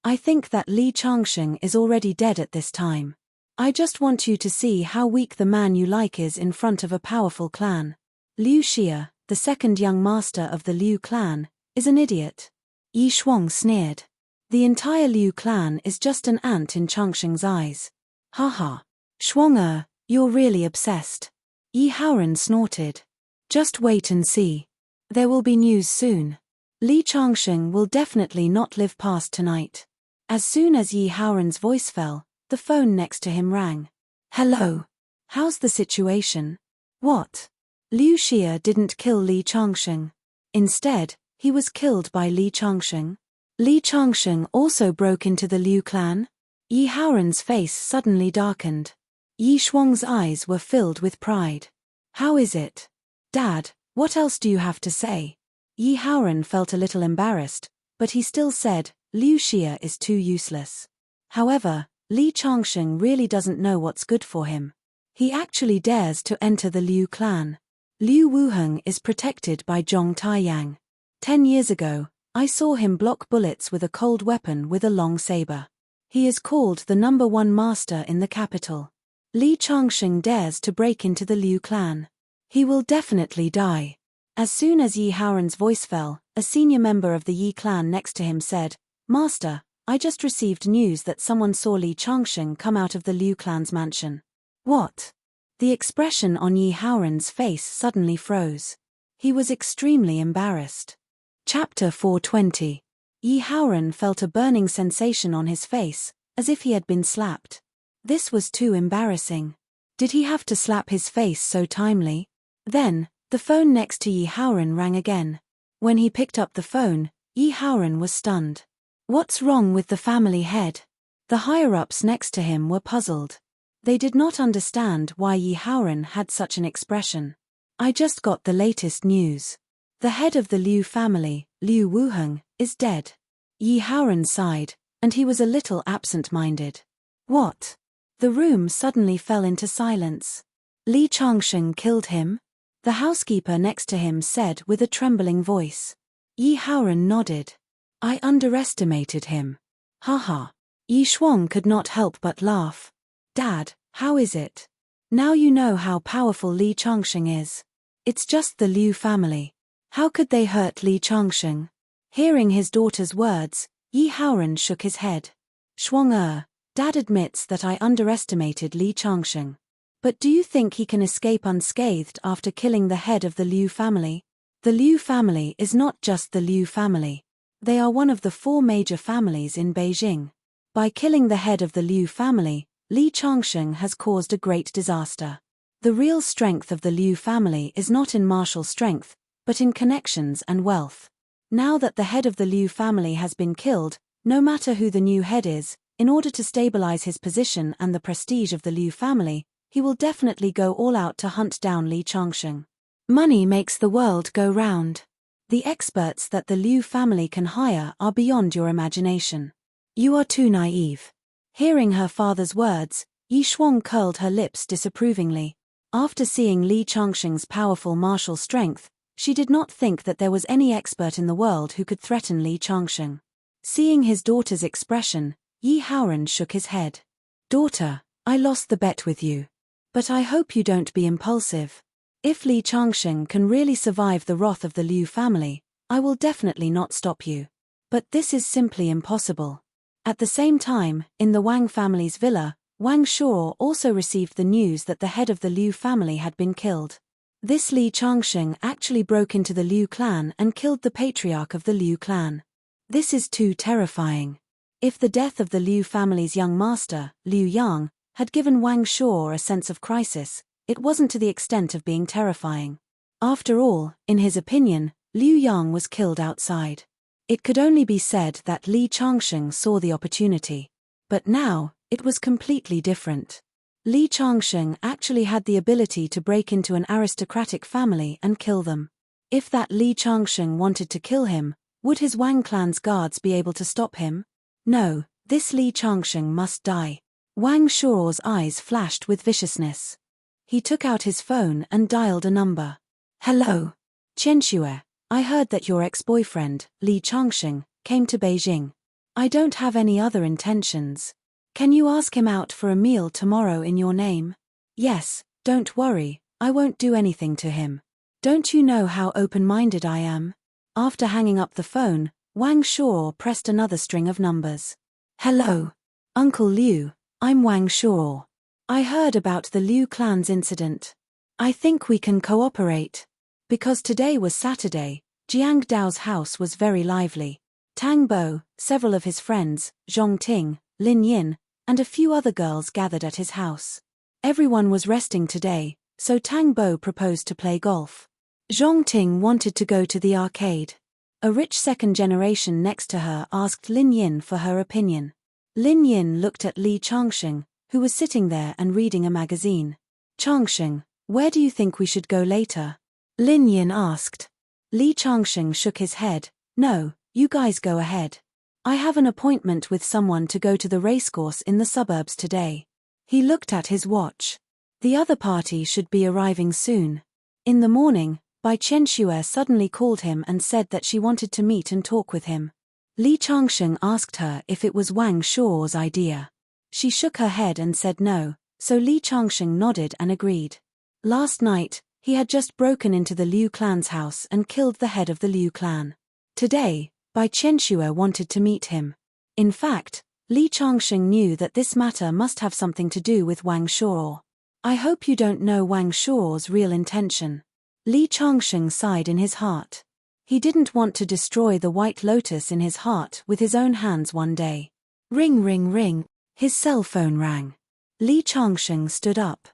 I think that Li Changsheng is already dead at this time. I just want you to see how weak the man you like is in front of a powerful clan. Liu Xia, the second young master of the Liu clan, is an idiot." Yi Shuang sneered. "The entire Liu clan is just an ant in Changsheng's eyes." "Haha. Shuang, you're really obsessed." Yi Haoran snorted. "Just wait and see. There will be news soon. Li Changsheng will definitely not live past tonight." As soon as Yi Haoran's voice fell, the phone next to him rang. "Hello. How's the situation?" "What?" Liu Xia didn't kill Li Changsheng. Instead, he was killed by Li Changsheng. Li Changsheng also broke into the Liu clan? Yi Haoran's face suddenly darkened. Yi Shuang's eyes were filled with pride. "How is it? Dad, what else do you have to say?" Yi Haoran felt a little embarrassed, but he still said, "Liu Xia is too useless." However, Li Changsheng really doesn't know what's good for him. He actually dares to enter the Liu clan. Liu Wuheng is protected by Zhong Taiyang. 10 years ago, I saw him block bullets with a cold weapon with a long saber. He is called the #1 master in the capital. Li Changsheng dares to break into the Liu clan. He will definitely die. As soon as Yi Haoran's voice fell, a senior member of the Yi clan next to him said, "Master, I just received news that someone saw Li Changsheng come out of the Liu clan's mansion." "What?" The expression on Yi Haoran's face suddenly froze. He was extremely embarrassed. Chapter 420. Yi Haoran felt a burning sensation on his face, as if he had been slapped. This was too embarrassing. Did he have to slap his face so timely? Then, the phone next to Yi Haoran rang again. When he picked up the phone, Yi Haoran was stunned. What's wrong with the family head? The higher-ups next to him were puzzled. They did not understand why Yi Haoran had such an expression. I just got the latest news. The head of the Liu family, Liu Wuheng, is dead. Yi Haoran sighed, and he was a little absent-minded. What? The room suddenly fell into silence. Li Changsheng killed him? The housekeeper next to him said with a trembling voice. Yi Haoran nodded. I underestimated him. Haha. Yi Shuang could not help but laugh. Dad, how is it? Now you know how powerful Li Changsheng is. It's just the Liu family. How could they hurt Li Changsheng? Hearing his daughter's words, Yi Haoran shook his head. Shuang Dad admits that I underestimated Li Changsheng. But do you think he can escape unscathed after killing the head of the Liu family? The Liu family is not just the Liu family. They are one of the 4 major families in Beijing. By killing the head of the Liu family, Li Changsheng has caused a great disaster. The real strength of the Liu family is not in martial strength, but in connections and wealth. Now that the head of the Liu family has been killed, no matter who the new head is, in order to stabilize his position and the prestige of the Liu family, he will definitely go all out to hunt down Li Changsheng. Money makes the world go round. The experts that the Liu family can hire are beyond your imagination. You are too naive. Hearing her father's words, Yi Shuang curled her lips disapprovingly. After seeing Li Changsheng's powerful martial strength, she did not think that there was any expert in the world who could threaten Li Changsheng. Seeing his daughter's expression, Yi Haoran shook his head. Daughter, I lost the bet with you. But I hope you don't be impulsive. If Li Changsheng can really survive the wrath of the Liu family, I will definitely not stop you. But this is simply impossible. At the same time, in the Wang family's villa, Wang Shuo also received the news that the head of the Liu family had been killed. This Li Changsheng actually broke into the Liu clan and killed the patriarch of the Liu clan. This is too terrifying. If the death of the Liu family's young master, Liu Yang, had given Wang Shuo a sense of crisis, it wasn't to the extent of being terrifying. After all, in his opinion, Liu Yang was killed outside. It could only be said that Li Changsheng saw the opportunity. But now, it was completely different. Li Changsheng actually had the ability to break into an aristocratic family and kill them. If that Li Changsheng wanted to kill him, would his Wang clan's guards be able to stop him? No, this Li Changsheng must die. Wang Shuo's eyes flashed with viciousness. He took out his phone and dialed a number. Hello. Qianxue, I heard that your ex-boyfriend, Li Changsheng, came to Beijing. I don't have any other intentions. Can you ask him out for a meal tomorrow in your name? Yes, don't worry, I won't do anything to him. Don't you know how open-minded I am? After hanging up the phone, Wang Shuo pressed another string of numbers. Hello. Uncle Liu, I'm Wang Shuo. I heard about the Liu clan's incident. I think we can cooperate. Because today was Saturday, Jiang Dao's house was very lively. Tang Bo, several of his friends, Zhong Ting, Lin Yin, and a few other girls gathered at his house. Everyone was resting today, so Tang Bo proposed to play golf. Zhong Ting wanted to go to the arcade. A rich second generation next to her asked Lin Yin for her opinion. Lin Yin looked at Li Changsheng, who was sitting there and reading a magazine. Changsheng, where do you think we should go later? Lin Yin asked. Li Changsheng shook his head. No, you guys go ahead. I have an appointment with someone to go to the racecourse in the suburbs today. He looked at his watch. The other party should be arriving soon. In the morning, Bai Qianxue suddenly called him and said that she wanted to meet and talk with him. Li Changsheng asked her if it was Wang Shuo's idea. She shook her head and said no, so Li Changsheng nodded and agreed. Last night, he had just broken into the Liu clan's house and killed the head of the Liu clan. Today, Bai Qianxue wanted to meet him. In fact, Li Changsheng knew that this matter must have something to do with Wang Shuo. I hope you don't know Wang Shuo's real intention. Li Changsheng sighed in his heart. He didn't want to destroy the white lotus in his heart with his own hands one day. Ring ring ring, his cell phone rang. Li Changsheng stood up.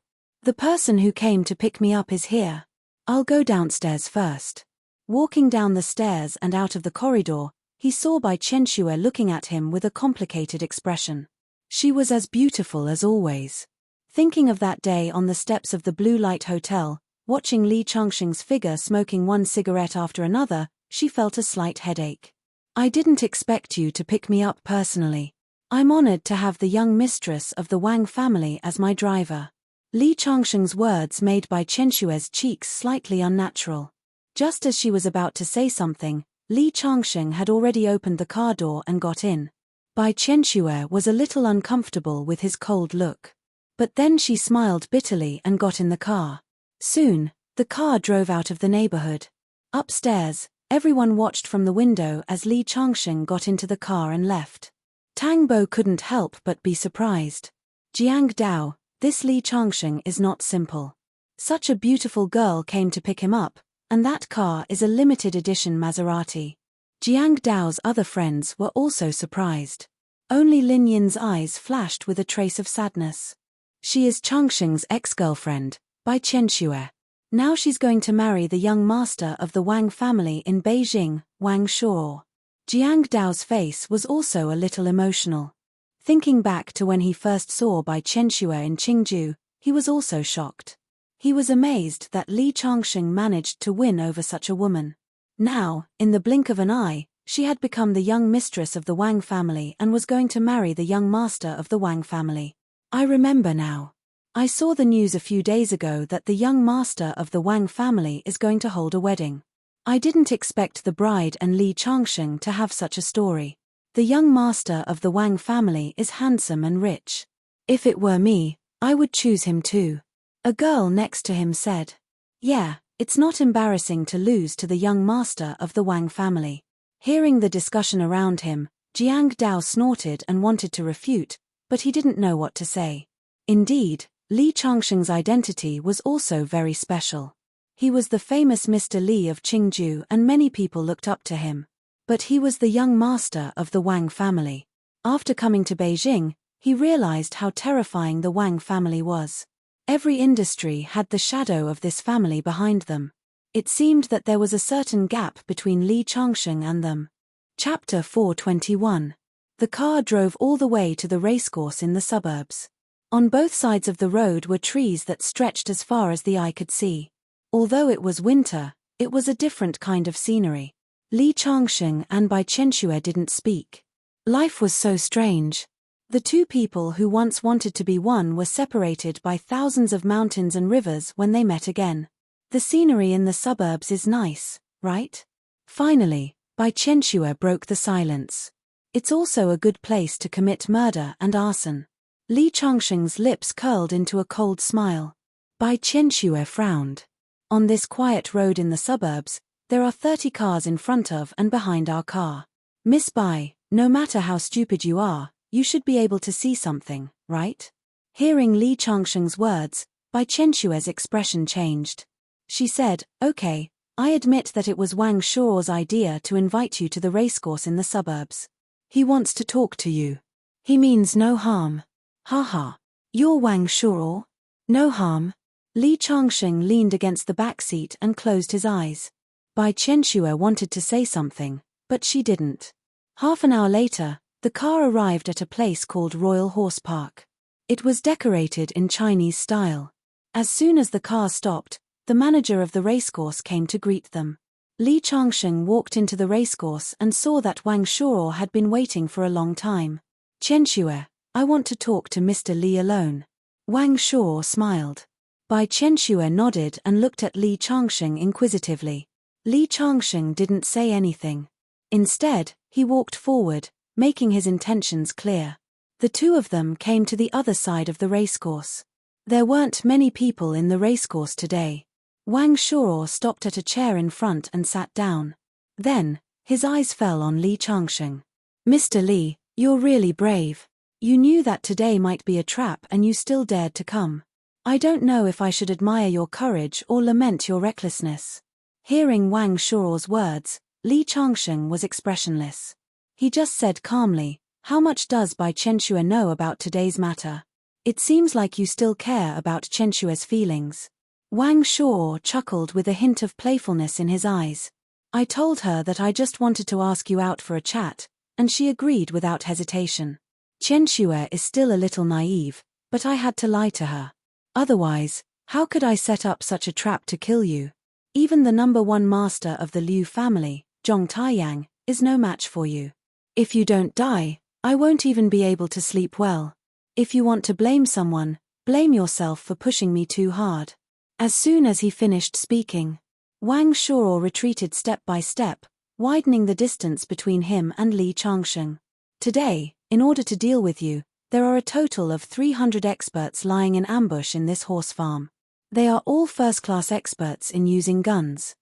The person who came to pick me up is here. I'll go downstairs first. Walking down the stairs and out of the corridor, he saw Bai Qianxue looking at him with a complicated expression. She was as beautiful as always. Thinking of that day on the steps of the Blue Light Hotel, Watching Li Changxing's figure smoking one cigarette after another, she felt a slight headache. I didn't expect you to pick me up personally. I'm honored to have the young mistress of the Wang family as my driver. Li Changxing's words made Bai Qianshue's cheeks slightly unnatural. Just as she was about to say something, Li Changxing had already opened the car door and got in. Bai Qianshue was a little uncomfortable with his cold look. But then she smiled bitterly and got in the car. Soon, the car drove out of the neighborhood. Upstairs, everyone watched from the window as Li Changxing got into the car and left. Tang Bo couldn't help but be surprised. Jiang Dao, this Li Changxing is not simple. Such a beautiful girl came to pick him up, and that car is a limited edition Maserati. Jiang Dao's other friends were also surprised. Only Lin Yin's eyes flashed with a trace of sadness. She is Changxing's ex-girlfriend, Bai Qianshue. Now she's going to marry the young master of the Wang family in Beijing, Wang Shuo. Jiang Dao's face was also a little emotional. Thinking back to when he first saw Bai Qianshue in Qingju, he was also shocked. He was amazed that Li Changxing managed to win over such a woman. Now, in the blink of an eye, she had become the young mistress of the Wang family and was going to marry the young master of the Wang family. I remember now. I saw the news a few days ago that the young master of the Wang family is going to hold a wedding. I didn't expect the bride and Li Changxing to have such a story. The young master of the Wang family is handsome and rich. If it were me, I would choose him too. A girl next to him said. Yeah, it's not embarrassing to lose to the young master of the Wang family. Hearing the discussion around him, Jiang Dao snorted and wanted to refute, but he didn't know what to say. Indeed, Li Changxing's identity was also very special. He was the famous Mr. Li of Qingju and many people looked up to him. But he was the young master of the Wang family. After coming to Beijing, he realized how terrifying the Wang family was. Every industry had the shadow of this family behind them. It seemed that there was a certain gap between Li Changxing and them. Chapter 421. The car drove all the way to the racecourse in the suburbs. On both sides of the road were trees that stretched as far as the eye could see. Although it was winter, it was a different kind of scenery. Li Changxing and Bai Qianshue didn't speak. Life was so strange. The two people who once wanted to be one were separated by thousands of mountains and rivers when they met again. The scenery in the suburbs is nice, right? Finally, Bai Qianshue broke the silence. It's also a good place to commit murder and arson. Li Changxing's lips curled into a cold smile. Bai Qianshue frowned. On this quiet road in the suburbs, there are 30 cars in front of and behind our car. Miss Bai, no matter how stupid you are, you should be able to see something, right? Hearing Li Changxing's words, Bai Qianshue's expression changed. She said, okay, I admit that it was Wang Shuo's idea to invite you to the racecourse in the suburbs. He wants to talk to you. He means no harm. Haha. You're Wang Shuo? No harm. Li Changxing leaned against the back seat and closed his eyes. Bai Qianshue wanted to say something, but she didn't. Half an hour later, the car arrived at a place called Royal Horse Park. It was decorated in Chinese style. As soon as the car stopped, the manager of the racecourse came to greet them. Li Changxing walked into the racecourse and saw that Wang Shuo had been waiting for a long time. Qianshue, I want to talk to Mr. Li alone. Wang Shuo smiled. Bai Qianshue nodded and looked at Li Changxing inquisitively. Li Changxing didn't say anything. Instead, he walked forward, making his intentions clear. The two of them came to the other side of the racecourse. There weren't many people in the racecourse today. Wang Shuo stopped at a chair in front and sat down. Then, his eyes fell on Li Changxing. Mr. Li, you're really brave. You knew that today might be a trap and you still dared to come. I don't know if I should admire your courage or lament your recklessness. Hearing Wang Shuo's words, Li Changxing was expressionless. He just said calmly, how much does Bai Qianshue know about today's matter? It seems like you still care about Qianshue's feelings. Wang Shuo chuckled with a hint of playfulness in his eyes. I told her that I just wanted to ask you out for a chat, and she agreed without hesitation. Qianshue is still a little naive, but I had to lie to her. Otherwise, How could I set up such a trap to kill you? Even the #1 master of the Liu family, Zhong Taiyang, is no match for you. If you don't die, I won't even be able to sleep well. If you want to blame someone, blame yourself for pushing me too hard." As soon as he finished speaking, Wang Shuo retreated step by step, widening the distance between him and Li Changsheng. "Today, in order to deal with you, there are a total of 300 experts lying in ambush in this horse farm. They are all first-class experts in using guns.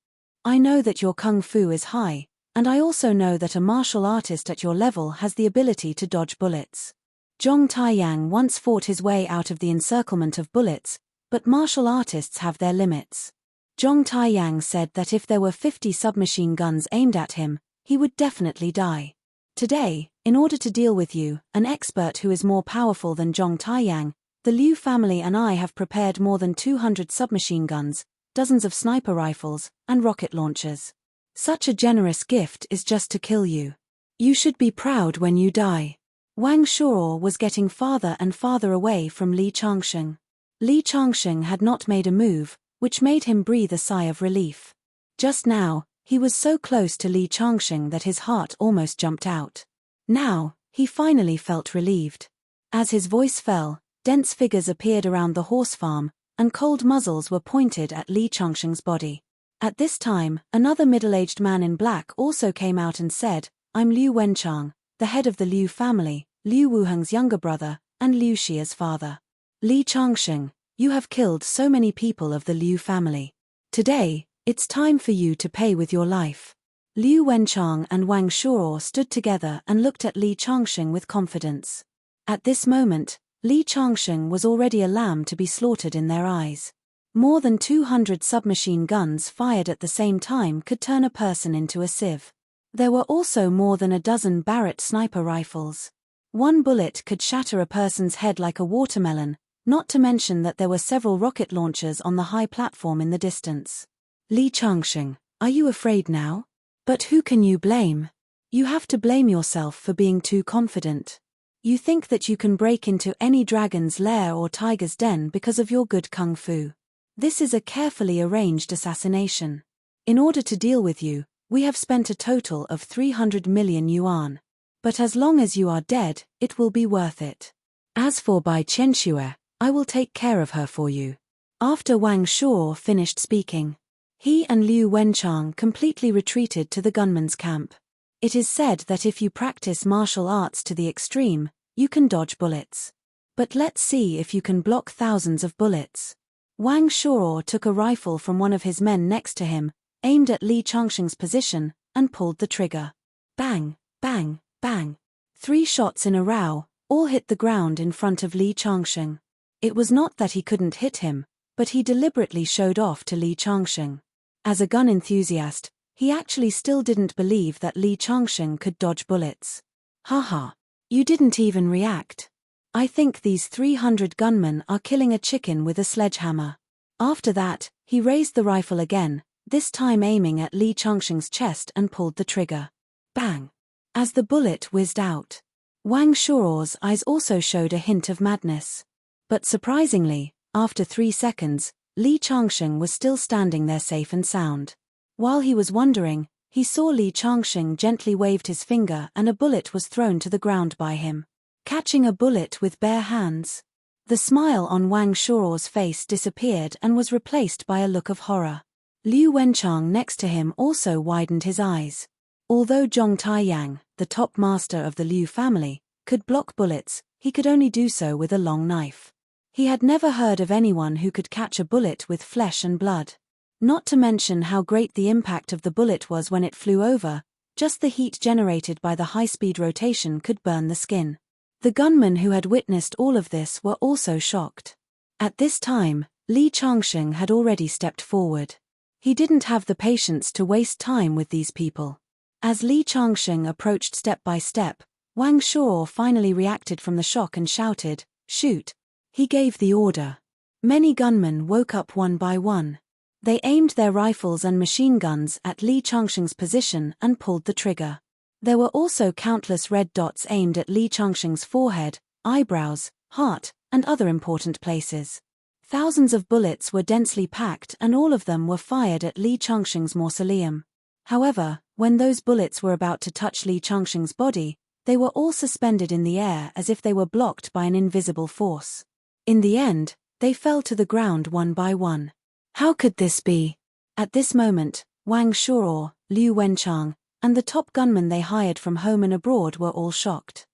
I know that your kung fu is high, and I also know that a martial artist at your level has the ability to dodge bullets. Zhong Taiyang once fought his way out of the encirclement of bullets, but martial artists have their limits. Zhong Taiyang said that if there were 50 submachine guns aimed at him, he would definitely die. Today, in order to deal with you, an expert who is more powerful than Zhong Taiyang, the Liu family and I have prepared more than 200 submachine guns, dozens of sniper rifles, and rocket launchers. Such a generous gift is just to kill you. You should be proud when you die." Wang Shuo was getting farther and farther away from Li Changsheng. Li Changsheng had not made a move, which made him breathe a sigh of relief. Just now, he was so close to Li Changsheng that his heart almost jumped out. Now, he finally felt relieved. As his voice fell, dense figures appeared around the horse farm, and cold muzzles were pointed at Li Changsheng's body. At this time, another middle-aged man in black also came out and said, "I'm Liu Wenchang, the head of the Liu family, Liu Wuheng's younger brother, and Liu Xia's father. Li Changsheng, you have killed so many people of the Liu family. Today, it's time for you to pay with your life." Liu Wenchang and Wang Shuo stood together and looked at Li Changsheng with confidence. At this moment, Li Changsheng was already a lamb to be slaughtered in their eyes. More than 200 submachine guns fired at the same time could turn a person into a sieve. There were also more than a dozen Barrett sniper rifles. One bullet could shatter a person's head like a watermelon, not to mention that there were several rocket launchers on the high platform in the distance. "Li Changsheng, are you afraid now? But who can you blame? You have to blame yourself for being too confident. You think that you can break into any dragon's lair or tiger's den because of your good kung fu. This is a carefully arranged assassination. In order to deal with you, we have spent a total of 300 million yuan. But as long as you are dead, it will be worth it. As for Bai Qianxue, I will take care of her for you." After Wang Shuo finished speaking, he and Liu Wenchang completely retreated to the gunman's camp. It is said that if you practice martial arts to the extreme, you can dodge bullets. But let's see if you can block thousands of bullets. Wang Shuo took a rifle from one of his men next to him, aimed at Li Changsheng's position, and pulled the trigger. Bang, bang, bang. 3 shots in a row, all hit the ground in front of Li Changsheng. It was not that he couldn't hit him, but he deliberately showed off to Li Changsheng. As a gun enthusiast, he actually still didn't believe that Li Changsheng could dodge bullets. "Haha, you didn't even react. I think these 300 gunmen are killing a chicken with a sledgehammer." After that, he raised the rifle again, this time aiming at Li Changsheng's chest, and pulled the trigger. Bang! As the bullet whizzed out, Wang Shuo's eyes also showed a hint of madness. But surprisingly, after 3 seconds, Li Changsheng was still standing there safe and sound. While he was wondering, he saw Li Changsheng gently waved his finger and a bullet was thrown to the ground by him. Catching a bullet with bare hands. The smile on Wang Shuo's face disappeared and was replaced by a look of horror. Liu Wenchang next to him also widened his eyes. Although Zhong Taiyang, the top master of the Liu family, could block bullets, he could only do so with a long knife. He had never heard of anyone who could catch a bullet with flesh and blood. Not to mention how great the impact of the bullet was when it flew over, just the heat generated by the high-speed rotation could burn the skin. The gunmen who had witnessed all of this were also shocked. At this time, Li Changsheng had already stepped forward. He didn't have the patience to waste time with these people. As Li Changsheng approached step by step, Wang Shuo finally reacted from the shock and shouted, "Shoot!" He gave the order. Many gunmen woke up one by one. They aimed their rifles and machine guns at Li Changsheng's position and pulled the trigger. There were also countless red dots aimed at Li Changsheng's forehead, eyebrows, heart, and other important places. Thousands of bullets were densely packed and all of them were fired at Li Changsheng's mausoleum. However, when those bullets were about to touch Li Changsheng's body, they were all suspended in the air as if they were blocked by an invisible force. In the end, they fell to the ground one by one. How could this be? At this moment, Wang Shuo, Liu Wenchang, and the top gunmen they hired from home and abroad were all shocked.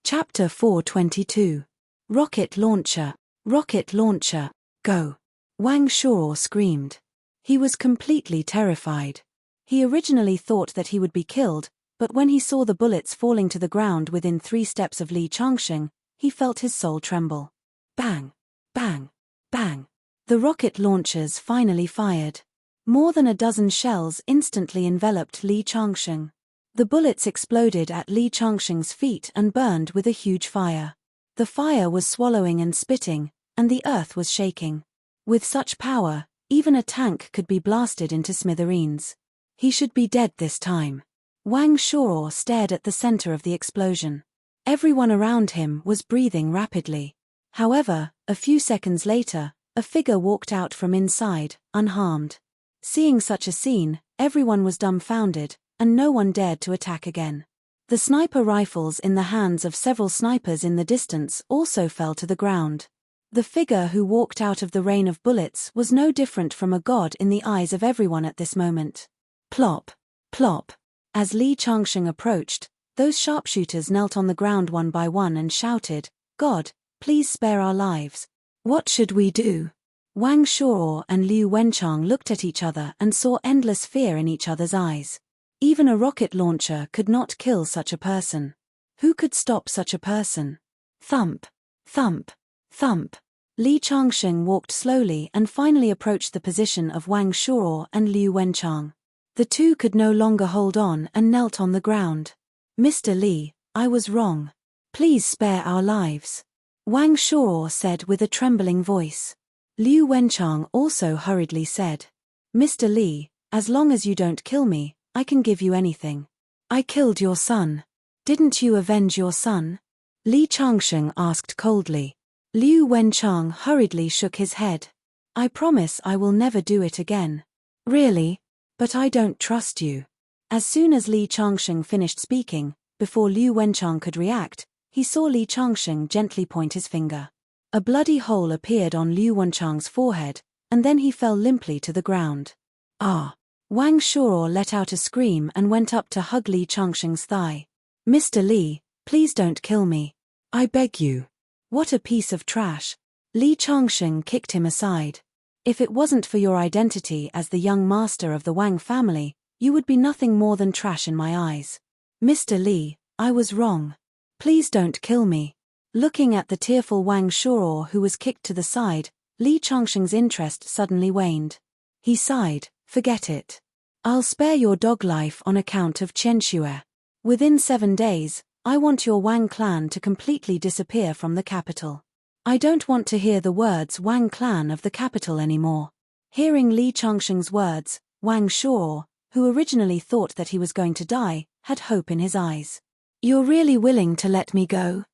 Chapter 422. Rocket Launcher. Rocket Launcher, go! Wang Shuo screamed. He was completely terrified. He originally thought that he would be killed, but when he saw the bullets falling to the ground within 3 steps of Li Changsheng, he felt his soul tremble. Bang! Bang! Bang! The rocket launchers finally fired. More than a dozen shells instantly enveloped Li Changsheng. The bullets exploded at Li Changsheng's feet and burned with a huge fire. The fire was swallowing and spitting, and the earth was shaking. With such power, even a tank could be blasted into smithereens. He should be dead this time. Wang Shuo stared at the center of the explosion. Everyone around him was breathing rapidly. However, a few seconds later, a figure walked out from inside, unharmed. Seeing such a scene, everyone was dumbfounded, and no one dared to attack again. The sniper rifles in the hands of several snipers in the distance also fell to the ground. The figure who walked out of the rain of bullets was no different from a god in the eyes of everyone at this moment. Plop! Plop! As Li Changsheng approached, those sharpshooters knelt on the ground one by one and shouted, "God, please spare our lives. What should we do?" Wang Shuo and Liu Wenchang looked at each other and saw endless fear in each other's eyes. Even a rocket launcher could not kill such a person. Who could stop such a person? Thump! Thump! Thump! Li Changsheng walked slowly and finally approached the position of Wang Shuo and Liu Wenchang. The two could no longer hold on and knelt on the ground. "Mr. Li, I was wrong. Please spare our lives," Wang Shuo said with a trembling voice. Liu Wenchang also hurriedly said, "Mr. Li, as long as you don't kill me, I can give you anything." "I killed your son. Didn't you avenge your son?" Li Changsheng asked coldly. Liu Wenchang hurriedly shook his head. "I promise I will never do it again." "Really? But I don't trust you." As soon as Li Changsheng finished speaking, before Liu Wenchang could react, he saw Li Changsheng gently point his finger. A bloody hole appeared on Liu Wenchang's forehead, and then he fell limply to the ground. "Ah!" Wang Shuo let out a scream and went up to hug Li Changsheng's thigh. "Mr. Li, please don't kill me. I beg you." "What a piece of trash." Li Changsheng kicked him aside. "If it wasn't for your identity as the young master of the Wang family, you would be nothing more than trash in my eyes. Mr. Li, I was wrong. Please don't kill me." Looking at the tearful Wang Shuo who was kicked to the side, Li Changsheng's interest suddenly waned. He sighed, "Forget it. I'll spare your dog life on account of Qianxue. Within 7 days, I want your Wang clan to completely disappear from the capital. I don't want to hear the words Wang clan of the capital anymore." Hearing Li Changsheng's words, Wang Shuo, who originally thought that he was going to die, had hope in his eyes. "You're really willing to let me go?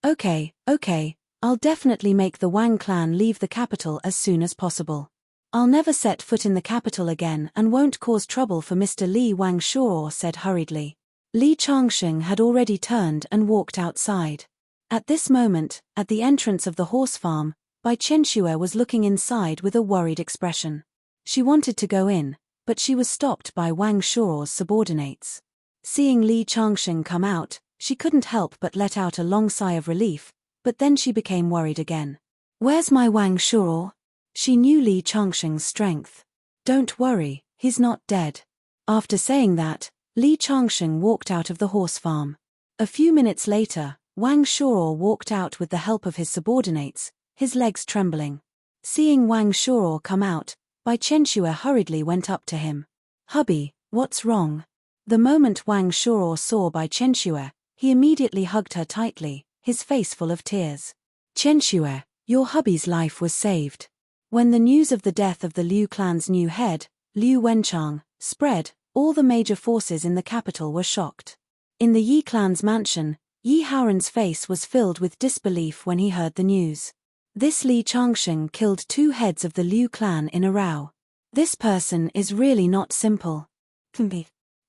Okay, I'll definitely make the Wang clan leave the capital as soon as possible. I'll never set foot in the capital again and won't cause trouble for Mr. Li," Wang Shuo said hurriedly. Li Changsheng had already turned and walked outside. At this moment, at the entrance of the horse farm, Bai Qianxue was looking inside with a worried expression. She wanted to go in, but she was stopped by Wang Shuo's subordinates. Seeing Li Changsheng come out, she couldn't help but let out a long sigh of relief, but then she became worried again. "Where's my Wang Shuo?" She knew Li Changsheng's strength. "Don't worry, he's not dead." After saying that, Li Changsheng walked out of the horse farm. A few minutes later, Wang Shuo walked out with the help of his subordinates, his legs trembling. Seeing Wang Shuo come out, Bai Qianxue hurriedly went up to him. "Hubby, what's wrong?" The moment Wang Shuo saw Bai Qianxue, he immediately hugged her tightly, his face full of tears. "Qianxue, your hubby's life was saved." When the news of the death of the Liu clan's new head, Liu Wenchang, spread, all the major forces in the capital were shocked. In the Yi clan's mansion, Yi Haoran's face was filled with disbelief when he heard the news. This Li Changsheng killed 2 heads of the Liu clan in a row. This person is really not simple.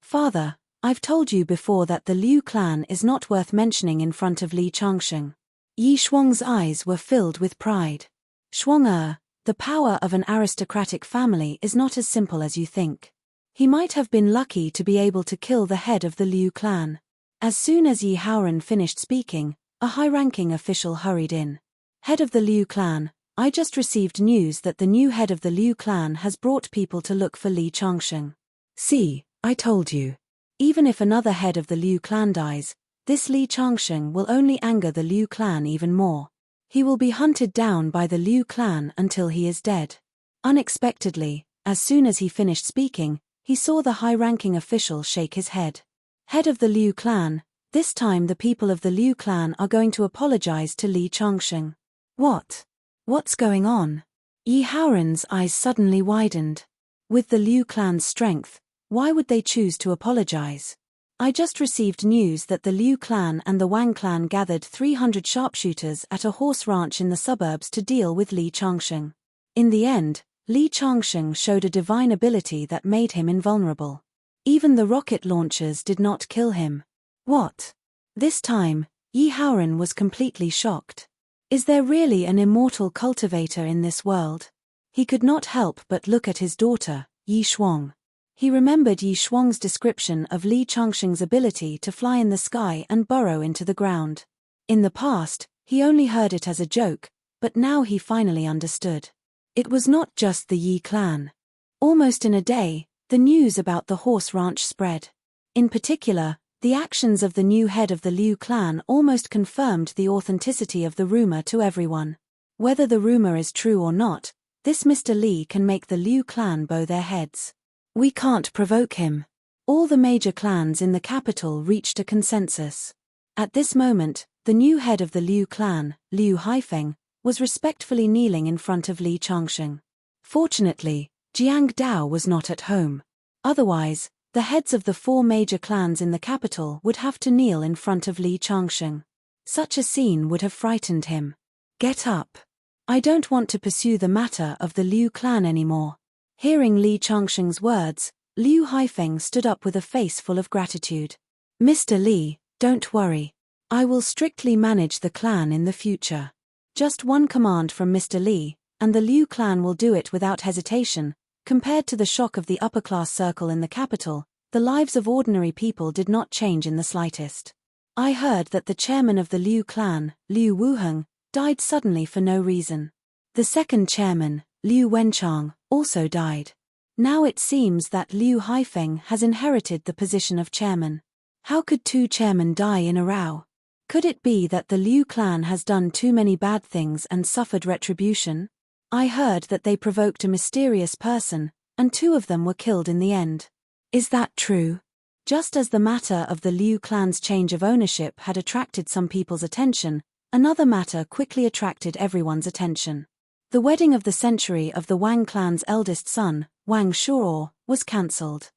Father, I've told you before that the Liu clan is not worth mentioning in front of Li Changsheng. Yi Shuang's eyes were filled with pride. Shuang the power of an aristocratic family is not as simple as you think. He might have been lucky to be able to kill the head of the Liu clan. As soon as Yi Haoran finished speaking, a high-ranking official hurried in. Head of the Liu clan, I just received news that the new head of the Liu clan has brought people to look for Li Changsheng. See, I told you. Even if another head of the Liu clan dies, this Li Changsheng will only anger the Liu clan even more. He will be hunted down by the Liu clan until he is dead. Unexpectedly, as soon as he finished speaking, he saw the high-ranking official shake his head. Head of the Liu clan, this time the people of the Liu clan are going to apologize to Li Changsheng. What? What's going on? Yi Haoran's eyes suddenly widened. With the Liu clan's strength, why would they choose to apologize? I just received news that the Liu clan and the Wang clan gathered 300 sharpshooters at a horse ranch in the suburbs to deal with Li Changsheng. In the end, Li Changsheng showed a divine ability that made him invulnerable. Even the rocket launchers did not kill him. What? This time, Yi Haoran was completely shocked. Is there really an immortal cultivator in this world? He could not help but look at his daughter, Yi Shuang. He remembered Yi Shuang's description of Li Changsheng's ability to fly in the sky and burrow into the ground. In the past, he only heard it as a joke, but now he finally understood. It was not just the Yi clan. Almost in a day, the news about the horse ranch spread. In particular, the actions of the new head of the Liu clan almost confirmed the authenticity of the rumor to everyone. Whether the rumor is true or not, this Mr. Li can make the Liu clan bow their heads. We can't provoke him. All the major clans in the capital reached a consensus. At this moment, the new head of the Liu clan, Liu Haifeng, was respectfully kneeling in front of Li Changsheng. Fortunately, Jiang Dao was not at home. Otherwise, the heads of the 4 major clans in the capital would have to kneel in front of Li Changsheng. Such a scene would have frightened him. Get up. I don't want to pursue the matter of the Liu clan anymore. Hearing Li Changsheng's words, Liu Haifeng stood up with a face full of gratitude. Mr. Li, don't worry. I will strictly manage the clan in the future. Just one command from Mr. Li, and the Liu clan will do it without hesitation. Compared to the shock of the upper-class circle in the capital, the lives of ordinary people did not change in the slightest. I heard that the chairman of the Liu clan, Liu Wuheng, died suddenly for no reason. The second chairman, Liu Wenchang, also died. Now it seems that Liu Haifeng has inherited the position of chairman. How could 2 chairmen die in a row? Could it be that the Liu clan has done too many bad things and suffered retribution? I heard that they provoked a mysterious person, and 2 of them were killed in the end. Is that true? Just as the matter of the Liu clan's change of ownership had attracted some people's attention, another matter quickly attracted everyone's attention. The wedding of the century of the Wang clan's eldest son, Wang Shuo, was cancelled.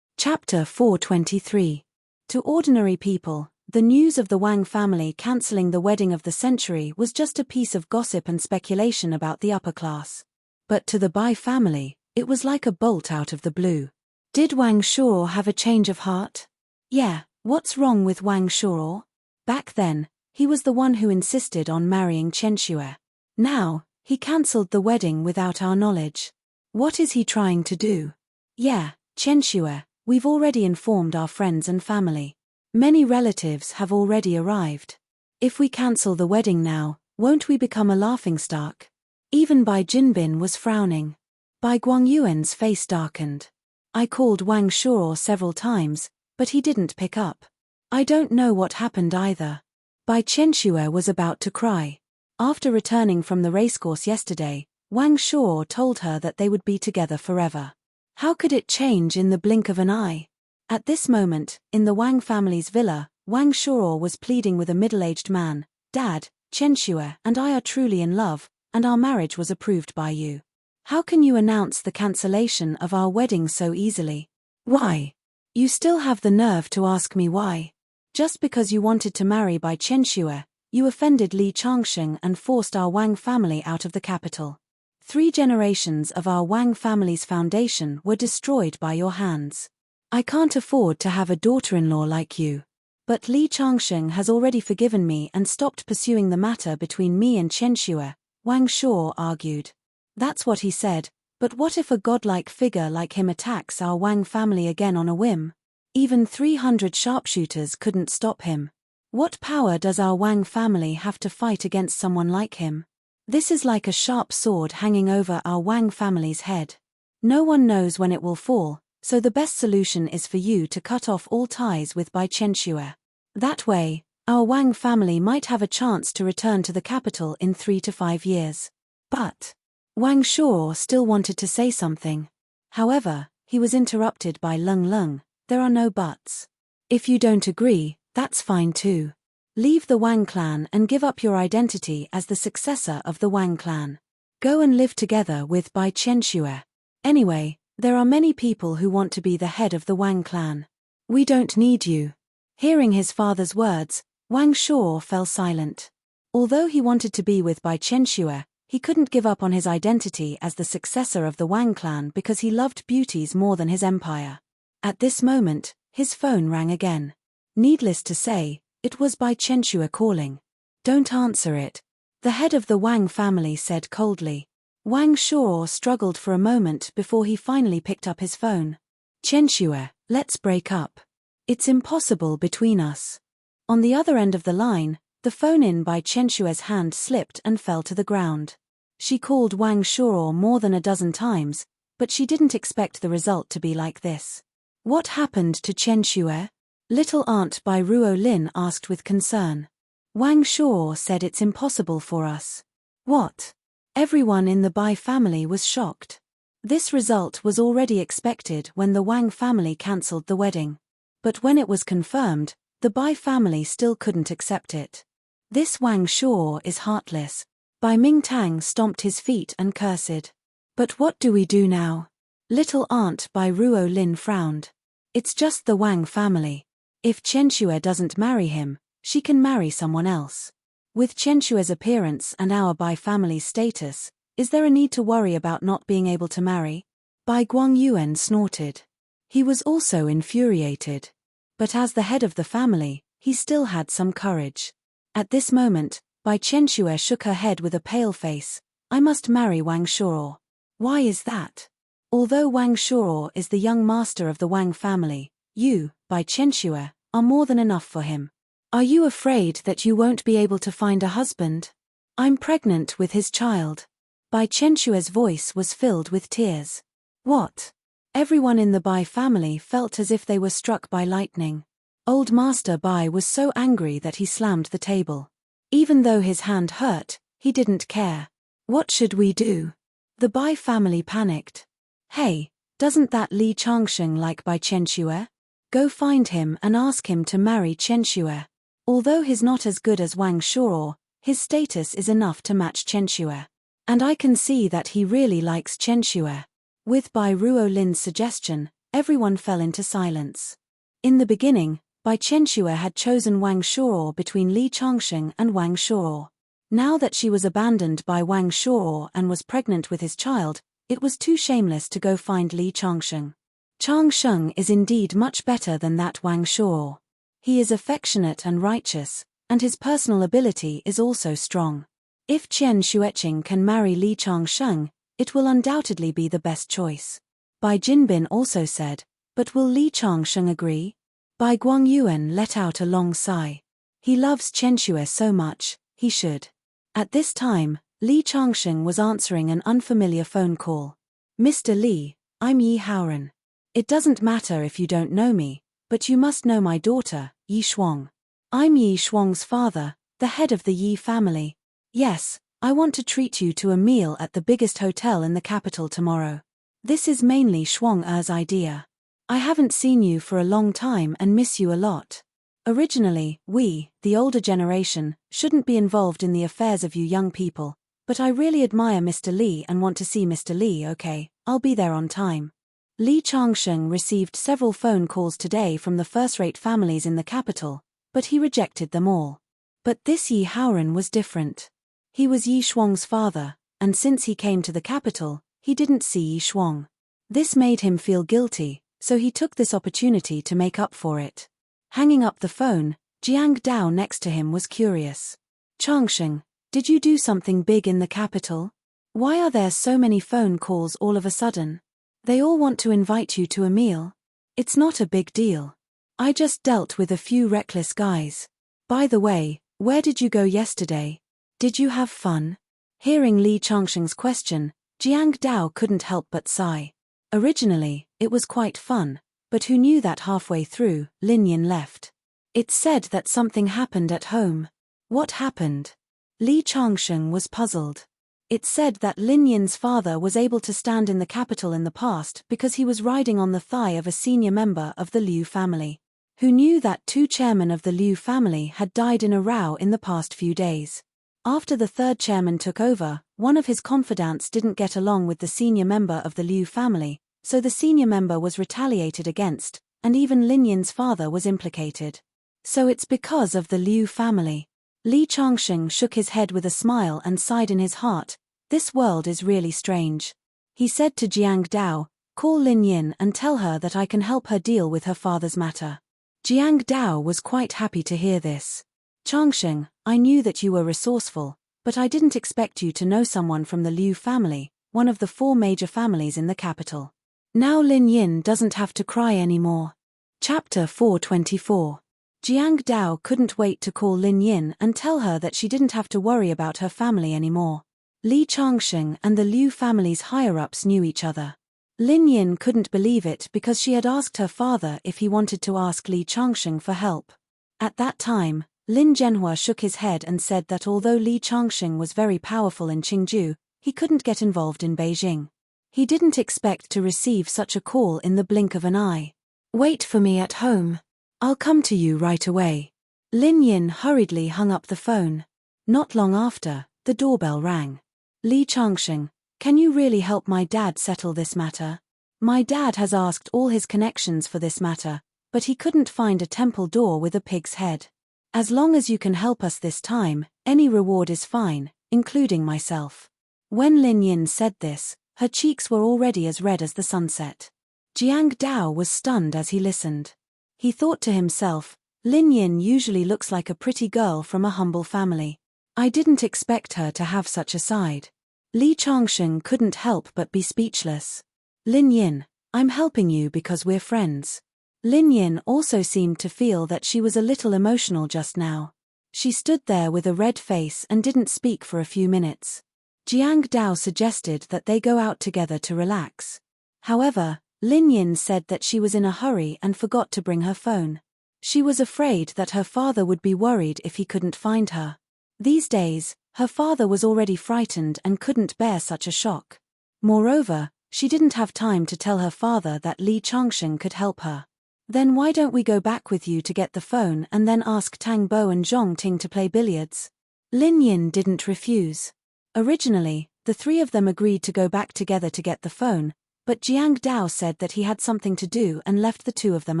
Chapter 423. To ordinary people, the news of the Wang family cancelling the wedding of the century was just a piece of gossip and speculation about the upper class. But to the Bai family, it was like a bolt out of the blue. Did Wang Shuo have a change of heart? Yeah, what's wrong with Wang Shuo? Back then, he was the one who insisted on marrying Chen Xue. Now, he cancelled the wedding without our knowledge. What is he trying to do? Yeah, Chen Xue, we've already informed our friends and family. Many relatives have already arrived. If we cancel the wedding now, won't we become a laughingstock? Even Bai Jinbin was frowning. Bai Guangyuan's face darkened. I called Wang Shuo several times, but he didn't pick up. I don't know what happened either. Bai Chenxue was about to cry. After returning from the racecourse yesterday, Wang Shuo told her that they would be together forever. How could it change in the blink of an eye? At this moment, in the Wang family's villa, Wang Shuo was pleading with a middle-aged man. Dad, Chen Xue and I are truly in love, and our marriage was approved by you. How can you announce the cancellation of our wedding so easily? Why? You still have the nerve to ask me why? Just because you wanted to marry by Chen Xue, You offended Li Changsheng and forced our Wang family out of the capital. 3 generations of our Wang family's foundation were destroyed by your hands. I can't afford to have a daughter-in-law like you. But Li Changsheng has already forgiven me and stopped pursuing the matter between me and Chen Xue, Wang Shuo argued. That's what he said, but what if a godlike figure like him attacks our Wang family again on a whim? Even 300 sharpshooters couldn't stop him. What power does our Wang family have to fight against someone like him? This is like a sharp sword hanging over our Wang family's head. No one knows when it will fall, so the best solution is for you to cut off all ties with Bai Chenxue. That way, our Wang family might have a chance to return to the capital in 3 to 5 years. But Wang Shuo still wanted to say something. However, he was interrupted by Leng Leng. There are no buts. If you don't agree, that's fine too. Leave the Wang clan and give up your identity as the successor of the Wang clan. Go and live together with Bai Chenxue. Anyway, there are many people who want to be the head of the Wang clan. We don't need you. Hearing his father's words, Wang Shuo fell silent. Although he wanted to be with Bai Chenxue, he couldn't give up on his identity as the successor of the Wang clan because he loved beauties more than his empire. At this moment, his phone rang again. Needless to say, it was Bai Chenxue calling. Don't answer it. The head of the Wang family said coldly. Wang Shuo struggled for a moment before he finally picked up his phone. Chenxue, let's break up. It's impossible between us. On the other end of the line, the phone in Bai Chenxue's hand slipped and fell to the ground. She called Wang Shuo more than a dozen times, but she didn't expect the result to be like this. What happened to Chenxue? Little Aunt Bai Ruolin asked with concern. Wang Shuo said it's impossible for us. What? Everyone in the Bai family was shocked. This result was already expected when the Wang family cancelled the wedding. But when it was confirmed, the Bai family still couldn't accept it. This Wang Shuo is heartless. Bai Mingtang stomped his feet and cursed. But what do we do now? Little Aunt Bai Ruolin frowned. It's just the Wang family. If Chenxue doesn't marry him, she can marry someone else. With Chenxue's appearance and our Bai family's status, is there a need to worry about not being able to marry? Bai Guangyuan snorted. He was also infuriated. But as the head of the family, he still had some courage. At this moment, Bai Chenxue shook her head with a pale face. I must marry Wang Shuo. Why is that? Although Wang Shuo is the young master of the Wang family, you, Bai Chenxue, are more than enough for him. Are you afraid that you won't be able to find a husband? I'm pregnant with his child. Bai Chenxue's voice was filled with tears. What? Everyone in the Bai family felt as if they were struck by lightning. Old Master Bai was so angry that he slammed the table. Even though his hand hurt, he didn't care. What should we do? The Bai family panicked. Hey, doesn't that Li Changsheng like Bai Chenxue? Go find him and ask him to marry Chenxue. Although he's not as good as Wang Shuo, his status is enough to match Chenxue. And I can see that he really likes Chenxue. With Bai Ruolin's suggestion, everyone fell into silence. In the beginning, Bai Chenxue had chosen Wang Shuo between Li Changsheng and Wang Shuo. Now that she was abandoned by Wang Shuo and was pregnant with his child, it was too shameless to go find Li Changsheng. Changsheng is indeed much better than that Wang Shuo. He is affectionate and righteous, and his personal ability is also strong. If Qian Xueqing can marry Li Changsheng, it will undoubtedly be the best choice. Bai Jinbin also said, but will Li Changsheng agree? Bai Guangyuan let out a long sigh. He loves Chenxue so much, he should. At this time, Li Changsheng was answering an unfamiliar phone call. Mr. Li, I'm Yi Haoran. It doesn't matter if you don't know me, but you must know my daughter, Yi Shuang. I'm Yi Shuang's father, the head of the Yi family. Yes, I want to treat you to a meal at the biggest hotel in the capital tomorrow. This is mainly Shuang Er's idea. I haven't seen you for a long time and miss you a lot. Originally, we, the older generation, shouldn't be involved in the affairs of you young people, but I really admire Mr. Li and want to see Mr. Li. Okay, I'll be there on time. Li Changsheng received several phone calls today from the first-rate families in the capital, but he rejected them all. But this Yi Haoran was different. He was Yi Shuang's father, and since he came to the capital, he didn't see Yi Shuang. This made him feel guilty, so he took this opportunity to make up for it. Hanging up the phone, Jiang Dao next to him was curious. Changsheng, did you do something big in the capital? Why are there so many phone calls all of a sudden? They all want to invite you to a meal. It's not a big deal. I just dealt with a few reckless guys. By the way, where did you go yesterday? Did you have fun? Hearing Li Changsheng's question, Jiang Dao couldn't help but sigh. Originally, it was quite fun, but who knew that halfway through, Lin Yin left. It said that something happened at home. What happened? Li Changsheng was puzzled. It said that Lin Yin's father was able to stand in the capital in the past because he was riding on the thigh of a senior member of the Liu family. Who knew that 2 chairmen of the Liu family had died in a row in the past few days. After the 3rd chairman took over, one of his confidants didn't get along with the senior member of the Liu family, so the senior member was retaliated against, and even Lin Yin's father was implicated. So it's because of the Liu family. Li Changsheng shook his head with a smile and sighed in his heart. This world is really strange. He said to Jiang Dao, call Lin Yin and tell her that I can help her deal with her father's matter. Jiang Dao was quite happy to hear this. Changsheng, I knew that you were resourceful, but I didn't expect you to know someone from the Liu family, one of the 4 major families in the capital. Now Lin Yin doesn't have to cry anymore. Chapter 424. Jiang Dao couldn't wait to call Lin Yin and tell her that she didn't have to worry about her family anymore. Li Changsheng and the Liu family's higher-ups knew each other. Lin Yin couldn't believe it because she had asked her father if he wanted to ask Li Changsheng for help. At that time, Lin Zhenhua shook his head and said that although Li Changsheng was very powerful in Qingju, he couldn't get involved in Beijing. He didn't expect to receive such a call in the blink of an eye. Wait for me at home. I'll come to you right away. Lin Yin hurriedly hung up the phone. Not long after, the doorbell rang. Li Changsheng, can you really help my dad settle this matter? My dad has asked all his connections for this matter, but he couldn't find a temple door with a pig's head. As long as you can help us this time, any reward is fine, including myself. When Lin Yin said this, her cheeks were already as red as the sunset. Jiang Dao was stunned as he listened. He thought to himself, Lin Yin usually looks like a pretty girl from a humble family. I didn't expect her to have such a side. Li Changsheng couldn't help but be speechless. Lin Yin, I'm helping you because we're friends. Lin Yin also seemed to feel that she was a little emotional just now. She stood there with a red face and didn't speak for a few minutes. Jiang Dao suggested that they go out together to relax. However, Lin Yin said that she was in a hurry and forgot to bring her phone. She was afraid that her father would be worried if he couldn't find her. These days, her father was already frightened and couldn't bear such a shock. Moreover, she didn't have time to tell her father that Li Changsheng could help her. Then why don't we go back with you to get the phone and then ask Tang Bo and Zhong Ting to play billiards? Lin Yin didn't refuse. Originally, the 3 of them agreed to go back together to get the phone, but Jiang Dao said that he had something to do and left the 2 of them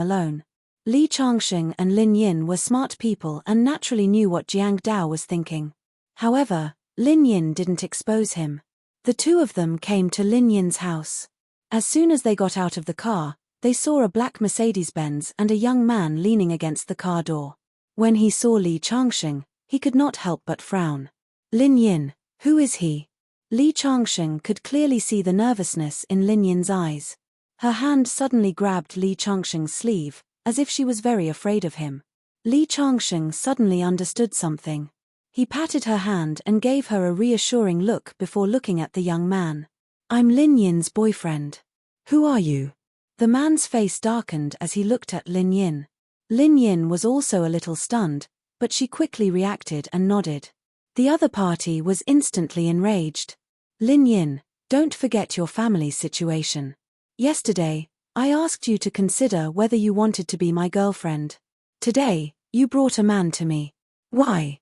alone. Li Changsheng and Lin Yin were smart people and naturally knew what Jiang Dao was thinking. However, Lin Yin didn't expose him. The 2 of them came to Lin Yin's house. As soon as they got out of the car, they saw a black Mercedes-Benz and a young man leaning against the car door. When he saw Li Changsheng, he could not help but frown. Lin Yin, who is he? Li Changsheng could clearly see the nervousness in Lin Yin's eyes. Her hand suddenly grabbed Li Changsheng's sleeve, as if she was very afraid of him. Li Changsheng suddenly understood something. He patted her hand and gave her a reassuring look before looking at the young man. I'm Lin Yin's boyfriend. Who are you? The man's face darkened as he looked at Lin Yin. Lin Yin was also a little stunned, but she quickly reacted and nodded. The other party was instantly enraged. Lin Yin, don't forget your family's situation. Yesterday, I asked you to consider whether you wanted to be my girlfriend. Today, you brought a man to me. Why?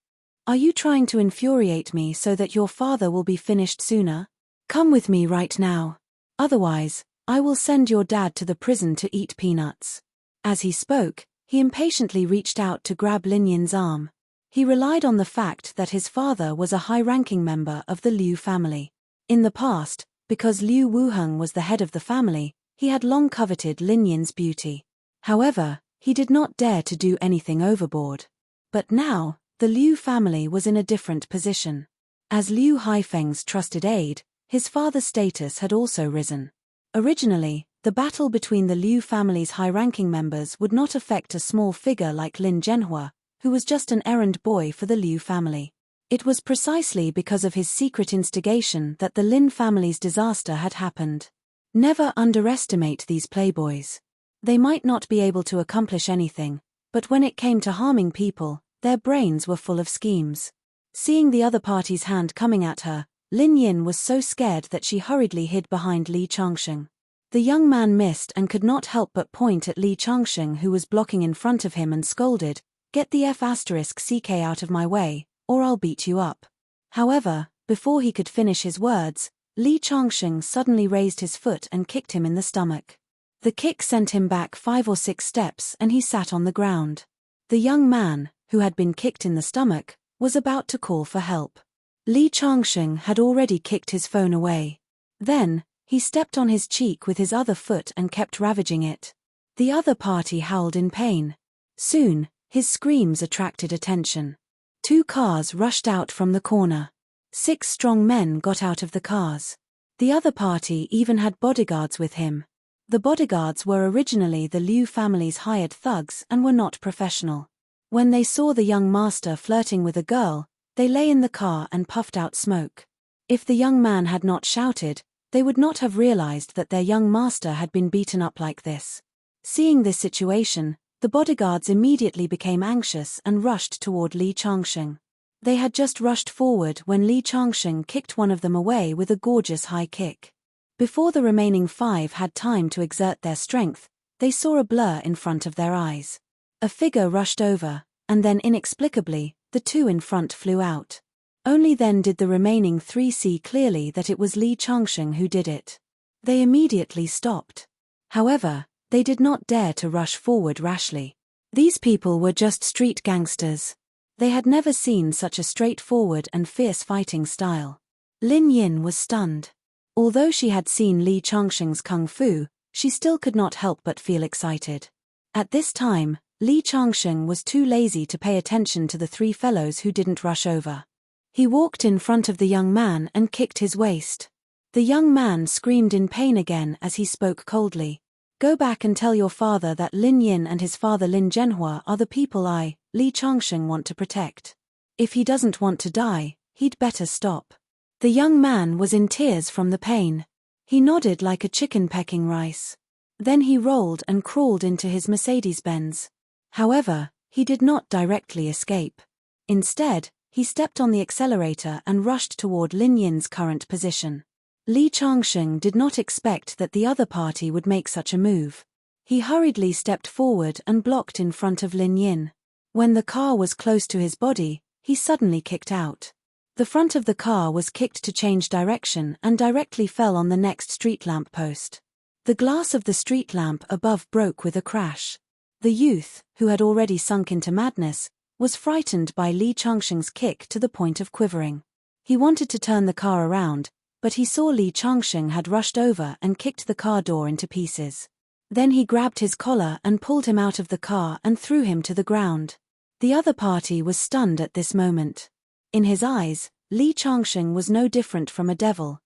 Are you trying to infuriate me so that your father will be finished sooner? Come with me right now. Otherwise, I will send your dad to the prison to eat peanuts. As he spoke, he impatiently reached out to grab Lin Yin's arm. He relied on the fact that his father was a high-ranking member of the Liu family. In the past, because Liu Wuheng was the head of the family, he had long coveted Lin Yin's beauty. However, he did not dare to do anything overboard. But now, the Liu family was in a different position. As Liu Haifeng's trusted aide, his father's status had also risen. Originally, the battle between the Liu family's high-ranking members would not affect a small figure like Lin Zhenhua, who was just an errand boy for the Liu family. It was precisely because of his secret instigation that the Lin family's disaster had happened. Never underestimate these playboys. They might not be able to accomplish anything, but when it came to harming people, their brains were full of schemes. Seeing the other party's hand coming at her, Lin Yin was so scared that she hurriedly hid behind Li Changsheng. The young man missed and could not help but point at Li Changsheng, who was blocking in front of him, and scolded, "Get the F***ck out of my way, or I'll beat you up." However, before he could finish his words, Li Changsheng suddenly raised his foot and kicked him in the stomach. The kick sent him back 5 or 6 steps and he sat on the ground. The young man, who had been kicked in the stomach, was about to call for help. Li Changsheng had already kicked his phone away. Then, he stepped on his cheek with his other foot and kept ravaging it. The other party howled in pain. Soon, his screams attracted attention. 2 cars rushed out from the corner. 6 strong men got out of the cars. The other party even had bodyguards with him. The bodyguards were originally the Liu family's hired thugs and were not professional. When they saw the young master flirting with a girl, they lay in the car and puffed out smoke. If the young man had not shouted, they would not have realized that their young master had been beaten up like this. Seeing this situation, the bodyguards immediately became anxious and rushed toward Li Changsheng. They had just rushed forward when Li Changsheng kicked one of them away with a gorgeous high kick. Before the remaining 5 had time to exert their strength, they saw a blur in front of their eyes. A figure rushed over, and then inexplicably, the 2 in front flew out. Only then did the remaining 3 see clearly that it was Li Changsheng who did it. They immediately stopped. However, they did not dare to rush forward rashly. These people were just street gangsters. They had never seen such a straightforward and fierce fighting style. Lin Yin was stunned. Although she had seen Li Changsheng's kung fu, she still could not help but feel excited. At this time, Li Changsheng was too lazy to pay attention to the 3 fellows who didn't rush over. He walked in front of the young man and kicked his waist. The young man screamed in pain again as he spoke coldly. "Go back and tell your father that Lin Yin and his father Lin Zhenhua are the people I, Li Changsheng, want to protect. If he doesn't want to die, he'd better stop." The young man was in tears from the pain. He nodded like a chicken pecking rice. Then he rolled and crawled into his Mercedes-Benz. However, he did not directly escape. Instead, he stepped on the accelerator and rushed toward Lin Yin's current position. Li Changsheng did not expect that the other party would make such a move. He hurriedly stepped forward and blocked in front of Lin Yin. When the car was close to his body, he suddenly kicked out. The front of the car was kicked to change direction and directly fell on the next street lamp post. The glass of the street lamp above broke with a crash. The youth, who had already sunk into madness, was frightened by Li Changsheng's kick to the point of quivering. He wanted to turn the car around, but he saw Li Changsheng had rushed over and kicked the car door into pieces. Then he grabbed his collar and pulled him out of the car and threw him to the ground. The other party was stunned at this moment. In his eyes, Li Changsheng was no different from a devil.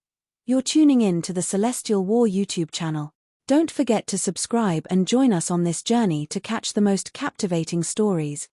You're tuning in to the Celestial War YouTube channel. Don't forget to subscribe and join us on this journey to catch the most captivating stories,